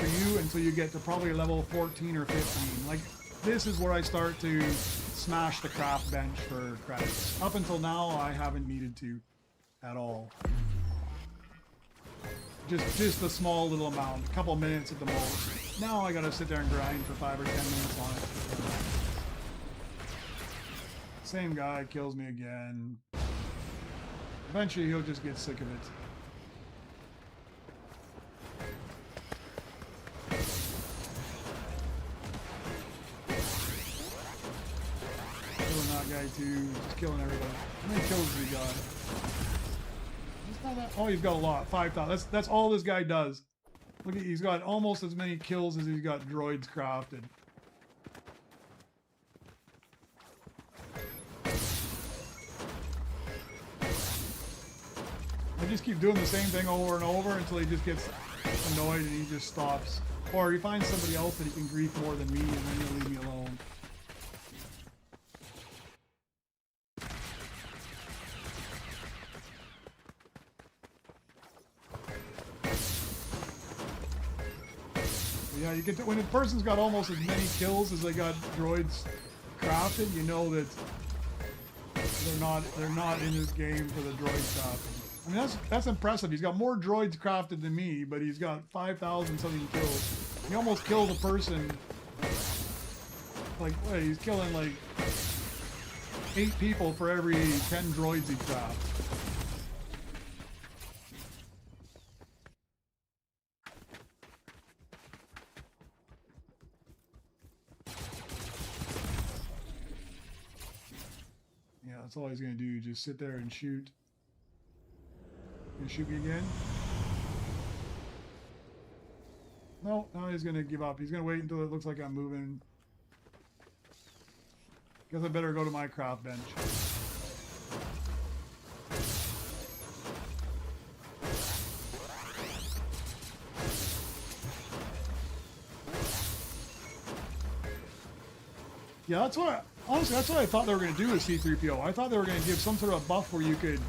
[SPEAKER 1] for you until you get to probably level 14 or 15. Like, this is where I start to smash the craft bench for credits. Up until now, I haven't needed to at all. Just a small little amount, a couple minutes at the most. Now I gotta sit there and grind for 5 or 10 minutes on it. Same guy kills me again. Eventually he'll just get sick of it. Killing that guy too, just killing everybody. How many kills has he got? Oh, he's got a lot. 5,000. That's all this guy does. Look, he's got almost as many kills as he's got droids crafted. I just keep doing the same thing over and over until he just gets annoyed and he just stops. Or he finds somebody else that he can grief more than me, and then he'll leave me alone. Yeah, you get to, when a person's got almost as many kills as they got droids crafted, you know that they're not in this game for the droid crafting. I mean, that's impressive. He's got more droids crafted than me, but he's got 5,000 something kills. He almost killed a person. Like, wait, he's killing like 8 people for every 10 droids he crafts. That's all he's gonna do, just sit there and shoot. Gonna shoot me again? No, now he's gonna give up. He's gonna wait until it looks like I'm moving. Guess I better go to my craft bench. Yeah, that's what honestly, that's what I thought they were going to do with C-3PO. I thought they were going to give some sort of buff where you could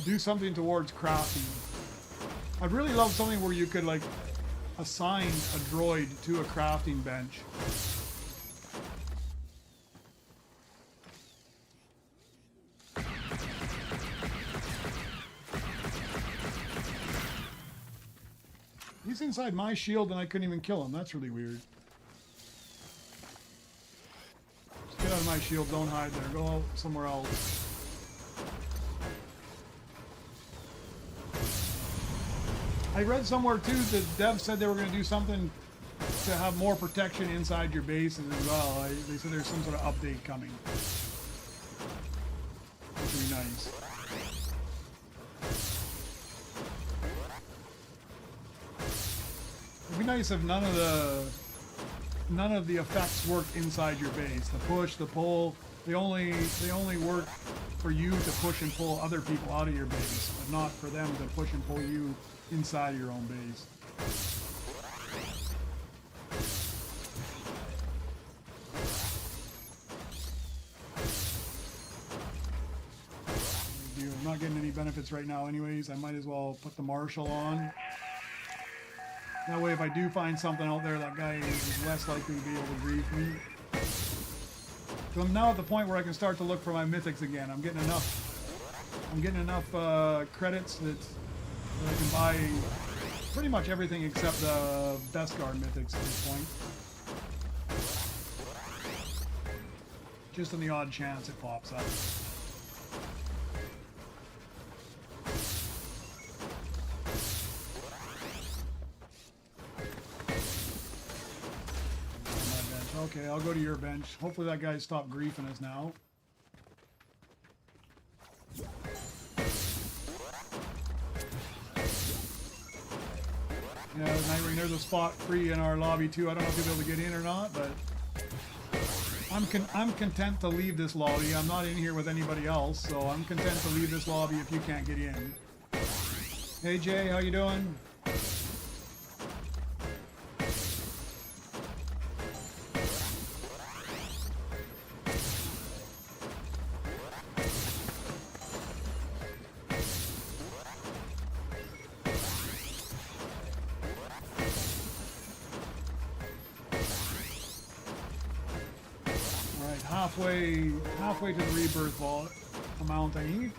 [SPEAKER 1] do something towards crafting. I'd really love something where you could, like, assign a droid to a crafting bench. He's inside my shield and I couldn't even kill him. That's really weird. Get out of my shield, don't hide there. Go out somewhere else. I read somewhere too that devs said they were going to do something to have more protection inside your base as well. They said there's some sort of update coming. Which would be nice. It'd be nice if none of the effects work inside your base. The push, the pull, they only work for you to push and pull other people out of your base, but not for them to push and pull you inside of your own base. I'm not getting any benefits right now anyways. I might as well put the Marshal on. That way, if I do find something out there, that guy is less likely to be able to grief me. So I'm now at the point where I can start to look for my mythics again. I'm getting enough credits that I can buy pretty much everything except the Beskar mythics at this point. Just on the odd chance it pops up. Okay, I'll go to your bench. Hopefully that guy's stopped griefing us now. Yeah, Nightwing, there's a spot free in our lobby too. I don't know if you'll be able to get in or not, but I'm content to leave this lobby. I'm not in here with anybody else, so I'm content to leave this lobby if you can't get in. Hey Jay, how you doing? halfway to the rebirth amount I need.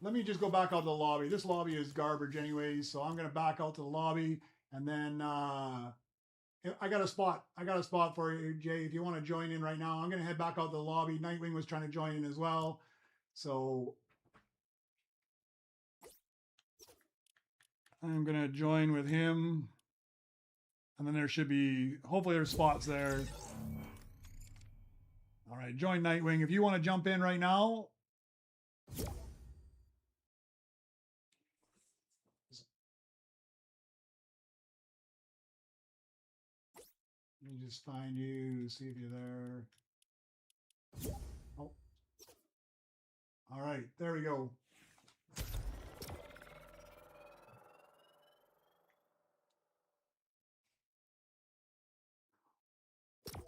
[SPEAKER 1] Let me just go back out to the lobby. This lobby is garbage anyways, so I'm going to back out to the lobby, and then I got a spot. I got a spot for you, Jay, if you want to join in right now. I'm going to head back out to the lobby. Nightwing was trying to join in as well, so I'm going to join with him, and then there should be, hopefully there's spots there. All right, join Nightwing. If you want to jump in right now. Let me just find you, see if you're there. Oh. All right, there we go.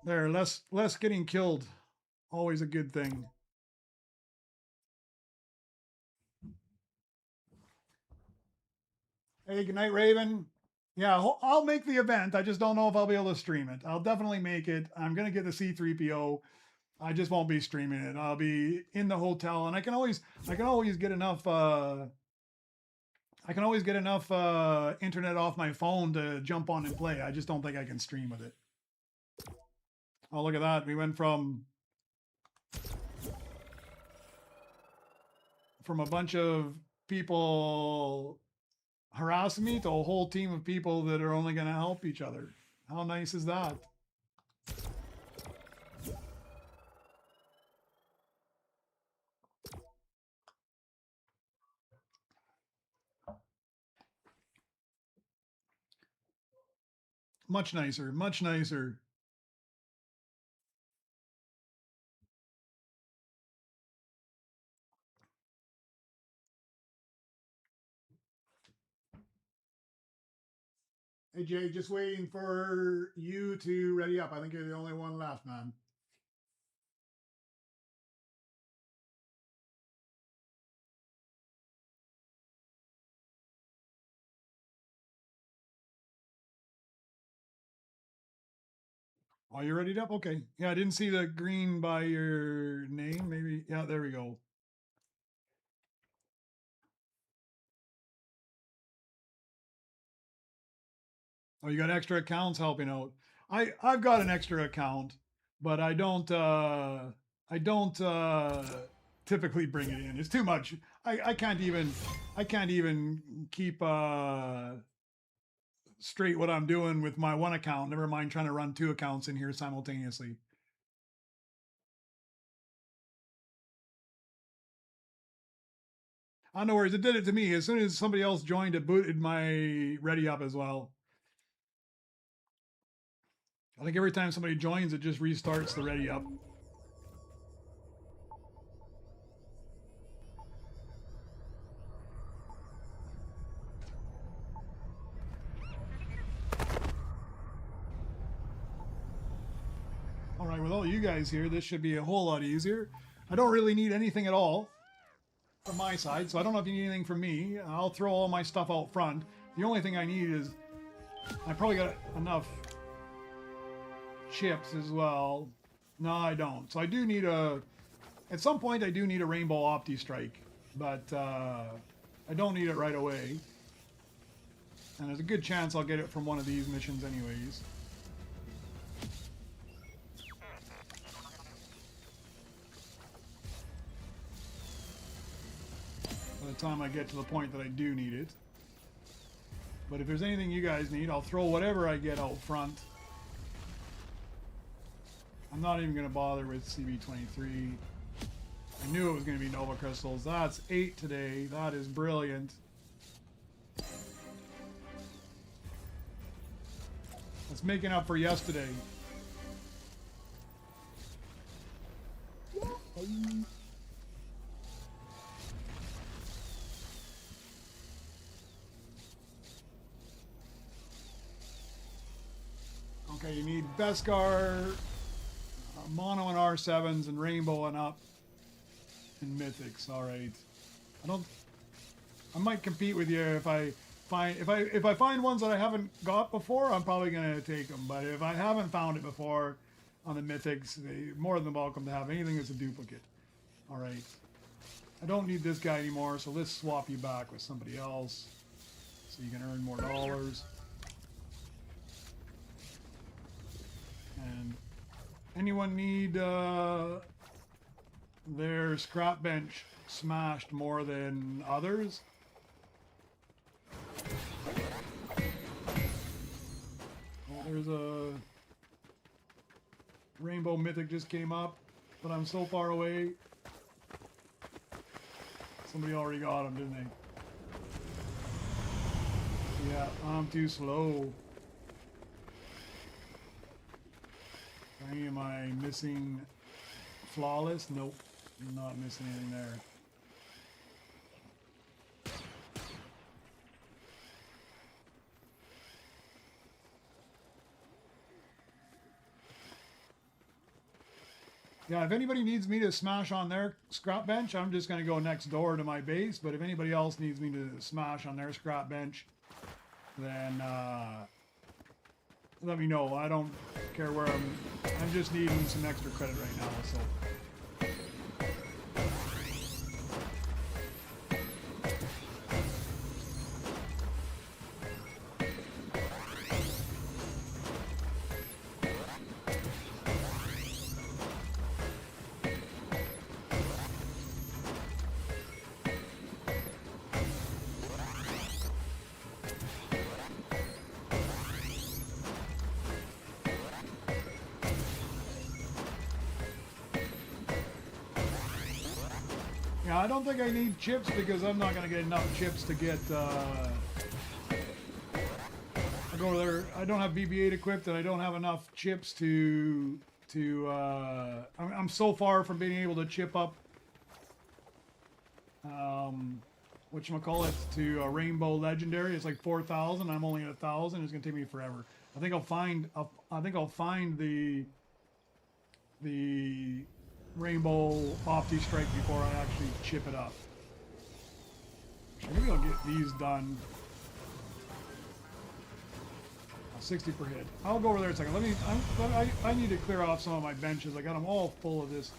[SPEAKER 1] There, less getting killed. Always a good thing. Hey, good night, Raven. Yeah, I'll make the event. I just don't know if I'll be able to stream it. I'll definitely make it. I'm going to get the C3PO. I just won't be streaming it. I'll be in the hotel, and I can always get enough internet off my phone to jump on and play. I just don't think I can stream with it. Oh, look at that. We went from a bunch of people harassing me to a whole team of people that are only going to help each other. How nice is that? Much nicer, much nicer. Hey, Jay, just waiting for you to ready up. I think you're the only one left, man. Oh, you ready up? Okay. Yeah, I didn't see the green by your name. Maybe. Yeah, there we go. Oh, you got extra accounts helping out. I've got an extra account, but I don't typically bring it in. It's too much. I can't even keep straight what I'm doing with my one account. Never mind trying to run two accounts in here simultaneously. Oh, no worries. It did it to me. As soon as somebody else joined, it booted my ready up as well. I think every time somebody joins, it just restarts the ready up. All right, with all you guys here, this should be a whole lot easier. I don't really need anything at all from my side, so I don't know if you need anything from me. I'll throw all my stuff out front. The only thing I need is, I probably got enough chips as well. No, I don't. So I do need at some point I do need a Rainbow Opti Strike, but I don't need it right away. And there's a good chance I'll get it from one of these missions anyways. By the time I get to the point that I do need it. But if there's anything you guys need, I'll throw whatever I get out front. I'm not even going to bother with CB23. I knew it was going to be Nova Crystals. That's 8 today. That is brilliant. It's making up for yesterday. Okay, you need Beskar, Mono and R7s, and Rainbow and up, and Mythics. All right. I might compete with you if I find ones that I haven't got before. I'm probably gonna take them. But if I haven't found it before on the Mythics, they're more than welcome to have anything that's a duplicate. All right. I don't need this guy anymore, so let's swap you back with somebody else, so you can earn more dollars. And anyone need their scrap bench smashed more than others? Well, there's a Rainbow Mythic just came up, but I'm so far away. Somebody already got him, didn't they? Yeah, I'm too slow. Am I missing flawless? Nope, I'm not missing anything there. Yeah, if anybody needs me to smash on their scrap bench, I'm just going to go next door to my base. But if anybody else needs me to smash on their scrap bench, then let me know. I don't care where I'm just needing some extra credit right now, so. Yeah, I don't think I need chips because I'm not going to get enough chips to get, I go over there, I don't have BB-8 equipped and I don't have enough chips to I'm so far from being able to chip up, whatchamacallit, to a Rainbow Legendary. It's like 4,000, I'm only at 1,000, it's going to take me forever. I think I'll find the Rainbow Opti Strike before I actually chip it up. Maybe I'll get these done. 60 per hit. I'll go over there in a second. I need to clear off some of my benches. I got them all full of this.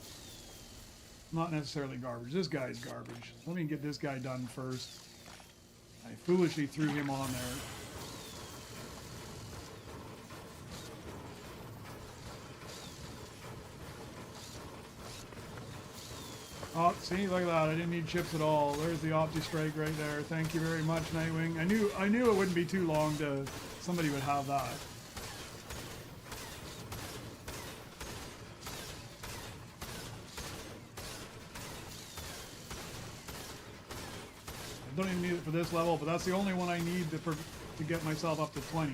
[SPEAKER 1] Not necessarily garbage. This guy's garbage. Let me get this guy done first. I foolishly threw him on there. Oh, see, look at that. I didn't need chips at all. There's the Opti Strike right there. Thank you very much, Nightwing. I knew it wouldn't be too long to somebody would have that. I don't even need it for this level, but that's the only one I need to get myself up to 20.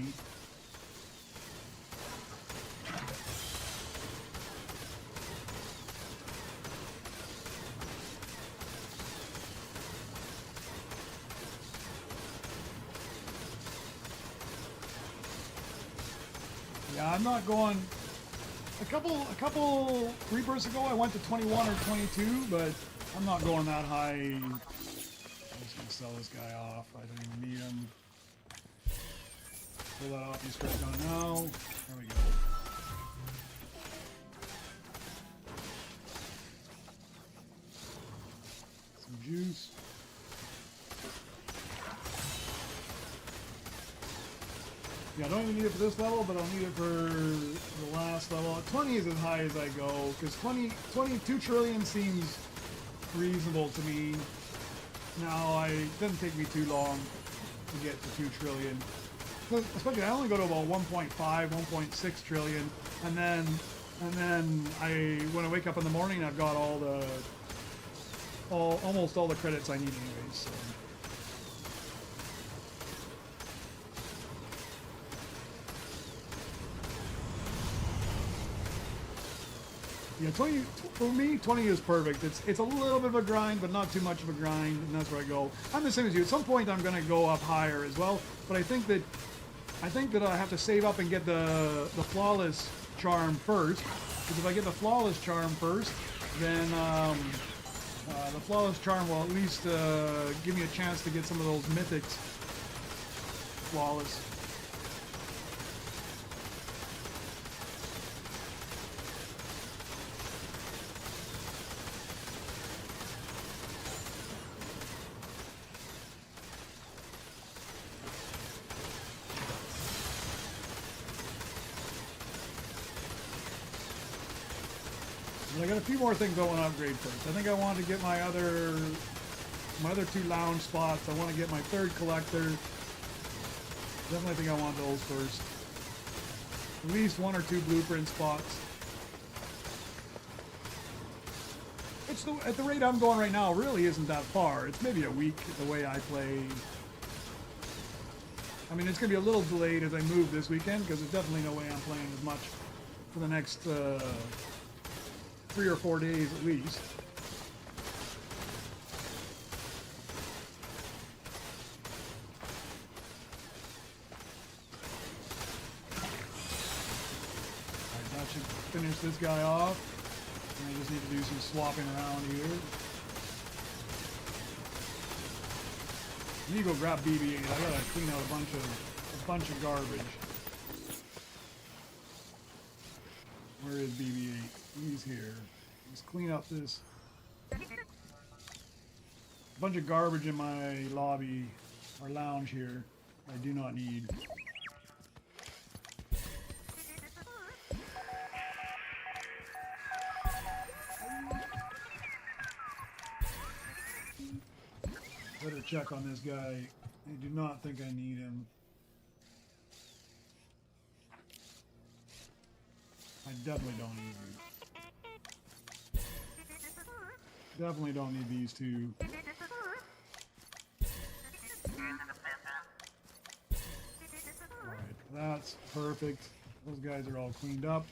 [SPEAKER 1] Yeah, I'm not going. A couple rebirths ago, I went to 21 or 22, but I'm not going that high. I'm just gonna sell this guy off. I don't even need him. Pull that off. He's straight on now. There we go. Some juice. Yeah, I don't even need it for this level, but I'll need it for the last level. 20 is as high as I go, because 22 trillion seems reasonable to me. Now, it doesn't take me too long to get to 2 trillion. Especially, I only go to about 1.5, 1.6 trillion, and then when I wake up in the morning, I've got almost all the credits I need anyways. So. Yeah, 20 for me. 20 is perfect. It's a little bit of a grind, but not too much of a grind, and that's where I go. I'm the same as you. At some point, I'm gonna go up higher as well. But I think that I have to save up and get the flawless charm first. Because if I get the flawless charm first, then the flawless charm will at least give me a chance to get some of those mythics flawless. I got a few more things I want to upgrade first. I think I want to get my other 2 lounge spots. I want to get my 3rd collector. Definitely think I want those first. At least 1 or 2 blueprint spots. At the rate I'm going right now, really isn't that far. It's maybe a week the way I play. I mean, it's going to be a little delayed as I move this weekend because there's definitely no way I'm playing as much for the next 3 or 4 days at least. Alright, that should finish this guy off. And I just need to do some swapping around here. I need to go grab BB-8. I gotta clean out a bunch of garbage. Where is BB-8? He's here. Let's clean up this bunch of garbage in my lobby or lounge here. I do not need. Better check on this guy. I do not think I need him. I definitely don't need him. Definitely don't need these 2. Alright, that's perfect. Those guys are all cleaned up.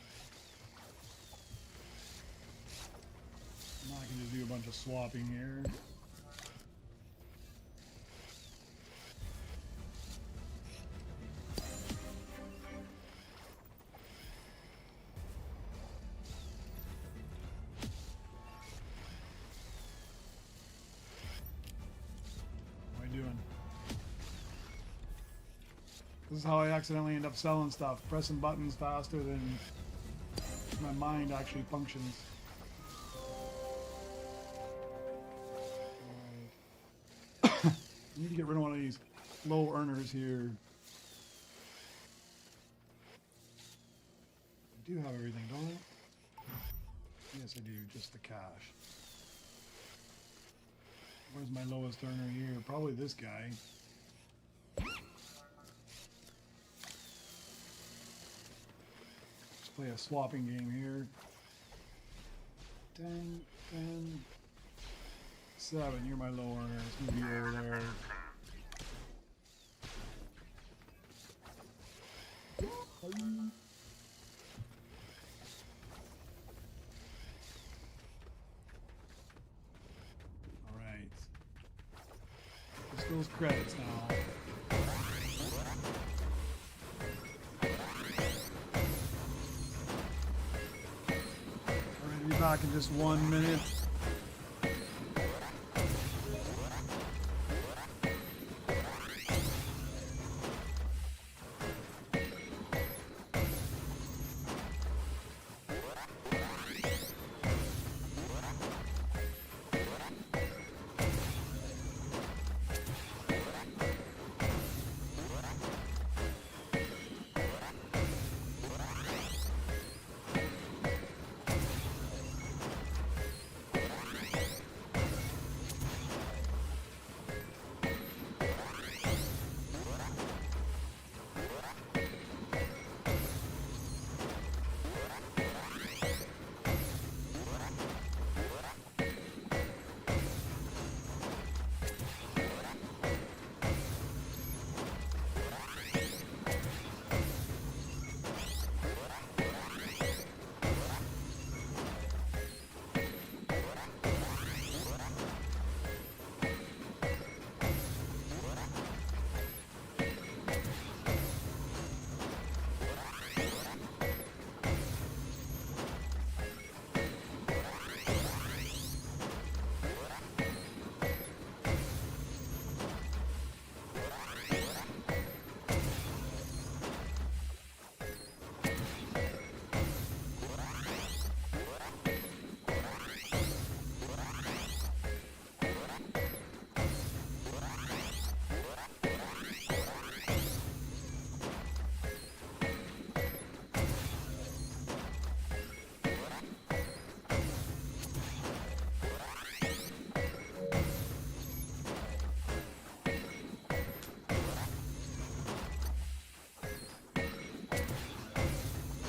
[SPEAKER 1] Now I can just do a bunch of swapping here. This is how I accidentally end up selling stuff, pressing buttons faster than my mind actually functions. I need to get rid of one of these low earners here. I do have everything, don't I? Yes, I do, just the cash. Where's my lowest earner here? Probably this guy. Play a swapping game here. 10, 10, 7. You're my low earner. It's gonna be over there. All right. Just those credits now. Back in just 1 minute.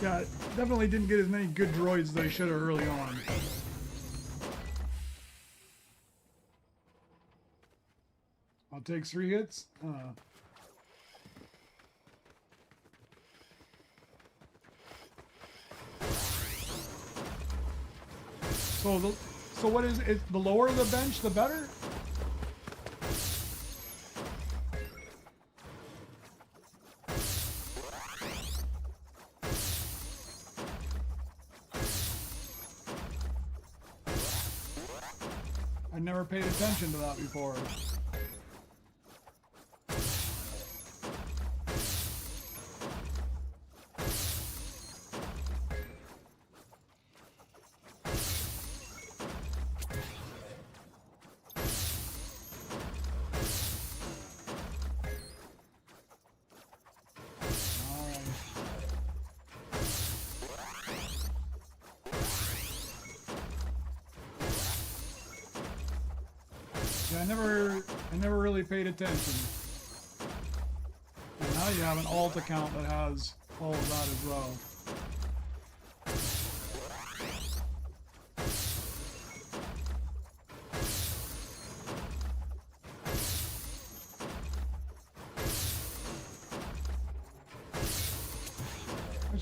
[SPEAKER 1] Yeah, definitely didn't get as many good droids as I should have early on. I'll take 3 hits. So what is it? The lower the bench, the better? I never paid attention to that before. Yeah, I never really paid attention. And now you have an alt account that has all of that as well.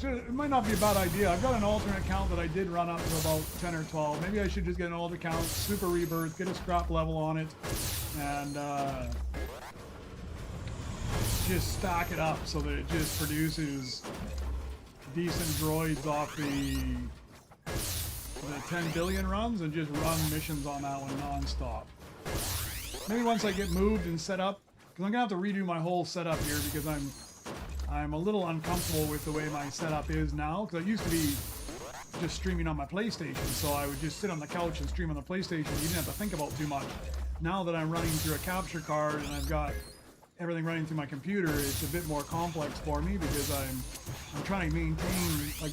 [SPEAKER 1] It might not be a bad idea. I've got an alternate account that I did run up to about 10 or 12. Maybe I should just get an old account, Super Rebirth, get a scrap level on it, and just stack it up so that it just produces decent droids off the 10 billion runs and just run missions on that one non-stop. Maybe once I get moved and set up, because I'm going to have to redo my whole setup here because I'm a little uncomfortable with the way my setup is now, because I used to be just streaming on my PlayStation, so I would just sit on the couch and stream on the PlayStation. You didn't have to think about too much. Now that I'm running through a capture card and I've got everything running through my computer, it's a bit more complex for me because I'm trying to maintain like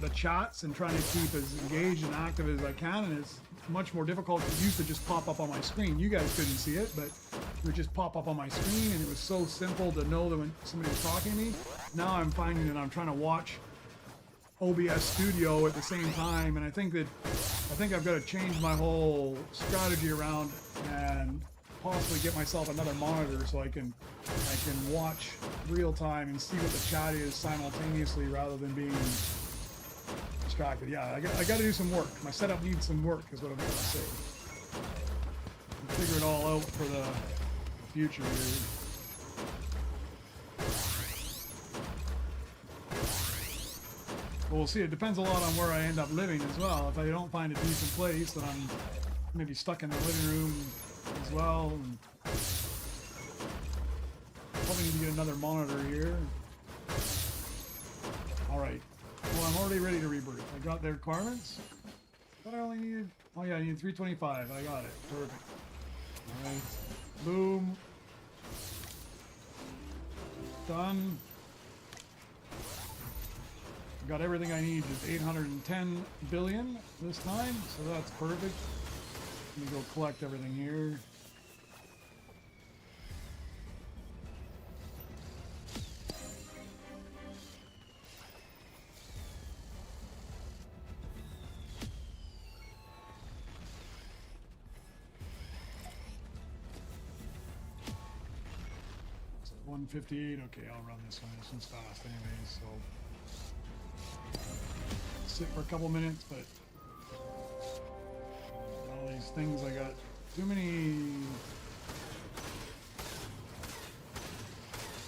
[SPEAKER 1] the chats and trying to keep as engaged and active as I can, and it's much more difficult. It used to just pop up on my screen. You guys couldn't see it, but it would just pop up on my screen, and it was so simple to know that when somebody was talking to me. Now I'm finding that I'm trying to watch OBS Studio at the same time, and I think I've got to change my whole strategy around and possibly get myself another monitor so I can watch real time and see what the chat is simultaneously rather than being distracted. Yeah, I got to do some work. My setup needs some work is what I'm going to say. Figure it all out for the future here. Well, we'll see. It depends a lot on where I end up living as well. If I don't find a decent place, then I'm maybe stuck in the living room as well. And probably need to get another monitor here. All right. Well, I'm already ready to rebirth. I got the requirements. But I only needed... Oh yeah, I need 325. I got it. Perfect. All right. Boom. Done. Got everything I need. Just 810 billion this time, so that's perfect. Let me go collect everything here. So 158. Okay, I'll run this one. This one's fast anyways, so sit for a couple minutes, but all these things, I got too many.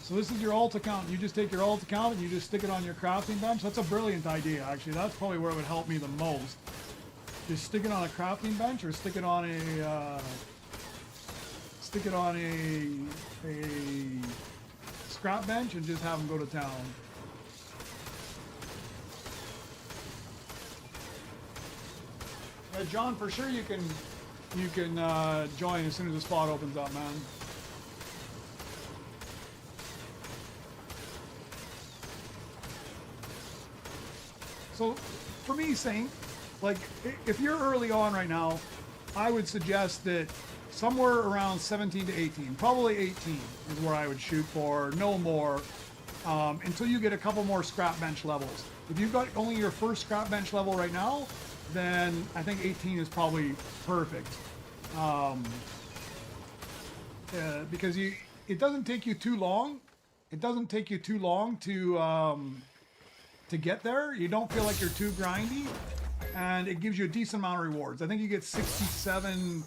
[SPEAKER 1] So this is your alt account. You just take your alt account and you just stick it on your crafting bench. That's a brilliant idea, actually. That's probably where it would help me the most. Just stick it on a crafting bench or stick it on a scrap bench and just have them go to town. John, for sure you can join as soon as the spot opens up, man. So, for me, Saint, like, if you're early on right now, I would suggest that somewhere around 17 to 18, probably 18 is where I would shoot for, no more. until you get a couple more scrap bench levels. If you've got only your first scrap bench level right now, then I think 18 is probably perfect. Because it doesn't take you too long. It doesn't take you too long to get there. You don't feel like you're too grindy, and it gives you a decent amount of rewards. I think you get 67,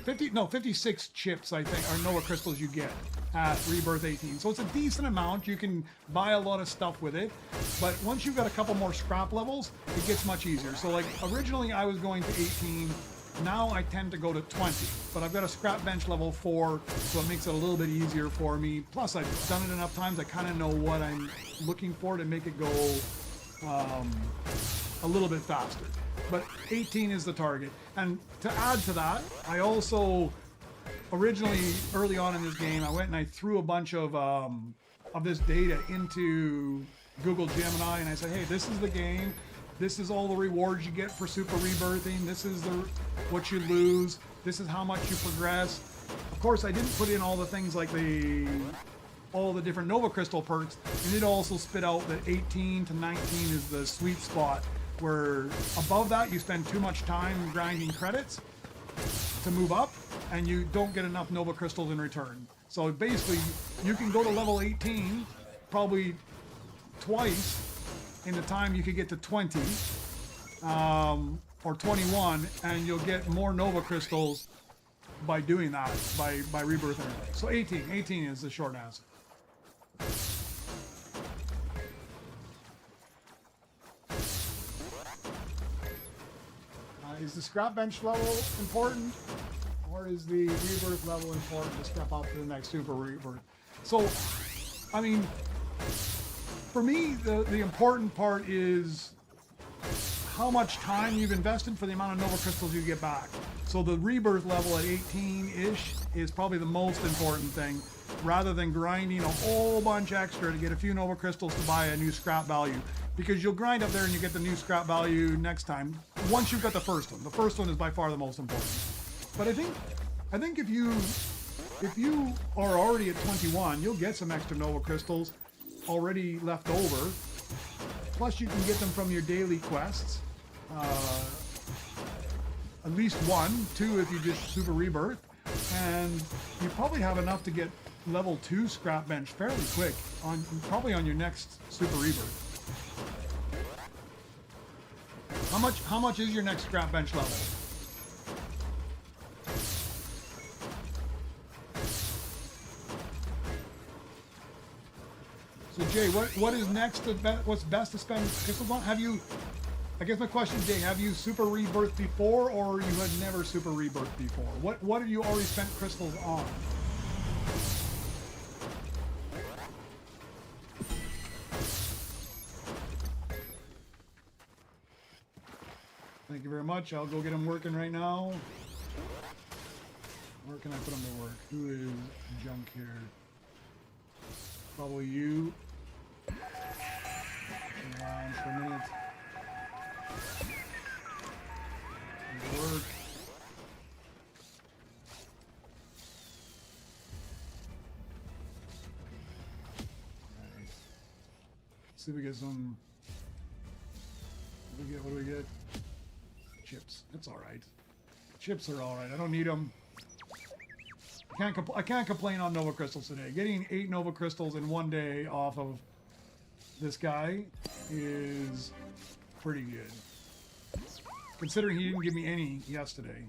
[SPEAKER 1] 56 chips, I think, or Nova crystals you get at Rebirth 18. So it's a decent amount. You can buy a lot of stuff with it, but once you've got a couple more scrap levels, it gets much easier. So like originally I was going to 18. Now I tend to go to 20, but I've got a scrap bench level 4, so it makes it a little bit easier for me. Plus, I've done it enough times, I kind of know what I'm looking for to make it go a little bit faster. But 18 is the target. And to add to that, I also, originally, early on in this game, I went and I threw a bunch of this data into Google Gemini, and I said, hey, this is the game. This is all the rewards you get for Super Rebirthing. This is what you lose. This is how much you progress. Of course, I didn't put in all the things like all the different Nova Crystal perks, and it also spit out that 18 to 19 is the sweet spot, where above that you spend too much time grinding credits to move up, and you don't get enough Nova Crystals in return. So basically, you can go to level 18 probably twice in the time you could get to 20 or 21, and you'll get more Nova Crystals by doing that, by rebirthing. So 18 is the short answer. Is the scrap bench level important, or is the rebirth level important to step up to the next Super Rebirth? So, I mean, for me, the important part is how much time you've invested for the amount of Nova Crystals you get back. So the rebirth level at 18-ish is probably the most important thing, rather than grinding a whole bunch extra to get a few Nova Crystals to buy a new scrap value. Because you'll grind up there and you get the new scrap value next time, once you've got the first one. The first one is by far the most important. But I think if you are already at 21, you'll get some extra Nova Crystals already left over. Plus you can get them from your daily quests. At least 1, 2 if you just Super Rebirth. And you probably have enough to get level 2 scrap bench fairly quick, probably on your next Super Rebirth. How much is your next scrap bench level? So Jay, what is next? What's best to spend crystals on? I guess my question, Jay, have you Super Rebirth before, or you had never Super Rebirth before? What have you already spent crystals on? Thank you very much. I'll go get him working right now. Where can I put him to work? Who is junk here? Probably you. Lounge for a minute. Work. Alright. See if we get some. What do we get? Chips. It's alright. Chips are alright. I don't need them. I can't complain on Nova Crystals today. Getting 8 Nova Crystals in one day off of this guy is pretty good. Considering he didn't give me any yesterday.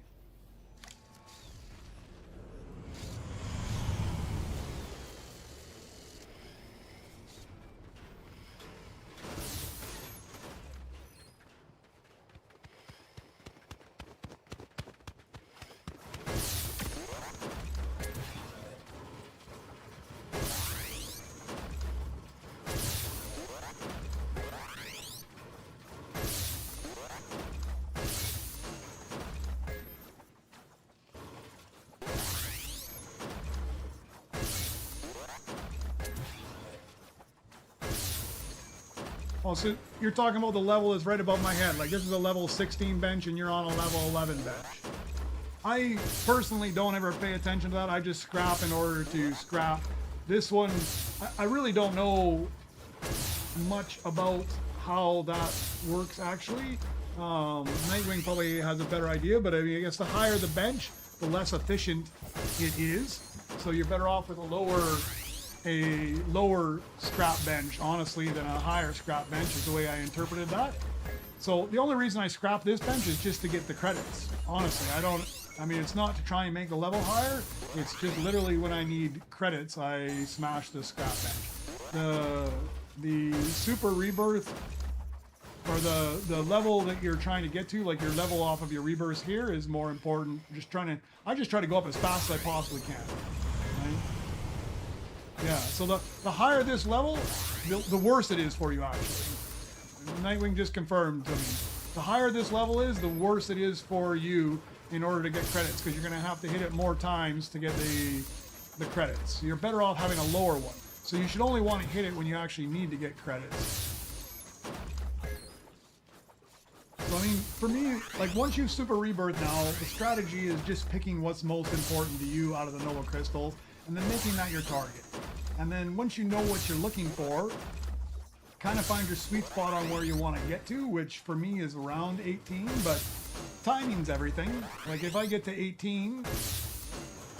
[SPEAKER 1] Oh, so you're talking about the level that's right above my head. Like this is a level 16 bench and you're on a level 11 bench. I personally don't ever pay attention to that. I just scrap in order to scrap This one, I really don't know much about how that works actually. Nightwing probably has a better idea, but I mean, I guess the higher the bench, the less efficient it is. So you're better off with a lower scrap bench, honestly, than a higher scrap bench is the way I interpreted that. So the only reason I scrap this bench is just to get the credits. Honestly, I mean, it's not to try and make the level higher. It's just literally when I need credits, I smash the scrap bench. The Super Rebirth, or the level that you're trying to get to, like your level off of your rebirths here, is more important. I just try to go up as fast as I possibly can. Right? Yeah, so the higher this level, the worse it is for you actually. Nightwing just confirmed to me. The higher this level is, the worse it is for you in order to get credits, because you're going to have to hit it more times to get the credits. So you're better off having a lower one. So you should only want to hit it when you actually need to get credits. So I mean, for me, like once you Super Rebirth now, the strategy is just picking what's most important to you out of the Nova Crystals, and then making that your target. And then once you know what you're looking for, kind of find your sweet spot on where you want to get to, which for me is around 18, but timing's everything. Like if I get to 18,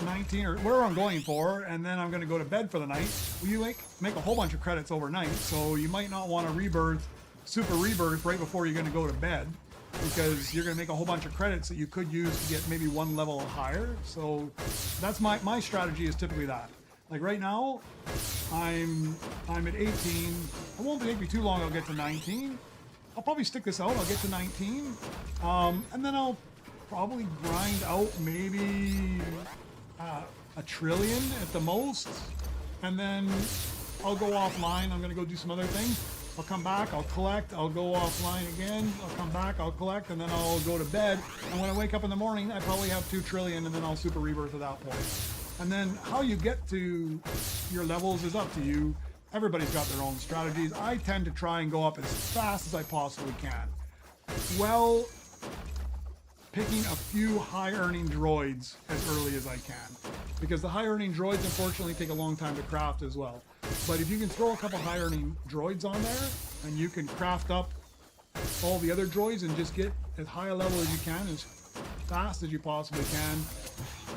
[SPEAKER 1] 19, or where I'm going for, and then I'm going to go to bed for the night, well, you make a whole bunch of credits overnight, so you might not want to Super Rebirth right before you're going to go to bed, because you're going to make a whole bunch of credits that you could use to get maybe one level higher. So that's my strategy is typically that. Like right now, I'm at 18. It won't take me too long. I'll get to 19. I'll probably stick this out. I'll get to 19, and then I'll probably grind out maybe a trillion at the most, and then I'll go offline. I'm gonna go do some other things. I'll come back. I'll collect. I'll go offline again. I'll come back. I'll collect, and then I'll go to bed. And when I wake up in the morning, I probably have 2 trillion, and then I'll Super Rebirth at that point. And then how you get to your levels is up to you. Everybody's got their own strategies. I tend to try and go up as fast as I possibly can. Well, picking a few high-earning droids as early as I can. Because the high-earning droids, unfortunately, take a long time to craft as well. But if you can throw a couple high-earning droids on there, and you can craft up all the other droids and just get as high a level as you can, as fast as you possibly can,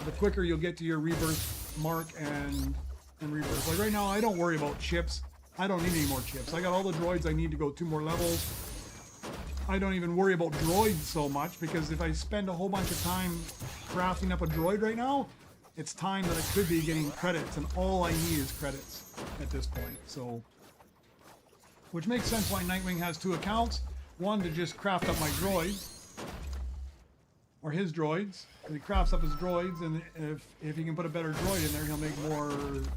[SPEAKER 1] the quicker you'll get to your rebirth mark and rebirth. Like right now, I don't worry about chips. I don't need any more chips. I got all the droids I need to go 2 more levels. I don't even worry about droids so much, because if I spend a whole bunch of time crafting up a droid right now, it's time that I could be getting credits, and all I need is credits at this point. So, which makes sense why Nightwing has 2 accounts. One to just craft up my droids, or his droids. He crafts up his droids, and if he can put a better droid in there, he'll make more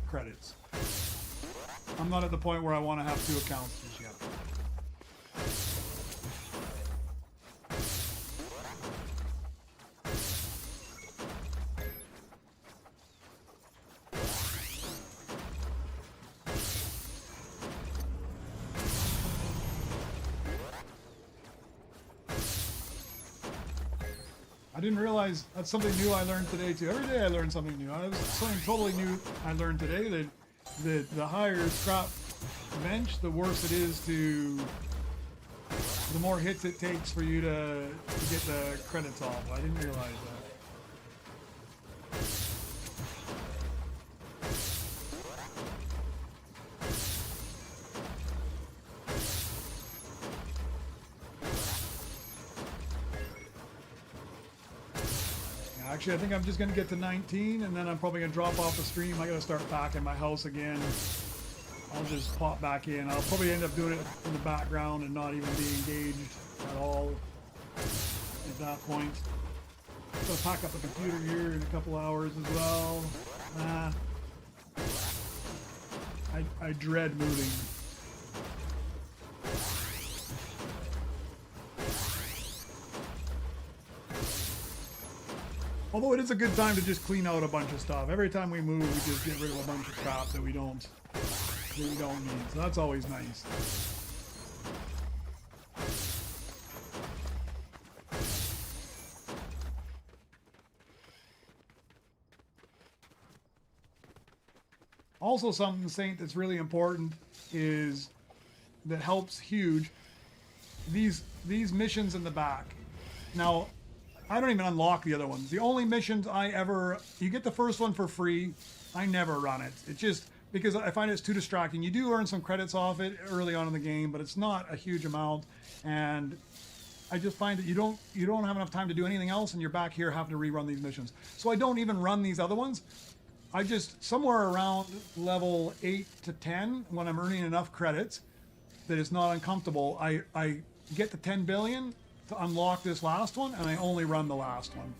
[SPEAKER 1] credits. I'm not at the point where I want to have 2 accounts just yet. I didn't realize that's something new I learned today too. Every day I learn something new. It was something totally new I learned today, that the higher scrap bench, the worse it is the more hits it takes for you to get the credits off. I didn't realize that. Actually, I think I'm just going to get to 19, and then I'm probably going to drop off the stream. I got to start packing my house again. I'll just pop back in. I'll probably end up doing it in the background and not even be engaged at all at that point. I'm going to pack up the computer here in a couple hours as well. I dread moving. Although it is a good time to just clean out a bunch of stuff. Every time we move, we just get rid of a bunch of crap that we don't need. So that's always nice. Also, something, Saint, that's really important is that helps huge. These missions in the back. Now, I don't even unlock the other ones. The only missions you get the first one for free. I never run it. It's just because I find it's too distracting. You do earn some credits off it early on in the game, but it's not a huge amount. And I just find that you don't have enough time to do anything else, and you're back here having to rerun these missions. So I don't even run these other ones. I just, somewhere around level 8 to 10, when I'm earning enough credits that it's not uncomfortable, I get to 10 billion to unlock this last one, and I only run the last one.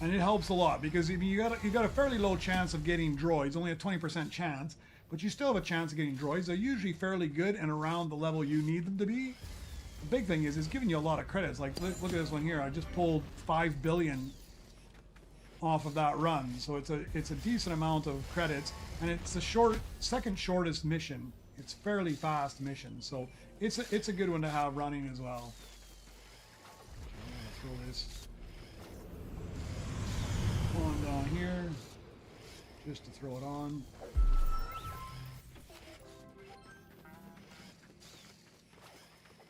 [SPEAKER 1] And it helps a lot, because you got a fairly low chance of getting droids, only a 20% chance, but you still have a chance of getting droids. They're usually fairly good and around the level you need them to be. The big thing is it's giving you a lot of credits. Like, look at this one here. I just pulled 5 billion off of that run, so it's a decent amount of credits, and it's the second shortest mission. It's fairly fast mission, so it's a good one to have running as well. I'm gonna throw this on down here just to throw it on.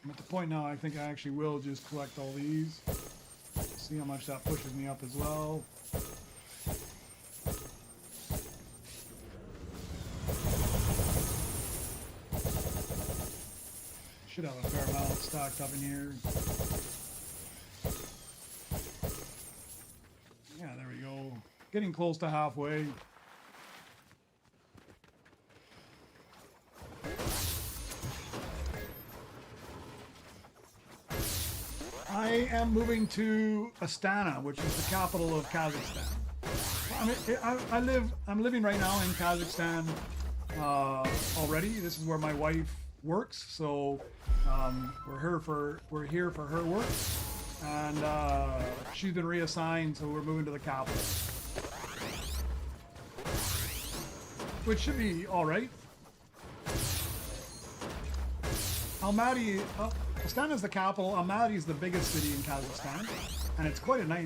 [SPEAKER 1] I'm at the point now I think I actually will just collect all these. See how much that pushes me up as well. Should have a fair amount stacked up in here. Yeah, there we go. Getting close to halfway. I am moving to Astana, which is the capital of Kazakhstan. I'm living right now in Kazakhstan already. This is where my wife works, so we're here for her work, and she's been reassigned, so we're moving to the capital, which should be all right. Almaty. Astana is the capital. Almaty is the biggest city in Kazakhstan, and it's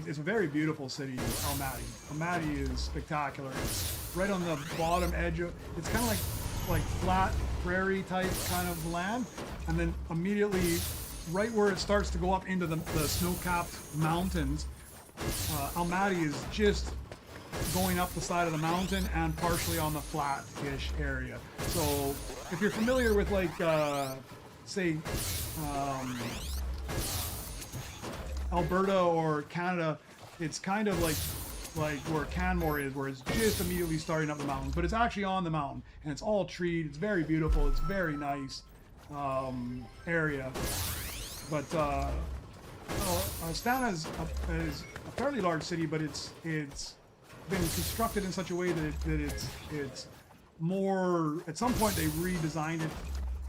[SPEAKER 1] it's a very beautiful city, Almaty. Almaty is spectacular. It's right on the bottom edge of, it's kind of like flat prairie type kind of land, and then immediately right where it starts to go up into the snow-capped mountains, Almaty is just going up the side of the mountain and partially on the flat-ish area. So if you're familiar with like say Alberta or Canada, it's kind of like where Canmore is, where it's just immediately starting up the mountains, but it's actually on the mountain, and it's all treed. It's very beautiful. It's very nice area. But Astana is a fairly large city, but it's been constructed in such a way that it's more. At some point, they redesigned it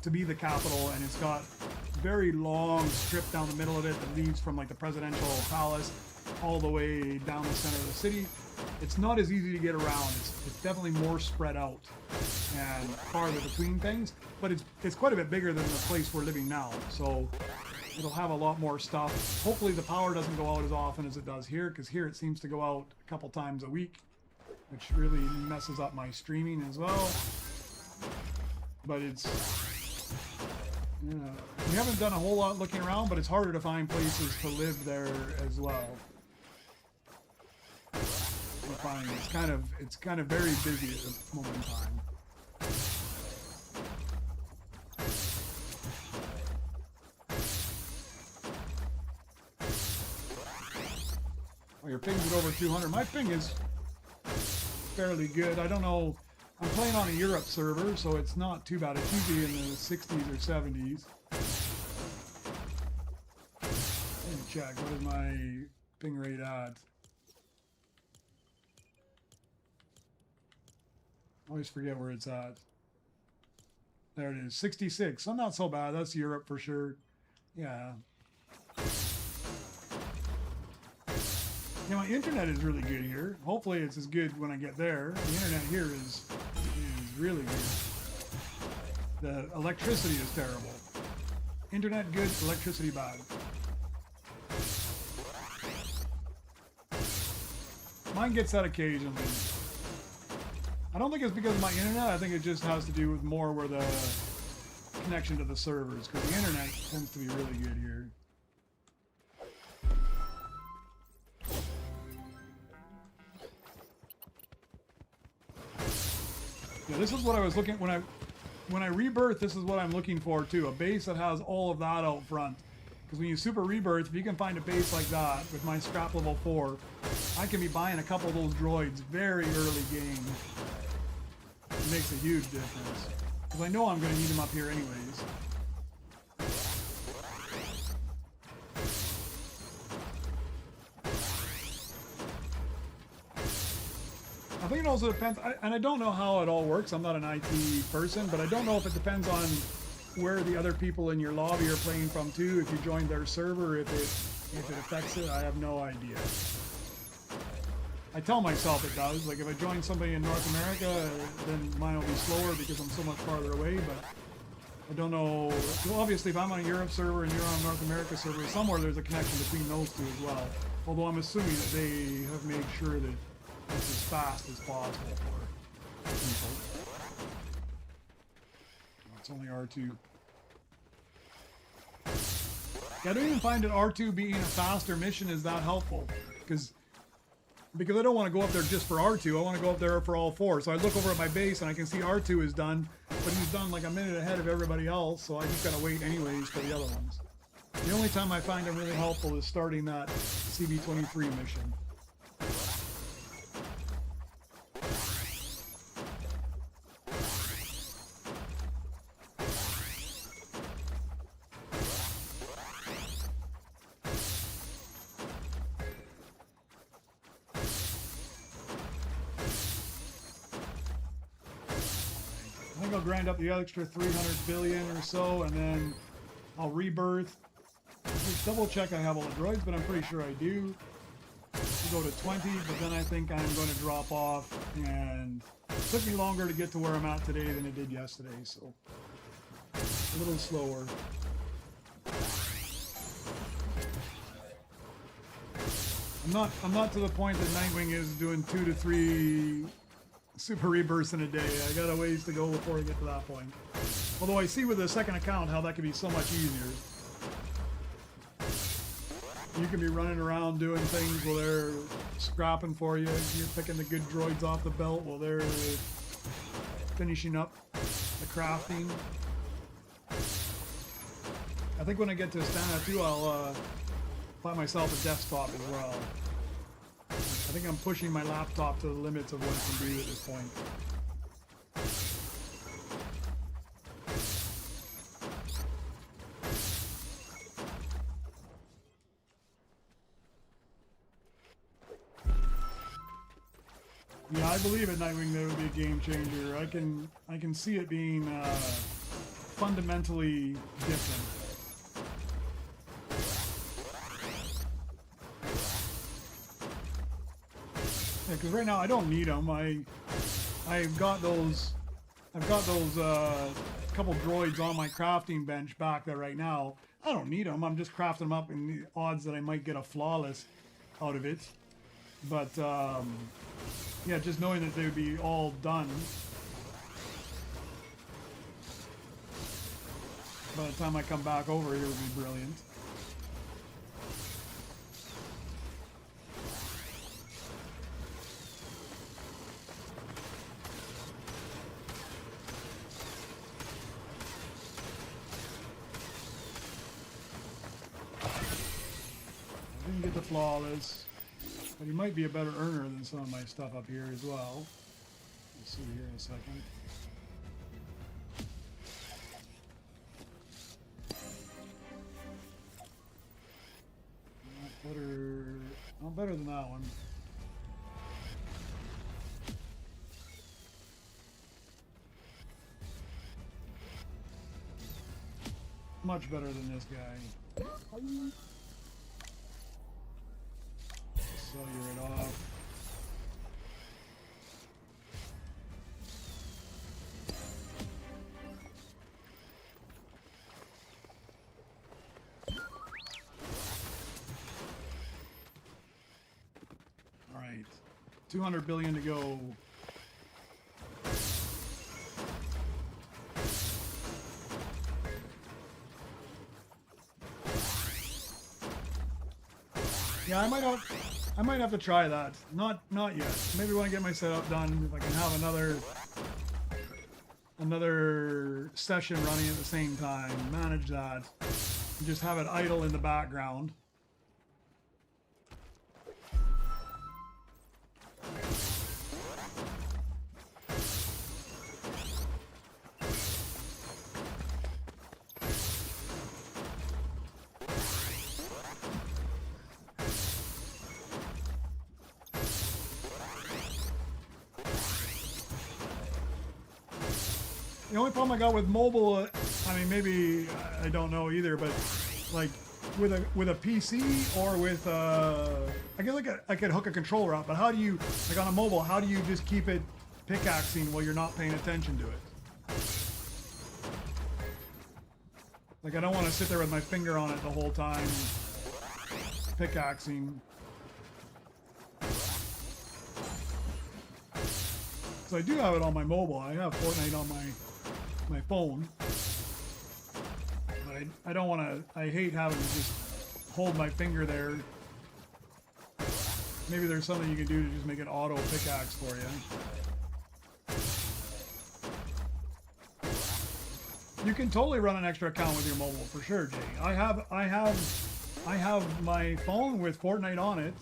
[SPEAKER 1] to be the capital, and it's got very long strip down the middle of it that leads from like the presidential palace all the way down the center of the city. It's not as easy to get around. It's definitely more spread out and farther between things, but it's quite a bit bigger than the place we're living now, so it'll have a lot more stuff. Hopefully the power doesn't go out as often as it does here, because here it seems to go out a couple times a week, which really messes up my streaming as well. But it's, you know, we haven't done a whole lot looking around, but it's harder to find places to live there as well. We're finding it's kind of very busy at the moment in time. Oh, your ping's at over 200. My ping is fairly good. I don't know. I'm playing on a Europe server, so it's not too bad. It's usually in the 60s or 70s. Let me check. What is my ping rate at? I always forget where it's at. There it is, 66. So not so bad. That's Europe for sure. Yeah. Yeah, my internet is really good here. Hopefully it's as good when I get there. The internet here is really good. The electricity is terrible. Internet good, electricity bad. Mine gets that occasionally. I don't think it's because of my internet. I think it just has to do with more where the connection to the servers, because the internet tends to be really good here. Yeah, this is what I was looking when I rebirth. This is what I'm looking for too. A base that has all of that out front. Because when you super rebirth, if you can find a base like that with my scrap level 4, I can be buying a couple of those droids very early game. It makes a huge difference. Because I know I'm going to need them up here anyways. I think it also depends, and I don't know how it all works. I'm not an IT person, but I don't know if it depends on where the other people in your lobby are playing from too. If you joined their server, if it affects it, I have no idea. I tell myself it does. Like if I join somebody in North America, then mine will be slower because I'm so much farther away, but I don't know. Well, obviously if I'm on a Europe server and you're on a North America server, somewhere there's a connection between those two as well. Although I'm assuming that they have made sure that it's as fast as possible for people. It's only R2. Yeah, I don't even find that R2 being a faster mission is that helpful. Because I don't want to go up there just for R2. I want to go up there for all 4. So I look over at my base and I can see R2 is done, but he's done like a minute ahead of everybody else, so I just gotta wait anyways for the other ones. The only time I find them really helpful is starting that CB23 mission. I'll grind up the extra 300 billion or so, and then I'll rebirth. Just double check I have all the droids, but I'm pretty sure I do. Go to 20, but then I think I'm going to drop off, and it took me longer to get to where I'm at today than it did yesterday, so a little slower. I'm not to the point that Nightwing is doing 2 to 3 super rebirths in a day. I got a ways to go before I get to that point. Although I see with the second account how that can be so much easier. You can be running around doing things while they're scrapping for you. You're picking the good droids off the belt while they're finishing up the crafting. I think when I get to Astana too, I'll buy myself a desktop as well. I think I'm pushing my laptop to the limits of what it can do at this point. Yeah, I believe at Nightwing that it would be a game changer. I can see it being fundamentally different. Yeah, because right now I don't need them. I've got those couple droids on my crafting bench back there right now. I don't need them. I'm just crafting them up in the odds that I might get a flawless out of it. But yeah, just knowing that they would be all done by the time I come back over here would be brilliant. I didn't get the flawless. But he might be a better earner than some of my stuff up here as well. We'll see here in a second. Not better than that one. Much better than this guy. Cellular it off. All right. 200 billion to go. Yeah, I might have to try that. Not yet. Maybe when I get my setup done, if I can have another session running at the same time, manage that, and just have it idle in the background. The only problem I got with mobile, I mean, maybe I don't know either, but like with a PC or with I guess I could hook a controller up, but how do you, like on a mobile, how do you just keep it pickaxing while you're not paying attention to it? Like I don't want to sit there with my finger on it the whole time pickaxing. So I do have it on my mobile. I have Fortnite on my phone, but I don't want to. I hate having to just hold my finger there. Maybe there's something you can do to just make it auto pickaxe for you. You can totally run an extra account with your mobile for sure, Jay. I have my phone with Fortnite on it.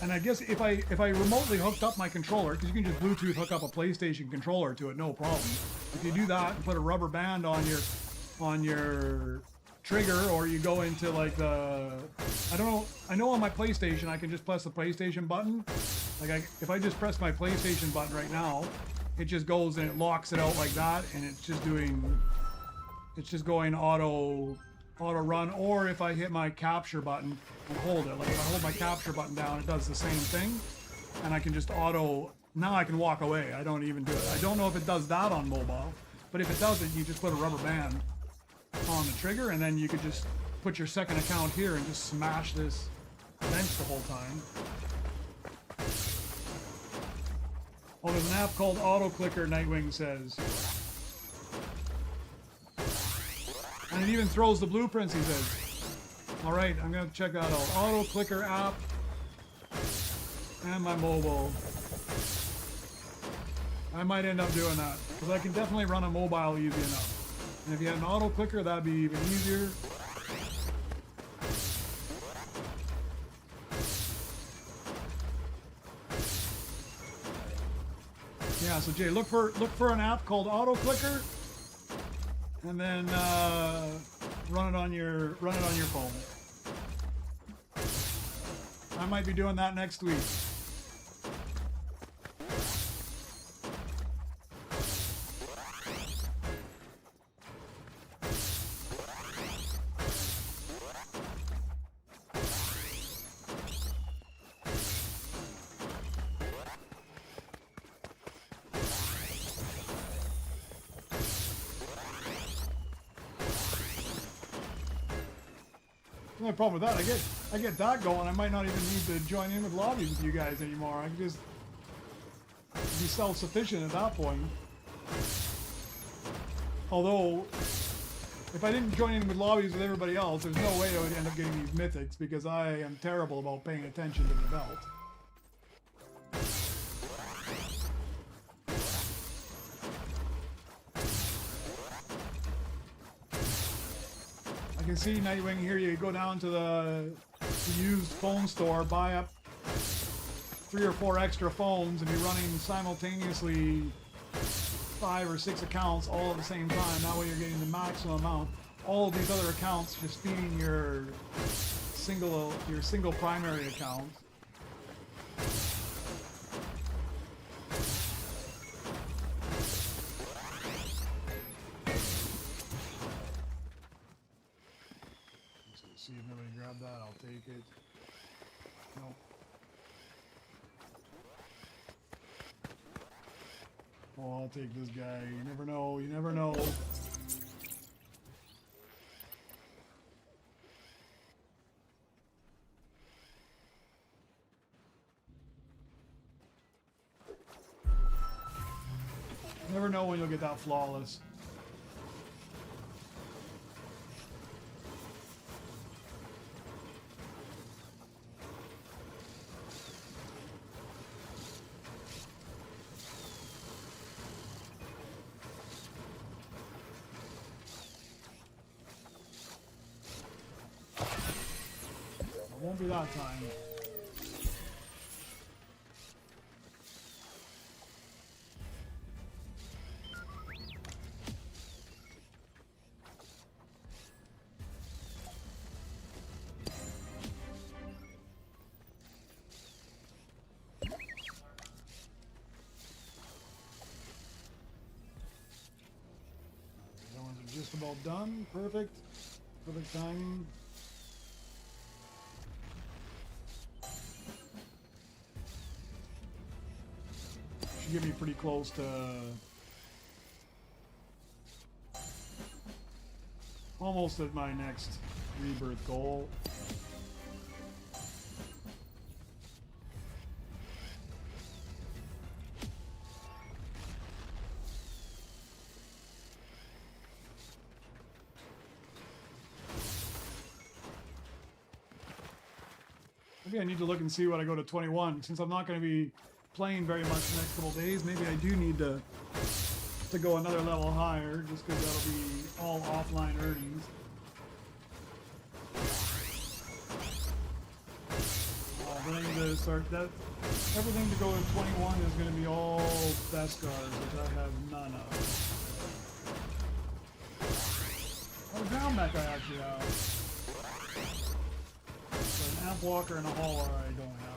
[SPEAKER 1] And I guess if I remotely hooked up my controller, because you can just Bluetooth hook up a PlayStation controller to it, no problem. If you do that and put a rubber band on your trigger, or you go into like the, I don't know, I know on my PlayStation I can just press the PlayStation button. Like if I just press my PlayStation button right now, it just goes and it locks it out like that, and it's just going auto run. Or if I hit my capture button and hold it, like if I hold my capture button down, it does the same thing, and I can just auto. Now I can walk away. I don't even do it. I don't know if it does that on mobile, but if it doesn't, you just put a rubber band on the trigger, and then you could just put your second account here and just smash this bench the whole time. Oh, there's an app called Auto Clicker, Nightwing says. And it even throws the blueprints, he says. All right, I'm going to check that out. Auto Clicker app and my mobile. I might end up doing that, because I can definitely run a mobile easy enough. And if you had an auto clicker, that'd be even easier. Yeah, so Jay, look for an app called Auto Clicker, and then run it on your phone. I might be doing that next week. The only problem with that, I get that going, I might not even need to join in with lobbies with you guys anymore. I can just be self-sufficient at that point. Although, if I didn't join in with lobbies with everybody else, there's no way I would end up getting these mythics, because I am terrible about paying attention to the belt. I can see Nightwing here. You go down to the used phone store, buy up 3 or 4 extra phones, and be running simultaneously 5 or 6 accounts all at the same time. That way you're getting the maximum amount. All of these other accounts just feeding your single primary account. See if nobody grabbed that, I'll take it. Nope. Oh, I'll take this guy. You never know, you never know. know when you'll get that flawless. It won't be that time. Just about done. Perfect. Perfect timing. Should get me pretty close to almost at my next rebirth goal. Maybe I need to look and see when I go to 21. Since I'm not going to be playing very much the next couple days, maybe I do need to go another level higher, just because that'll be all offline earnings. But I need to start that. Everything to go to 21 is going to be all best guards, which I have none of. Oh, ground mech I actually have. An amp walker and a hauler I don't have.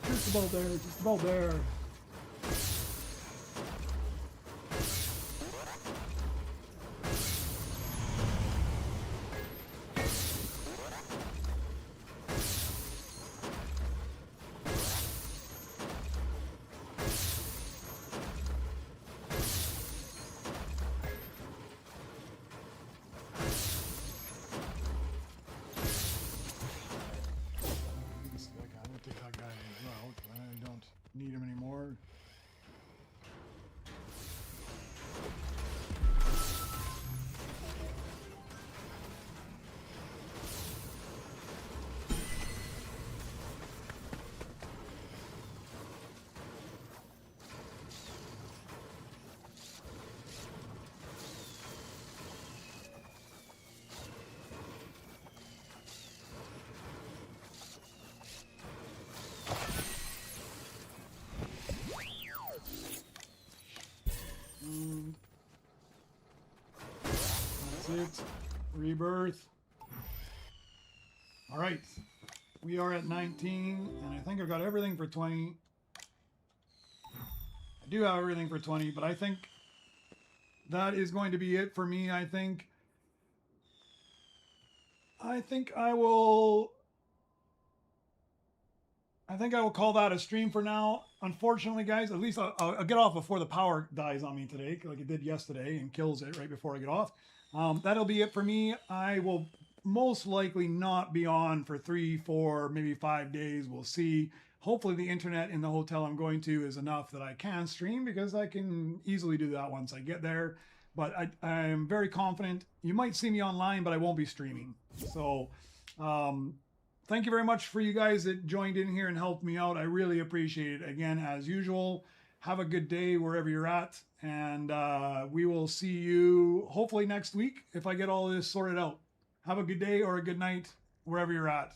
[SPEAKER 1] Just about there, just about there. Need him anymore. That's it. Rebirth. All right. We are at 19, and I think I've got everything for 20. I do have everything for 20, but I think that is going to be it for me. I think I will call that a stream for now. Unfortunately, guys, at least I'll get off before the power dies on me today, like it did yesterday, and kills it right before I get off. That'll be it for me. I will most likely not be on for 3, 4, maybe 5 days. We'll see. Hopefully the internet in the hotel I'm going to is enough that I can stream, because I can easily do that once I get there. But I am very confident. You might see me online, but I won't be streaming. So thank you very much for you guys that joined in here and helped me out. I really appreciate it. Again, as usual, have a good day wherever you're at. And we will see you hopefully next week if I get all this sorted out. Have a good day or a good night wherever you're at.